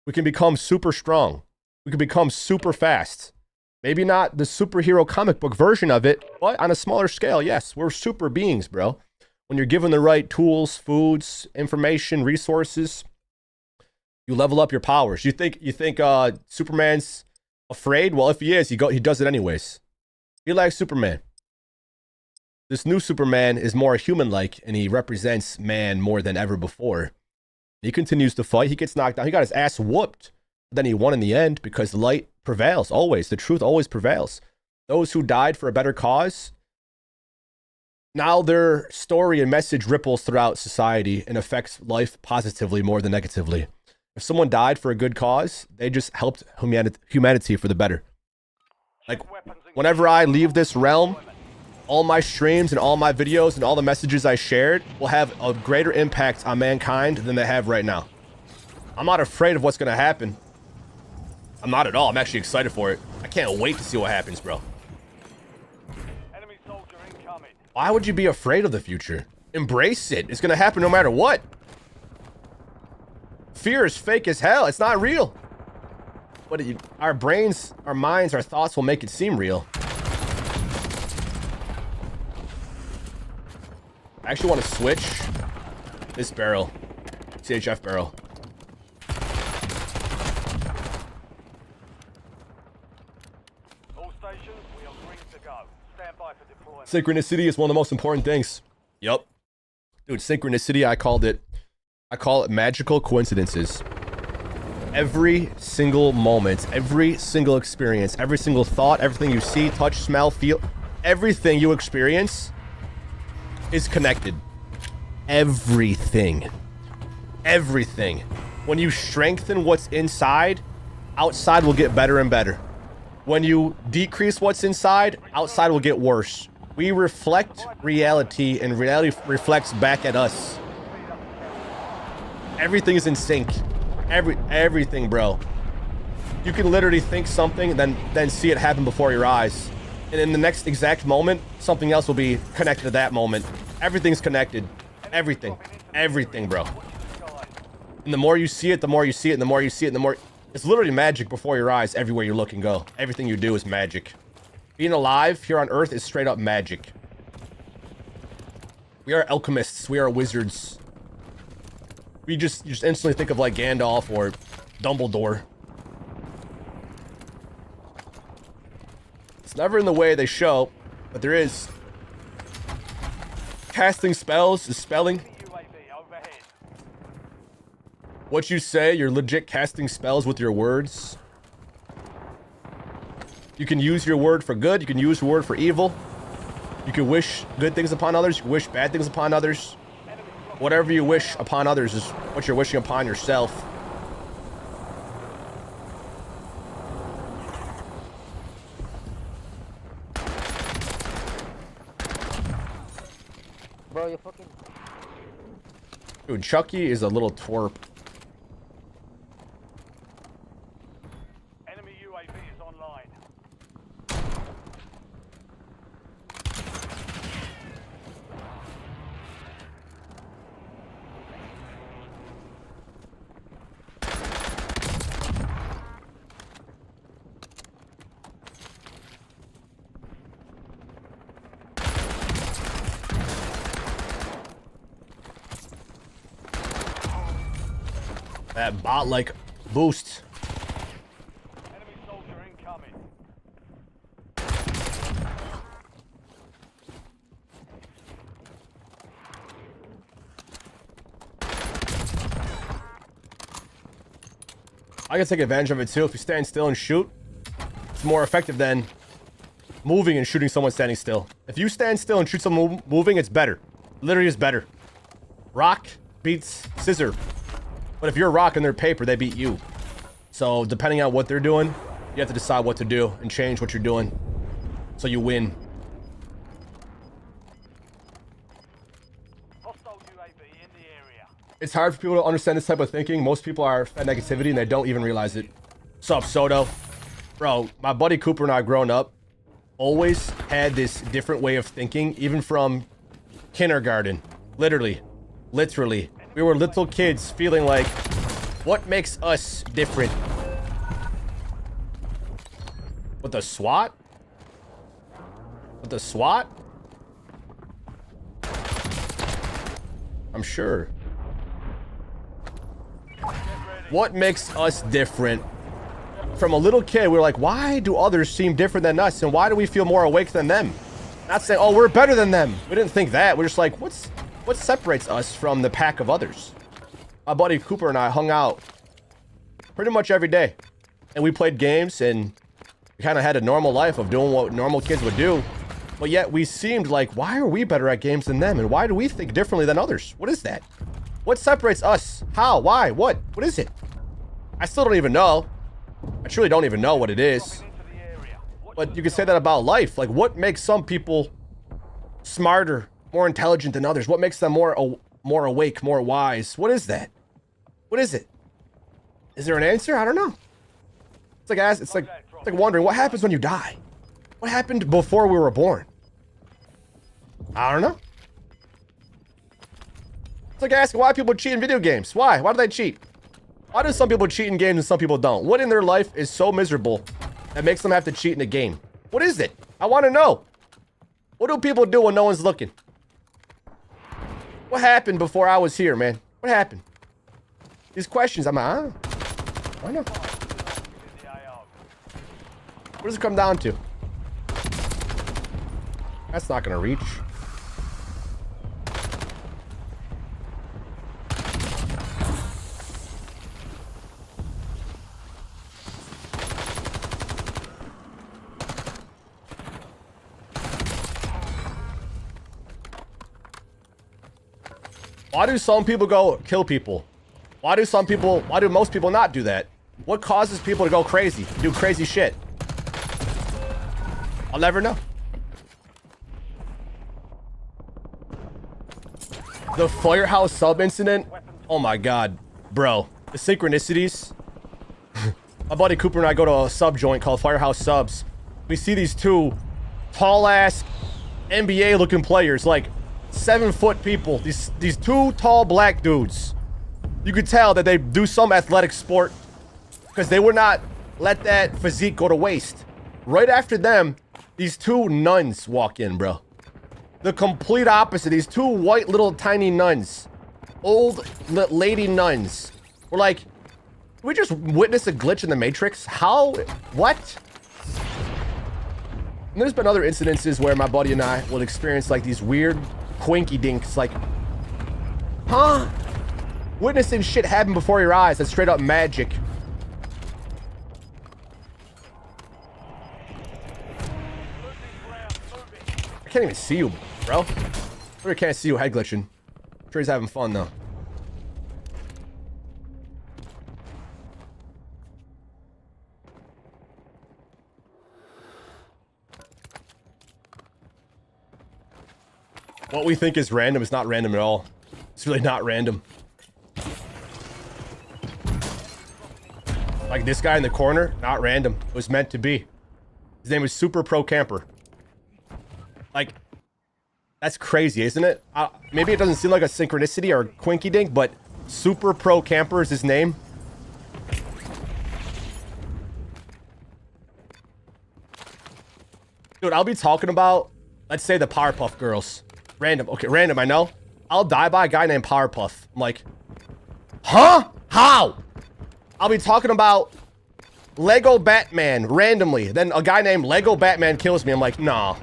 We can become super strong. We can become super fast. Maybe not the superhero comic book version of it, but on a smaller scale, yes, we're super beings, bro. When you're given the right tools, foods, information, resources, you level up your powers. You think Superman's afraid? Well, if he is, he does it anyways. He likes Superman. This new Superman is more human-like, and he represents man more than ever before. He continues to fight. He gets knocked down. He got his ass whooped. But then he won in the end because light prevails always. The truth always prevails. Those who died for a better cause, now their story and message ripples throughout society and affects life positively more than negatively. If someone died for a good cause, they just helped humanity for the better. Like, whenever I leave this realm, all my streams and all my videos and all the messages I shared will have a greater impact on mankind than they have right now. I'm not afraid of what's going to happen. I'm not at all. I'm actually excited for it. I can't wait to see what happens, bro. Enemy soldier incoming. Why would you be afraid of the future? Embrace it. It's going to happen no matter what. Fear is fake as hell. It's not real. But our brains, our minds, our thoughts will make it seem real. I actually want to switch this barrel. CHF barrel. All stations, we are green to go. Stand by for deployment. Synchronicity is one of the most important things. Yup. Dude, synchronicity, I call it magical coincidences. Every single moment, every single experience, every single thought, everything you see, touch, smell, feel, everything you experience is connected. Everything. Everything. When you strengthen what's inside, outside will get better and better. When you decrease what's inside, outside will get worse. We reflect reality, and reality reflects back at us. Everything is in sync. Everything, bro. You can literally think something, then see it happen before your eyes. And in the next exact moment, something else will be connected to that moment. Everything's connected. Everything. Everything, bro. And the more you see it, the more you see it, and the more you see it, the more... It's literally magic before your eyes everywhere you look and go. Everything you do is magic. Being alive here on Earth is straight up magic. We are alchemists. We are wizards. You just instantly think of like Gandalf or Dumbledore. It's never in the way they show, but there is. Casting spells is spelling. What you say, you're legit casting spells with your words. You can use your word for good. You can use your word for evil. You can wish good things upon others. You can wish bad things upon others. Whatever you wish upon others is what you're wishing upon yourself. Bro, you fucking... Dude, Chucky is a little twerp. Enemy UAV is online. That bot-like boost. Enemy soldier incoming. I can take advantage of it too. If you stand still and shoot, it's more effective than moving and shooting someone standing still. If you stand still and shoot someone moving, it's better. Literally is better. Rock beats scissor. But if you're rock and they're paper, they beat you. So depending on what they're doing, you have to decide what to do and change what you're doing so you win. Hostile UAV in the area. It's hard for people to understand this type of thinking. Most people are fed negativity and they don't even realize it. What's up, Soto? Bro, my buddy Cooper and I growing up always had this different way of thinking, even from kindergarten. Literally. We were little kids feeling like, what makes us different? With the SWAT? With the SWAT? I'm sure. What makes us different? From a little kid, we were like, why do others seem different than us? And why do we feel more awake than them? Not saying, oh, we're better than them. We didn't think that. We're just like, what separates us from the pack of others? My buddy Cooper and I hung out pretty much every day. And we played games and we kind of had a normal life of doing what normal kids would do. But yet we seemed like, why are we better at games than them? And why do we think differently than others? What is that? What separates us? How? Why? What? What is it? I still don't even know. I truly don't even know what it is. But you can say that about life. Like, what makes some people smarter, more intelligent than others? What makes them more awake, more wise? What is that? What is it? Is there an answer? I don't know. It's like wondering what happens when you die. What happened before we were born? I don't know. It's like asking why people cheat in video games. Why? Why do they cheat? Why do some people cheat in games and some people don't? What in their life is so miserable that makes them have to cheat in a game? What is it? I want to know. What do people do when no one's looking? What happened before I was here, man? What happened? These questions, I'm like, I don't know. What does it come down to? That's not gonna reach. Why do some people go kill people? Why do most people not do that? What causes people to go crazy, do crazy shit? I'll never know. The firehouse sub incident? Oh my god, bro. The synchronicities. My buddy Cooper and I go to a sub joint called Firehouse Subs. We see these two tall ass NBA looking players, like 7-foot people. These two tall black dudes. You could tell that they do some athletic sport because they would not let that physique go to waste. Right after them, these two nuns walk in, bro. The complete opposite. These two white little tiny nuns. Old lady nuns. We're like, did we just witness a glitch in the Matrix? How? What? And there's been other incidences where my buddy and I will experience like these weird quinky dinks, like, huh? Witnessing shit happen before your eyes. That's straight up magic. I can't even see you, bro. I really can't see you head glitching. I'm sure he's having fun though. What we think is random is not random at all. It's really not random. Like this guy in the corner, not random. It was meant to be. His name was Super Pro Camper. Like, that's crazy, isn't it? Maybe it doesn't seem like a synchronicity or a quinky dink, but Super Pro Camper is his name. Dude, I'll be talking about, let's say, the Powerpuff Girls. Random. Okay, random, I know. I'll die by a guy named Powerpuff. I'm like, huh? How? I'll be talking about Lego Batman randomly. Then a guy named Lego Batman kills me. I'm like, nah.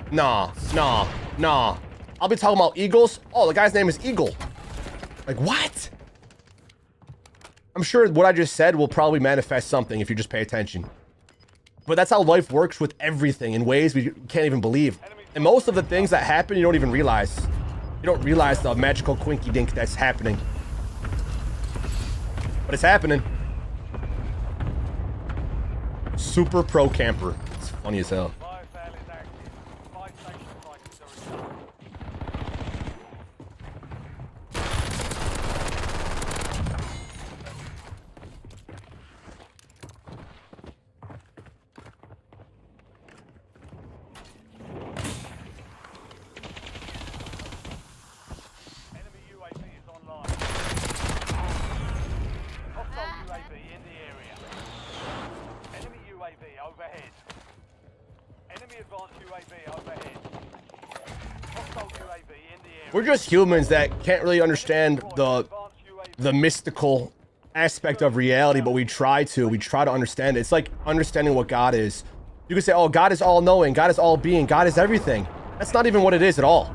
I'll be talking about Eagles. Oh, the guy's name is Eagle. Like, what? I'm sure what I just said will probably manifest something if you just pay attention. But that's how life works with everything in ways we can't even believe. And most of the things that happen, you don't even realize. You don't realize the magical quinky dink that's happening. But it's happening. Super pro camper. It's funny as hell. Biosale is active. 5 station prices are returned. Enemy UAV is online. Hostile UAV in the area. Enemy UAV overhead. Enemy advanced UAV overhead. Hostile UAV in the area. We're just humans that can't really understand the mystical aspect of reality, but we try to understand it. It's like understanding what God is. You can say, oh, God is all knowing, God is all being, God is everything. That's not even what it is at all.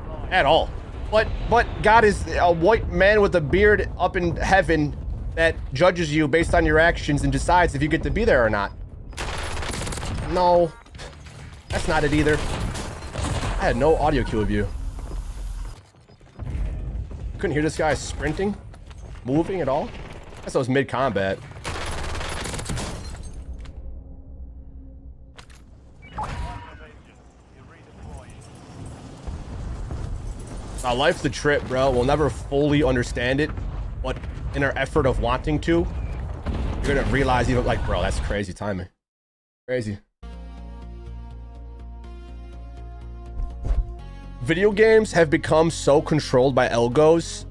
But God is a white man with a beard up in heaven that judges you based on your actions and decides if you get to be there or not. No, that's not it either. I had no audio cue of you. Couldn't hear this guy sprinting, moving at all. I guess I was mid-combat. Life's a trip, bro. We'll never fully understand it, but in our effort of wanting to, you're gonna realize even like, bro, that's crazy timing. Crazy. Video games have become so controlled by algos.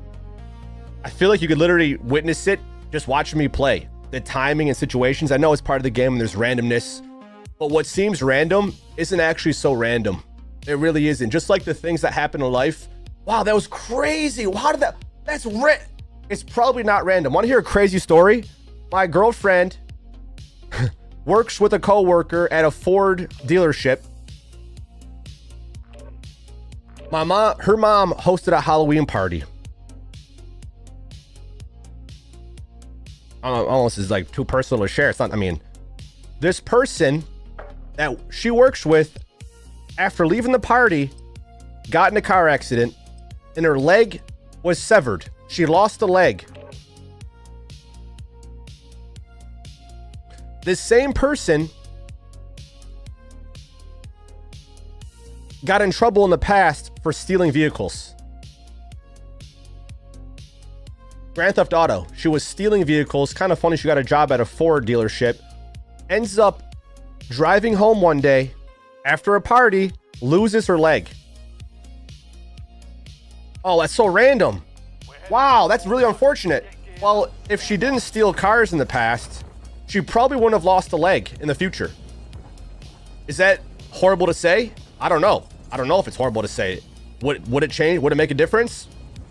I feel like you could literally witness it just watching me play. The timing and situations. I know it's part of the game and there's randomness, but what seems random isn't actually so random. It really isn't. Just like the things that happen in life. Wow, that was crazy. How did that? That's it's probably not random. Want to hear a crazy story? My girlfriend works with a coworker at a Ford dealership. Her mom hosted a Halloween party. Almost is like too personal to share. It's not, I mean, this person that she works with, after leaving the party, got in a car accident and her leg was severed. She lost a leg. This same person got in trouble in the past for stealing vehicles. Grand Theft Auto. She was stealing vehicles. Kind of funny, she got a job at a Ford dealership. Ends up driving home one day after a party, loses her leg. Oh, that's so random. Wow, that's really unfortunate. Well, if she didn't steal cars in the past, she probably wouldn't have lost a leg in the future. Is that horrible to say? I don't know. I don't know if it's horrible to say. Would it change? Would it make a difference?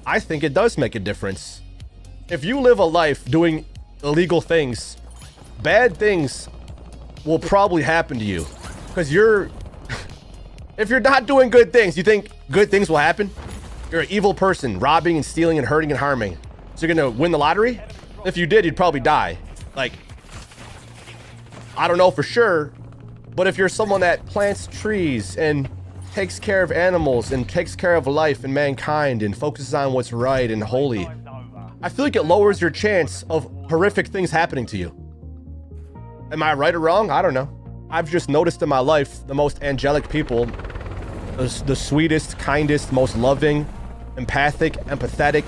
I think it does make a difference. If you live a life doing illegal things, bad things will probably happen to you. Because if you're not doing good things, you think good things will happen? You're an evil person, robbing and stealing and hurting and harming. So you're gonna win the lottery? If you did, you'd probably die. Like, I don't know for sure, but if you're someone that plants trees and takes care of animals and takes care of life and mankind and focuses on what's right and holy, I feel like it lowers your chance of horrific things happening to you. Am I right or wrong? I don't know. I've just noticed in my life the most angelic people, the sweetest, kindest, most loving, empathic, empathetic,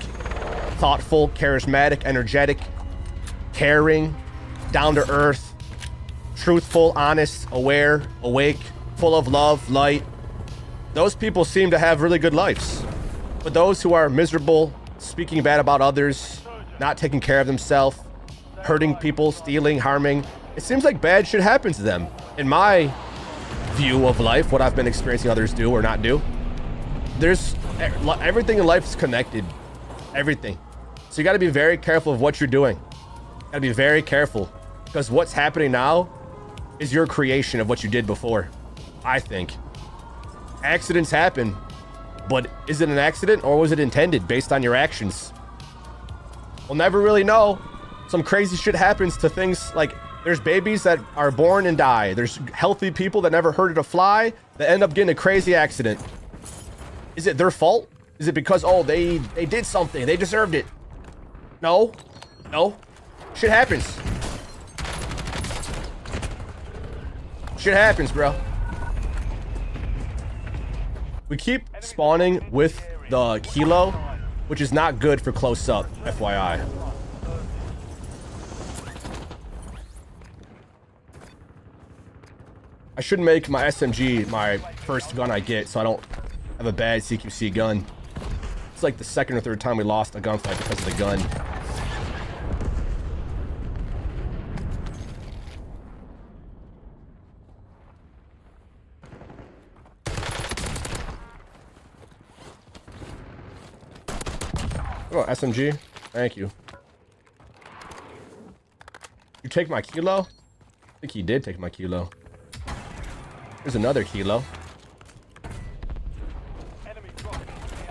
thoughtful, charismatic, energetic, caring, down to earth, truthful, honest, aware, awake, full of love, light. Those people seem to have really good lives. But those who are miserable, speaking bad about others, not taking care of themselves, hurting people, stealing, harming, it seems like bad shit happens to them. In my view of life, what I've been experiencing others do or not do, everything in life is connected. Everything. So you got to be very careful of what you're doing. Got to be very careful, because what's happening now is your creation of what you did before. I think accidents happen, but is it an accident or was it intended based on your actions? We'll never really know. some crazy shit happens to things like there's babies that are born and die. There's healthy people that never hurted a fly that end up getting a crazy accident. Is it their fault? Is it because, oh, they did something, they deserved it? No. No. Shit happens. Shit happens, bro. We keep spawning with the kilo, which is not good for close up, FYI. I should make my SMG my first gun I get so I don't have a bad CQC gun. It's like the second or third time we lost a gunfight because of the gun. Oh, SMG. Thank you. You take my kilo? I think he did take my kilo. There's another kilo.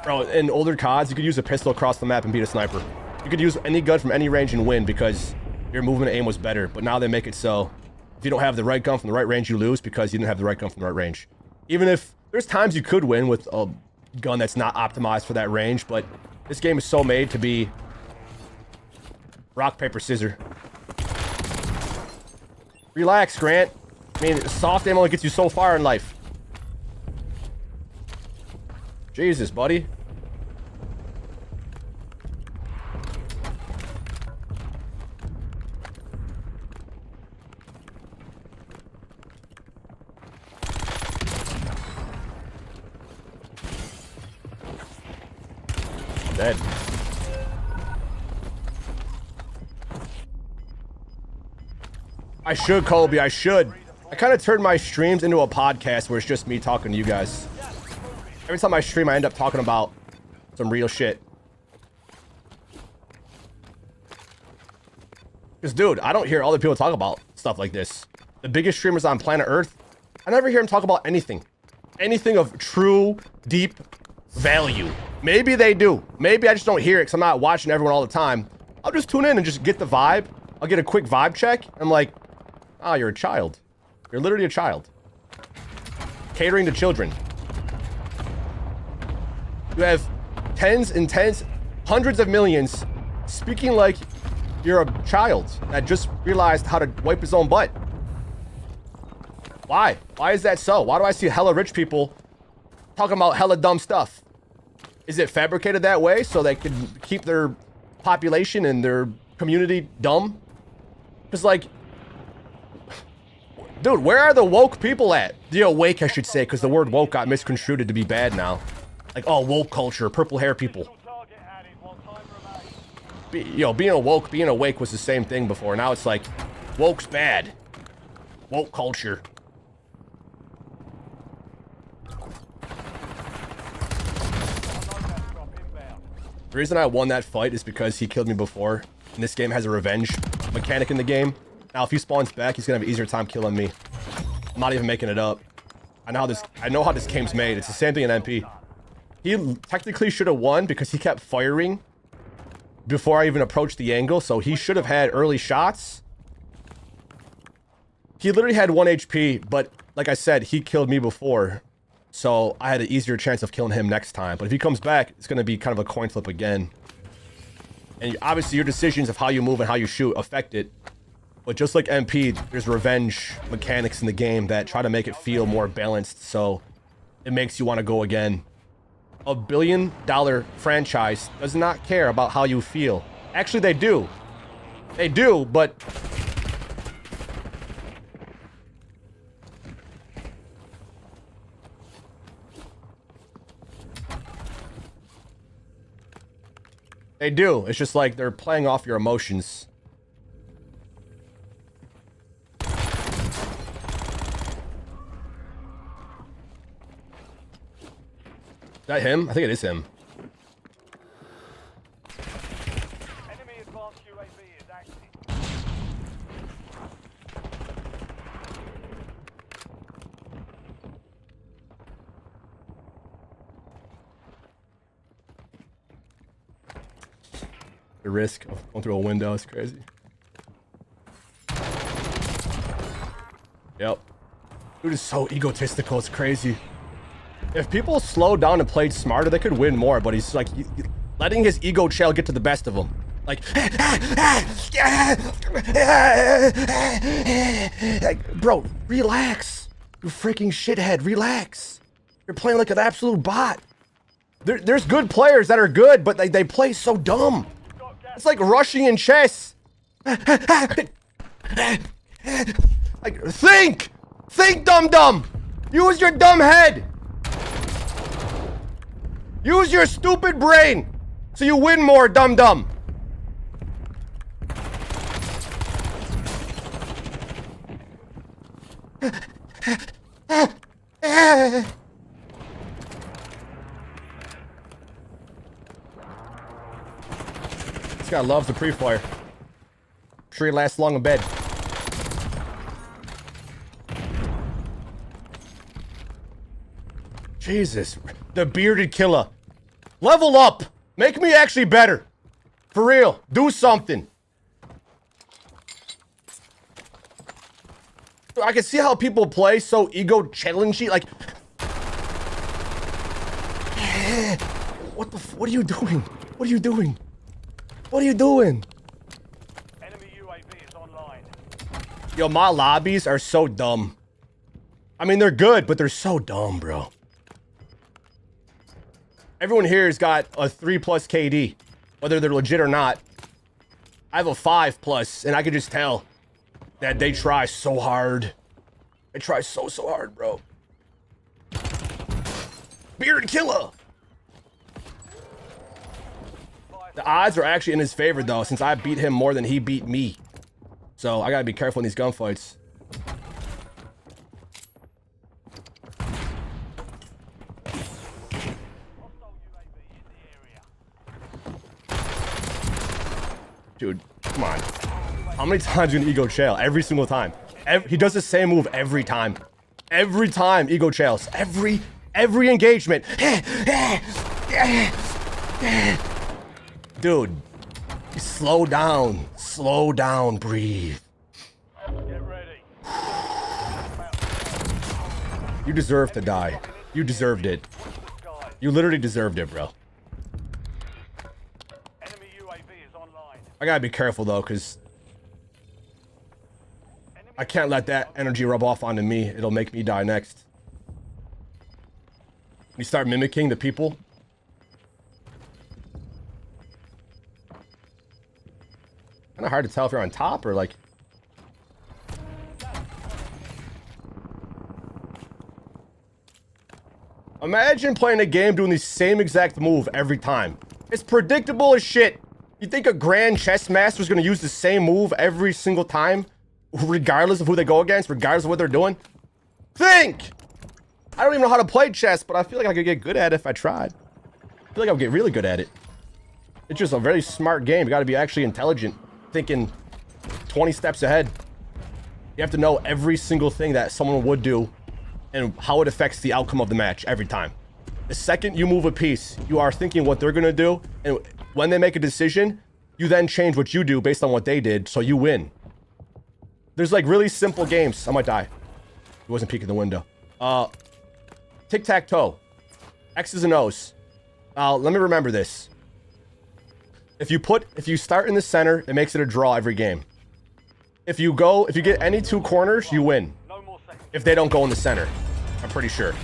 Bro, in older CODs, you could use a pistol across the map and beat a sniper. You could use any gun from any range and win because your movement aim was better. But now they make it so if you don't have the right gun from the right range, you lose because you didn't have the right gun from the right range. Even if there's times you could win with a gun that's not optimized for that range, but this game is so made to be rock, paper, scissors. Relax, Grant. I mean, soft aim only gets you so far in life. Jesus, buddy. Dead. I should, Kobe. I should. I kind of turned my streams into a podcast where it's just me talking to you guys. Every time I stream, I end up talking about some real shit. Because, dude, I don't hear other people talk about stuff like this. The biggest streamers on planet Earth, I never hear them talk about anything. Anything of true, deep value. Maybe they do. Maybe I just don't hear it because I'm not watching everyone all the time. I'll just tune in and just get the vibe. I'll get a quick vibe check. I'm like, oh, you're a child. You're literally a child. Catering to children. You have tens and tens, hundreds of millions speaking like you're a child that just realized how to wipe his own butt. Why? Why is that so? Why do I see hella rich people talking about hella dumb stuff? Is it fabricated that way so they can keep their population and their community dumb? Because, like, dude, where are the woke people at? The awake, I should say, because the word woke got misconstrued to be bad now. Like, oh, woke culture, purple hair people. Being awoke, being awake was the same thing before. Now it's like, woke's bad. Woke culture. The reason I won that fight is because he killed me before. And this game has a revenge mechanic in the game. Now, if he spawns back, he's gonna have an easier time killing me. I'm not even making it up. I know how this game's made. It's the same thing in MP. He technically should have won because he kept firing before I even approached the angle, so he should have had early shots. He literally had 1 HP, but like I said, he killed me before, so I had an easier chance of killing him next time. But if he comes back, it's going to be kind of a coin flip again. And obviously your decisions of how you move and how you shoot affect it. But just like MP, there's revenge mechanics in the game that try to make it feel more balanced, so it makes you want to go again. A $1 billion franchise does not care about how you feel. Actually, they do. They do, but they do. It's just like they're playing off your emotions. Is that him? I think it is him. Enemy advanced UAV is active. The risk of going through a window is crazy. Yep. Dude is so egotistical, it's crazy. If people slowed down and played smarter, they could win more, but he's like letting his ego child get to the best of him. Like, bro, relax. You freaking shithead, relax. You're playing like an absolute bot. There's good players that are good, but they play so dumb. It's like rushing in chess. Like, think, dum-dum. Use your dumb head. Use your stupid brain so you win more, dum-dum. This guy loves the pre-fire. I'm sure he lasts long in bed. Jesus, the bearded killer. Level up. Make me actually better. For real. Do something. I can see how people play so ego challenging. Like, what are you doing? What are you doing? What are you doing? Enemy UAV is online. Yo, my lobbies are so dumb. I mean, they're good, but they're so dumb, bro. Everyone here has got a 3+ KD, whether they're legit or not. I have a 5+, and I can just tell that they try so hard. They try so hard, bro. Bearded killer. The odds are actually in his favor, though, since I beat him more than he beat me. So I gotta be careful in these gunfights. Dude, come on. How many times are you gonna ego chail? Every single time. He does the same move every time. Every time, ego chails. Every engagement. Dude, slow down. Slow down, breathe. Get ready. You deserve to die. You deserved it. You literally deserved it, bro. Enemy UAV is online. I gotta be careful, though, because I can't let that energy rub off onto me. It'll make me die next. You start mimicking the people. Kind of hard to tell if you're on top or like. Imagine playing a game doing the same exact move every time. It's predictable as shit. You think a grand chess master is going to use the same move every single time? Regardless of who they go against, regardless of what they're doing? Think! I don't even know how to play chess, but I feel like I could get good at it if I tried. I feel like I would get really good at it. It's just a very smart game. You got to be actually intelligent. Thinking 20 steps ahead. You have to know every single thing that someone would do and how it affects the outcome of the match every time. The second you move a piece, you are thinking what they're going to do, and when they make a decision, you then change what you do based on what they did, so you win. There's like really simple games. I might die. He wasn't peeking the window. Tic-tac-toe. X's and O's. Let me remember this. If you start in the center, it makes it a draw every game. If you get any two corners, you win. If they don't go in the center. I'm pretty sure.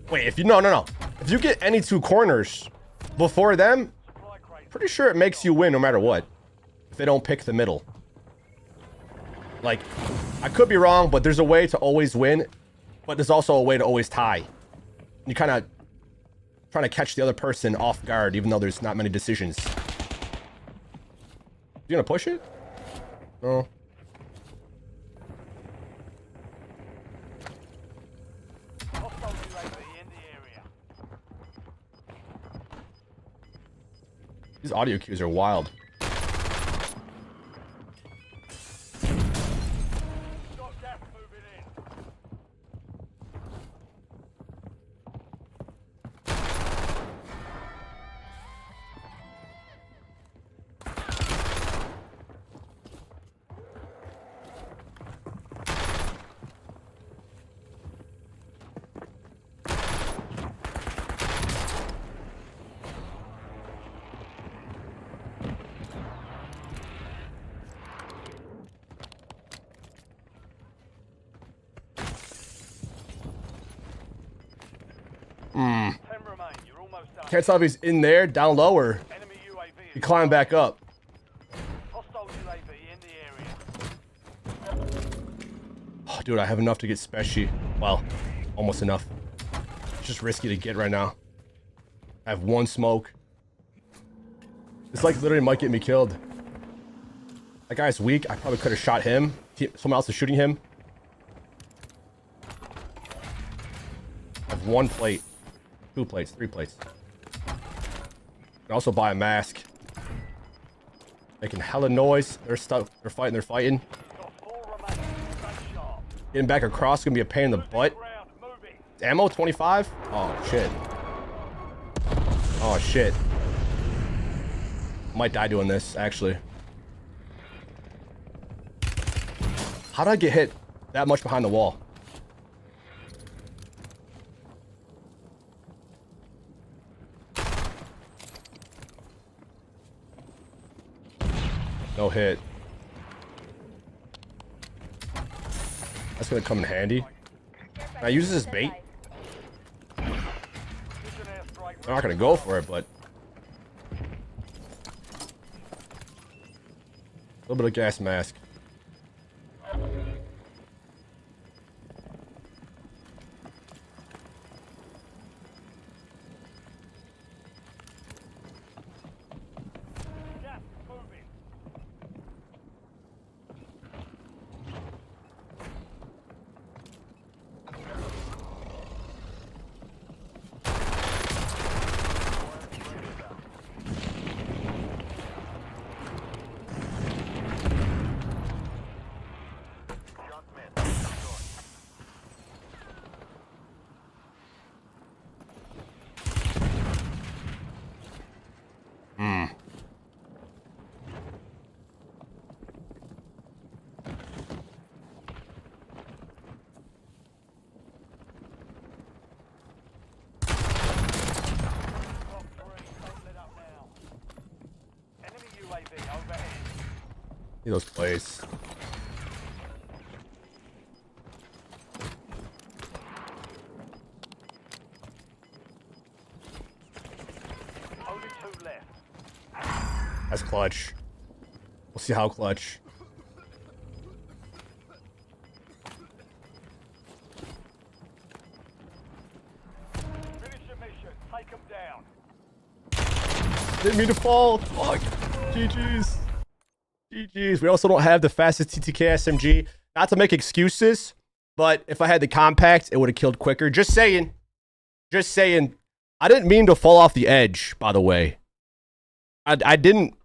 Wait, no. If you get any two corners before them, pretty sure it makes you win no matter what. If they don't pick the middle. Like, I could be wrong, but there's a way to always win, but there's also a way to always tie. You kind of trying to catch the other person off guard, even though there's not many decisions. You gonna push it? No. Hostile UAV in the area. These audio cues are wild. Got gas moving in. Can't tell if he's in there, down low, or Enemy UAV he is climbed back up. hostile UAV in the area. Oh, dude, I have enough to get special. Well, almost enough. It's just risky to get right now. I have one smoke. This like literally might get me killed. That guy's weak. I probably could have shot him. Someone else is shooting him. I have one plate. 2 plates, 3 plates. Can also buy a mask. Making hella noise. They're stuck. They're fighting. Got 4 remaining. Stay sharp. Getting back across is gonna be a pain in the butt. Ground, moving. Ammo 25? Oh shit. Oh shit. Might die doing this, actually. How did I get hit that much behind the wall? No hit. That's gonna come in handy. Can I use this as bait? Mission airstrike. They're not gonna go for it, but a little bit of gas mask. Gas moving. See those plays. Only 2 left. That's clutch. We'll see how clutch. Finish your mission. Take them down. Didn't mean to fall. Fuck. GG's. GG's. We also don't have the fastest TTK SMG. Not to make excuses, but if I had the compact, it would have killed quicker. Just saying. Just saying. I didn't mean to fall off the edge, by the way. I didn't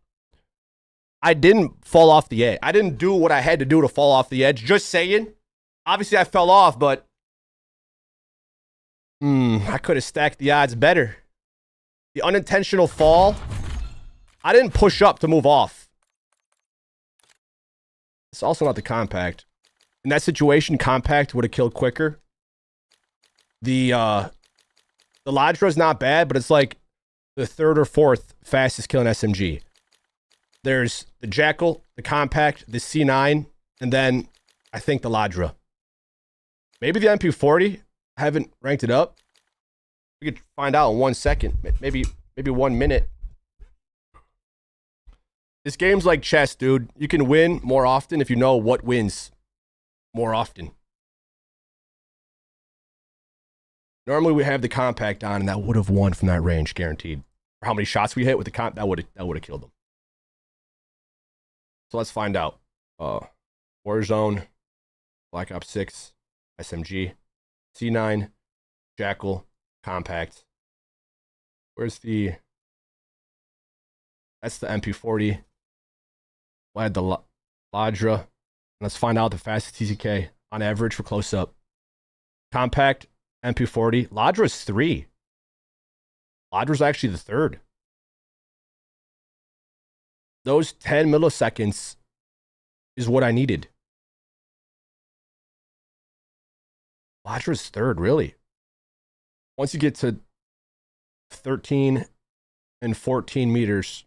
fall off the edge. I didn't do what I had to do to fall off the edge. Just saying. Obviously, I fell off, but I could have stacked the odds better. The unintentional fall, I didn't push up to move off. It's also not the compact. In that situation, compact would have killed quicker. The Ladra is not bad, but it's like the 3rd or 4th fastest killing SMG. There's the Jackal, the compact, the C9, and then I think the Ladra. Maybe the MP40. I haven't ranked it up. We could find out in 1 second. Maybe 1 minute. This game's like chess, dude. You can win more often if you know what wins more often. Normally we have the compact on, and that would have won from that range, guaranteed. For how many shots we hit with the comp, that would have killed them. So let's find out. Warzone, Black Ops 6, SMG, C9, Jackal, compact. Where's the... That's the MP40. We'll add the Ladra. Let's find out the fastest TTK on average for close-up. Compact, MP40. Ladra's 3. Ladra's actually the 3rd. Those 10 milliseconds is what I needed. Ladra's 3rd, really. Once you get to 13 and 14 meters,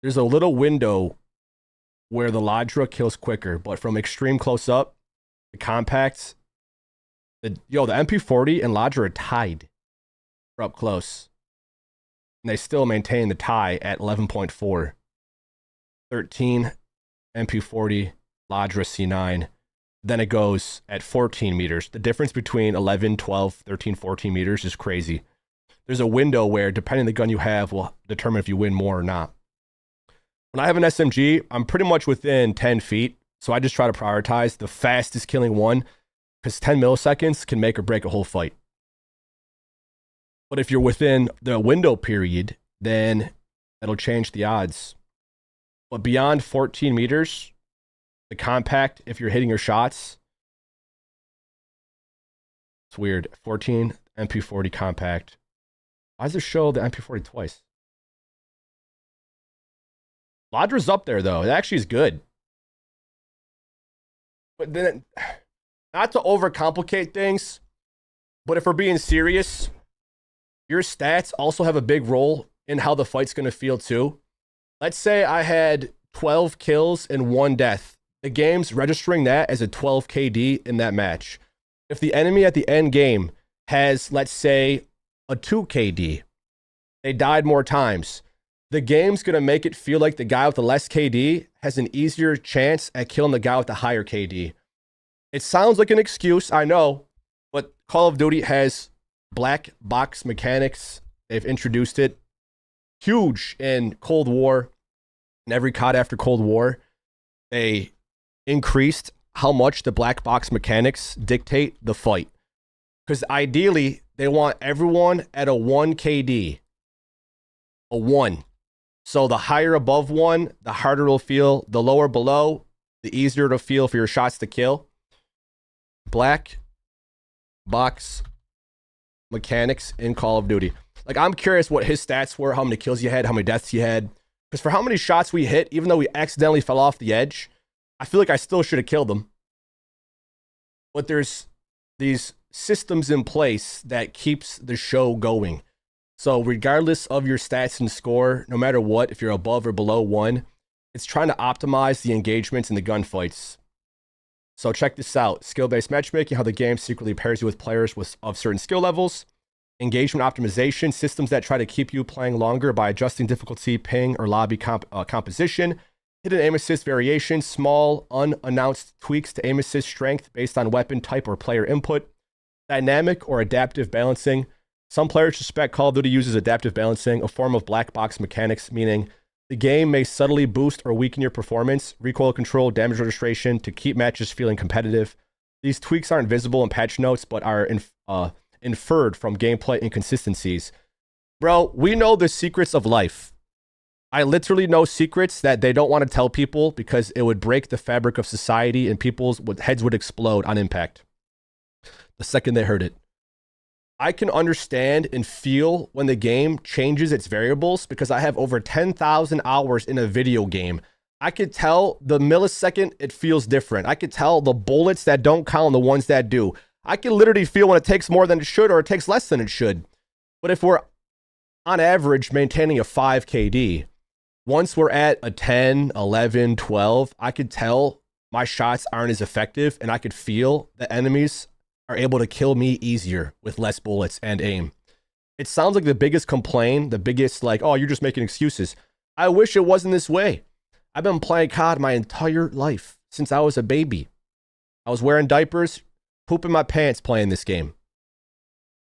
there's a little window where the Ladra kills quicker, but from extreme close up, the compacts, the MP40 and Ladra are tied for up close. And they still maintain the tie at 11.4. 13, MP40, Ladra C9. Then it goes at 14 meters. The difference between 11, 12, 13, 14 meters is crazy. There's a window where, depending on the gun you have, will determine if you win more or not. When I have an SMG, I'm pretty much within 10 feet. So I just try to prioritize the fastest killing one, because 10 milliseconds can make or break a whole fight. But if you're within the window period, then that'll change the odds. But beyond 14 meters, the compact, if you're hitting your shots, it's weird. 14 MP40 compact. Why does it show the MP40 twice? Ladra's up there though. It actually is good. But then, not to overcomplicate things, but if we're being serious, your stats also have a big role in how the fight's going to feel too. Let's say I had 12 kills and 1 death. The game's registering that as a 12 KD in that match. If the enemy at the end game has, let's say, a 2 KD, they died more times, the game's going to make it feel like the guy with the less KD has an easier chance at killing the guy with the higher KD. It sounds like an excuse, I know, but Call of Duty has black box mechanics. They've introduced it. Huge in Cold War. In every COD after Cold War, they increased how much the black box mechanics dictate the fight. Because ideally, they want everyone at a 1 KD. A 1. So the higher above 1, the harder it'll feel. The lower below, the easier it'll feel for your shots to kill. Black box mechanics in Call of Duty. Like, I'm curious what his stats were, how many kills you had, how many deaths you had. Because for how many shots we hit, even though we accidentally fell off the edge, I feel like I still should have killed them. But there's these systems in place that keeps the show going. So regardless of your stats and score, no matter what, if you're above or below 1, it's trying to optimize the engagements in the gunfights. So check this out. Skill-based matchmaking, how the game secretly pairs you with players of certain skill levels. Engagement optimization, systems that try to keep you playing longer by adjusting difficulty, ping, or lobby composition. Hidden aim assist variations, small, unannounced tweaks to aim assist strength based on weapon type or player input. Dynamic or adaptive balancing. Some players suspect Call of Duty uses adaptive balancing, a form of black box mechanics, meaning the game may subtly boost or weaken your performance, recoil control, damage registration to keep matches feeling competitive. These tweaks aren't visible in patch notes, but are inferred from gameplay inconsistencies. Bro, we know the secrets of life. I literally know secrets that they don't want to tell people because it would break the fabric of society and people's heads would explode on impact the second they heard it. I can understand and feel when the game changes its variables because I have over 10,000 hours in a video game. I could tell the millisecond it feels different. I could tell the bullets that don't count and the ones that do. I can literally feel when it takes more than it should or it takes less than it should. But if we're on average maintaining a 5 KD, once we're at a 10, 11, 12, I could tell my shots aren't as effective and I could feel the enemies are able to kill me easier with less bullets and aim. It sounds like the biggest complaint, the biggest like, oh, you're just making excuses. I wish it wasn't this way. I've been playing COD my entire life since I was a baby. I was wearing diapers, pooping my pants playing this game.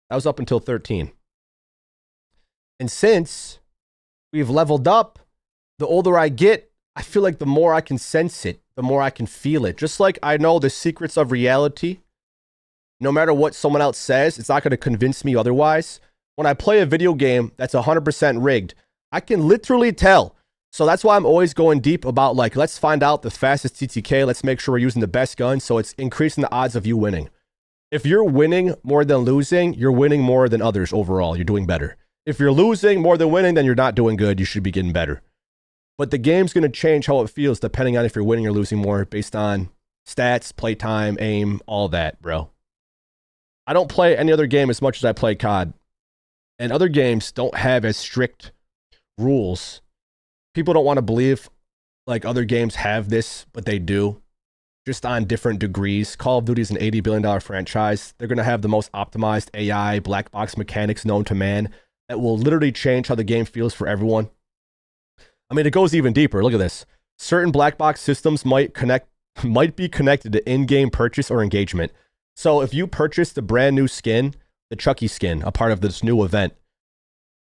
That was up until 13. And since we've leveled up, the older I get, I feel like the more I can sense it, the more I can feel it. Just like I know the secrets of reality. No matter what someone else says, it's not going to convince me otherwise. When I play a video game that's 100% rigged, I can literally tell. So that's why I'm always going deep about, like, let's find out the fastest TTK. Let's make sure we're using the best gun. So it's increasing the odds of you winning. If you're winning more than losing, you're winning more than others overall. You're doing better. If you're losing more than winning, then you're not doing good. You should be getting better. But the game's going to change how it feels depending on if you're winning or losing more based on stats, playtime, aim, all that, bro. I don't play any other game as much as I play COD. And other games don't have as strict rules. People don't want to believe like other games have this, but they do. Just on different degrees. Call of Duty is an $80 billion franchise. They're going to have the most optimized AI, black box mechanics known to man. that will literally change how the game feels for everyone. I mean, it goes even deeper. Look at this. Certain black box systems might be connected to in-game purchase or engagement. So if you purchase the brand new skin, the Chucky skin, a part of this new event,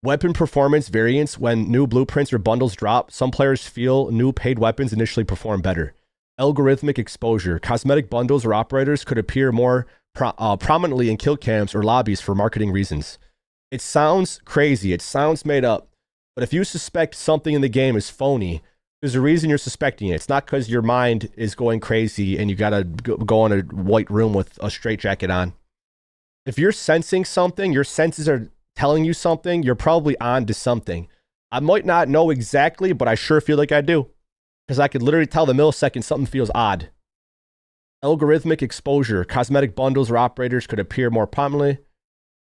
weapon performance variance when new blueprints or bundles drop, some players feel new paid weapons initially perform better. Algorithmic exposure. Cosmetic bundles or operators could appear more prominently in kill cams or lobbies for marketing reasons. It sounds crazy. It sounds made up. But if you suspect something in the game is phony, there's a reason you're suspecting it. It's not because your mind is going crazy and you got to go in a white room with a straitjacket on. If you're sensing something, your senses are telling you something, you're probably on to something. I might not know exactly, but I sure feel like I do. Because I could literally tell the millisecond something feels odd. Algorithmic exposure. Cosmetic bundles or operators could appear more prominently.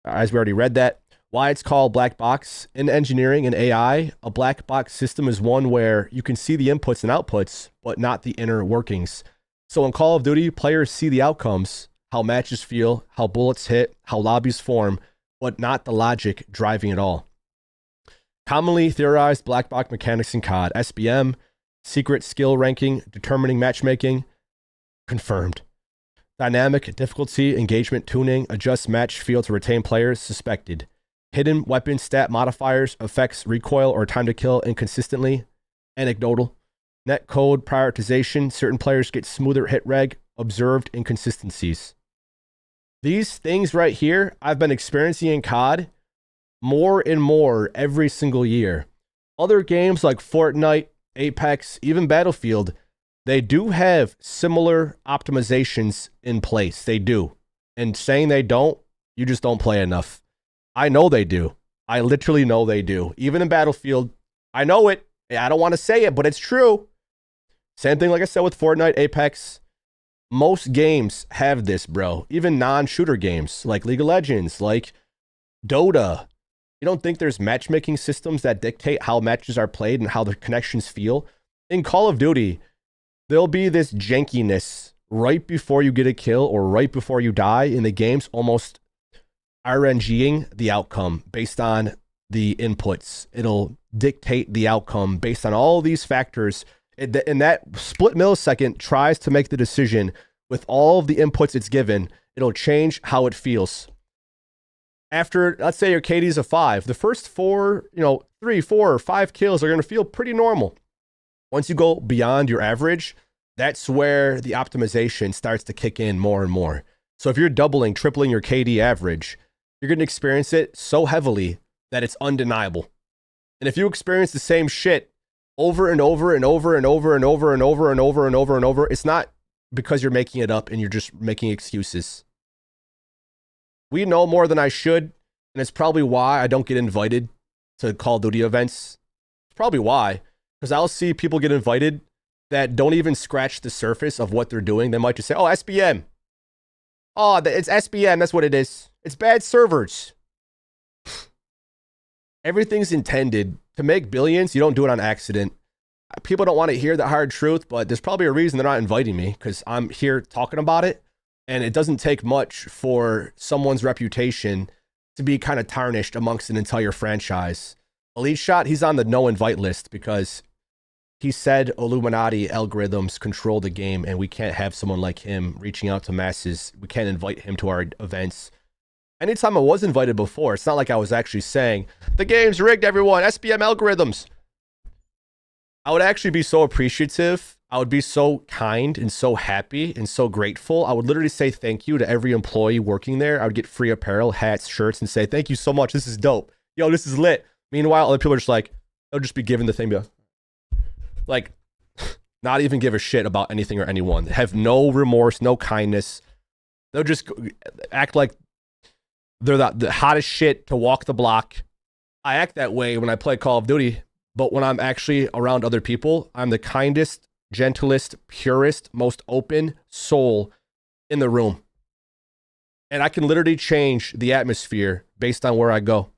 As we already read that. Why it's called black box. In engineering and AI, a black box system is one where you can see the inputs and outputs, but not the inner workings. So in Call of Duty, players see the outcomes, how matches feel, how bullets hit, how lobbies form, but not the logic driving it all. Commonly theorized black box mechanics in COD. SBM, secret skill ranking, determining matchmaking, confirmed. Dynamic difficulty, engagement tuning, adjust match feel to retain players, suspected. Hidden weapon stat modifiers, affects recoil or time to kill inconsistently, anecdotal. Net code prioritization, certain players get smoother hit reg, observed inconsistencies. These things right here, I've been experiencing in COD more and more every single year. Other games like Fortnite, Apex, even Battlefield, they do have similar optimizations in place. They do. And saying they don't, you just don't play enough. I know they do. I literally know they do. Even in Battlefield, I know it. I don't want to say it, but it's true. Same thing like I said with Fortnite, Apex. Most games have this, bro. Even non-shooter games like League of Legends, like Dota. You don't think there's matchmaking systems that dictate how matches are played and how the connections feel? In Call of Duty, there'll be this jankiness right before you get a kill or right before you die in the games, almost RNGing the outcome based on the inputs. It'll dictate the outcome based on all these factors. And that split millisecond tries to make the decision with all of the inputs it's given. It'll change how it feels. After, let's say your KD's a 5, the first 4, 3, 4, or 5 kills are going to feel pretty normal. Once you go beyond your average, that's where the optimization starts to kick in more and more. So if you're doubling, tripling your KD average, you're going to experience it so heavily that it's undeniable. And if you experience the same shit over and over and over and over and over and over and over and over and over, it's not because you're making it up and you're just making excuses. We know more than I should, and it's probably why I don't get invited to Call of Duty events. It's probably why, because I'll see people get invited that don't even scratch the surface of what they're doing. They might just say, oh, SBM. Oh, it's SBM. That's what it is. It's bad servers. Everything's intended to make billions. You don't do it on accident. People don't want to hear the hard truth, but there's probably a reason they're not inviting me, because I'm here talking about it. And it doesn't take much for someone's reputation to be kind of tarnished amongst an entire franchise. EliteShot, he's on the no invite list because he said Illuminati algorithms control the game and we can't have someone like him reaching out to masses. We can't invite him to our events. Anytime I was invited before, it's not like I was actually saying, the game's rigged, everyone, SBM algorithms. I would actually be so appreciative. I would be so kind and so happy and so grateful. I would literally say thank you to every employee working there. I would get free apparel, hats, shirts, and say, thank you so much. This is dope. Yo, this is lit. Meanwhile, other people are just like, they'll just be given the thing. Like, not even give a shit about anything or anyone. Have no remorse, no kindness. They'll just act like they're the hottest shit to walk the block. I act that way when I play Call of Duty, but when I'm actually around other people, I'm the kindest, gentlest, purest, most open soul in the room. And I can literally change the atmosphere based on where I go.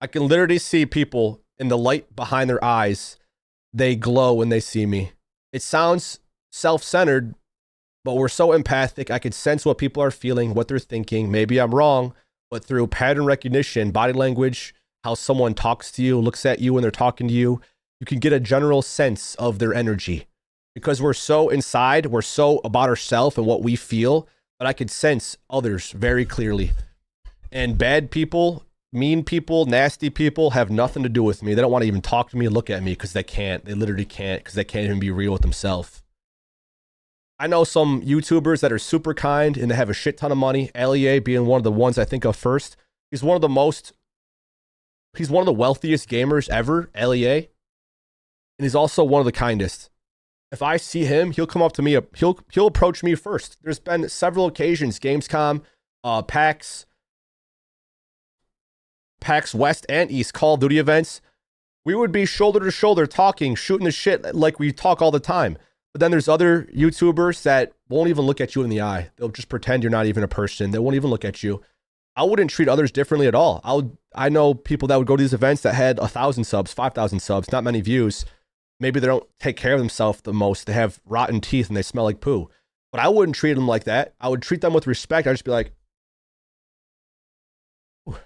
I can literally see people in the light behind their eyes. They glow when they see me. It sounds self-centered, but we're so empathic. I can sense what people are feeling, what they're thinking. Maybe I'm wrong, but through pattern recognition, body language, how someone talks to you, looks at you when they're talking to you, you can get a general sense of their energy. Because we're so inside, we're so about ourselves and what we feel, that I could sense others very clearly. And bad people, mean people, nasty people have nothing to do with me. They don't want to even talk to me, look at me, because they can't. They literally can't, because they can't even be real with themselves. I know some YouTubers that are super kind and they have a shit ton of money. LEA being one of the ones I think of first. He's one of the wealthiest gamers ever, LEA. And he's also one of the kindest. If I see him, he'll come up to me. He'll approach me first. There's been several occasions, Gamescom, PAX West and East Call of Duty events. We would be shoulder to shoulder talking, shooting the shit like we talk all the time. But then there's other YouTubers that won't even look at you in the eye. They'll just pretend you're not even a person. They won't even look at you. I wouldn't treat others differently at all. I know people that would go to these events that had 1,000 subs, 5,000 subs, not many views. Maybe they don't take care of themselves the most. They have rotten teeth and they smell like poo. But I wouldn't treat them like that. I would treat them with respect. I'd just be like, I'm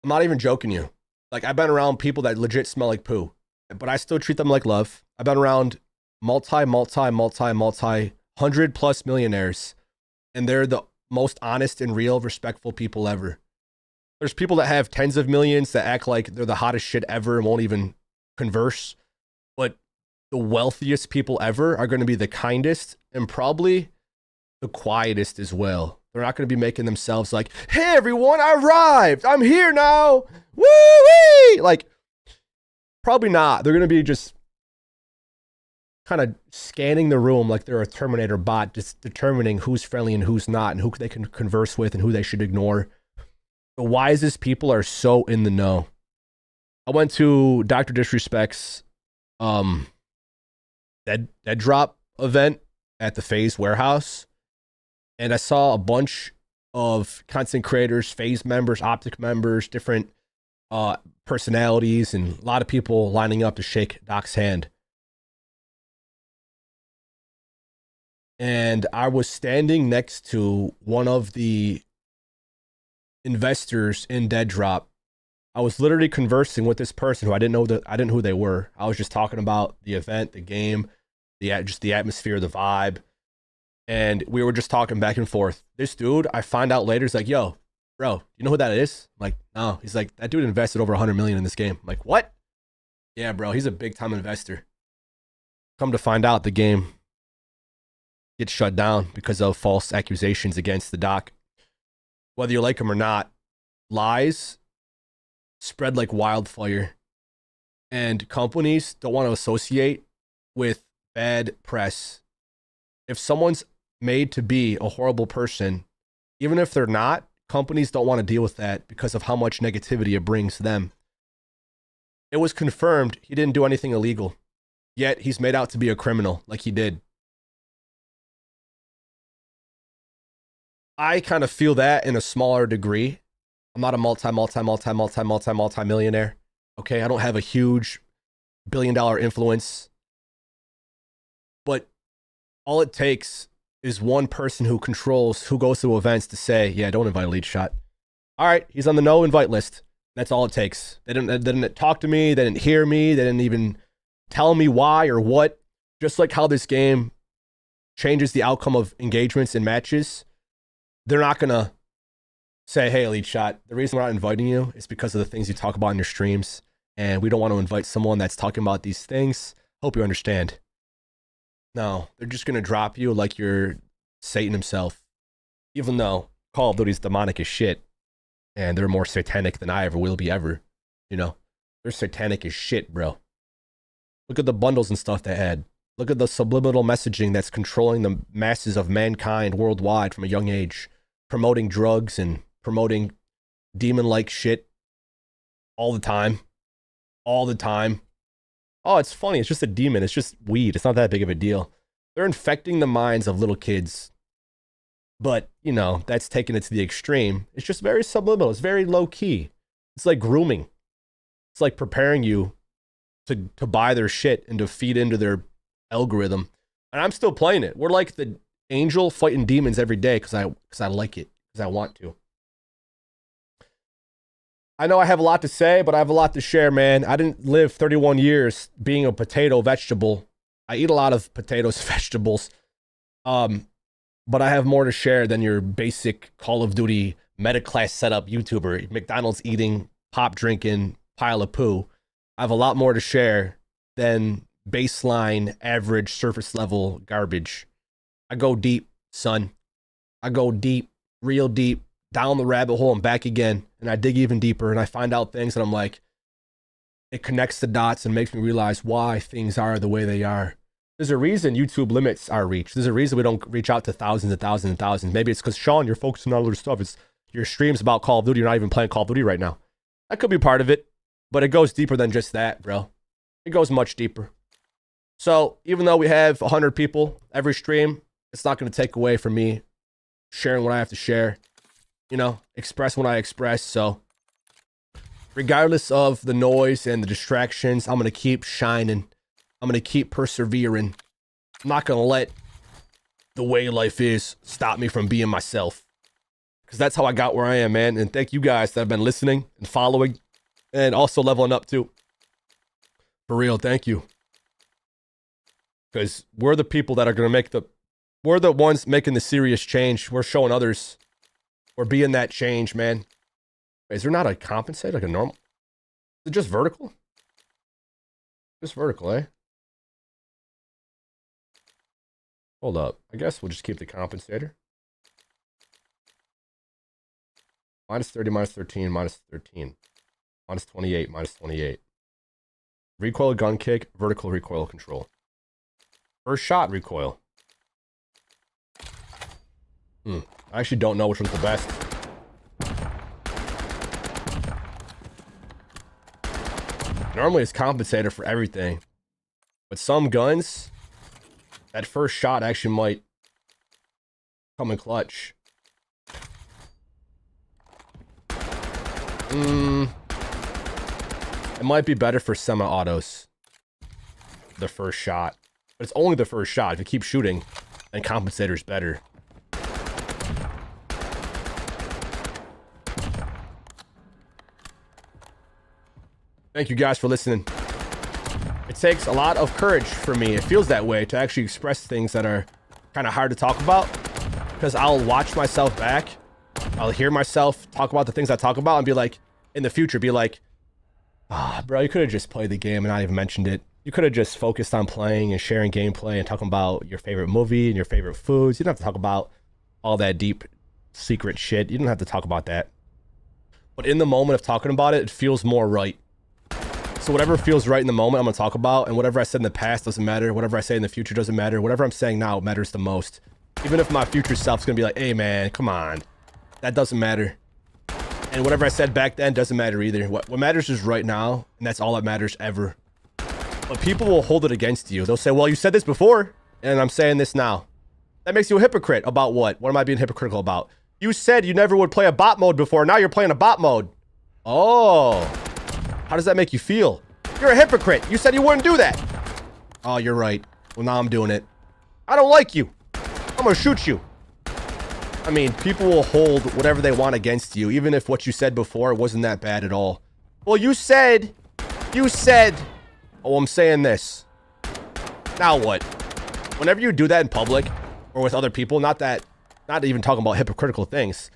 not even joking you. Like, I've been around people that legit smell like poo, but I still treat them like love. I've been around multi 100+ millionaires, and they're the most honest and real, respectful people ever. There's people that have tens of millions that act like they're the hottest shit ever and won't even converse. But the wealthiest people ever are going to be the kindest and probably the quietest as well. They're not going to be making themselves like, hey, everyone, I arrived. I'm here now. Woo-wee! Like, probably not. They're going to be just kind of scanning the room like they're a Terminator bot, just determining who's friendly and who's not and who they can converse with and who they should ignore. The wisest people are so in the know. I went to Dr. Disrespect's dead drop event at the FaZe warehouse, and I saw a bunch of content creators, FaZe members, Optic members, different personalities, and a lot of people lining up to shake Doc's hand. And I was standing next to one of the investors in Dead Drop. I was literally conversing with this person who I didn't know who they were. I was just talking about the event, the game, just the atmosphere, the vibe. And we were just talking back and forth. This dude, I find out later, is like, yo, bro, you know who that is? I'm like, no. He's like, that dude invested over 100 million in this game. I'm like, what? Yeah, bro, he's a big time investor. Come to find out, the game gets shut down because of false accusations against the doc. Whether you like him or not, lies spread like wildfire. And companies don't want to associate with bad press. If someone's made to be a horrible person, even if they're not, companies don't want to deal with that because of how much negativity it brings them. It was confirmed he didn't do anything illegal, yet he's made out to be a criminal like he did. I kind of feel that in a smaller degree. I'm not a multi-millionaire. Okay, I don't have a huge billion-dollar influence. But all it takes is one person who controls who goes to events to say, yeah, don't invite EliteShot. All right, he's on the no invite list. That's all it takes. They didn't talk to me. They didn't hear me. They didn't even tell me why or what. Just like how this game changes the outcome of engagements and matches, they're not going to say, hey, EliteShot, the reason we're not inviting you is because of the things you talk about in your streams, and we don't want to invite someone that's talking about these things. Hope you understand. No, they're just going to drop you like you're Satan himself, even though Call of Duty's demonic as shit, and they're more satanic than I ever will be ever. You know, they're satanic as shit, bro. Look at the bundles and stuff they had. Look at the subliminal messaging that's controlling the masses of mankind worldwide from a young age, promoting drugs and promoting demon-like shit all the time. All the time. Oh, it's funny. It's just a demon. It's just weed. It's not that big of a deal. They're infecting the minds of little kids. But, you know, that's taking it to the extreme. It's just very subliminal. It's very low-key. It's like grooming. It's like preparing you to buy their shit and to feed into their algorithm. And I'm still playing it. We're like the angel fighting demons every day because I like it, because I want to. I know I have a lot to say, but I have a lot to share, man. I didn't live 31 years being a potato vegetable. I eat a lot of potatoes, vegetables. But I have more to share than your basic Call of Duty meta-class setup YouTuber. McDonald's eating, pop drinking, pile of poo. I have a lot more to share than baseline, average, surface level garbage. I go deep, son. I go deep, real deep, down the rabbit hole and back again. And I dig even deeper and I find out things and I'm like, it connects the dots and makes me realize why things are the way they are. There's a reason YouTube limits our reach. There's a reason we don't reach out to thousands and thousands and thousands. Maybe it's because, Sean, you're focusing on other stuff. It's your streams about Call of Duty. You're not even playing Call of Duty right now. That could be part of it, but it goes deeper than just that, bro. It goes much deeper. So even though we have 100 people every stream, it's not going to take away from me sharing what I have to share, you know, express what I express. So regardless of the noise and the distractions, I'm going to keep shining. I'm going to keep persevering. I'm not going to let the way life is stop me from being myself. Because that's how I got where I am, man. And thank you guys that have been listening and following and also leveling up too. For real, thank you. Because we're the people that are going to we're the ones making the serious change. We're showing others. We're being that change, man. Is there not a compensate, like a normal? Is it just vertical? Just vertical, eh? Hold up. I guess we'll just keep the compensator. Minus 30, minus 13, minus 13. Minus 28, minus 28. Recoil gun kick, vertical recoil control. First shot recoil. I actually don't know which one's the best. Normally it's compensator for everything. But some guns, that first shot actually might come in clutch. It might be better for semi-autos. The first shot. But it's only the first shot. If you keep shooting, then compensator's better. Thank you guys for listening. It takes a lot of courage for me. It feels that way to actually express things that are kind of hard to talk about. Because I'll watch myself back. I'll hear myself talk about the things I talk about and be like, in the future, be like, bro, you could have just played the game and not even mentioned it. You could have just focused on playing and sharing gameplay and talking about your favorite movie and your favorite foods. You don't have to talk about all that deep secret shit. You don't have to talk about that. But in the moment of talking about it, it feels more right. So whatever feels right in the moment, I'm going to talk about. And whatever I said in the past doesn't matter. Whatever I say in the future doesn't matter. Whatever I'm saying now matters the most. Even if my future self's going to be like, hey, man, come on. That doesn't matter. And whatever I said back then doesn't matter either. What matters is right now. And that's all that matters ever. But people will hold it against you. They'll say, well, you said this before. And I'm saying this now. That makes you a hypocrite. About what? What am I being hypocritical about? You said you never would play a bot mode before. Now you're playing a bot mode. Oh. How does that make you feel? You're a hypocrite. You said you wouldn't do that. Oh, you're right. Well, now I'm doing it. I don't like you. I'm gonna shoot you. I mean, people will hold whatever they want against you, even if what you said before wasn't that bad at all. Well, you said, oh, I'm saying this. Now what? Whenever you do that in public or with other people, not even talking about hypocritical things.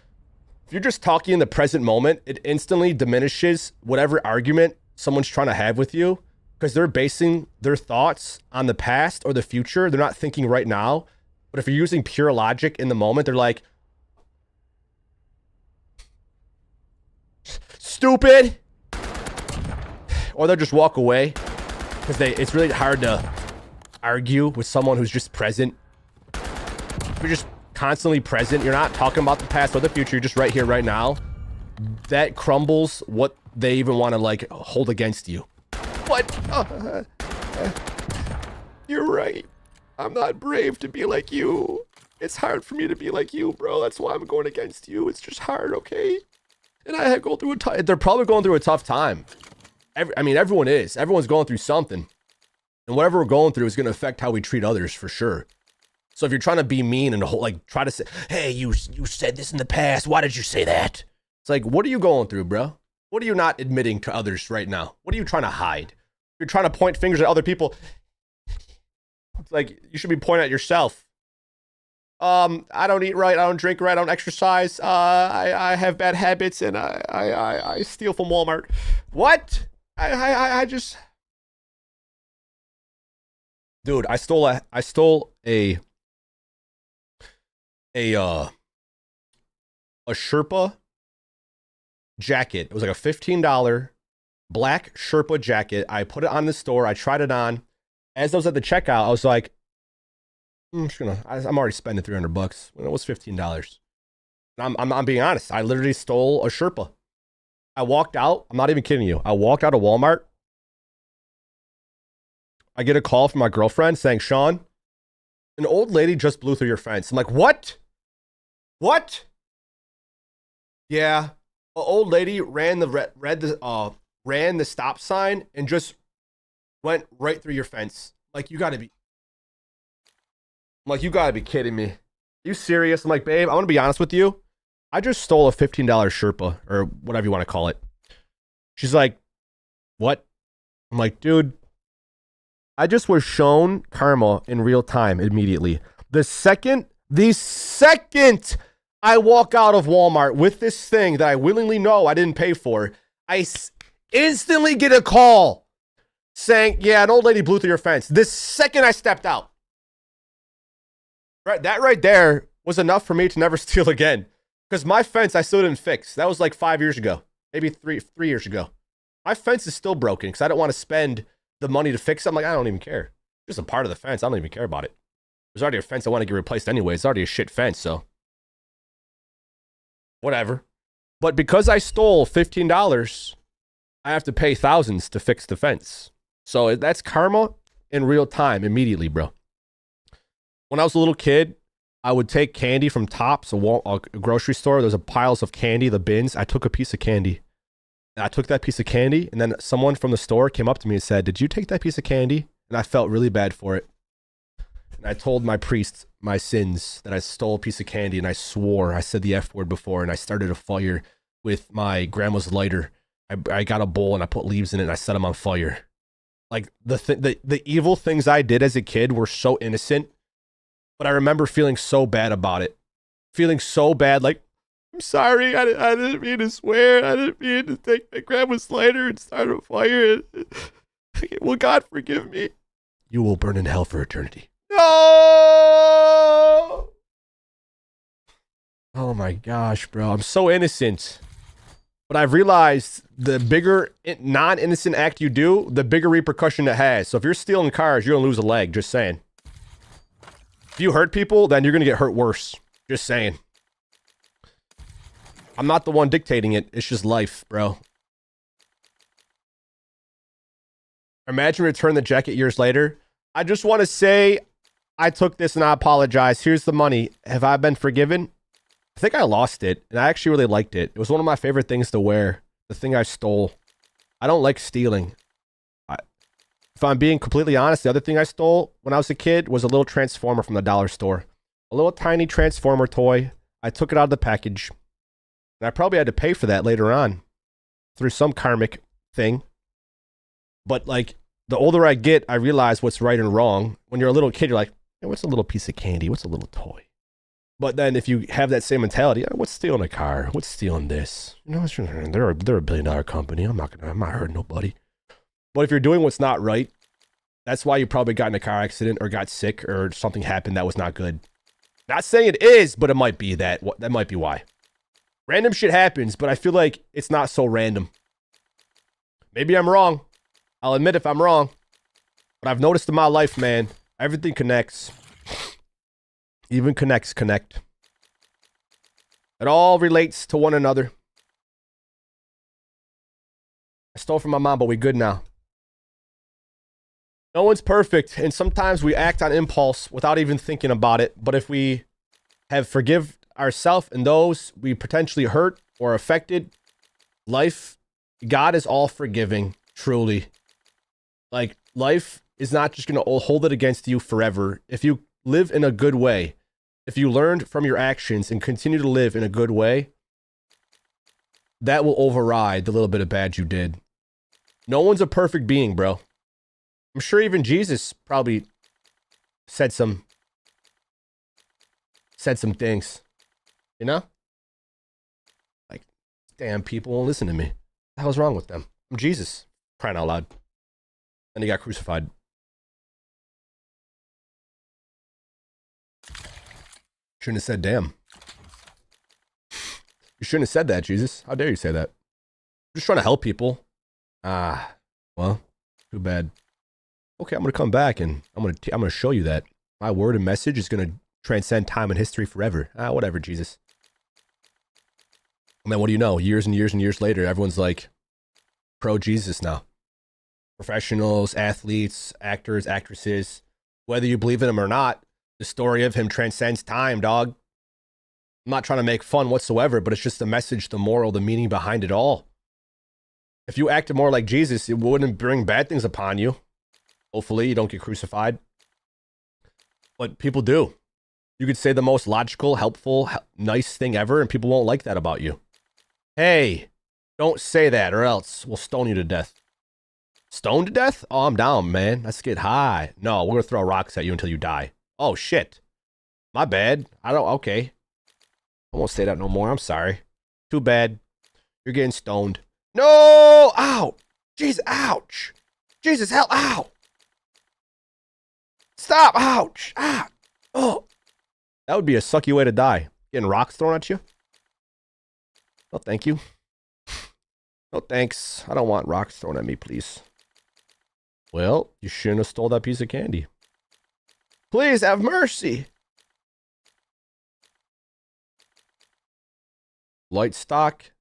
If you're just talking in the present moment, it instantly diminishes whatever argument someone's trying to have with you because they're basing their thoughts on the past or the future. They're not thinking right now. But if you're using pure logic in the moment, they're like, stupid. Or they'll just walk away because it's really hard to argue with someone who's just present. If you're just constantly present, you're not talking about the past or the future, you're just right here, right now. That crumbles what they even want to like hold against you. What? You're right. I'm not brave to be like you. It's hard for me to be like you, bro. That's why I'm going against you. It's just hard, okay? And I go through they're probably going through a tough time. I mean, everyone is. Everyone's going through something. And whatever we're going through is going to affect how we treat others for sure. So if you're trying to be mean and like try to say, hey, you said this in the past. Why did you say that? It's like, what are you going through, bro? What are you not admitting to others right now? What are you trying to hide? You're trying to point fingers at other people. It's like, you should be pointing at yourself. I don't eat right. I don't drink right. I don't exercise. I have bad habits and I steal from Walmart. What? I just, dude, I stole a Sherpa jacket. It was like a $15 black Sherpa jacket. I put it on the store. I tried it on. As I was at the checkout, I was like, I'm already spending $300 when it was $15. I'm being honest. I literally stole a Sherpa. I walked out. I'm not even kidding you. I walked out of Walmart. I get a call from my girlfriend saying, Sean, an old lady just blew through your fence. I'm like, what? What? Yeah. An old lady ran the stop sign and just went right through your fence. Like, you gotta be kidding me. Are you serious? I'm like, babe, I want to be honest with you. I just stole a $15 Sherpa or whatever you want to call it. She's like, what? I'm like, dude, I just was shown karma in real time immediately. The second I walk out of Walmart with this thing that I willingly know I didn't pay for, I instantly get a call saying, yeah, an old lady blew through your fence. The second I stepped out. Right, that right there was enough for me to never steal again. Because my fence I still didn't fix. That was like 5 years ago. Maybe three years ago. My fence is still broken because I don't want to spend the money to fix it. I'm like, I don't even care. Just a part of the fence. I don't even care about it. There's already a fence I want to get replaced anyway. It's already a shit fence, so. Whatever. But because I stole $15, I have to pay thousands to fix the fence. So that's karma in real time immediately, bro. When I was a little kid, I would take candy from Tops, a grocery store. There's a piles of candy, the bins. I took a piece of candy. And I took that piece of candy, and then someone from the store came up to me and said, did you take that piece of candy? And I felt really bad for it. And I told my priest my sins, that I stole a piece of candy, and I swore. I said the F word before, and I started a fire with my grandma's lighter. I got a bowl, and I put leaves in it, and I set them on fire. Like, the evil things I did as a kid were so innocent. But I remember feeling so bad about it. Feeling so bad, like, I'm sorry, I didn't mean to swear. I didn't mean to take my grandma's lighter and start a fire. Will God forgive me? You will burn in hell for eternity. No! Oh my gosh, bro. I'm so innocent. But I've realized the bigger non-innocent act you do, the bigger repercussion it has. So if you're stealing cars, you're going to lose a leg. Just saying. If you hurt people, then you're going to get hurt worse. Just saying. I'm not the one dictating it. It's just life, bro. Imagine return the jacket years later. I just want to say I took this and I apologize. Here's the money. Have I been forgiven? I think I lost it, and I actually really liked it. It was one of my favorite things to wear. The thing I stole. I don't like stealing. If I'm being completely honest, the other thing I stole when I was a kid was a little transformer from the dollar store. A little tiny transformer toy. I took it out of the package. And I probably had to pay for that later on. Through some karmic thing. But like, the older I get, I realize what's right and wrong. When you're a little kid, you're like, hey, what's a little piece of candy? What's a little toy? But then if you have that same mentality, what's stealing a car? What's stealing this? You know, they're a $1 billion company. I'm not hurting nobody. But if you're doing what's not right, that's why you probably got in a car accident or got sick or something happened that was not good. Not saying it is, but it might be that. That might be why. Random shit happens, but I feel like it's not so random. Maybe I'm wrong. I'll admit if I'm wrong. But I've noticed in my life, man, everything connects. Even connects connect. It all relates to one another. I stole from my mom, but we good now. No one's perfect, and sometimes we act on impulse without even thinking about it. But if we have forgive ourselves and those we potentially hurt or affected, life, God is all forgiving, truly. Like, life is not just going to hold it against you forever. If you live in a good way, if you learned from your actions and continue to live in a good way, that will override the little bit of bad you did. No one's a perfect being, bro. I'm sure even Jesus probably said some things, you know? Like, damn, people won't listen to me. What the hell's wrong with them? I'm Jesus, crying out loud. And he got crucified. Shouldn't have said damn. You shouldn't have said that, Jesus. How dare you say that? I'm just trying to help people. Ah, well, too bad. Okay, I'm gonna come back and I'm gonna show you that my word and message is gonna transcend time and history forever. Ah, whatever, Jesus. And then what do you know? Years and years and years later, everyone's like pro Jesus now. Professionals, athletes, actors, actresses, whether you believe in him or not, the story of him transcends time, dog. I'm not trying to make fun whatsoever, but it's just the message, the moral, the meaning behind it all. If you acted more like Jesus, it wouldn't bring bad things upon you. Hopefully, you don't get crucified. But people do. You could say the most logical, helpful, nice thing ever, and people won't like that about you. Hey, don't say that, or else we'll stone you to death. Stoned to death? Oh, I'm down, man. Let's get high. No, we're gonna throw rocks at you until you die. Oh, shit. My bad. Okay. I won't say that no more. I'm sorry. Too bad. You're getting stoned. No! Ow! Jesus, ouch! Jesus, hell, ow! Stop! Ouch! Ah! Oh! That would be a sucky way to die. Getting rocks thrown at you? No, thank you. No, thanks. I don't want rocks thrown at me, please. Well, you shouldn't have stole that piece of candy. Please have mercy! Light stock.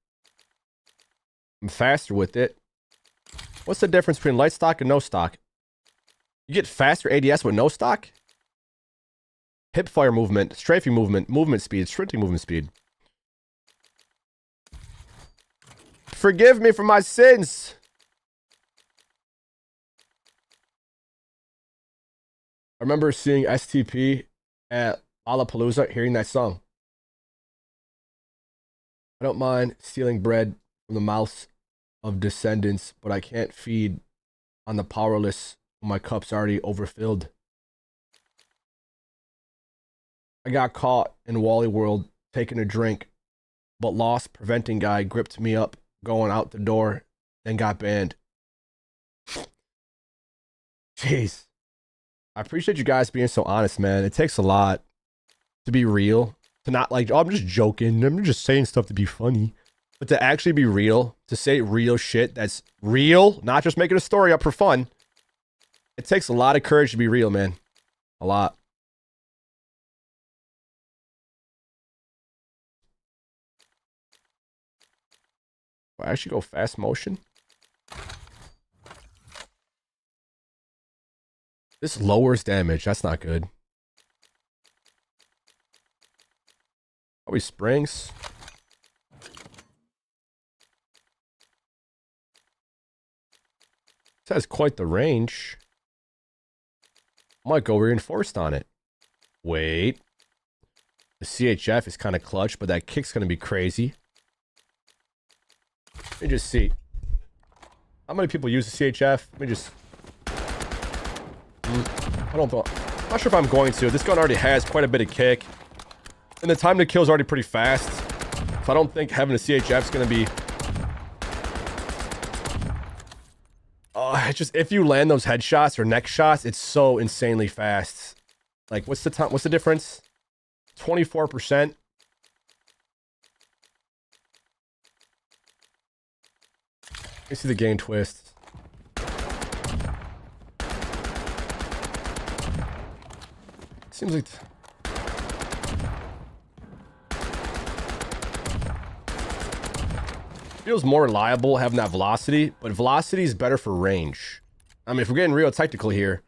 I'm faster with it. What's the difference between light stock and no stock? You get faster ADS with no stock? Hip fire movement, strafing movement, movement speed, sprinting movement speed. Forgive me for my sins! I remember seeing STP at Lollapalooza, hearing that song. I don't mind stealing bread from the mouths of descendants, but I can't feed on the powerless when my cup's already overfilled. I got caught in Wally World taking a drink, but lost preventing guy gripped me up going out the door, then got banned. Jeez. I appreciate you guys being so honest, man. It takes a lot to be real. To not like, oh, I'm just joking. I'm just saying stuff to be funny. But to actually be real, to say real shit that's real, not just making a story up for fun. It takes a lot of courage to be real, man. A lot. I actually go fast motion. This lowers damage. That's not good. Probably springs. This has quite the range. I might go reinforced on it. Wait. The CHF is kind of clutch, but that kick's going to be crazy. Let me just see. How many people use the CHF? Let me just... I'm not sure if I'm going to. This gun already has quite a bit of kick. And the time to kill is already pretty fast. So I don't think having a CHF is going to be... just if you land those headshots or neck shots, it's so insanely fast. Like, what's the time? What's the difference? 24%. Let me see the game twist. Seems like... Feels more reliable having that velocity, but velocity is better for range. I mean, if we're getting real technical here,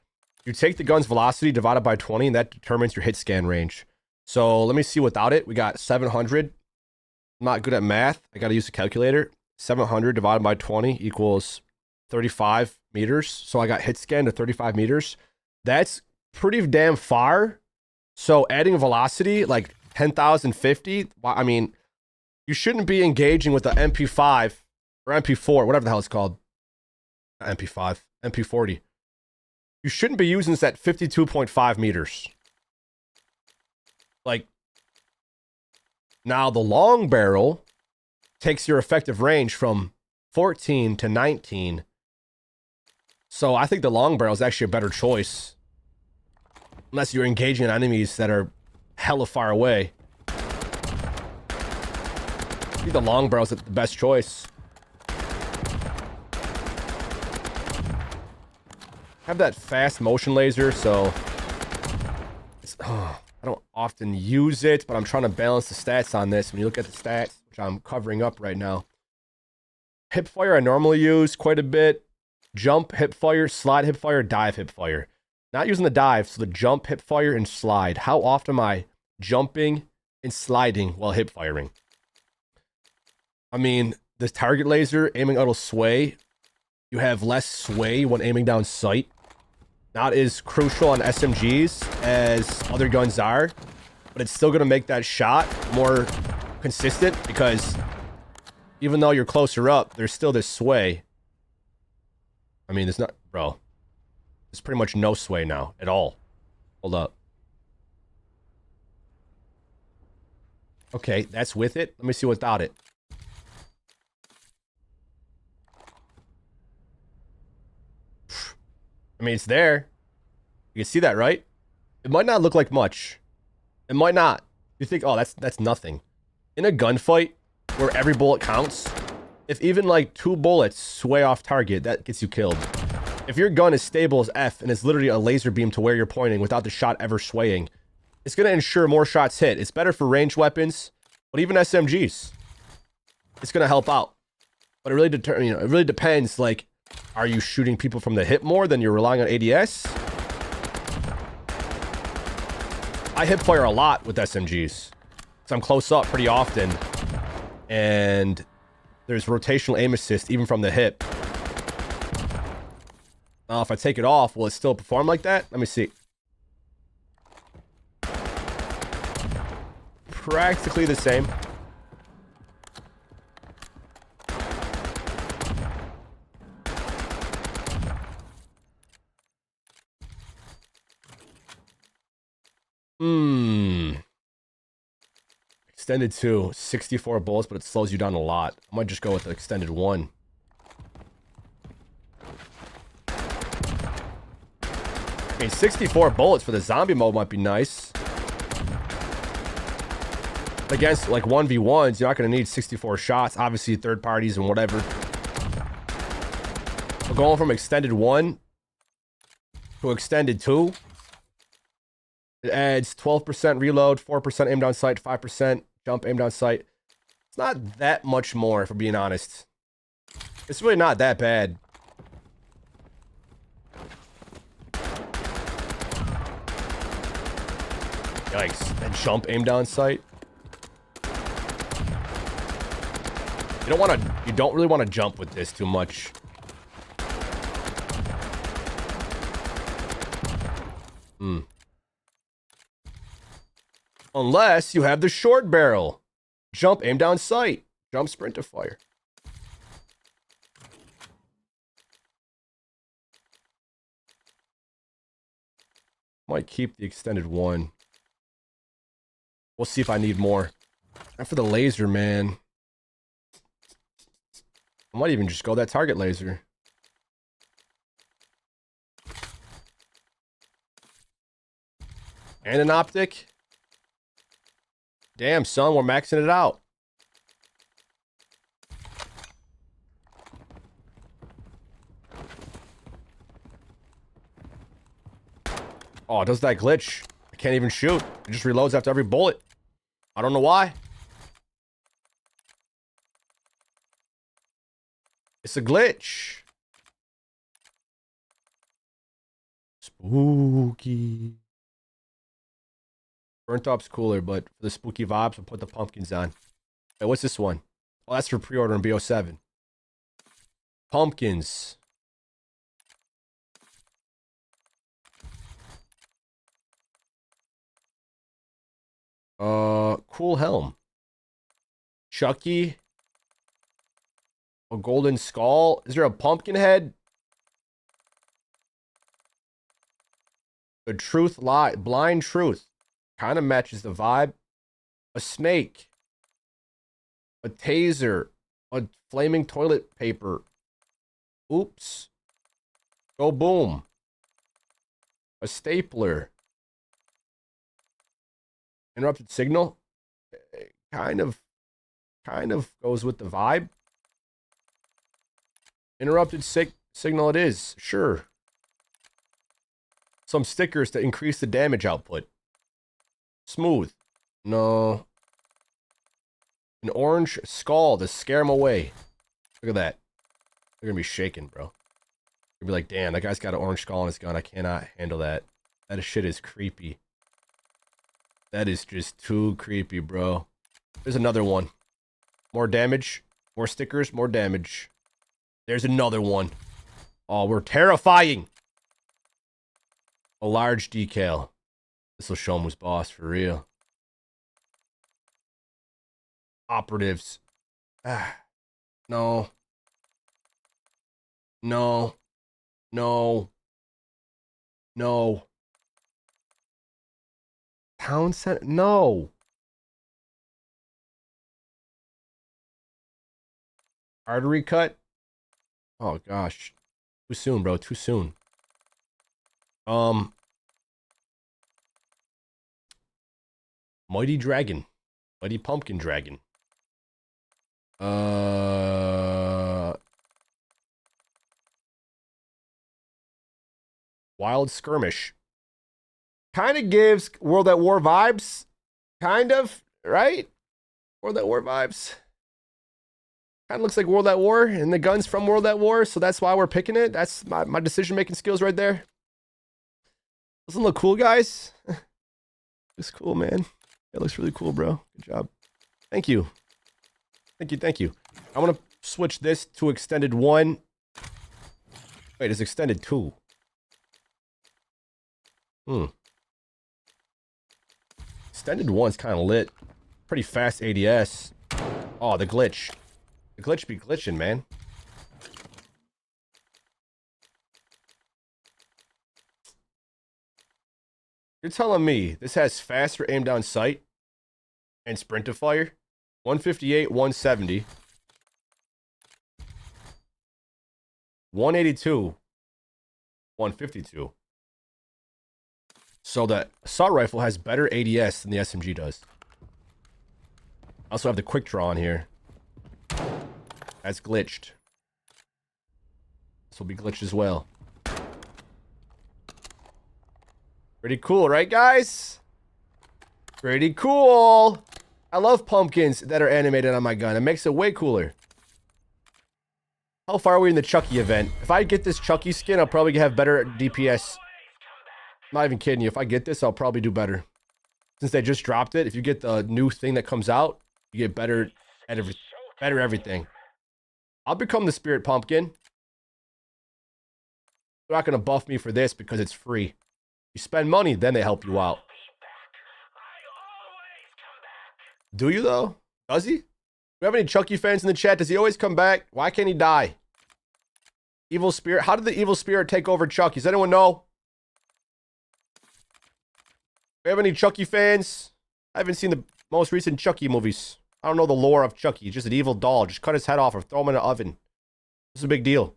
you take the gun's velocity divided by 20, and that determines your hit scan range. So let me see without it. We got 700. I'm not good at math. I got to use a calculator. 700 divided by 20 equals 35 meters. So I got hit scan to 35 meters. That's pretty damn far So adding velocity, like 10,050, I mean, you shouldn't be engaging with the MP5 or MP4, whatever the hell it's called. Not MP5, MP40. You shouldn't be using this at 52.5 meters. Like, now the long barrel takes your effective range from 14 to 19. So I think the long barrel is actually a better choice. Unless you're engaging in enemies that are hella far away. I think the long barrel is the best choice. Have that fast motion laser, so I don't often use it, but I'm trying to balance the stats on this. When you look at the stats, which I'm covering up right now, hipfire I normally use quite a bit. Jump, hipfire, slide, hipfire, dive, hipfire. Not using the dive, so the jump, hipfire, and slide. How often am I jumping and sliding while hipfiring? I mean, the target laser aiming auto sway. You have less sway when aiming down sight. Not as crucial on SMGs as other guns are, but it's still going to make that shot more consistent because even though you're closer up, there's still this sway. I mean, there's not, bro. There's pretty much no sway now at all. Hold up. Okay, that's with it. Let me see without it. I mean, it's there. You can see that, right? It might not look like much. It might not. You think, oh, that's nothing. In a gunfight where every bullet counts, if even like 2 bullets sway off target, that gets you killed. If your gun is stable as F and it's literally a laser beam to where you're pointing without the shot ever swaying, it's going to ensure more shots hit. It's better for ranged weapons, but even SMGs, it's going to help out. But it really it really depends. Like, are you shooting people from the hip more than you're relying on ADS? I hip fire a lot with SMGs, so I'm close up pretty often, and there's rotational aim assist even from the hip. Now, if I take it off, will it still perform like that? Let me see. Practically the same. Extended 2, 64 bullets, but it slows you down a lot. I might just go with the extended 1. I mean, 64 bullets for the zombie mode might be nice. Against, like, 1v1s, you're not going to need 64 shots. Obviously, third parties and whatever. But going from extended 1 to extended 2, it adds 12% reload, 4% aim down sight, 5% jump aim down sight. It's not that much more, if we're being honest. It's really not that bad. Yikes. And jump aim down sight. You don't really want to jump with this too much. Unless you have the short barrel. Jump aim down sight. Jump sprint to fire. Might keep the extended 1. We'll see if I need more. And for the laser, man. I might even just go that target laser. And an optic. Damn, son, we're maxing it out. Oh, it does that glitch. I can't even shoot. It just reloads after every bullet. I don't know why. It's a glitch. Spooky. Burnt up's cooler, but for the spooky vibes, we'll put the pumpkins on. Hey, what's this one? Oh, that's for pre-order in BO7. Pumpkins. cool helm. Chucky. A golden skull. Is there a pumpkin head? The truth lie. Blind truth. Kind of matches the vibe. A snake. A taser. A flaming toilet paper. Oops. Go boom. A stapler. Interrupted signal. Kind of goes with the vibe. Interrupted signal it is. Sure. Some stickers to increase the damage output. Smooth. No. An orange skull to scare him away. Look at that. They're gonna be shaking, bro. You'll be like, damn, that guy's got an orange skull on his gun. I cannot handle that. That shit is creepy. That is just too creepy, bro. There's another one. More damage. More stickers. More damage. There's another one. Oh, we're terrifying. A large decal. This will show him who's boss for real. Operatives. No. No. No. No. Town center. No. Artery cut. Oh gosh. Too soon, bro. Too soon. Mighty dragon. Mighty pumpkin dragon. Wild skirmish. Kind of gives World at War vibes. Kind of, right? World at War vibes. Kind of looks like World at War, and the gun's from World at War, so that's why we're picking it. That's my decision-making skills right there. Doesn't look cool, guys? Looks cool, man. It looks really cool, bro. Good job. Thank you. Thank you, thank you. I want to switch this to extended 1. Wait, it's extended 2. Extended 1's kind of lit. Pretty fast ADS. Oh, the glitch. The glitch be glitching, man. You're telling me this has faster aim down sight and sprint to fire? 158, 170. 182. 152. So the assault rifle has better ADS than the SMG does. I also have the quick draw on here. That's glitched. This will be glitched as well. Pretty cool, right, guys? Pretty cool. I love pumpkins that are animated on my gun. It makes it way cooler. How far are we in the Chucky event? If I get this Chucky skin, I'll probably have better DPS. I'm not even kidding you. If I get this, I'll probably do better. Since they just dropped it, if you get the new thing that comes out, you get better at everything. I'll become the Spirit Pumpkin. They're not going to buff me for this because it's free. You spend money, then they help you out. Do you, though? Does he? Do we have any Chucky fans in the chat? Does he always come back? Why can't he die? Evil Spirit. How did the Evil Spirit take over Chucky? Does anyone know? Do we have any Chucky fans? I haven't seen the most recent Chucky movies. I don't know the lore of Chucky. He's just an evil doll. Just cut his head off or throw him in an oven. This is a big deal.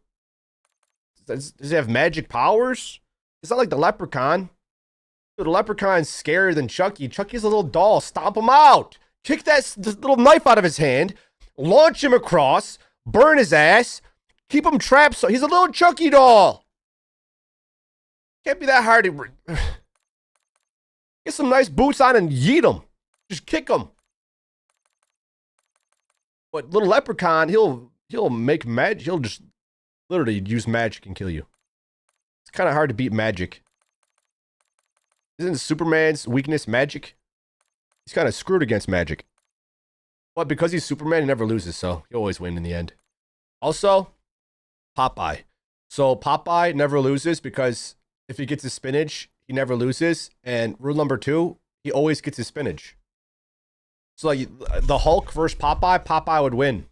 Does he have magic powers? It's not like the Leprechaun. Dude, the Leprechaun's scarier than Chucky. Chucky's a little doll. Stomp him out. Kick this little knife out of his hand. Launch him across. Burn his ass. Keep him trapped. So he's a little Chucky doll. Can't be that hard to... Get some nice boots on and yeet him. Just kick him. But little Leprechaun, he'll make magic. He'll just literally use magic and kill you. It's kind of hard to beat magic. Isn't Superman's weakness magic? He's kind of screwed against magic. But because he's Superman, he never loses, so he'll always win in the end. Also, Popeye. So Popeye never loses because if he gets his spinach, he never loses. And rule number 2, he always gets his spinach. So like the Hulk versus Popeye, Popeye would win.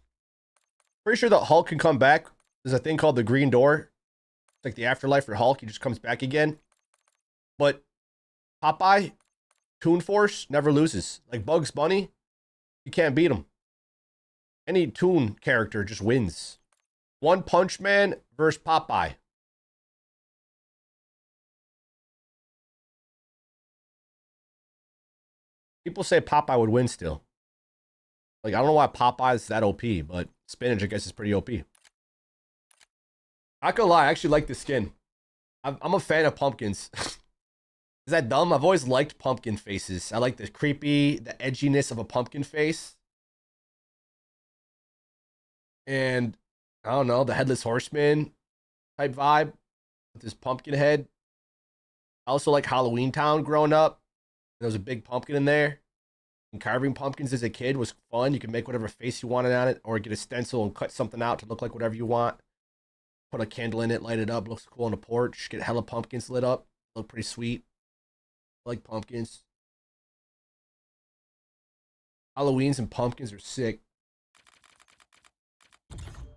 Pretty sure the Hulk can come back. There's a thing called the Green Door. It's like the afterlife for Hulk. He just comes back again. But Popeye, Toon Force, never loses. Like Bugs Bunny, you can't beat him. Any Toon character just wins. One Punch Man versus Popeye. People say Popeye would win still. Like, I don't know why Popeye is that OP, but Spinach, I guess, is pretty OP. Not gonna lie, I actually like the skin. I'm a fan of pumpkins. Is that dumb? I've always liked pumpkin faces. I like the creepy, the edginess of a pumpkin face. And, I don't know, the Headless Horseman type vibe with this pumpkin head. I also like Halloween Town growing up. There was a big pumpkin in there. And carving pumpkins as a kid was fun. You could make whatever face you wanted on it, or get a stencil and cut something out to look like whatever you want. Put a candle in it, light it up, looks cool on the porch. Get hella pumpkins lit up. Look pretty sweet. I like pumpkins. Halloweens and pumpkins are sick.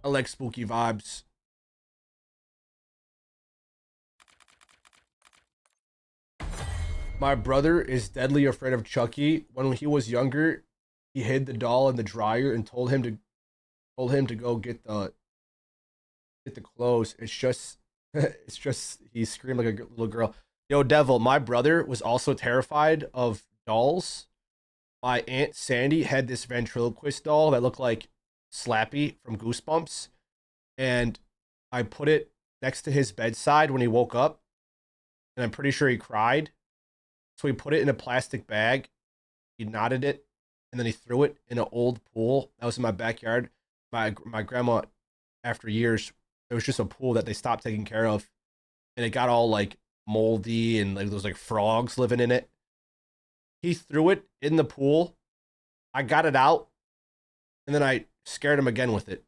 I like spooky vibes. My brother is deadly afraid of Chucky. When he was younger, he hid the doll in the dryer and told him to go get the clothes. It's just he screamed like a little girl. Yo, Devil, my brother was also terrified of dolls. My Aunt Sandy had this ventriloquist doll that looked like Slappy from Goosebumps, and I put it next to his bedside when he woke up, and I'm pretty sure he cried. So he put it in a plastic bag, he knotted it, and then he threw it in an old pool that was in my backyard. My grandma, after years, it was just a pool that they stopped taking care of, and it got all like moldy and like there was like frogs living in it. He threw it in the pool. I got it out, and then I scared him again with it.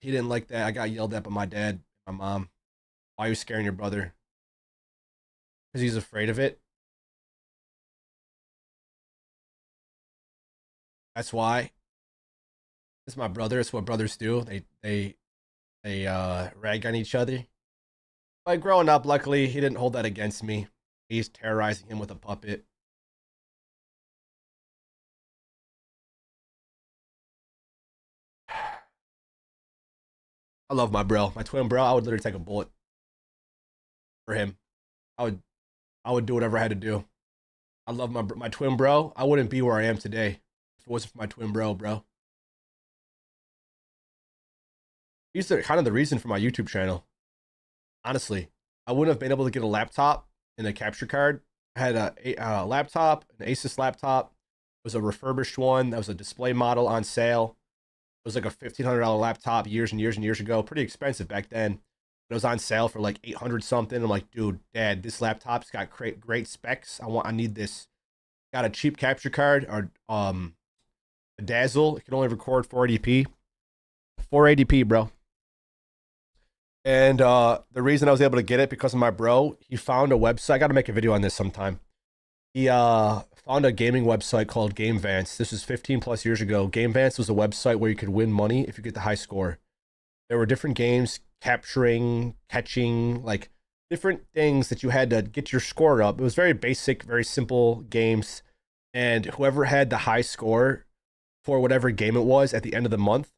He didn't like that. I got yelled at by my dad, my mom. Why are you scaring your brother? Because he's afraid of it. That's why. It's my brother. It's what brothers do. They rag on each other. But growing up, luckily, he didn't hold that against me. He's terrorizing him with a puppet. I love my bro. My twin bro, I would literally take a bullet for him. I would do whatever I had to do. I love my twin bro. I wouldn't be where I am today if it wasn't for my twin bro. He's kind of the reason for my YouTube channel. Honestly, I wouldn't have been able to get a laptop and a capture card. I had a laptop, an Asus laptop. It was a refurbished one. That was a display model on sale. It was like a $1,500 laptop years and years and years ago. Pretty expensive back then. But it was on sale for like 800 something. I'm like, dude, dad, this laptop's got great specs. I need this. Got a cheap capture card or a Dazzle. It can only record 480p. 480p, bro. And the reason I was able to get it because of my bro, he found a website. I got to make a video on this sometime. He found a gaming website called GameVance. This was 15 plus years ago. GameVance was a website where you could win money if you get the high score. There were different games, capturing, catching, like different things that you had to get your score up. It was very basic, very simple games. And whoever had the high score for whatever game it was at the end of the month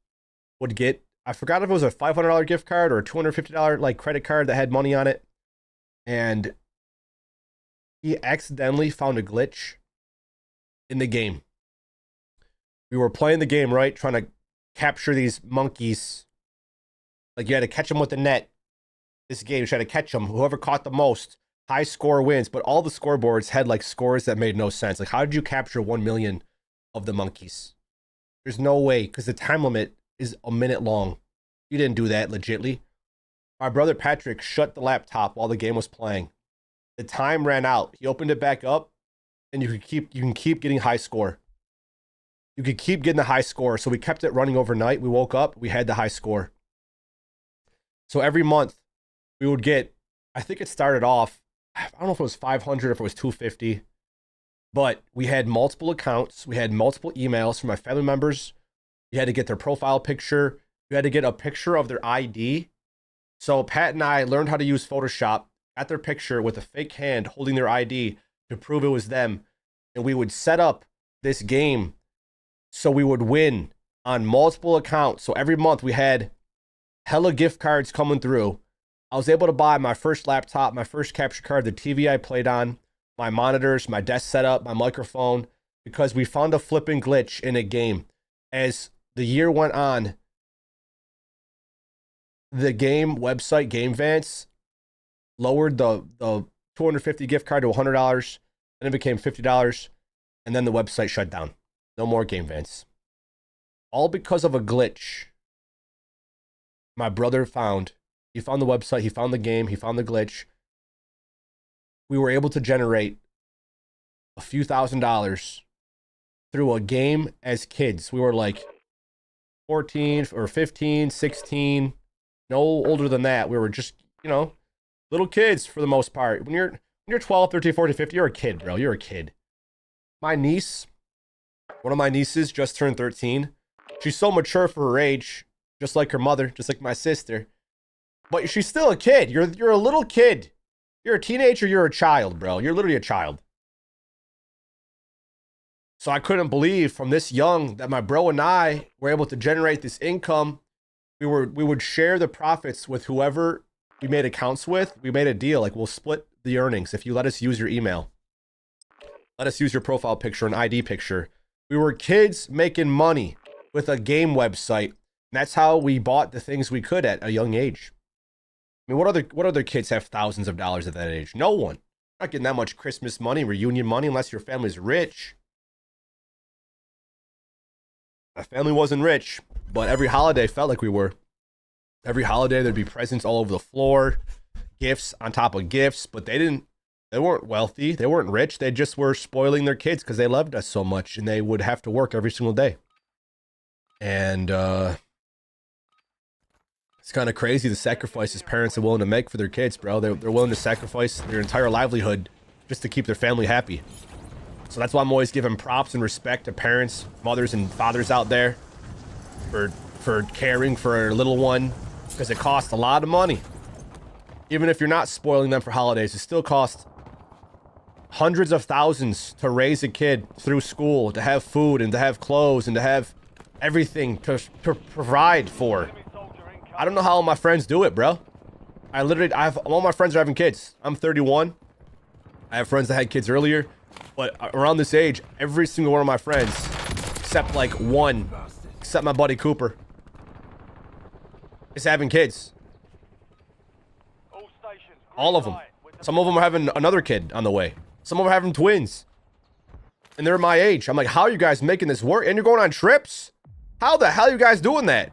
would get, I forgot if it was a $500 gift card or a $250 like credit card that had money on it. And he accidentally found a glitch in the game. We were playing the game, right? Trying to capture these monkeys. Like you had to catch them with the net. This game, you had to catch them. Whoever caught the most, high score wins. But all the scoreboards had like scores that made no sense. Like how did you capture 1 million of the monkeys? There's no way, because the time limit is a minute long. You didn't do that legitly. My brother Patrick shut the laptop while the game was playing. The time ran out. He opened it back up, and you can keep getting high score. You could keep getting the high score. So we kept it running overnight. We woke up, we had the high score. So every month we would get, I think it started off, I don't know if it was 500, if it was 250, but we had multiple accounts. We had multiple emails from my family members. You had to get their profile picture. You had to get a picture of their ID. So Pat and I learned how to use Photoshop, got their picture with a fake hand holding their ID to prove it was them. And we would set up this game so we would win on multiple accounts. So every month we had hella gift cards coming through. I was able to buy my first laptop, my first capture card, the TV I played on, my monitors, my desk setup, my microphone, because we found a flipping glitch in a game. As the year went on, the game website, Game Vance, lowered the 250 gift card to $100, then it became $50, and then the website shut down. No more Game Vance. All because of a glitch my brother found. He found the website, he found the game, he found the glitch. We were able to generate a few $1,000s through a game as kids. We were like 14 or 15, 16, no older than that. We were just, you know, little kids for the most part. When you're 12, 13, 14, 15, you're a kid, bro. You're a kid. My niece, one of my nieces just turned 13. She's so mature for her age, just like her mother, just like my sister. But she's still a kid. You're a little kid. You're a teenager, you're a child, bro. You're literally a child. So I couldn't believe from this young that my bro and I were able to generate this income. We would share the profits with whoever we made accounts with. We made a deal, like we'll split the earnings if you let us use your email. Let us use your profile picture and ID picture. We were kids making money with a game website. And that's how we bought the things we could at a young age. I mean, what other kids have thousands of dollars at that age? No one. Not getting that much Christmas money, reunion money, unless your family's rich. My family wasn't rich, but every holiday felt like we were. Every holiday there'd be presents all over the floor, gifts on top of gifts, but they weren't wealthy, they weren't rich, they just were spoiling their kids because they loved us so much and they would have to work every single day. And it's kind of crazy the sacrifices parents are willing to make for their kids, bro. They're willing to sacrifice their entire livelihood just to keep their family happy. So that's why I'm always giving props and respect to parents, mothers, and fathers out there for caring for a little one, because it costs a lot of money. Even if you're not spoiling them for holidays, it still costs hundreds of thousands to raise a kid through school, to have food and to have clothes and to have everything to provide for. I don't know how all my friends do it, bro. All my friends are having kids. I'm 31. I have friends that had kids earlier, but around this age, every single one of my friends, except like one, except my buddy Cooper, is having kids. All of them. Some of them are having another kid on the way. Some of them are having twins. And they're my age. I'm like, how are you guys making this work? And you're going on trips? How the hell are you guys doing that?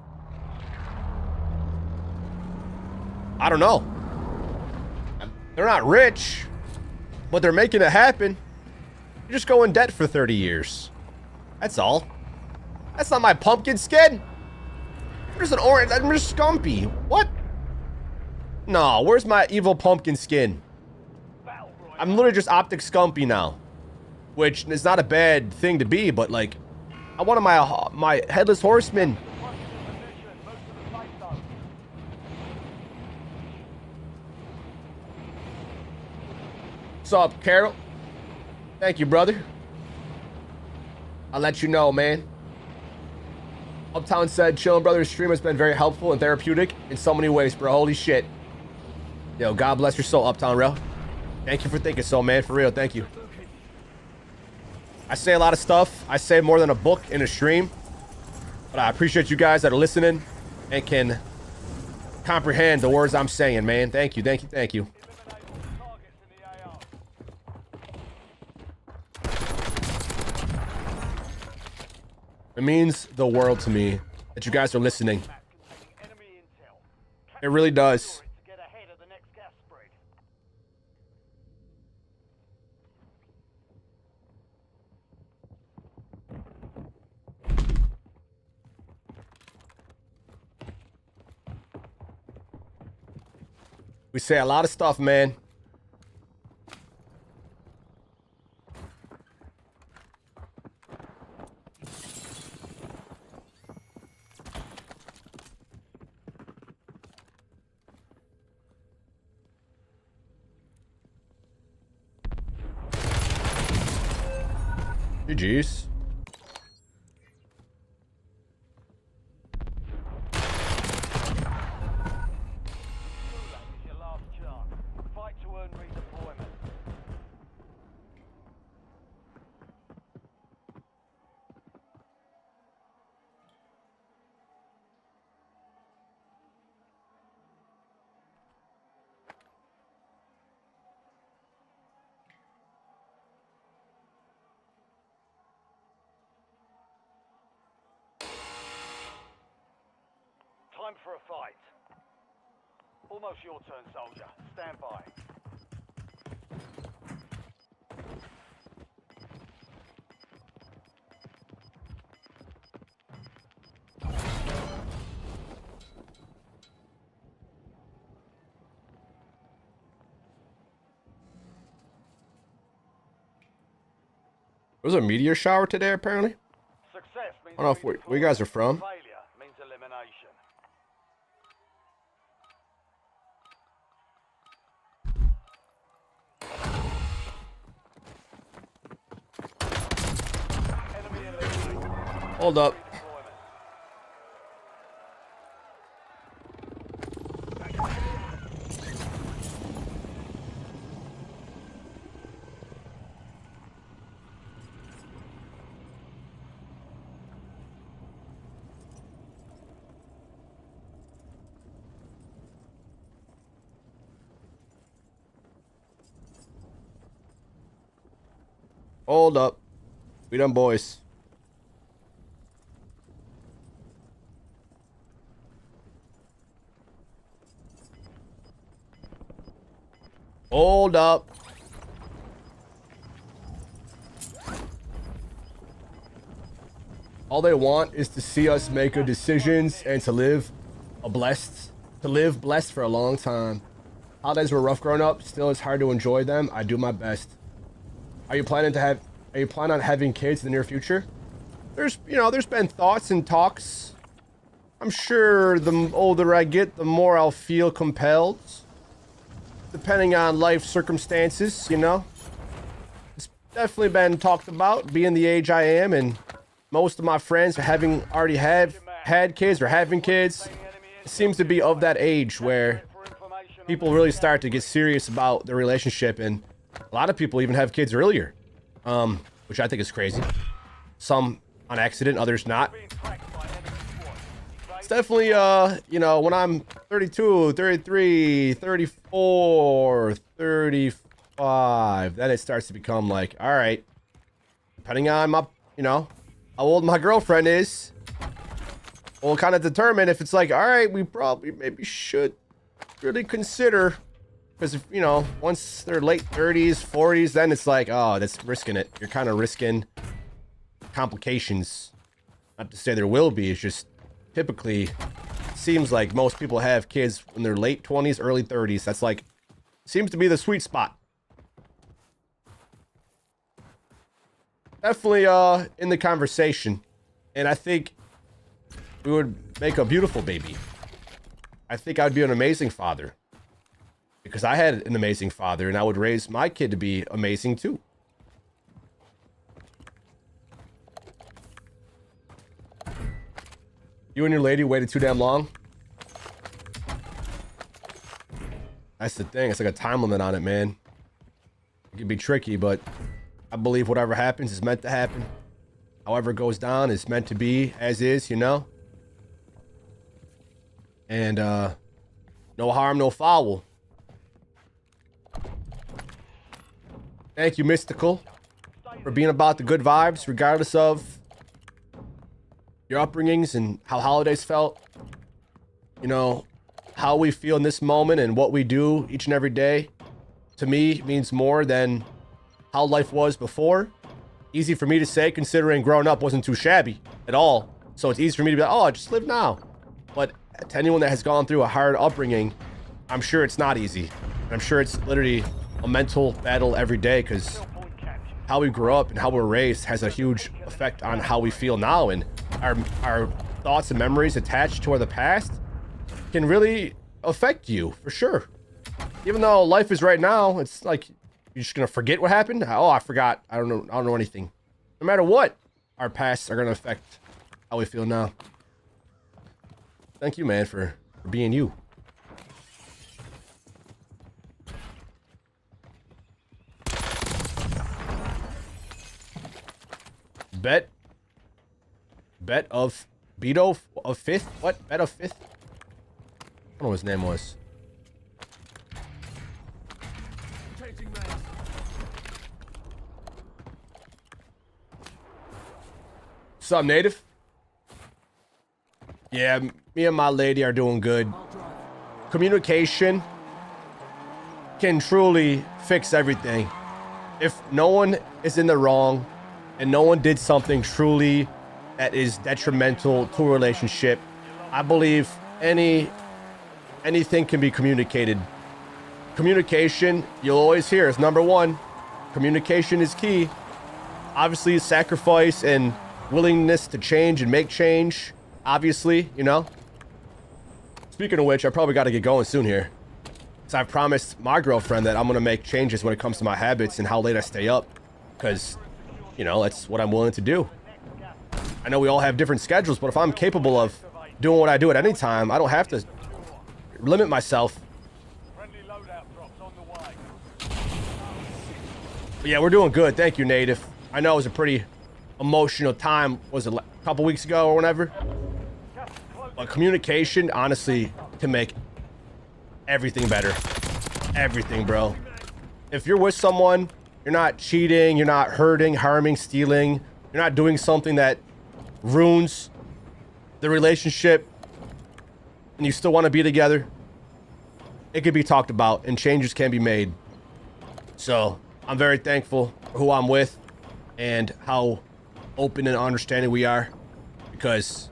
I don't know. They're not rich, but they're making it happen. You just go in debt for 30 years. That's all. That's not my pumpkin skin. I'm just an orange. I'm just Scumpy. What? No, where's my evil pumpkin skin? I'm literally just Optic Scumpy now, which is not a bad thing to be, but like, I wanted my headless horseman. What's up, Carol? Thank you, brother. I'll let you know, man. Uptown said, Chillin' Brothers stream has been very helpful and therapeutic in so many ways, bro. Holy shit. Yo, God bless your soul, Uptown, bro. Thank you for thinking so, man. For real, thank you. I say a lot of stuff. I say more than a book in a stream. But I appreciate you guys that are listening and can comprehend the words I'm saying, man. Thank you, thank you, thank you. It means the world to me that you guys are listening. It really does. We say a lot of stuff, man. GG's. Is your last chance. Fight to earn redeployment. Time for a fight. Almost your turn, soldier. Stand by. There was a meteor shower today, apparently. Success means I don't know if where you guys are from. failure means elimination. Enemy eliminated. Hold up. Redeployment. Hold up. We done, boys. Hold up. All they want is to see us make good decisions and to live blessed for a long time. Holidays were rough growing up. Still, it's hard to enjoy them. I do my best. Are you planning on having kids in the near future? There's been thoughts and talks. I'm sure the older I get, the more I'll feel compelled. Depending on life circumstances, you know. It's definitely been talked about, being the age I am, and most of my friends already had kids or having kids. It seems to be of that age where people really start to get serious about their relationship, and a lot of people even have kids earlier, which I think is crazy. Some on accident, others not. It's definitely, when I'm 32, 33, 34, 35, then it starts to become like, all right, depending on how old my girlfriend is, we'll kind of determine if it's like, all right, we probably maybe should really consider. Because if, once they're late 30s, 40s, then it's like, oh, that's risking it. You're kind of risking complications. Not to say there will be, it's just typically it seems like most people have kids when they're late 20s, early 30s. That's like, seems to be the sweet spot. Definitely in the conversation. And I think we would make a beautiful baby. I think I'd be an amazing father. Because I had an amazing father, and I would raise my kid to be amazing too. You and your lady waited too damn long. That's the thing. It's like a time limit on it, man. It can be tricky, but I believe whatever happens is meant to happen. However it goes down is meant to be as is, And no harm, no foul. Thank you, Mystical, for being about the good vibes, regardless of your upbringings and how holidays felt. How we feel in this moment and what we do each and every day, to me, means more than how life was before. Easy for me to say, considering growing up wasn't too shabby at all. So it's easy for me to be like, oh, just live now. But to anyone that has gone through a hard upbringing, I'm sure it's not easy. I'm sure it's literally a mental battle every day, because how we grow up and how we're raised has a huge effect on how we feel now, and our thoughts and memories attached to the past can really affect you for sure. Even though life is right now, it's like you're just gonna forget what happened. Oh, I forgot. I don't know anything. no matter what, our pasts are going to affect how we feel now. Thank you, man, for being you. Bet of Beto of 5th? What? Bet of 5th? I don't know what his name was. What's up, native? Yeah, me and my lady are doing good. Communication can truly fix everything. If no one is in the wrong and no one did something truly that is detrimental to a relationship, I believe anything can be communicated. Communication, you'll always hear, is number one. Communication is key. Obviously, sacrifice and willingness to change and make change. Obviously, you know. Speaking of which, I probably got to get going soon here. So I've promised my girlfriend that I'm going to make changes when it comes to my habits and how late I stay up. Because, you know, that's what I'm willing to do. I know we all have different schedules, but if I'm capable of doing what I do at any time, I don't have to limit myself. Friendly loadout drops on the way. But yeah, we're doing good. Thank you, native. I know it was a pretty emotional time. Was it a couple weeks ago or whatever? But communication, honestly, can make everything better. Everything, bro. If you're with someone, you're not cheating, you're not hurting, harming, stealing, you're not doing something that ruins the relationship, and you still want to be together, it could be talked about and changes can be made. So I'm very thankful for who I'm with and how open and understanding we are, because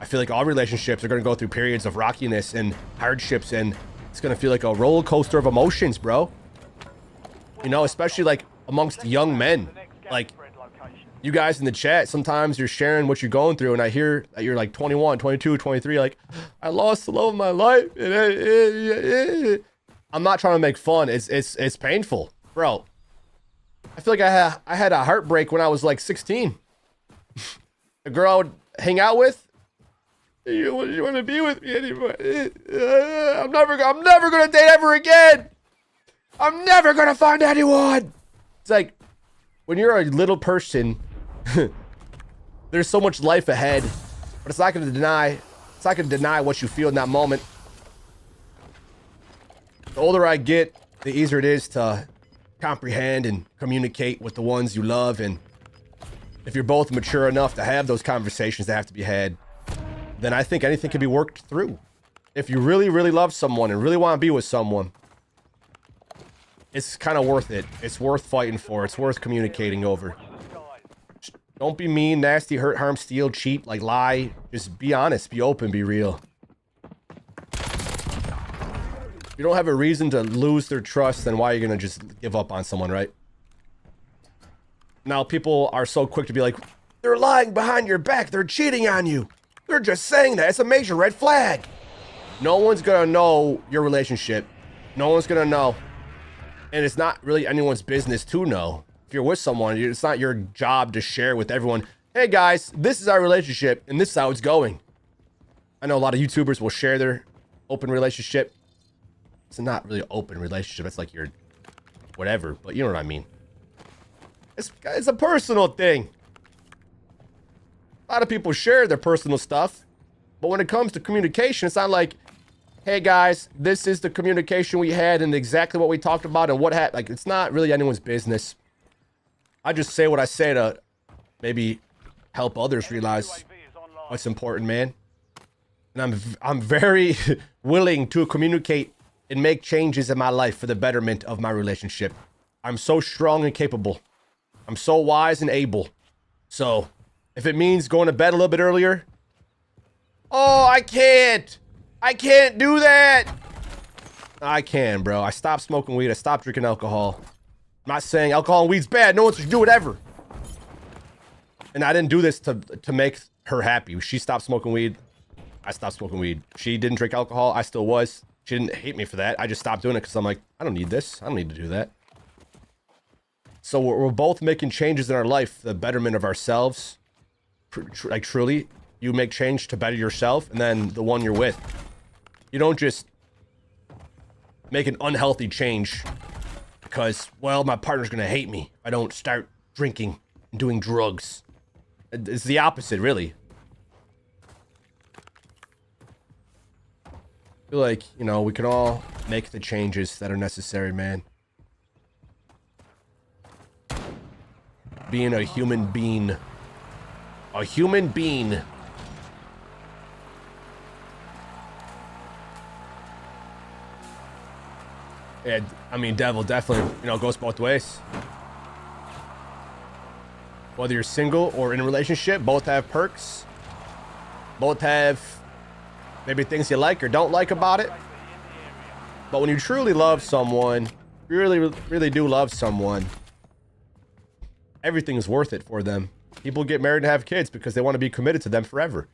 I feel like all relationships are going to go through periods of rockiness and hardships, and it's going to feel like a roller coaster of emotions, bro. You know, especially like amongst young men. Like, you guys in the chat, sometimes you're sharing what you're going through, and I hear that you're like 21, 22, 23, like, I lost the love of my life. I'm not trying to make fun. It's painful, bro. I feel like I had a heartbreak when I was like 16. A girl I would hang out with. You want to be with me anymore? I'm never gonna date ever again. I'm never gonna find anyone. It's like, when you're a little person, there's so much life ahead, but it's not gonna deny what you feel in that moment. The older I get, the easier it is to comprehend and communicate with the ones you love, and if you're both mature enough to have those conversations that have to be had, then I think anything can be worked through. If you really, really love someone and really want to be with someone, it's kind of worth it. It's worth fighting for. It's worth communicating over. Don't be mean, nasty, hurt, harm, steal, cheat, like lie. Just be honest, be open, be real. If you don't have a reason to lose their trust, then why are you going to just give up on someone, right? Now, people are so quick to be like, they're lying behind your back. They're cheating on you. They're just saying that. It's a major red flag. No one's going to know your relationship. No one's going to know. And it's not really anyone's business to know. If you're with someone, it's not your job to share with everyone, hey guys, this is our relationship and this is how it's going. I know a lot of YouTubers will share their open relationship. It's not really an open relationship. It's like your whatever, but you know what I mean. It's a personal thing. A lot of people share their personal stuff, but when it comes to communication, it's not like, hey guys, this is the communication we had and exactly what we talked about and what happened. Like, it's not really anyone's business. I just say what I say to maybe help others realize what's important, man. And I'm very willing to communicate and make changes in my life for the betterment of my relationship. I'm so strong and capable. I'm so wise and able. So if it means going to bed a little bit earlier, oh, I can't do that. I can, bro. I stopped smoking weed. I stopped drinking alcohol. I'm not saying alcohol and weed's bad. No one should do it ever. And I didn't do this to make her happy. She stopped smoking weed. I stopped smoking weed. She didn't drink alcohol. I still was. She didn't hate me for that. I just stopped doing it because I'm like, I don't need this. I don't need to do that. So we're both making changes in our life, the betterment of ourselves. Like truly, you make change to better yourself and then the one you're with. You don't just make an unhealthy change because, well, my partner's gonna hate me if I don't start drinking and doing drugs. It's the opposite, really. I feel like, you know, we can all make the changes that are necessary, man. Being a human being. A human being. Yeah, I mean, devil definitely, you know, goes both ways. Whether you're single or in a relationship, both have perks. Both have maybe things you like or don't like about it. But when you truly love someone, you really do love someone, everything's worth it for them. People get married and have kids because they want to be committed to them forever.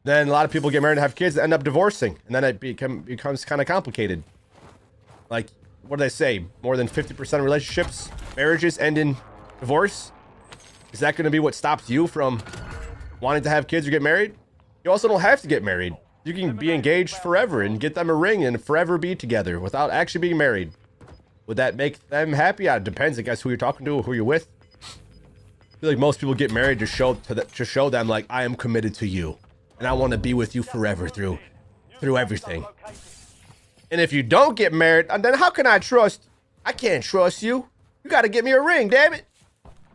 Then a lot of people get married and have kids that end up divorcing, and then it becomes kind of complicated. Like, what do they say? More than 50% of relationships, marriages end in divorce. Is that going to be what stops you from wanting to have kids or get married? You also don't have to get married. You can be engaged forever and get them a ring and forever be together without actually being married. Would that make them happy? Yeah, it depends, I guess, who you're talking to or who you're with. I feel like most people get married to show them, like, I am committed to you and I want to be with you forever through everything. And if you don't get married, then how can I trust? I can't trust you. You got to get me a ring, damn it.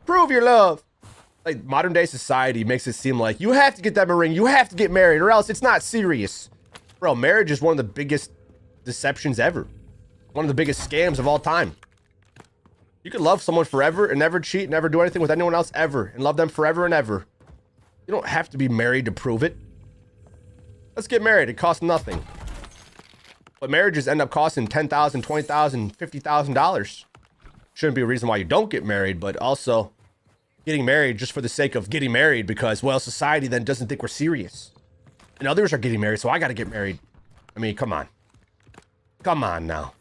Prove your love. Like, modern day society makes it seem like you have to get them a ring, you have to get married, or else it's not serious. Bro, marriage is one of the biggest deceptions ever. One of the biggest scams of all time. You can love someone forever and never cheat, never do anything with anyone else ever, and love them forever and ever. You don't have to be married to prove it. Let's get married. It costs nothing. But marriages end up costing $10,000, $20,000, $50,000. Shouldn't be a reason why you don't get married, but also getting married just for the sake of getting married because, well, society then doesn't think we're serious. And others are getting married, so I got to get married. I mean, come on. Come on now.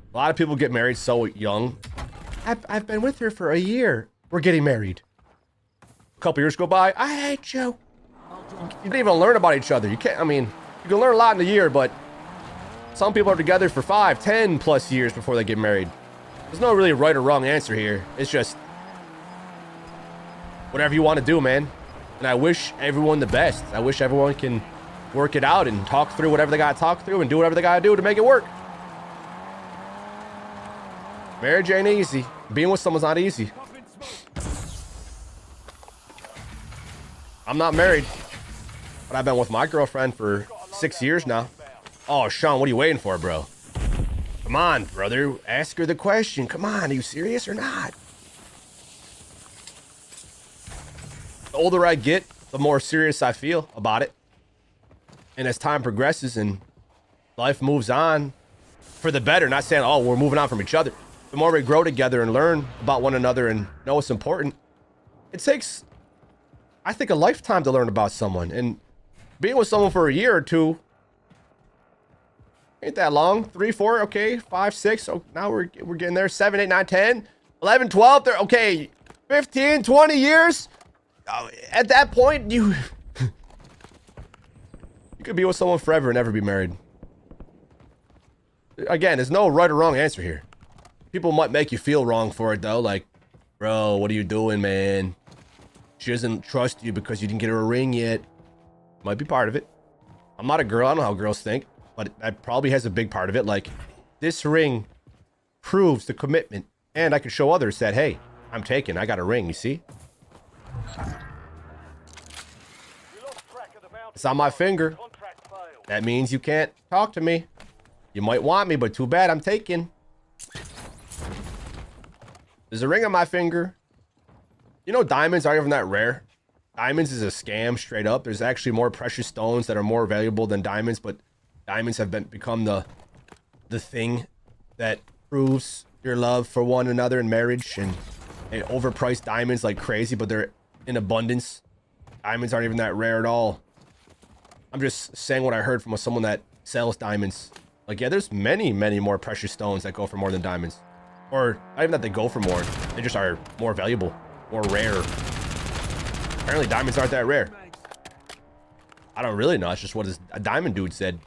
A lot of people get married so young. I've been with her for a year. We're getting married. A couple years go by. I hate you. You didn't even learn about each other. You can't, I mean, you can learn a lot in a year, but some people are together for 5, 10 plus years before they get married. There's no really right or wrong answer here. It's just whatever you want to do, man. And I wish everyone the best. I wish everyone can work it out and talk through whatever they got to talk through and do whatever they got to do to make it work. Marriage ain't easy. Being with someone's not easy. I'm not married, but I've been with my girlfriend for 6 years now. Oh, Sean, what are you waiting for, bro? Come on, brother. Ask her the question. Come on, are you serious or not? The older I get, the more serious I feel about it. And as time progresses and life moves on for the better, not saying, oh, we're moving on from each other. The more we grow together and learn about one another and know what's important, it takes, I think, a lifetime to learn about someone. And being with someone for a year or two ain't that long. 3, 4, okay, 5, 6. So now we're getting there. 7, 8, 9, 10, 11, 12. Okay, 15, 20 years. At that point, you could be with someone forever and never be married. Again, there's no right or wrong answer here. People might make you feel wrong for it, though. Like, bro, what are you doing, man? She doesn't trust you because you didn't get her a ring yet. Might be part of it. I'm not a girl. I don't know how girls think. But that probably has a big part of it. Like, this ring proves the commitment. And I can show others that, hey, I'm taken. I got a ring, you see? It's on my finger. That means you can't talk to me. You might want me, but too bad, I'm taken. There's a ring on my finger. You know, diamonds aren't even that rare. Diamonds is a scam, straight up. There's actually more precious stones that are more valuable than diamonds, but diamonds have become the thing that proves your love for one another in marriage, and they overprice diamonds like crazy, but they're in abundance. Diamonds aren't even that rare at all. I'm just saying what I heard from someone that sells diamonds. Like, yeah, there's many more precious stones that go for more than diamonds. Or not even that they go for more. They just are more valuable, more rare. Apparently diamonds aren't that rare. I don't really know. It's just what a diamond dude said.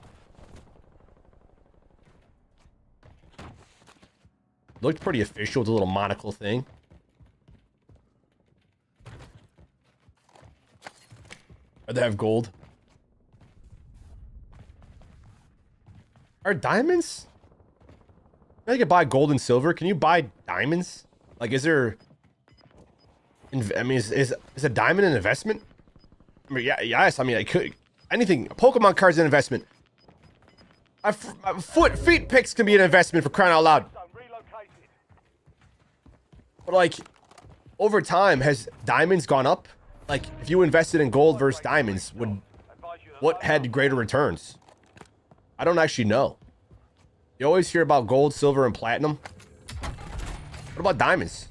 Looked pretty official with a little monocle thing. Or they have gold. Are diamonds? I think you can buy gold and silver. Can you buy diamonds? Like, is there... I mean, is a diamond an investment? I mean, yeah, yes. I mean, I could... Anything. Pokemon cards an investment. Feet picks can be an investment, for crying out loud. But, like, over time, has diamonds gone up? Like, if you invested in gold versus diamonds, what had greater returns? I don't actually know. You always hear about gold, silver, and platinum. What about diamonds?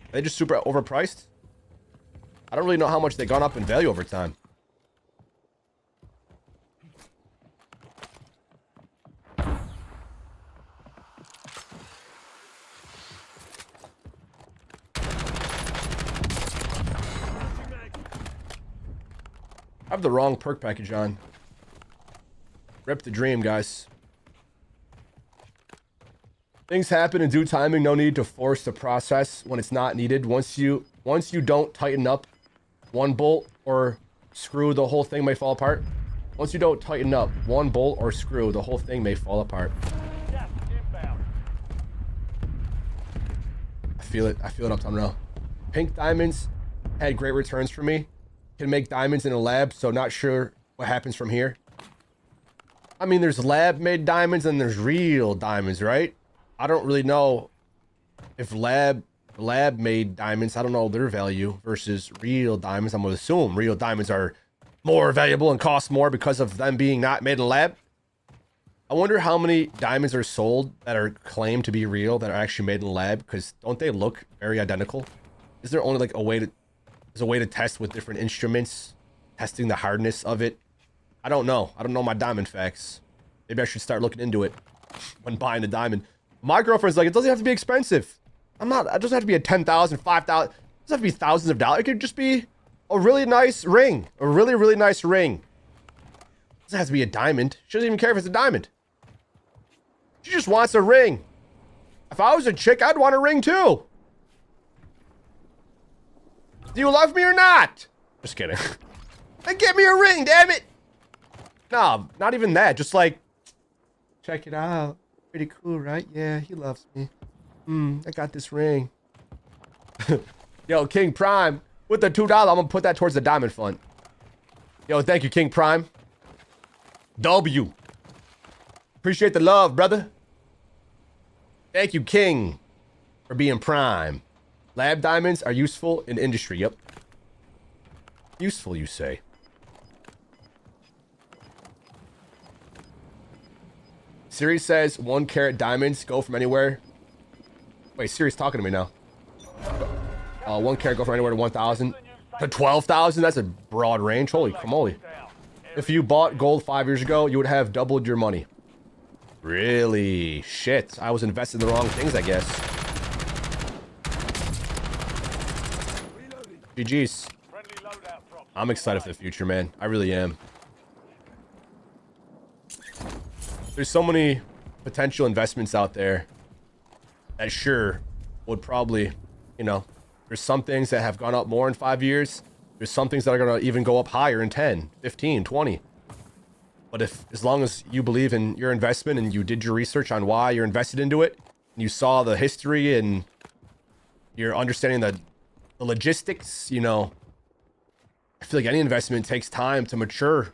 Are they just super overpriced? I don't really know how much they've gone up in value over time. I have the wrong perk package on. Rip the dream, guys. Things happen in due timing. No need to force the process when it's not needed. Once you don't tighten up one bolt or screw, the whole thing may fall apart. Once you don't tighten up one bolt or screw, the whole thing may fall apart. I feel it. I feel it up on row. Pink diamonds had great returns for me. Can make diamonds in a lab, so not sure what happens from here. I mean, there's lab-made diamonds and there's real diamonds, right? I don't really know if lab-made diamonds, I don't know their value versus real diamonds. I'm gonna assume real diamonds are more valuable and cost more because of them being not made in a lab. I wonder how many diamonds are sold that are claimed to be real that are actually made in a lab, because don't they look very identical? Is there only like a way to... There's a way to test with different instruments, testing the hardness of it. I don't know. I don't know my diamond facts. Maybe I should start looking into it when buying a diamond. My girlfriend's like, it doesn't have to be expensive. It doesn't have to be a 10,000, 5,000. It doesn't have to be thousands of dollars. It could just be a really nice ring. A really, really nice ring. It doesn't have to be a diamond. She doesn't even care if it's a diamond. She just wants a ring. If I was a chick, I'd want a ring too. Do you love me or not? Just kidding. And get me a ring, damn it. No, not even that. Just like, check it out. Pretty cool, right? Yeah, he loves me. I got this ring. Yo, King Prime, with the $2, I'm gonna put that towards the diamond fund. Yo, thank you, King Prime. W. Appreciate the love, brother. Thank you, King, for being Prime. Lab diamonds are useful in industry. Yep. Useful, you say. Siri says 1 carat diamonds go from anywhere. Wait, Siri's talking to me now. 1 carat go from anywhere to 1,000 to 12,000. That's a broad range. Holy camoly. If you bought gold 5 years ago, you would have doubled your money. Really? Shit. I was investing in the wrong things, I guess. GG's. I'm excited for the future, man. I really am. There's so many potential investments out there that sure would probably, you know, there's some things that have gone up more in 5 years. There's some things that are going to even go up higher in 10, 15, 20. But as long as you believe in your investment and you did your research on why you're invested into it, and you saw the history and you're understanding the logistics, you know, I feel like any investment takes time to mature.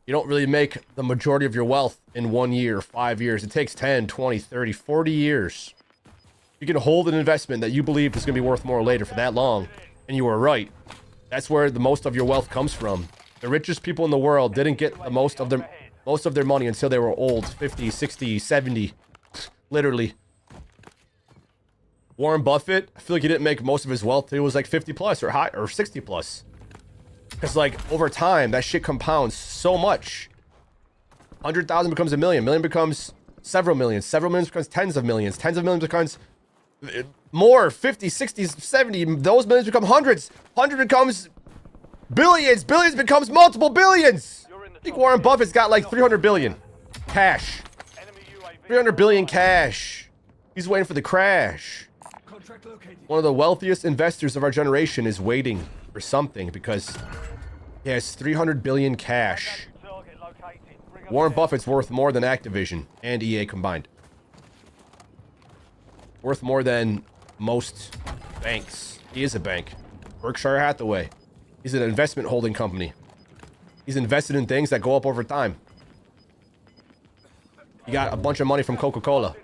You don't really make the majority of your wealth in 1 year, 5 years. It takes 10, 20, 30, 40 years. You can hold an investment that you believe is going to be worth more later for that long, and you were right. That's where the most of your wealth comes from. The richest people in the world didn't get the most of their money until they were old, 50, 60, 70, literally. Warren Buffett, I feel like he didn't make most of his wealth till he was like 50 plus or high or 60 plus. Because like over time, that shit compounds so much. 100,000 becomes a million. Million becomes several millions becomes tens of millions becomes more, 50, 60, 70, those millions become hundreds, 100 becomes billions, billions becomes multiple billions. I think Warren Buffett's got like 300 billion cash. 300 billion cash. He's waiting for the crash. One of the wealthiest investors of our generation is waiting for something because he has 300 billion cash. Warren Buffett's worth more than Activision and EA combined. Worth more than most banks. He is a bank. Berkshire Hathaway. He's an investment holding company. He's invested in things that go up over time. He got a bunch of money from Coca-Cola.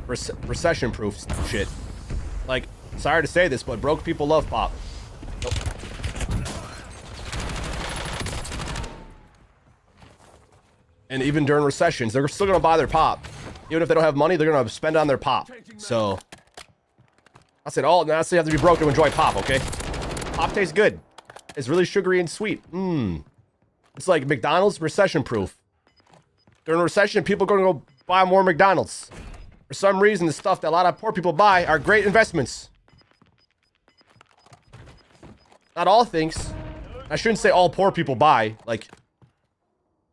Recession-proof shit. Like, sorry to say this, but broke people love pop. Nope. And even during recessions, they're still gonna buy their pop. Even if they don't have money, they're gonna spend it on their pop. So, I said, oh, now you have to be broke to enjoy pop, okay? Pop tastes good. It's really sugary and sweet. It's like McDonald's, recession-proof. During a recession, people are gonna go buy more McDonald's. For some reason, the stuff that a lot of poor people buy are great investments. Not all things. I shouldn't say all poor people buy. Like,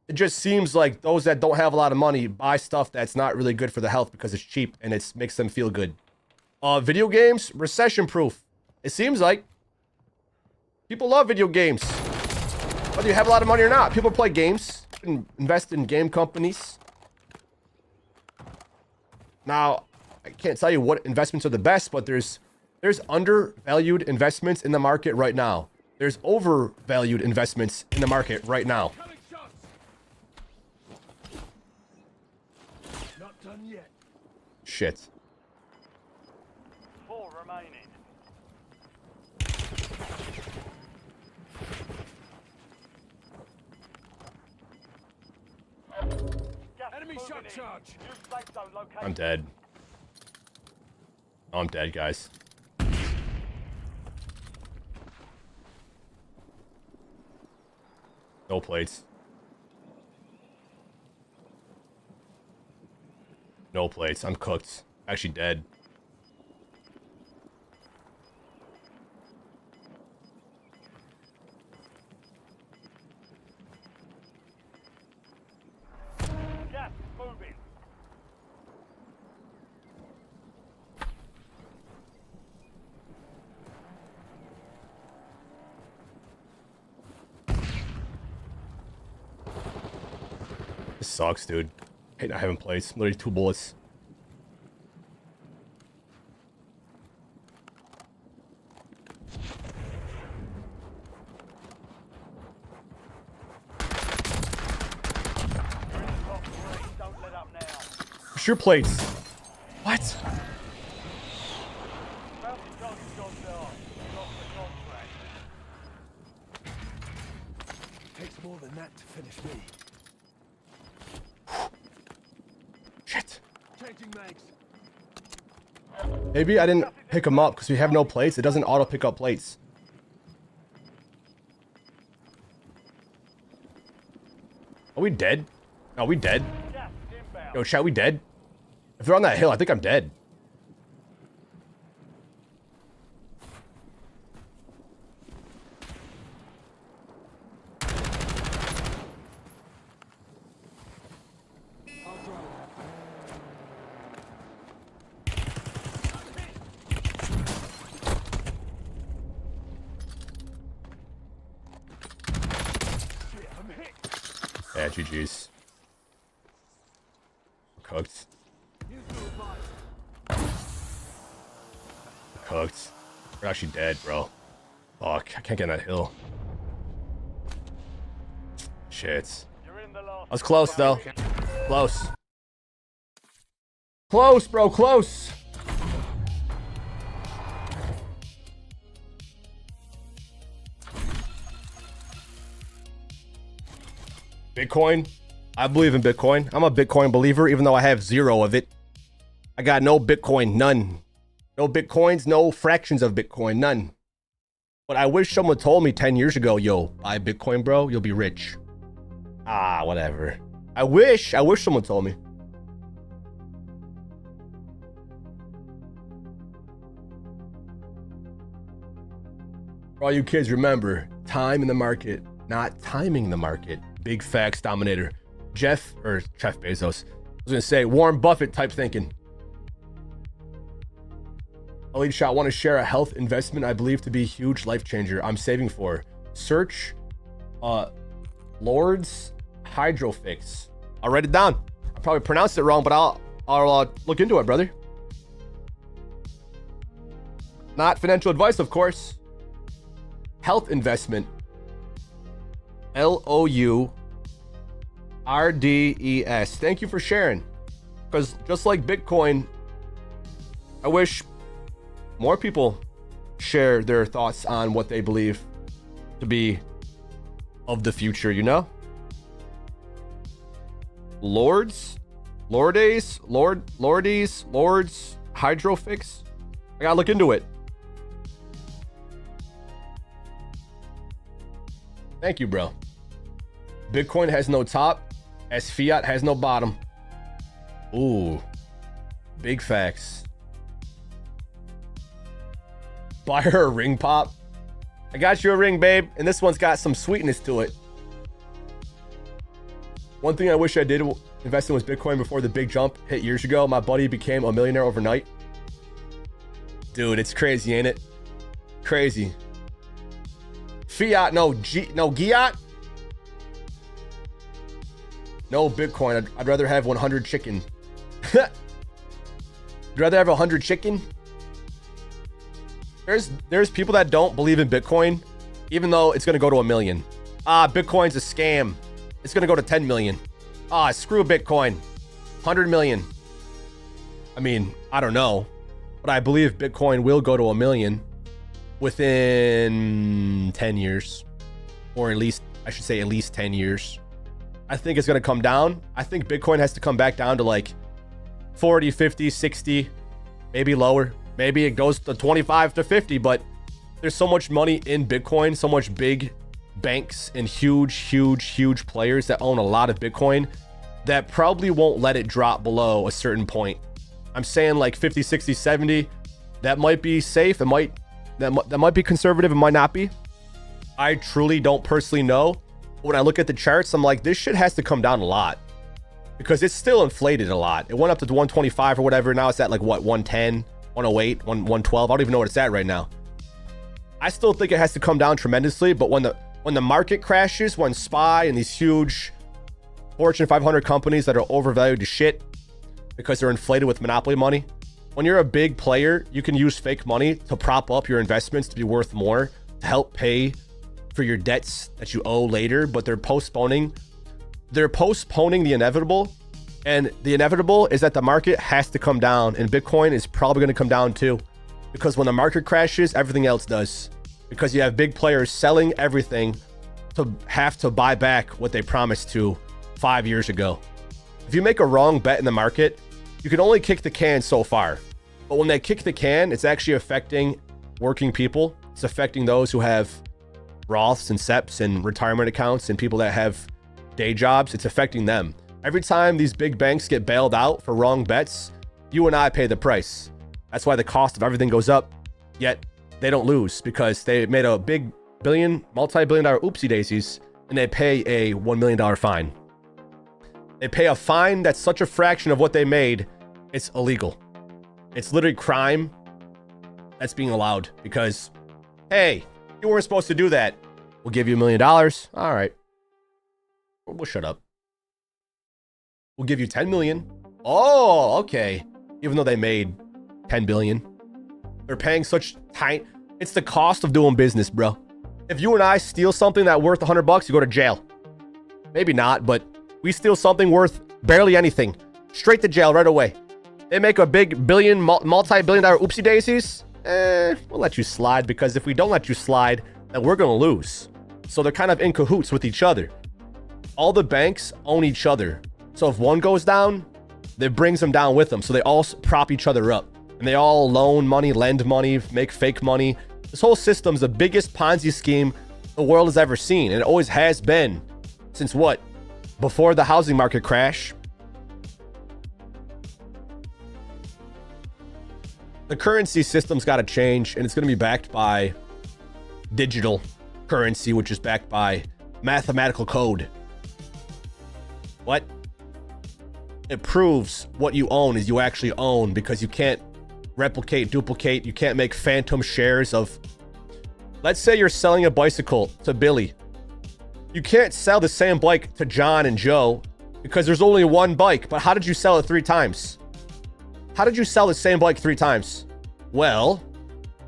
it just seems like those that don't have a lot of money buy stuff that's not really good for the health because it's cheap and it makes them feel good. Video games, recession-proof. It seems like people love video games. Whether you have a lot of money or not, people play games and invest in game companies. Now, I can't tell you what investments are the best, but there's undervalued investments in the market right now. There's overvalued investments in the market right now. Not done yet. Shit. 4 remaining. Enemy shot charge. I'm dead. Oh, I'm dead, guys. No plates. No plates. I'm cooked. Actually dead. Gas moving. This sucks, dude. Hate not having plates. Literally 2 bullets. Don't let up now. Sure plates. What? Bounty target's gone down. Lost the contract. Takes more than that to finish me. Shit. Changing mags. Maybe I didn't pick them up because we have no plates. It doesn't auto pick up plates. Are we dead? Are we dead? Gas inbound. Yo, chat, we dead? If they're on that hill, I think I'm dead. Yeah, GG's. Cooked. Cooked. We're actually dead, bro. Fuck, I can't get on that hill. Shit. You're in the last. I was close, though. Close. Close, bro, close. Bitcoin. I believe in Bitcoin. I'm a Bitcoin believer, even though I have 0 of it. I got no Bitcoin, none. No Bitcoins, no fractions of Bitcoin, none. But I wish someone told me 10 years ago, yo, buy Bitcoin, bro, you'll be rich. Ah, whatever. I wish someone told me. For all you kids, remember, time in the market, not timing the market. Big facts, Dominator. Jeff Bezos. I was gonna say Warren Buffett type thinking. EliteShot, want to share a health investment I believe to be a huge life changer I'm saving for. Search Lord's Hydrofix. I'll write it down. I probably pronounced it wrong, but I'll look into it, brother. Not financial advice, of course. Health investment. LOURDES. Thank you for sharing. Because just like Bitcoin, I wish more people share their thoughts on what they believe to be of the future, you know? Lords, Hydrofix. I gotta look into it. Thank you, bro. Bitcoin has no top, as fiat has no bottom. Ooh, big facts. Buy her a ring pop. I got you a ring, babe, and this one's got some sweetness to it. One thing I wish I did invest in was Bitcoin before the big jump hit years ago. My buddy became a millionaire overnight. Dude, it's crazy, ain't it? Crazy. Fiat, no Giat. No Bitcoin. I'd rather have 100 chicken. I'd rather have 100 chicken. There's people that don't believe in Bitcoin, even though it's gonna go to 1 million. Bitcoin's a scam. It's gonna go to 10 million. Screw Bitcoin. 100 million. I mean, I don't know, but I believe Bitcoin will go to 1 million within 10 years, or at least, I should say at least 10 years. I think it's gonna come down. I think Bitcoin has to come back down to like 40, 50, 60, maybe lower. Maybe it goes to 25 to 50, but there's so much money in Bitcoin, so much big banks and huge players that own a lot of Bitcoin that probably won't let it drop below a certain point. I'm saying like 50, 60, 70. That might be safe. That might be conservative. It might not be. I truly don't personally know. When I look at the charts, I'm like, this shit has to come down a lot because it's still inflated a lot. It went up to 125 or whatever. Now it's at like what, 110, 108, 112. I don't even know what it's at right now. I still think it has to come down tremendously, but when the market crashes, when SPY and these huge Fortune 500 companies that are overvalued to shit because they're inflated with monopoly money, when you're a big player, you can use fake money to prop up your investments to be worth more, to help pay for your debts that you owe later, but they're postponing the inevitable. And the inevitable is that the market has to come down, and Bitcoin is probably going to come down too, because when the market crashes, everything else does, because you have big players selling everything to have to buy back what they promised to 5 years ago. If you make a wrong bet in the market, you can only kick the can so far. But when they kick the can, it's actually affecting working people. It's affecting those who have Roths and SEPs and retirement accounts and people that have day jobs. It's affecting them. Every time these big banks get bailed out for wrong bets, you and I pay the price. That's why the cost of everything goes up, yet they don't lose because they made a big multi-billion dollar oopsie daisies, and they pay a $1 million fine. They pay a fine that's such a fraction of what they made, it's illegal. It's literally crime that's being allowed because, hey, you weren't supposed to do that. We'll give you $1 million. All right. We'll shut up. We'll give you 10 million. Oh, okay. Even though they made 10 billion. They're paying such tiny. It's the cost of doing business, bro. If you and I steal something that's worth $100, you go to jail. Maybe not, but we steal something worth barely anything. Straight to jail right away. They make a big multi-billion dollar oopsie daisies. We'll let you slide, because if we don't let you slide, then we're gonna lose. So they're kind of in cahoots with each other. All the banks own each other. So if one goes down, that brings them down with them. So they all prop each other up, and they all loan money, lend money, make fake money This whole system's the biggest Ponzi scheme the world has ever seen, and it always has been since what? Before the housing market crash. The currency system's got to change, and it's going to be backed by digital currency, which is backed by mathematical code. What? It proves what you own is you actually own, because you can't replicate, duplicate. You can't make phantom shares of. Let's say you're selling a bicycle to Billy. You can't sell the same bike to John and Joe because there's only one bike. But how did you sell it 3 times? How did you sell the same bike 3 times? Well,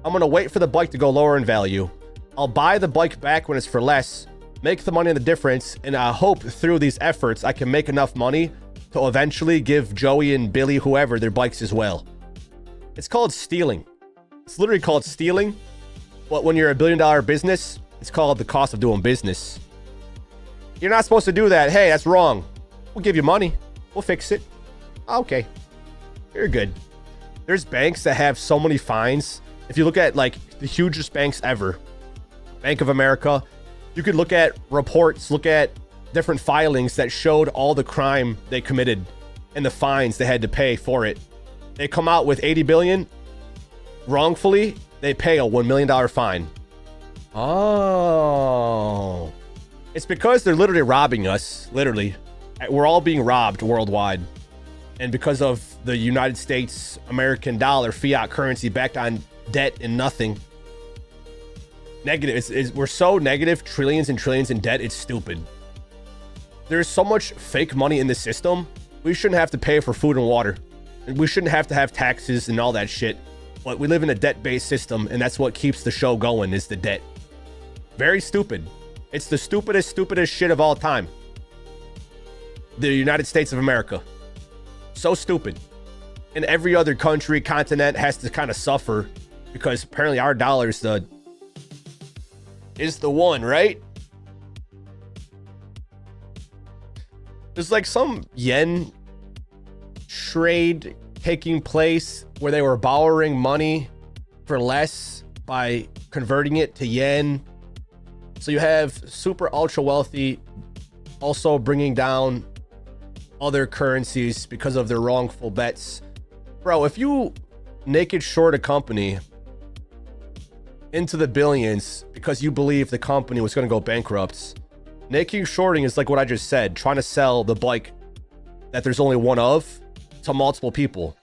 I'm going to wait for the bike to go lower in value. I'll buy the bike back when it's for less, make the money on the difference, and I hope through these efforts I can make enough money to eventually give Joey and Billy, whoever, their bikes as well. It's called stealing. It's literally called stealing. But when you're a $1 billion business, it's called the cost of doing business. You're not supposed to do that. Hey, that's wrong. We'll give you money. We'll fix it. Okay. You're good. There's banks that have so many fines. If you look at like the hugest banks ever, Bank of America, you could look at reports, look at different filings that showed all the crime they committed and the fines they had to pay for it. They come out with 80 billion. Wrongfully, they pay a $1 million fine. Oh. It's because they're literally robbing us. Literally. We're all being robbed worldwide. And because of the United States American dollar, fiat currency backed on debt and nothing. Negative. We're so negative, trillions and trillions in debt, it's stupid. There's so much fake money in the system. We shouldn't have to pay for food and water. And we shouldn't have to have taxes and all that shit. But we live in a debt-based system, and that's what keeps the show going, is the debt. Very stupid. It's the stupidest shit of all time. The United States of America. So stupid. And every other country, continent has to kind of suffer because apparently our dollar is the one, right? There's like some yen trade taking place where they were borrowing money for less by converting it to yen. So you have super ultra wealthy also bringing down other currencies because of their wrongful bets. Bro, if you naked short a company into the billions because you believe the company was going to go bankrupt, naked shorting is like what I just said, trying to sell the bike that there's only one of to multiple people.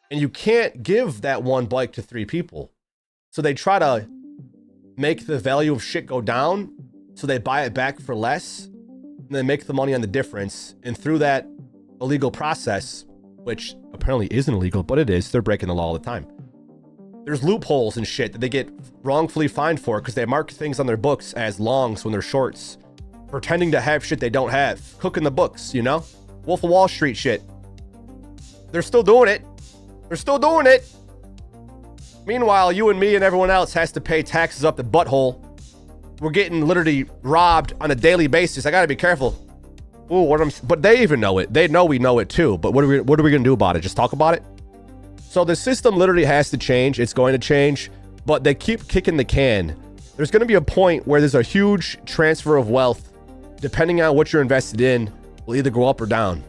And you can't give that one bike to 3 people. So they try to make the value of shit go down so they buy it back for less and then make the money on the difference. And through that illegal process, which apparently isn't illegal, but it is, they're breaking the law all the time. There's loopholes and shit that they get wrongfully fined for because they mark things on their books as longs when they're shorts, pretending to have shit they don't have, cooking the books, you know? Wolf of Wall Street shit. They're still doing it. They're still doing it. Meanwhile, you and me and everyone else has to pay taxes up the butthole. We're getting literally robbed on a daily basis. I gotta be careful. Ooh, but they even know it. They know we know it too. But what are we gonna do about it? Just talk about it? So the system literally has to change. It's going to change, but they keep kicking the can. There's gonna be a point where there's a huge transfer of wealth, depending on what you're invested in, will either go up or down.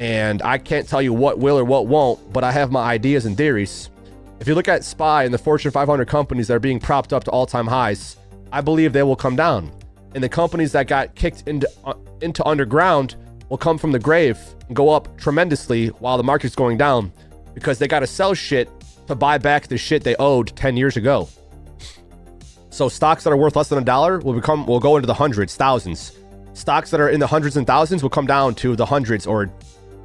And I can't tell you what will or what won't, but I have my ideas and theories. If you look at SPY and the Fortune 500 companies that are being propped up to all-time highs, I believe they will come down. And the companies that got kicked into underground will come from the grave and go up tremendously while the market's going down because they got to sell shit to buy back the shit they owed 10 years ago. So stocks that are worth less than $1 will go into the hundreds, thousands. Stocks that are in the hundreds and thousands will come down to the hundreds or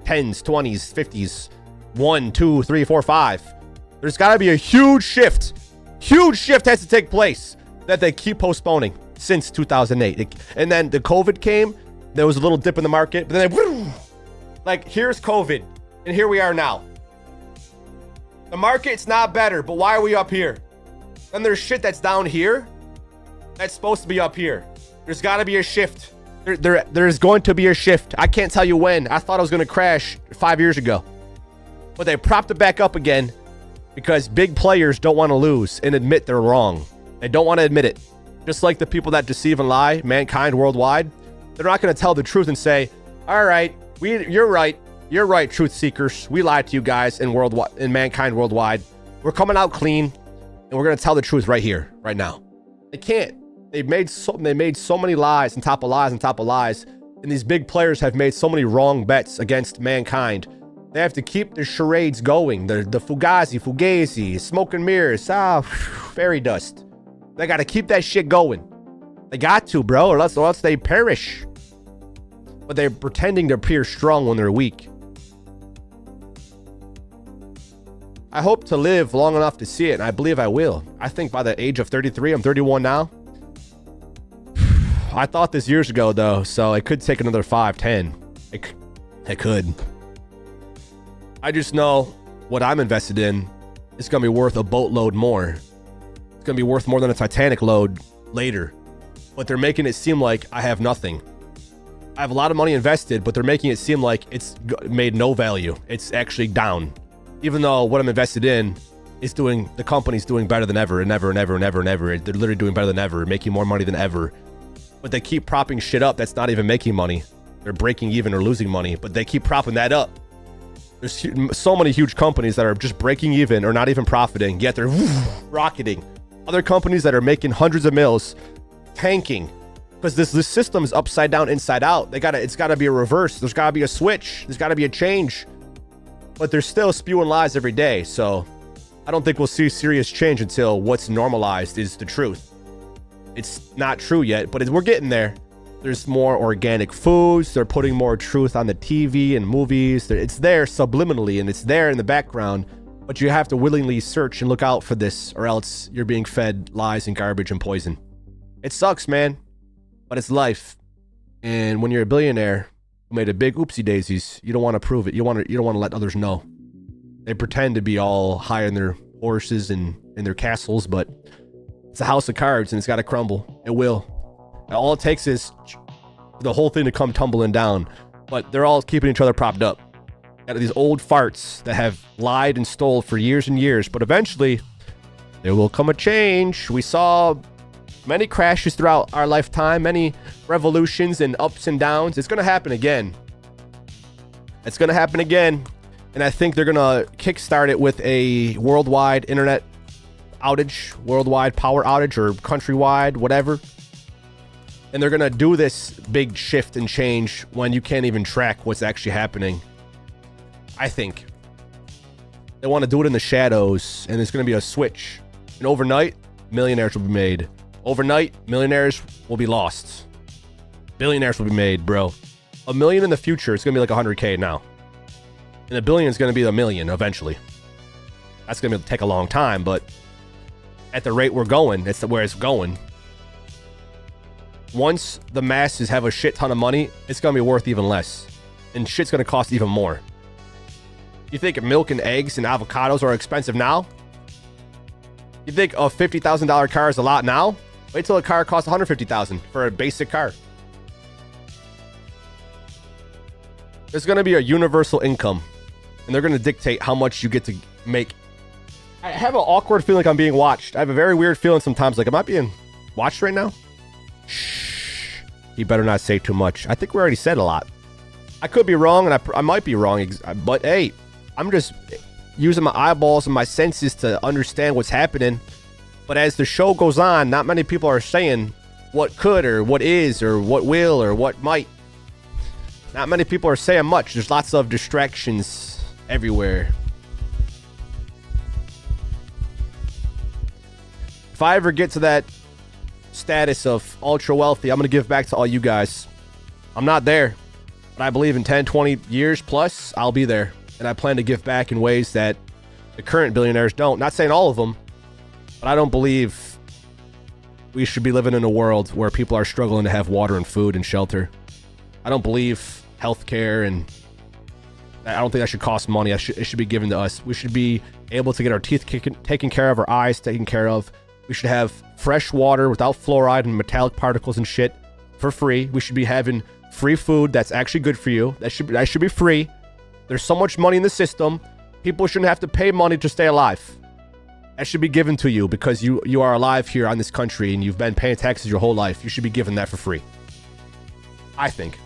tens, 20s, 50s, 1, 2, 3, 4, 5. There's got to be a huge shift. Huge shift has to take place that they keep postponing since 2008. And then the COVID came. There was a little dip in the market. But then like, here's COVID. And here we are now. The market's not better. But why are we up here? Then there's shit that's down here that's supposed to be up here. There's got to be a shift. There's going to be a shift. I can't tell you when. I thought it was going to crash 5 years ago. But they propped it back up again. because big players don't want to lose and admit they're wrong. They don't want to admit it. Just like the people that deceive and lie, mankind worldwide, they're not going to tell the truth and say, all right, you're right, truth seekers. We lied to you guys in mankind worldwide. We're coming out clean, and we're going to tell the truth right here, right now. They can't. They made so many lies on top of lies on top of lies, and these big players have made so many wrong bets against mankind. They have to keep the charades going. The fugazi, smoke and mirrors, fairy dust. They got to keep that shit going. They got to, bro, or else they perish. But they're pretending to appear strong when they're weak. I hope to live long enough to see it, and I believe I will. I think by the age of 33, I'm 31 now. I thought this years ago, though, so it could take another 5, 10. It could. I just know what I'm invested in is going to be worth a boatload more. It's going to be worth more than a Titanic load later. But they're making it seem like I have nothing. I have a lot of money invested, but they're making it seem like it's made no value. It's actually down. Even though what I'm invested in is the company's doing better than ever and ever and ever and ever and ever. They're literally doing better than ever, making more money than ever. But they keep propping shit up that's not even making money. They're breaking even or losing money, but they keep propping that up. There's so many huge companies that are just breaking even or not even profiting, yet they're rocketing. Other companies that are making hundreds of mils, tanking. Because this system is upside down, inside out. It's gotta be a reverse. There's gotta be a switch. There's gotta be a change. But they're still spewing lies every day, so I don't think we'll see serious change until what's normalized is the truth. It's not true yet, but we're getting there. There's more organic foods. They're putting more truth on the TV and movies. It's there subliminally, and it's there in the background, but you have to willingly search and look out for this, or else you're being fed lies and garbage and poison. It sucks, man, but it's life. And when you're a billionaire who made a big oopsie daisies, you don't want to prove it. You don't want to let others know. They pretend to be all high on their horses and in their castles, but it's a house of cards, and it's got to crumble. It will. And all it takes is the whole thing to come tumbling down. But they're all keeping each other propped up. Got these old farts that have lied and stole for years and years. But eventually, there will come a change. We saw many crashes throughout our lifetime, many revolutions and ups and downs. It's going to happen again. It's going to happen again. And I think they're going to kickstart it with a worldwide internet outage, worldwide power outage, or countrywide, whatever. And they're going to do this big shift and change when you can't even track what's actually happening. I think. They want to do it in the shadows, and there's going to be a switch. And overnight, millionaires will be made. Overnight, millionaires will be lost. Billionaires will be made, bro. $1 million in the future, it's going to be like 100K now. And $1 billion is going to be $1 million eventually. That's going to take a long time, but at the rate we're going, that's where it's going. Once the masses have a shit ton of money, it's going to be worth even less. And shit's going to cost even more. You think milk and eggs and avocados are expensive now? You think a $50,000 car is a lot now? Wait till a car costs $150,000 for a basic car. There's going to be a universal income, and they're going to dictate how much you get to make. I have an awkward feeling like I'm being watched. I have a very weird feeling sometimes, like, am I being watched right now? Shh. You better not say too much. I think we already said a lot. I could be wrong, and I might be wrong, but hey, I'm just using my eyeballs and my senses to understand what's happening. But as the show goes on, not many people are saying what could or what is or what will or what might. Not many people are saying much. There's lots of distractions everywhere. If I ever get to that status of ultra wealthy, I'm going to give back to all you guys. I'm not there, but I believe in 10, 20 years plus, I'll be there. And I plan to give back in ways that the current billionaires don't. Not saying all of them, but I don't believe we should be living in a world where people are struggling to have water and food and shelter. I don't believe healthcare, and I don't think that should cost money. It should be given to us. We should be able to get our teeth taken care of, our eyes taken care of. We should have fresh water without fluoride and metallic particles and shit for free. We should be having free food that's actually good for you. That should be free. There's so much money in the system. People shouldn't have to pay money to stay alive. That should be given to you because you are alive here on this country and you've been paying taxes your whole life. You should be given that for free. I think.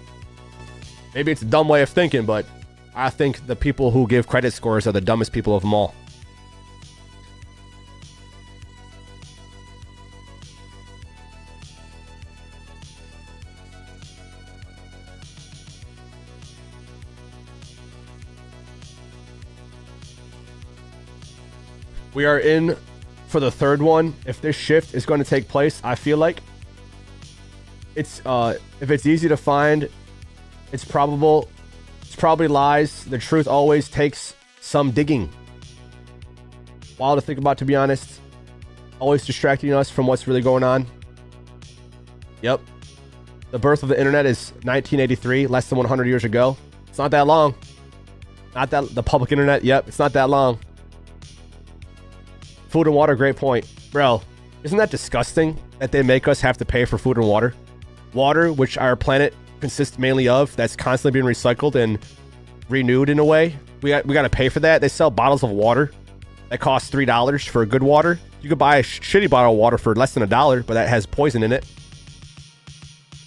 Maybe it's a dumb way of thinking, but I think the people who give credit scores are the dumbest people of them all. We are in for the third one. If this shift is going to take place, I feel like it's if it's easy to find, it's probably lies. The truth always takes some digging. Wild to think about, to be honest. Always distracting us from what's really going on. Yep. The birth of the internet is 1983, less than 100 years ago. It's not that long. Not that the public internet. Yep, it's not that long. Food and water, great point. Bro, isn't that disgusting that they make us have to pay for food and water? Water, which our planet consists mainly of, that's constantly being recycled and renewed in a way. We got to pay for that. They sell bottles of water that cost $3 for good water. You could buy a shitty bottle of water for less than $1, but that has poison in it.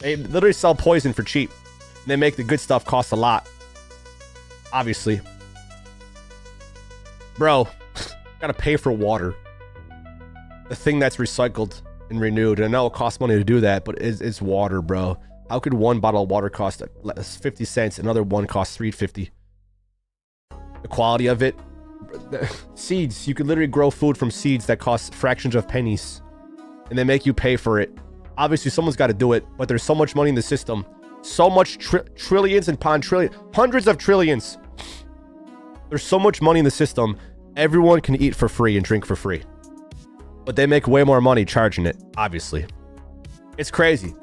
They literally sell poison for cheap. And they make the good stuff cost a lot. Obviously. Bro, gotta pay for water. The thing that's recycled and renewed. And I know it costs money to do that, but it's water, bro. How could one bottle of water cost 50 cents? Another one costs $3.50. The quality of it. Seeds. You could literally grow food from seeds that cost fractions of pennies. And they make you pay for it. Obviously, someone's got to do it, but there's so much money in the system. So much trillions and pound trillions. Hundreds of trillions. There's so much money in the system. Everyone can eat for free and drink for free. But they make way more money charging it, obviously. It's crazy.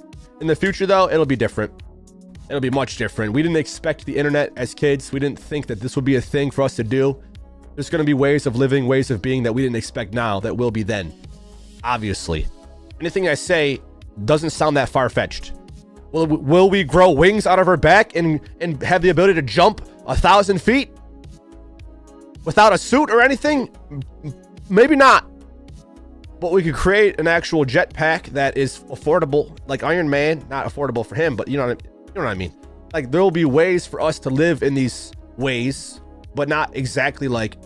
In the future, though, it'll be different. It'll be much different. We didn't expect the internet as kids. We didn't think that this would be a thing for us to do. There's going to be ways of living, ways of being that we didn't expect now that will be then. Obviously. Anything I say doesn't sound that far-fetched. Will we grow wings out of our back and have the ability to jump 1,000 feet? Without a suit or anything? Maybe not. But we could create an actual jetpack that is affordable, like Iron Man. Not affordable for him, but you know what I mean. Like, there will be ways for us to live in these ways, but not exactly like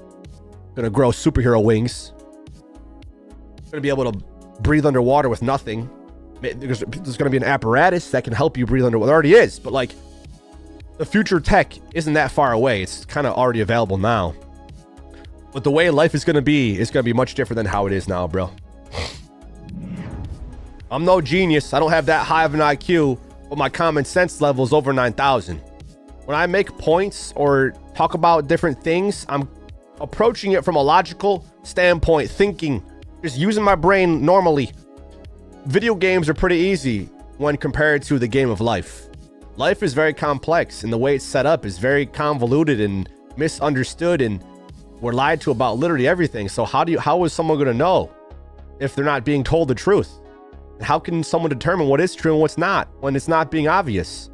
gonna grow superhero wings. Gonna be able to breathe underwater with nothing. There's gonna be an apparatus that can help you breathe underwater. There already is, but like, the future tech isn't that far away. It's kind of already available now. But the way life is gonna be much different than how it is now, bro. I'm no genius. I don't have that high of an IQ, but my common sense level is over 9,000. When I make points or talk about different things, I'm approaching it from a logical standpoint, thinking, just using my brain normally. Video games are pretty easy when compared to the game of life. Life is very complex, and the way it's set up is very convoluted and misunderstood, and we're lied to about literally everything. So how is someone going to know if they're not being told the truth? And how can someone determine what is true and what's not when it's not being obvious?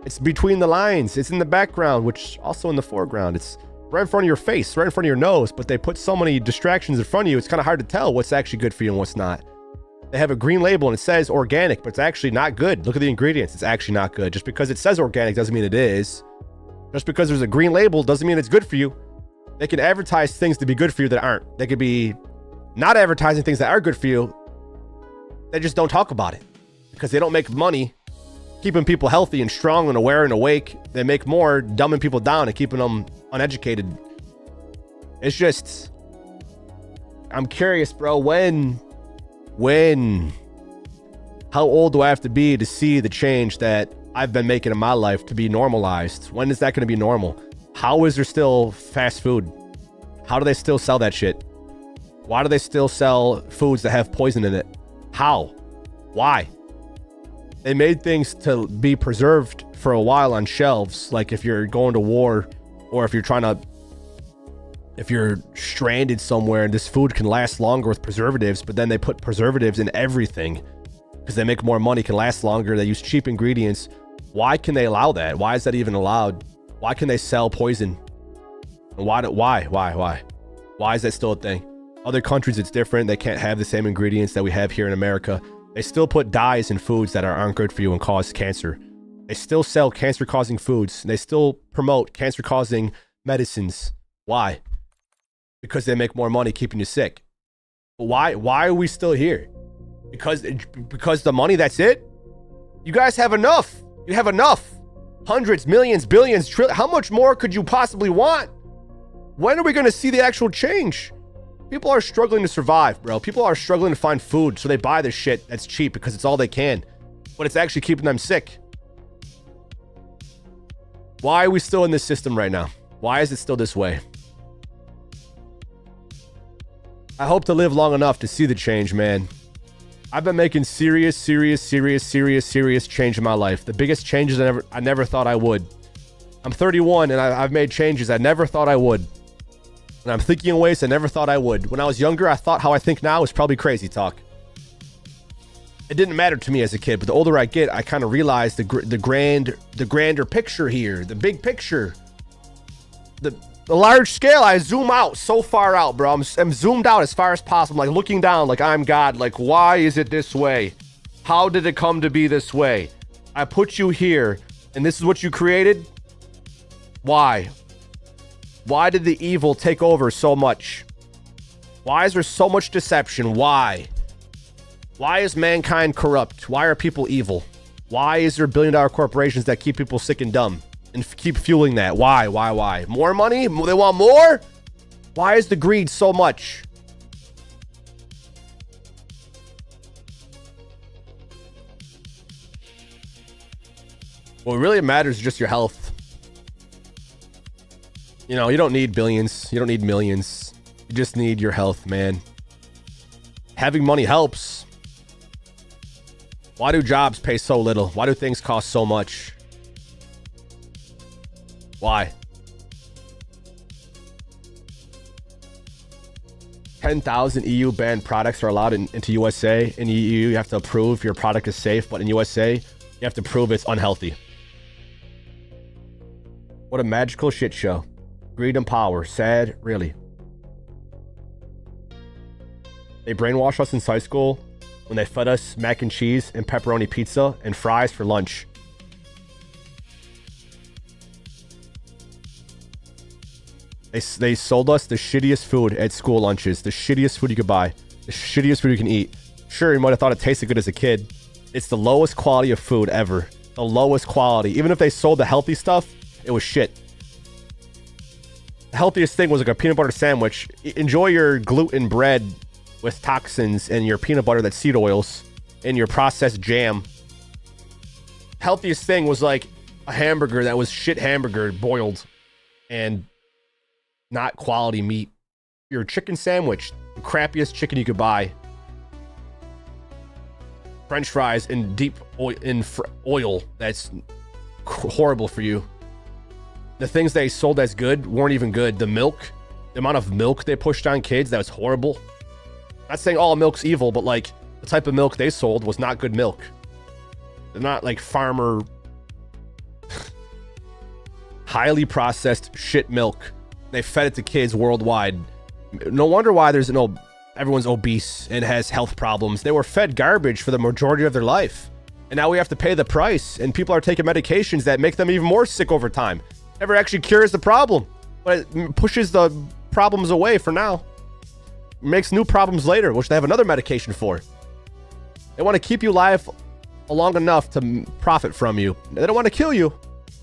It's between the lines. It's in the background, which also in the foreground. It's right in front of your face, right in front of your nose, but they put so many distractions in front of you, it's kind of hard to tell what's actually good for you and what's not. They have a green label and it says organic, but it's actually not good. Look at the ingredients. It's actually not good. Just because it says organic doesn't mean it is. Just because there's a green label doesn't mean it's good for you. They can advertise things to be good for you that aren't. They could be not advertising things that are good for you. They just don't talk about it because they don't make money keeping people healthy and strong and aware and awake. They make more dumbing people down and keeping them uneducated. It's just, I'm curious, bro, how old do I have to be to see the change that I've been making in my life to be normalized? When is that going to be normal? How is there still fast food? How do they still sell that shit? Why do they still sell foods that have poison in it? How? Why? They made things to be preserved for a while on shelves. Like if you're going to war or if you're stranded somewhere and this food can last longer with preservatives, but then they put preservatives in everything because they make more money, can last longer. They use cheap ingredients. Why can they allow that? Why is that even allowed? Why can they sell poison? And why is that still a thing? Other countries, it's different. They can't have the same ingredients that we have here in America. They still put dyes in foods that aren't good for you and cause cancer. They still sell cancer-causing foods. They still promote cancer-causing medicines. Why? Because they make more money keeping you sick. But why are we still here? Because the money, that's it? You guys have enough. You have enough. Hundreds, millions, billions, trillions. How much more could you possibly want? When are we going to see the actual change? People are struggling to survive, bro. People are struggling to find food, so they buy this shit that's cheap because it's all they can. But it's actually keeping them sick. Why are we still in this system right now? Why is it still this way? I hope to live long enough to see the change, man. I've been making serious change in my life. The biggest changes I never thought I would. I'm 31 and I've made changes I never thought I would. And I'm thinking in ways I never thought I would. When I was younger, I thought how I think now is probably crazy talk. It didn't matter to me as a kid, but the older I get, I kind of realize the grander picture here, the big picture, the large scale. I zoom out so far out, bro. I'm zoomed out as far as possible, like looking down, like I'm God. Like, why is it this way? How did it come to be this way? I put you here, and this is what you created. Why? Why did the evil take over so much? Why is there so much deception? Why? Why is mankind corrupt? Why are people evil? Why is there billion-dollar corporations that keep people sick and dumb and keep fueling that? Why? More money? They want more? Why is the greed so much? What really matters is just your health. You know, you don't need billions. You don't need millions. You just need your health, man. Having money helps. Why do jobs pay so little? Why do things cost so much? Why? 10,000 EU banned products are allowed into USA. In EU, you have to approve your product is safe, but in USA, you have to prove it's unhealthy. What a magical shit show. Greed and power. Sad, really. They brainwashed us in high school when they fed us mac and cheese and pepperoni pizza and fries for lunch. They sold us the shittiest food at school lunches. The shittiest food you could buy. The shittiest food you can eat. Sure, you might have thought it tasted good as a kid. It's the lowest quality of food ever. The lowest quality. Even if they sold the healthy stuff, it was shit. The healthiest thing was like a peanut butter sandwich. Enjoy your gluten bread with toxins and your peanut butter that's seed oils and your processed jam. Healthiest thing was like a hamburger that was shit hamburger boiled and not quality meat. Your chicken sandwich, the crappiest chicken you could buy. French fries in deep oil that's horrible for you. The things they sold as good weren't even good. The milk, the amount of milk they pushed on kids, that was horrible. Not saying all milk's evil, but like the type of milk they sold was not good milk. They're not like farmer, highly processed shit milk. They fed it to kids worldwide. No wonder why everyone's obese and has health problems. They were fed garbage for the majority of their life. And now we have to pay the price. And people are taking medications that make them even more sick over time. Never actually cures the problem, but it pushes the problems away for now. Makes new problems later, which they have another medication for. They want to keep you alive long enough to profit from you. They don't want to kill you.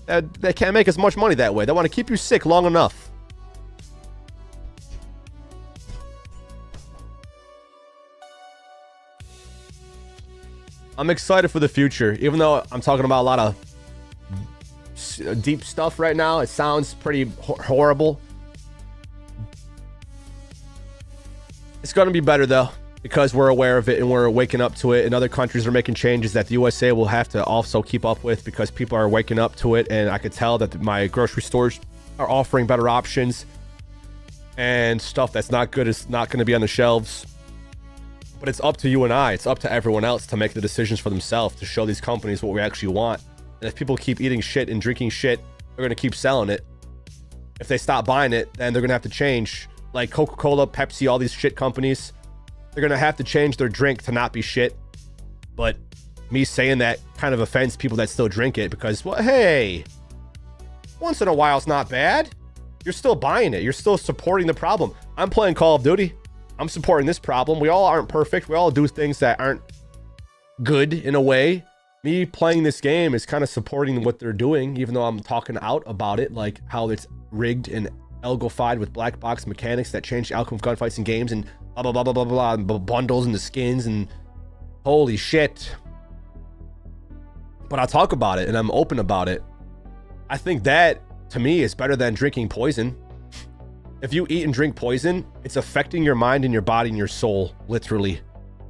They can't make as much money that way. They want to keep you sick long enough. I'm excited for the future, even though I'm talking about a lot of deep stuff right now. It sounds pretty horrible. It's going to be better though, because we're aware of it and we're waking up to it, and other countries are making changes that the USA will have to also keep up with because people are waking up to it. And I could tell that my grocery stores are offering better options, and stuff that's not good is not going to be on the shelves. But it's up to you and I. It's up to everyone else to make the decisions for themselves, to show these companies what we actually want. And if people keep eating shit and drinking shit, they're going to keep selling it. If they stop buying it, then they're going to have to change. like Coca-Cola, Pepsi, all these shit companies, they're gonna have to change their drink to not be shit. But me saying that kind of offends people that still drink it because, well, hey, once in a while it's not bad. You're still buying it. You're still supporting the problem. I'm playing Call of Duty. I'm supporting this problem. We all aren't perfect. We all do things that aren't good in a way. Me playing this game is kind of supporting what they're doing, even though I'm talking out about it, like how it's rigged and algofied with black box mechanics that change the outcome of gunfights and games and blah, blah, blah, blah, blah, blah, and bundles and the skins and holy shit. But I talk about it and I'm open about it. I think that, to me, is better than drinking poison. If you eat and drink poison, it's affecting your mind and your body and your soul, literally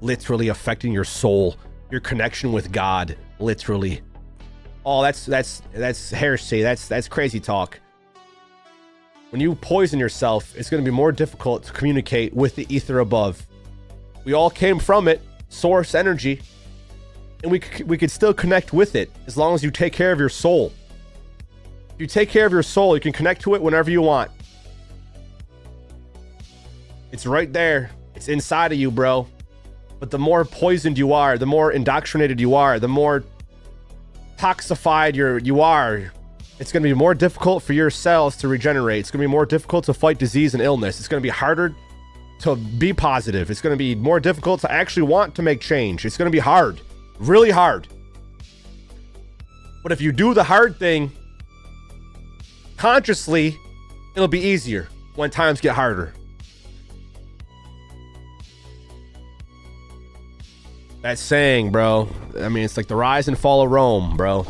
affecting your soul, your connection with God, literally. Oh, that's heresy. That's crazy talk. When you poison yourself, it's going to be more difficult to communicate with the ether above. We all came from it, source energy, and we could still connect with it as long as you take care of your soul. If you take care of your soul, you can connect to it whenever you want. It's right there. It's inside of you, bro. But the more poisoned you are, the more indoctrinated you are, the more toxified you are, it's going to be more difficult for your cells to regenerate. It's going to be more difficult to fight disease and illness. It's going to be harder to be positive. It's going to be more difficult to actually want to make change. It's going to be hard. Really hard. But if you do the hard thing consciously, it'll be easier when times get harder. That saying, bro. I mean, it's like the rise and fall of Rome, bro.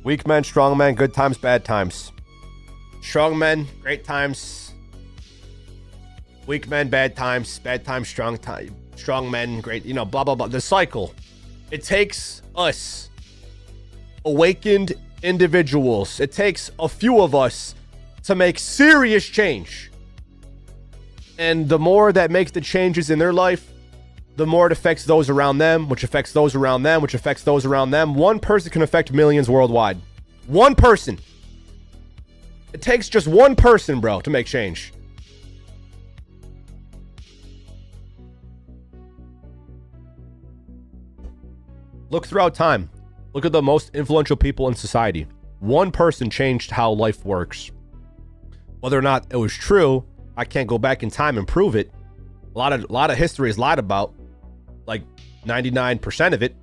Weak men, strong men, good times, bad times. Strong men, great times. Weak men, bad times, strong men, great, you know, blah, blah, blah. The cycle. It takes us, awakened individuals. It takes a few of us to make serious change. And the more that makes the changes in their life, the more it affects those around them, which affects those around them, which affects those around them. One person can affect millions worldwide. One person. It takes just one person, bro, to make change. Look throughout time. Look at the most influential people in society. One person changed how life works. Whether or not it was true, I can't go back in time and prove it. A lot of history is lied about. Like 99% of it.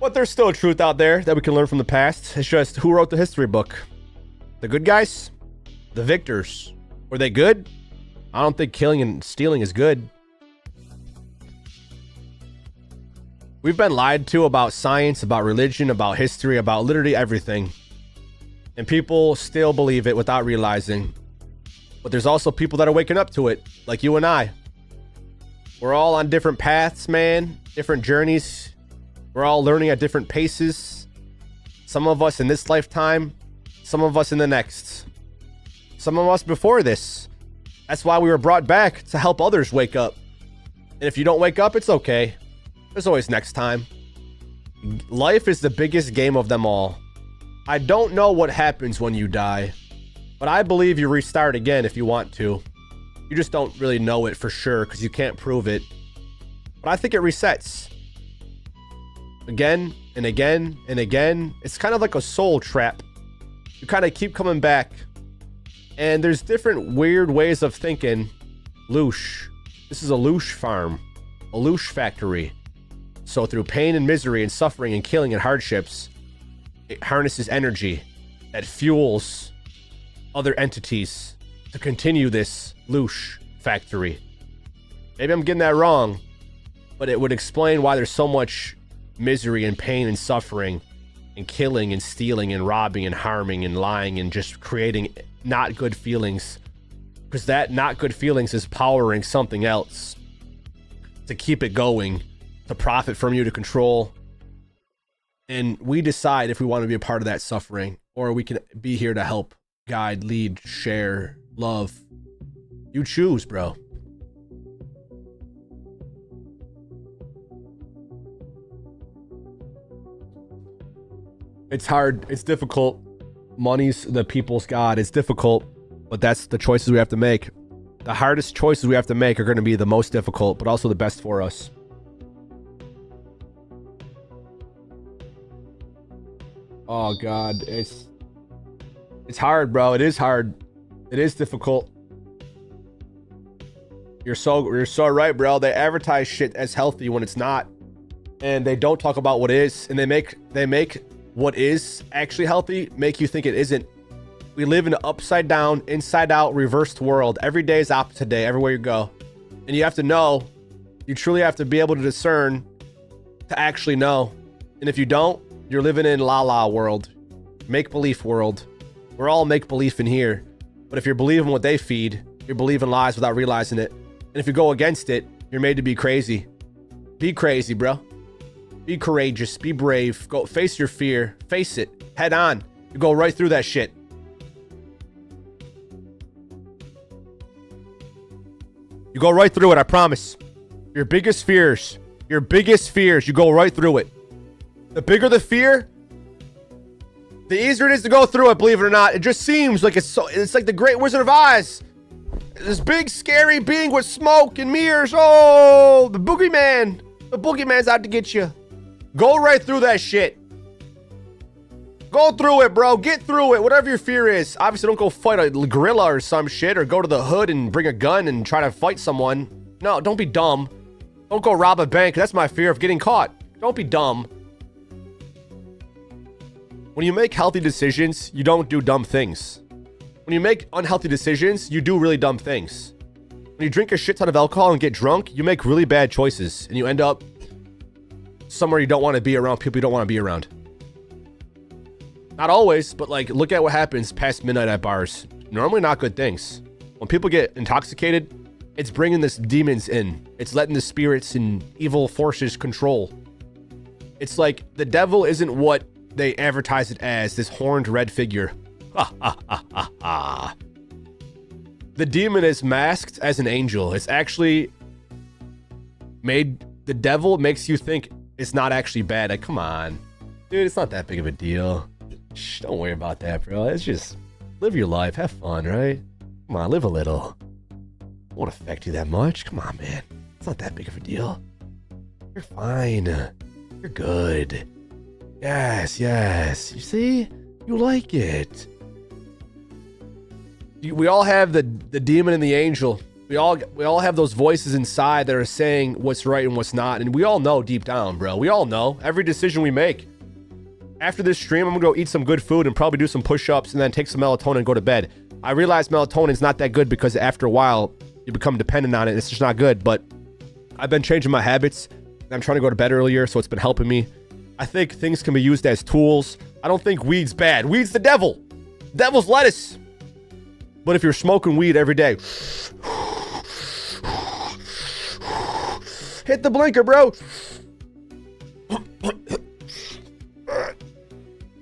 But there's still a truth out there that we can learn from the past. It's just who wrote the history book? The good guys? The victors? Were they good? I don't think killing and stealing is good. We've been lied to about science, about religion, about history, about literally everything. And people still believe it without realizing. But there's also people that are waking up to it, like you and I. We're all on different paths, man. Different journeys. We're all learning at different paces. Some of us in this lifetime. Some of us in the next. Some of us before this. That's why we were brought back, to help others wake up. And if you don't wake up, it's okay. There's always next time. Life is the biggest game of them all. I don't know what happens when you die, but I believe you restart again if you want to. You just don't really know it for sure because you can't prove it. But I think it resets. Again and again and again. It's kind of like a soul trap. You kind of keep coming back. And there's different weird ways of thinking. Loosh. This is a loosh farm. A loosh factory. So through pain and misery and suffering and killing and hardships, it harnesses energy that fuels other entities to continue this loosh factory. Maybe I'm getting that wrong, but it would explain why there's so much misery and pain and suffering and killing and stealing and robbing and harming and lying and just creating not good feelings, because that not good feelings is powering something else to keep it going, to profit from you, to control. And we decide if we want to be a part of that suffering, or we can be here to help, guide, lead, share, love. You choose, bro. It's hard. It's difficult. money's the people's god. It's difficult, but that's the choices we have to make. The hardest choices we have to make are going to be the most difficult, but also the best for us. Oh God, it's hard, bro. It is hard. It is difficult. You're so right, bro. They advertise shit as healthy when it's not, and they don't talk about what is, and they make what is actually healthy make you think it isn't. We live in an upside down, inside out, reversed world. Every day is opposite day everywhere you go, and you have to know. You truly have to be able to discern to actually know, and if you don't, you're living in la world, make believe world. We're all make believe in here, but if you're believing what they feed, you're believing lies without realizing it. And if you go against it, you're made to be crazy. Be crazy, bro. Be courageous. Be brave. Go face your fear. Face it. Head on. You go right through that shit. You go right through it, I promise. Your biggest fears. Your biggest fears. You go right through it. The bigger the fear, the easier it is to go through it, believe it or not. It just seems like it's like the Great Wizard of Oz. This big scary being with smoke and mirrors. Oh, the boogeyman. The boogeyman's out to get you. Go right through that shit. Go through it, bro. Get through it. Whatever your fear is. Obviously, don't go fight a gorilla or some shit, or go to the hood and bring a gun and try to fight someone. No, don't be dumb. Don't go rob a bank. That's my fear of getting caught. Don't be dumb. When you make healthy decisions, you don't do dumb things. When you make unhealthy decisions, you do really dumb things. When you drink a shit ton of alcohol and get drunk, you make really bad choices, and you end up somewhere you don't want to be, around people you don't want to be around. Not always, but like, look at what happens past midnight at bars. Normally not good things. When people get intoxicated, it's bringing this demons in. It's letting the spirits and evil forces control. It's like the devil isn't what they advertise it as, this horned red figure. The demon is masked as an angel. It's actually made, the devil makes you think it's not actually bad. Like, come on, dude, it's not that big of a deal. Shh, don't worry about that, bro. It's just live your life, have fun, right? Come on, live a little. It won't affect you that much. Come on, man. It's not that big of a deal. You're fine. You're good. Yes. You see? You like it. We all have the demon and the angel. We all have those voices inside that are saying what's right and what's not. And we all know deep down, bro. We all know every decision we make. After this stream, I'm gonna go eat some good food and probably do some push-ups and then take some melatonin and go to bed. I realize melatonin is not that good because after a while, you become dependent on it. It's just not good, but I've been changing my habits. I'm trying to go to bed earlier, so it's been helping me. I think things can be used as tools. I don't think weed's bad. Weed's the devil. Devil's lettuce. But if you're smoking weed every day, hit the blinker, bro.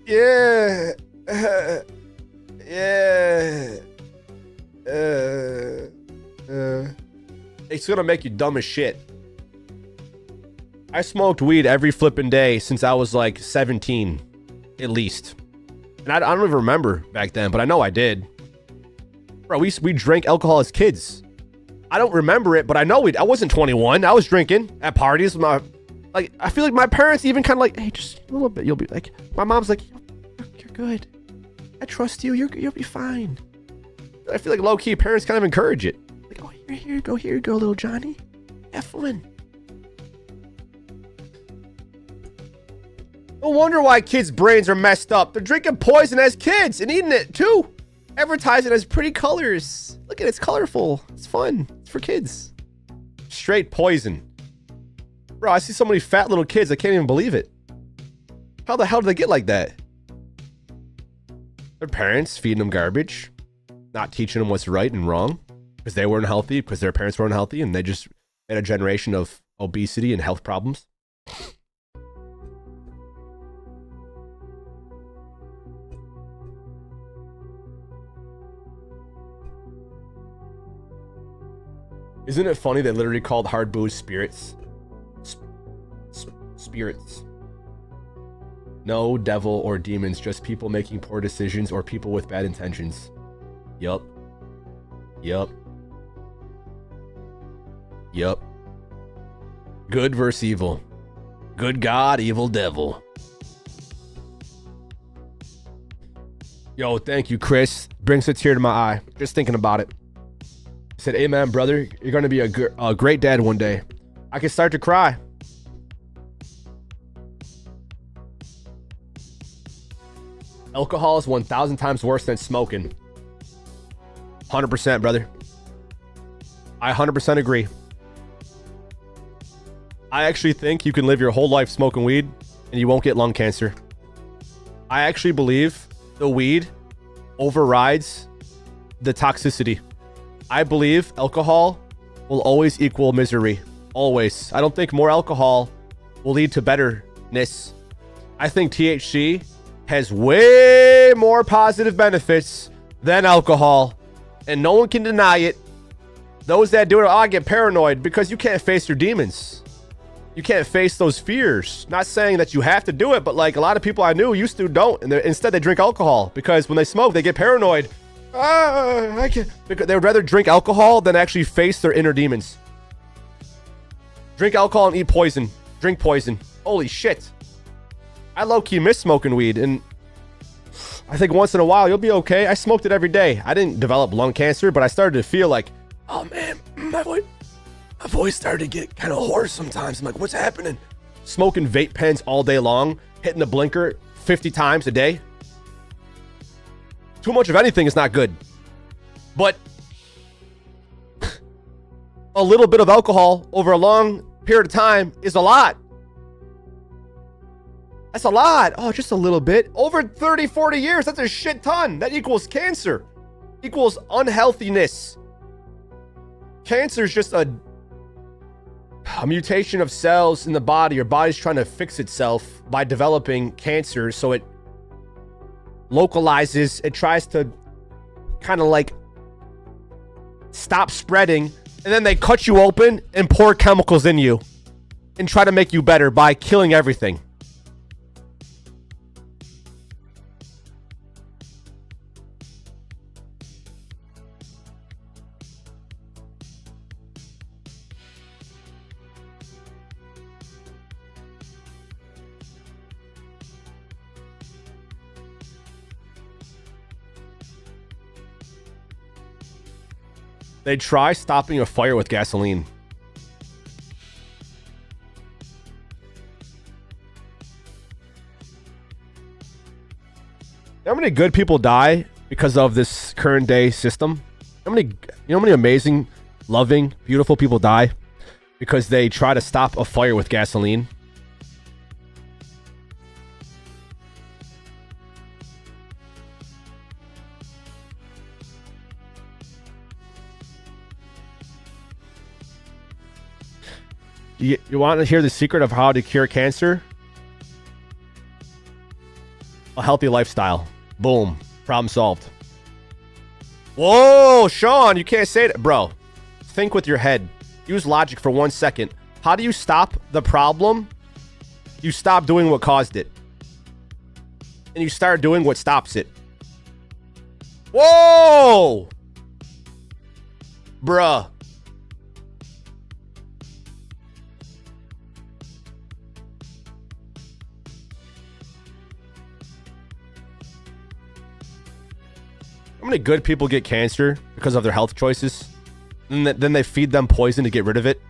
Yeah. It's gonna make you dumb as shit. I smoked weed every flipping day since I was like 17, at least. And I don't even remember back then, but I know I did. Bro, we drank alcohol as kids. I don't remember it, but I know I wasn't 21. I was drinking at parties with my, like, I feel like my parents even kind of like, hey, just a little bit. You'll be like, my mom's like, you're good. I trust you. You'll be fine. I feel like low key parents kind of encourage it. Like, oh, here you go, little Johnny. Have fun. No wonder why kids' brains are messed up. They're drinking poison as kids and eating it too. Advertising as pretty colors. Look at it, it's colorful. It's fun. It's for kids. Straight poison. Bro, I see so many fat little kids. I can't even believe it. How the hell did they get like that? Their parents feeding them garbage, not teaching them what's right and wrong because they weren't healthy, because their parents weren't healthy, and they just had a generation of obesity and health problems. Isn't it funny they literally called hard booze spirits? Spirits. No devil or demons, just people making poor decisions or people with bad intentions. Yup. Yup. Yup. Good versus evil. Good God, evil devil. Yo, thank you, Chris. Brings a tear to my eye. Just thinking about it. He said, amen, brother. You're going to be a great dad one day. I can start to cry. Alcohol is 1,000 times worse than smoking. 100%, brother. I 100% agree. I actually think you can live your whole life smoking weed and you won't get lung cancer. I actually believe the weed overrides the toxicity. I believe alcohol will always equal misery. Always. I don't think more alcohol will lead to betterness. I think THC has way more positive benefits than alcohol, and no one can deny it. Those that do it, I get paranoid because you can't face your demons. You can't face those fears. Not saying that you have to do it, but like a lot of people I knew used to don't, and instead they drink alcohol because when they smoke, they get paranoid. I can't. They would rather drink alcohol than actually face their inner demons. Drink alcohol and eat poison. Drink poison. Holy shit. I low-key miss smoking weed, and I think once in a while you'll be okay. I smoked it every day. I didn't develop lung cancer, but I started to feel like, oh man, my voice started to get kind of hoarse sometimes. I'm like, what's happening? Smoking vape pens all day long, hitting the blinker 50 times a day. Too much of anything is not good. But a little bit of alcohol over a long period of time is a lot. That's a lot. Oh, just a little bit. Over 30, 40 years, that's a shit ton. That equals cancer. Equals unhealthiness. Cancer is just a mutation of cells in the body. Your body's trying to fix itself by developing cancer, so it localizes. It tries to kind of like stop spreading, and then they cut you open and pour chemicals in you and try to make you better by killing everything. They try stopping a fire with gasoline. How many good people die because of this current day system? How many amazing, loving, beautiful people die because they try to stop a fire with gasoline? You want to hear the secret of how to cure cancer? A healthy lifestyle. Boom. Problem solved. Whoa, Sean, you can't say that. Bro, think with your head. Use logic for 1 second. How do you stop the problem? You stop doing what caused it. And you start doing what stops it. Whoa! Bruh. How many good people get cancer because of their health choices? And then they feed them poison to get rid of it?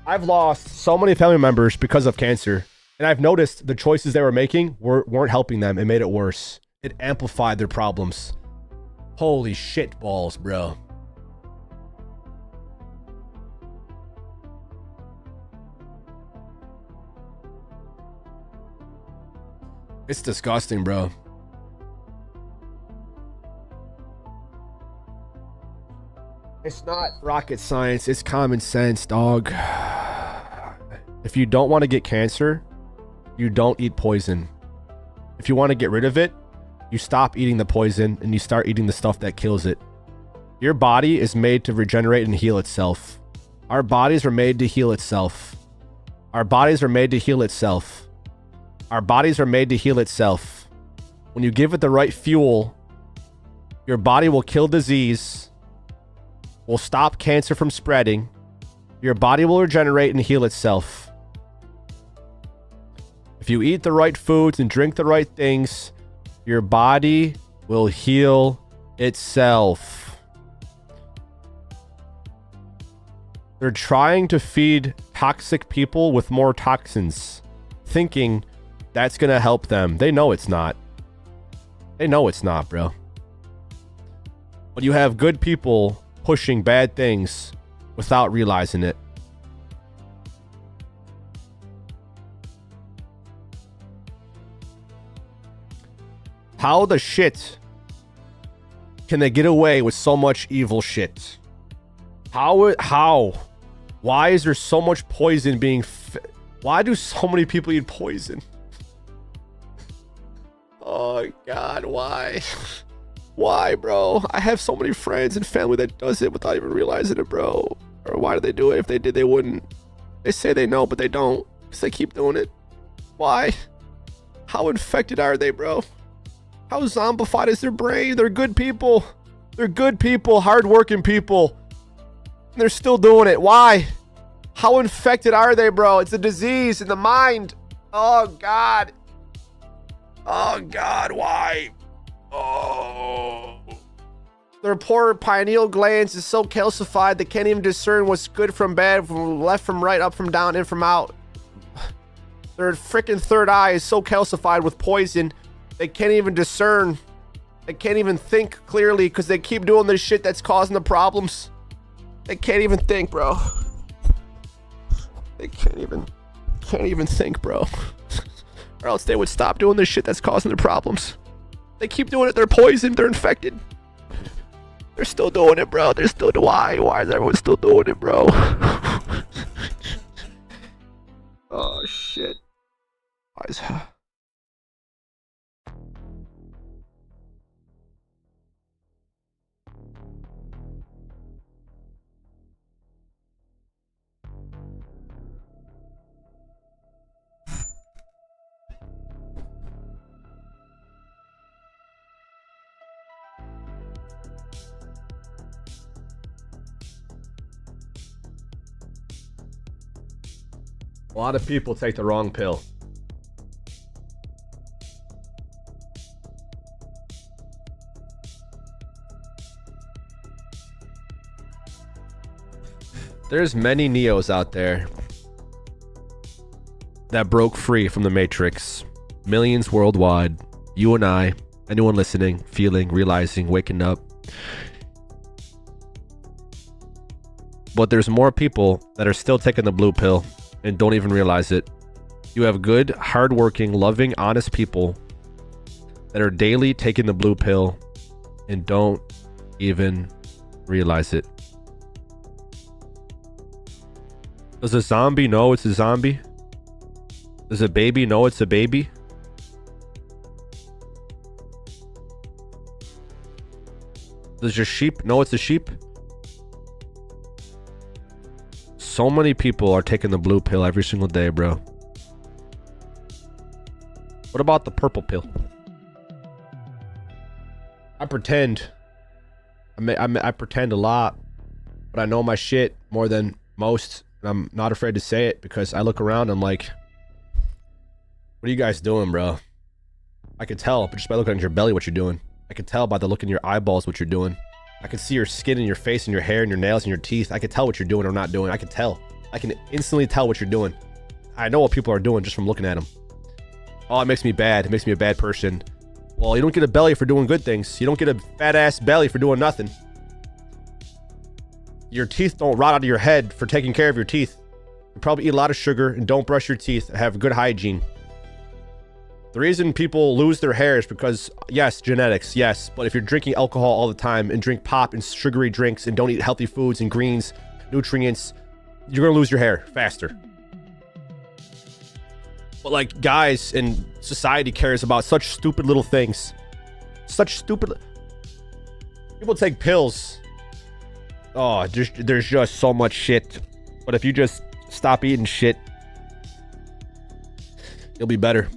I've lost so many family members because of cancer. And I've noticed the choices they were making weren't helping them. It made it worse. It amplified their problems. Holy shit balls, bro. It's disgusting, bro. It's not rocket science. It's common sense, dog. If you don't want to get cancer, you don't eat poison. If you want to get rid of it, you stop eating the poison and you start eating the stuff that kills it. Your body is made to regenerate and heal itself. Our bodies are made to heal itself. Our bodies are made to heal itself. Our bodies are made to heal itself. When you give it the right fuel, your body will kill disease, will stop cancer from spreading. Your body will regenerate and heal itself. If you eat the right foods and drink the right things, your body will heal itself. They're trying to feed toxic people with more toxins, thinking that's going to help them. They know it's not. They know it's not, bro. But you have good people pushing bad things without realizing it. How the shit can they get away with so much evil shit? How? Why is there so much poison being... Why do so many people eat poison? Oh, God, why? Why, bro? I have so many friends and family that does it without even realizing it, bro. Or why do they do it? If they did, they wouldn't. They say they know, but they don't. Because they keep doing it. Why? How infected are they, bro? How zombified is their brain? They're good people. They're good people, hardworking people. And they're still doing it. Why? How infected are they, bro? It's a disease in the mind. Oh, God. Oh, God, why? Oh. Their poor pineal glands is so calcified they can't even discern what's good from bad, from left from right, up from down, in from out. Their freaking third eye is so calcified with poison they can't even discern. They can't even think clearly because they keep doing this shit that's causing the problems. They can't even think, bro. They can't even think, bro. Or else they would stop doing this shit that's causing the problems. They keep doing it. They're poisoned. They're infected. They're still doing it, bro. They're still... Why? Why is everyone still doing it, bro? Oh, shit. Why is... A lot of people take the wrong pill. There's many Neos out there that broke free from the Matrix. Millions worldwide. You and I, anyone listening, feeling, realizing, waking up. But there's more people that are still taking the blue pill and don't even realize it. You have good, hardworking, loving, honest people that are daily taking the blue pill and don't even realize it. Does a zombie know it's a zombie? Does a baby know it's a baby? Does your sheep know it's a sheep? So many people are taking the blue pill every single day, bro. What about the purple pill? I pretend. I pretend a lot, but I know my shit more than most. And I'm not afraid to say it because I look around and I'm like, what are you guys doing, bro? I can tell just by looking at your belly what you're doing. I can tell by the look in your eyeballs what you're doing. I can see your skin and your face and your hair and your nails and your teeth. I can tell what you're doing or not doing. I can tell. I can instantly tell what you're doing. I know what people are doing just from looking at them. Oh, it makes me bad. It makes me a bad person. Well, you don't get a belly for doing good things. You don't get a fat ass belly for doing nothing. Your teeth don't rot out of your head for taking care of your teeth. You probably eat a lot of sugar and don't brush your teeth. Have good hygiene. The reason people lose their hair is because, yes, genetics, yes. But if you're drinking alcohol all the time and drink pop and sugary drinks and don't eat healthy foods and greens, nutrients, you're going to lose your hair faster. But like guys in society cares about such stupid little things. Such stupid... People take pills. Oh, there's just so much shit. But if you just stop eating shit You'll be better.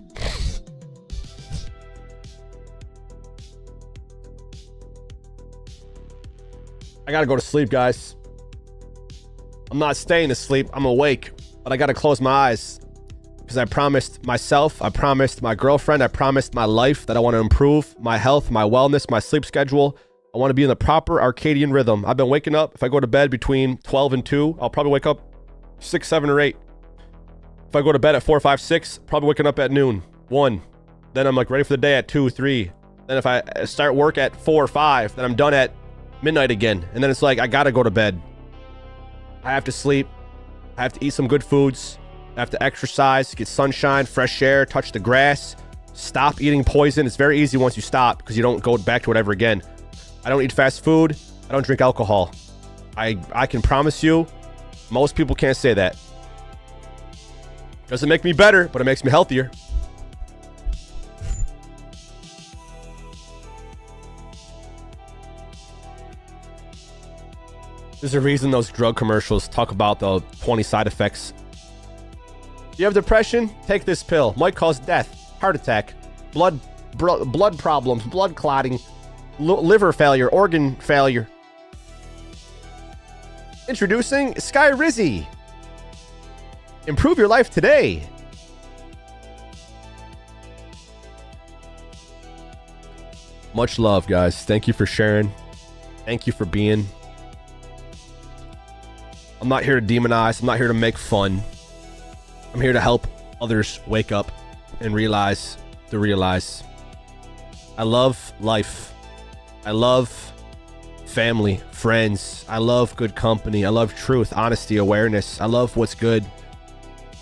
I gotta go to sleep, guys. I'm not staying asleep. I'm awake, but I gotta close my eyes because I promised myself, I promised my girlfriend, I promised my life that I want to improve my health, my wellness, my sleep schedule. I want to be in the proper circadian rhythm. I've been waking up. If I go to bed between 12 and 2, I'll probably wake up 6, 7, or 8. If I go to bed at 4, 5, 6, probably waking up at noon, 1. Then I'm like ready for the day at 2, 3. Then if I start work at 4 or 5, then I'm done at midnight again. And then it's like, I gotta go to bed. I have to sleep. I have to eat some good foods. I have to exercise, get sunshine, fresh air, touch the grass, stop eating poison. It's very easy once you stop because you don't go back to it ever again. I don't eat fast food. I don't drink alcohol. I can promise you, most people can't say that. Doesn't make me better, but it makes me healthier. There's a reason those drug commercials talk about the 20 side effects. You have depression? Take this pill. Might cause death, heart attack, blood problems, blood clotting, liver failure, organ failure. Introducing Sky Rizzy. Improve your life today. Much love, guys. Thank you for sharing. Thank you for being. I'm not here to demonize. I'm not here to make fun. I'm here to help others wake up and realize. I love life. I love family, friends. I love good company. I love truth, honesty, awareness. I love what's good.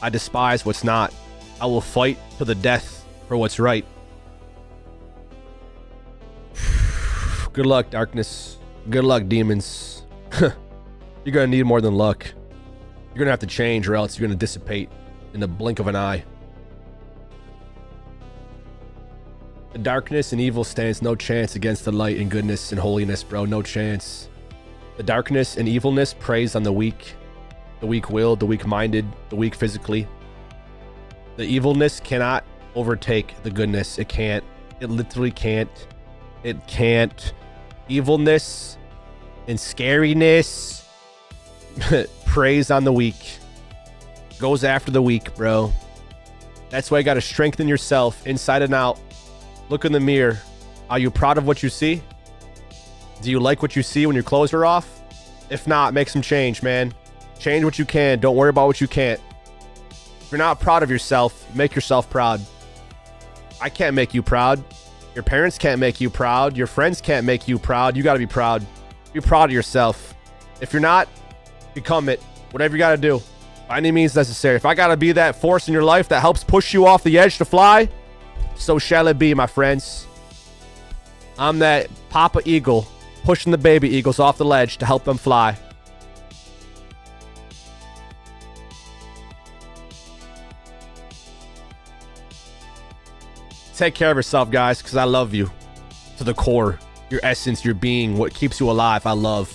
I despise what's not. I will fight to the death for what's right. Good luck, darkness. Good luck, demons. You're going to need more than luck. You're going to have to change or else you're going to dissipate in the blink of an eye. The darkness and evil stands no chance against the light and goodness and holiness, bro. No chance. The darkness and evilness preys on the weak-willed, the weak-minded, the weak physically. The evilness cannot overtake the goodness. It can't. It literally can't. It can't. Evilness and scariness preys on the weak. Goes after the weak, bro. That's why you got to strengthen yourself inside and out. Look in the mirror. Are you proud of what you see? Do you like what you see when your clothes are off? If not, make some change, man. Change what you can. Don't worry about what you can't. If you're not proud of yourself, make yourself proud. I can't make you proud. Your parents can't make you proud. Your friends can't make you proud. You got to be proud. Be proud of yourself. If you're not, become it. Whatever you got to do. By any means necessary. If I got to be that force in your life that helps push you off the edge to fly, so shall it be, my friends. I'm that Papa Eagle pushing the baby eagles off the ledge to help them fly. Take care of yourself, guys, because I love you to the core. Your essence, your being, what keeps you alive, I love.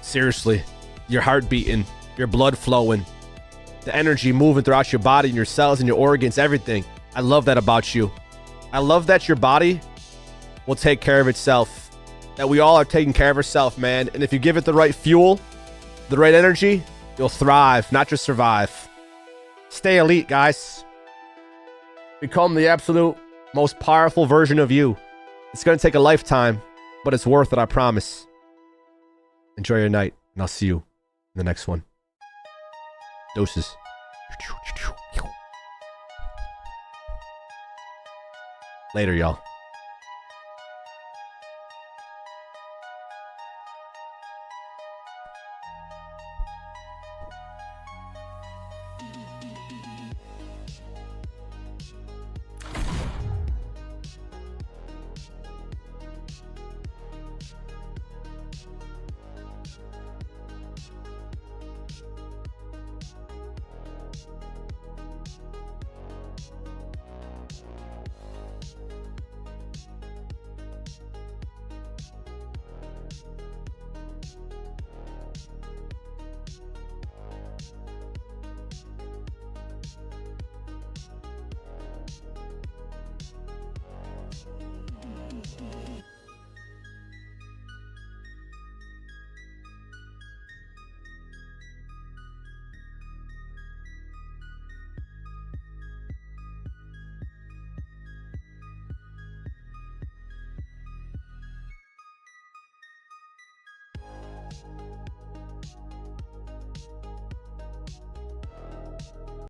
Seriously. Your heart beating, your blood flowing, the energy moving throughout your body and your cells and your organs, everything. I love that about you. I love that your body will take care of itself. That we all are taking care of ourselves, man. And if you give it the right fuel, the right energy, you'll thrive, not just survive. Stay elite, guys. Become the absolute most powerful version of you. It's going to take a lifetime, but it's worth it, I promise. Enjoy your night, and I'll see you in the next one. Doses. Later, y'all.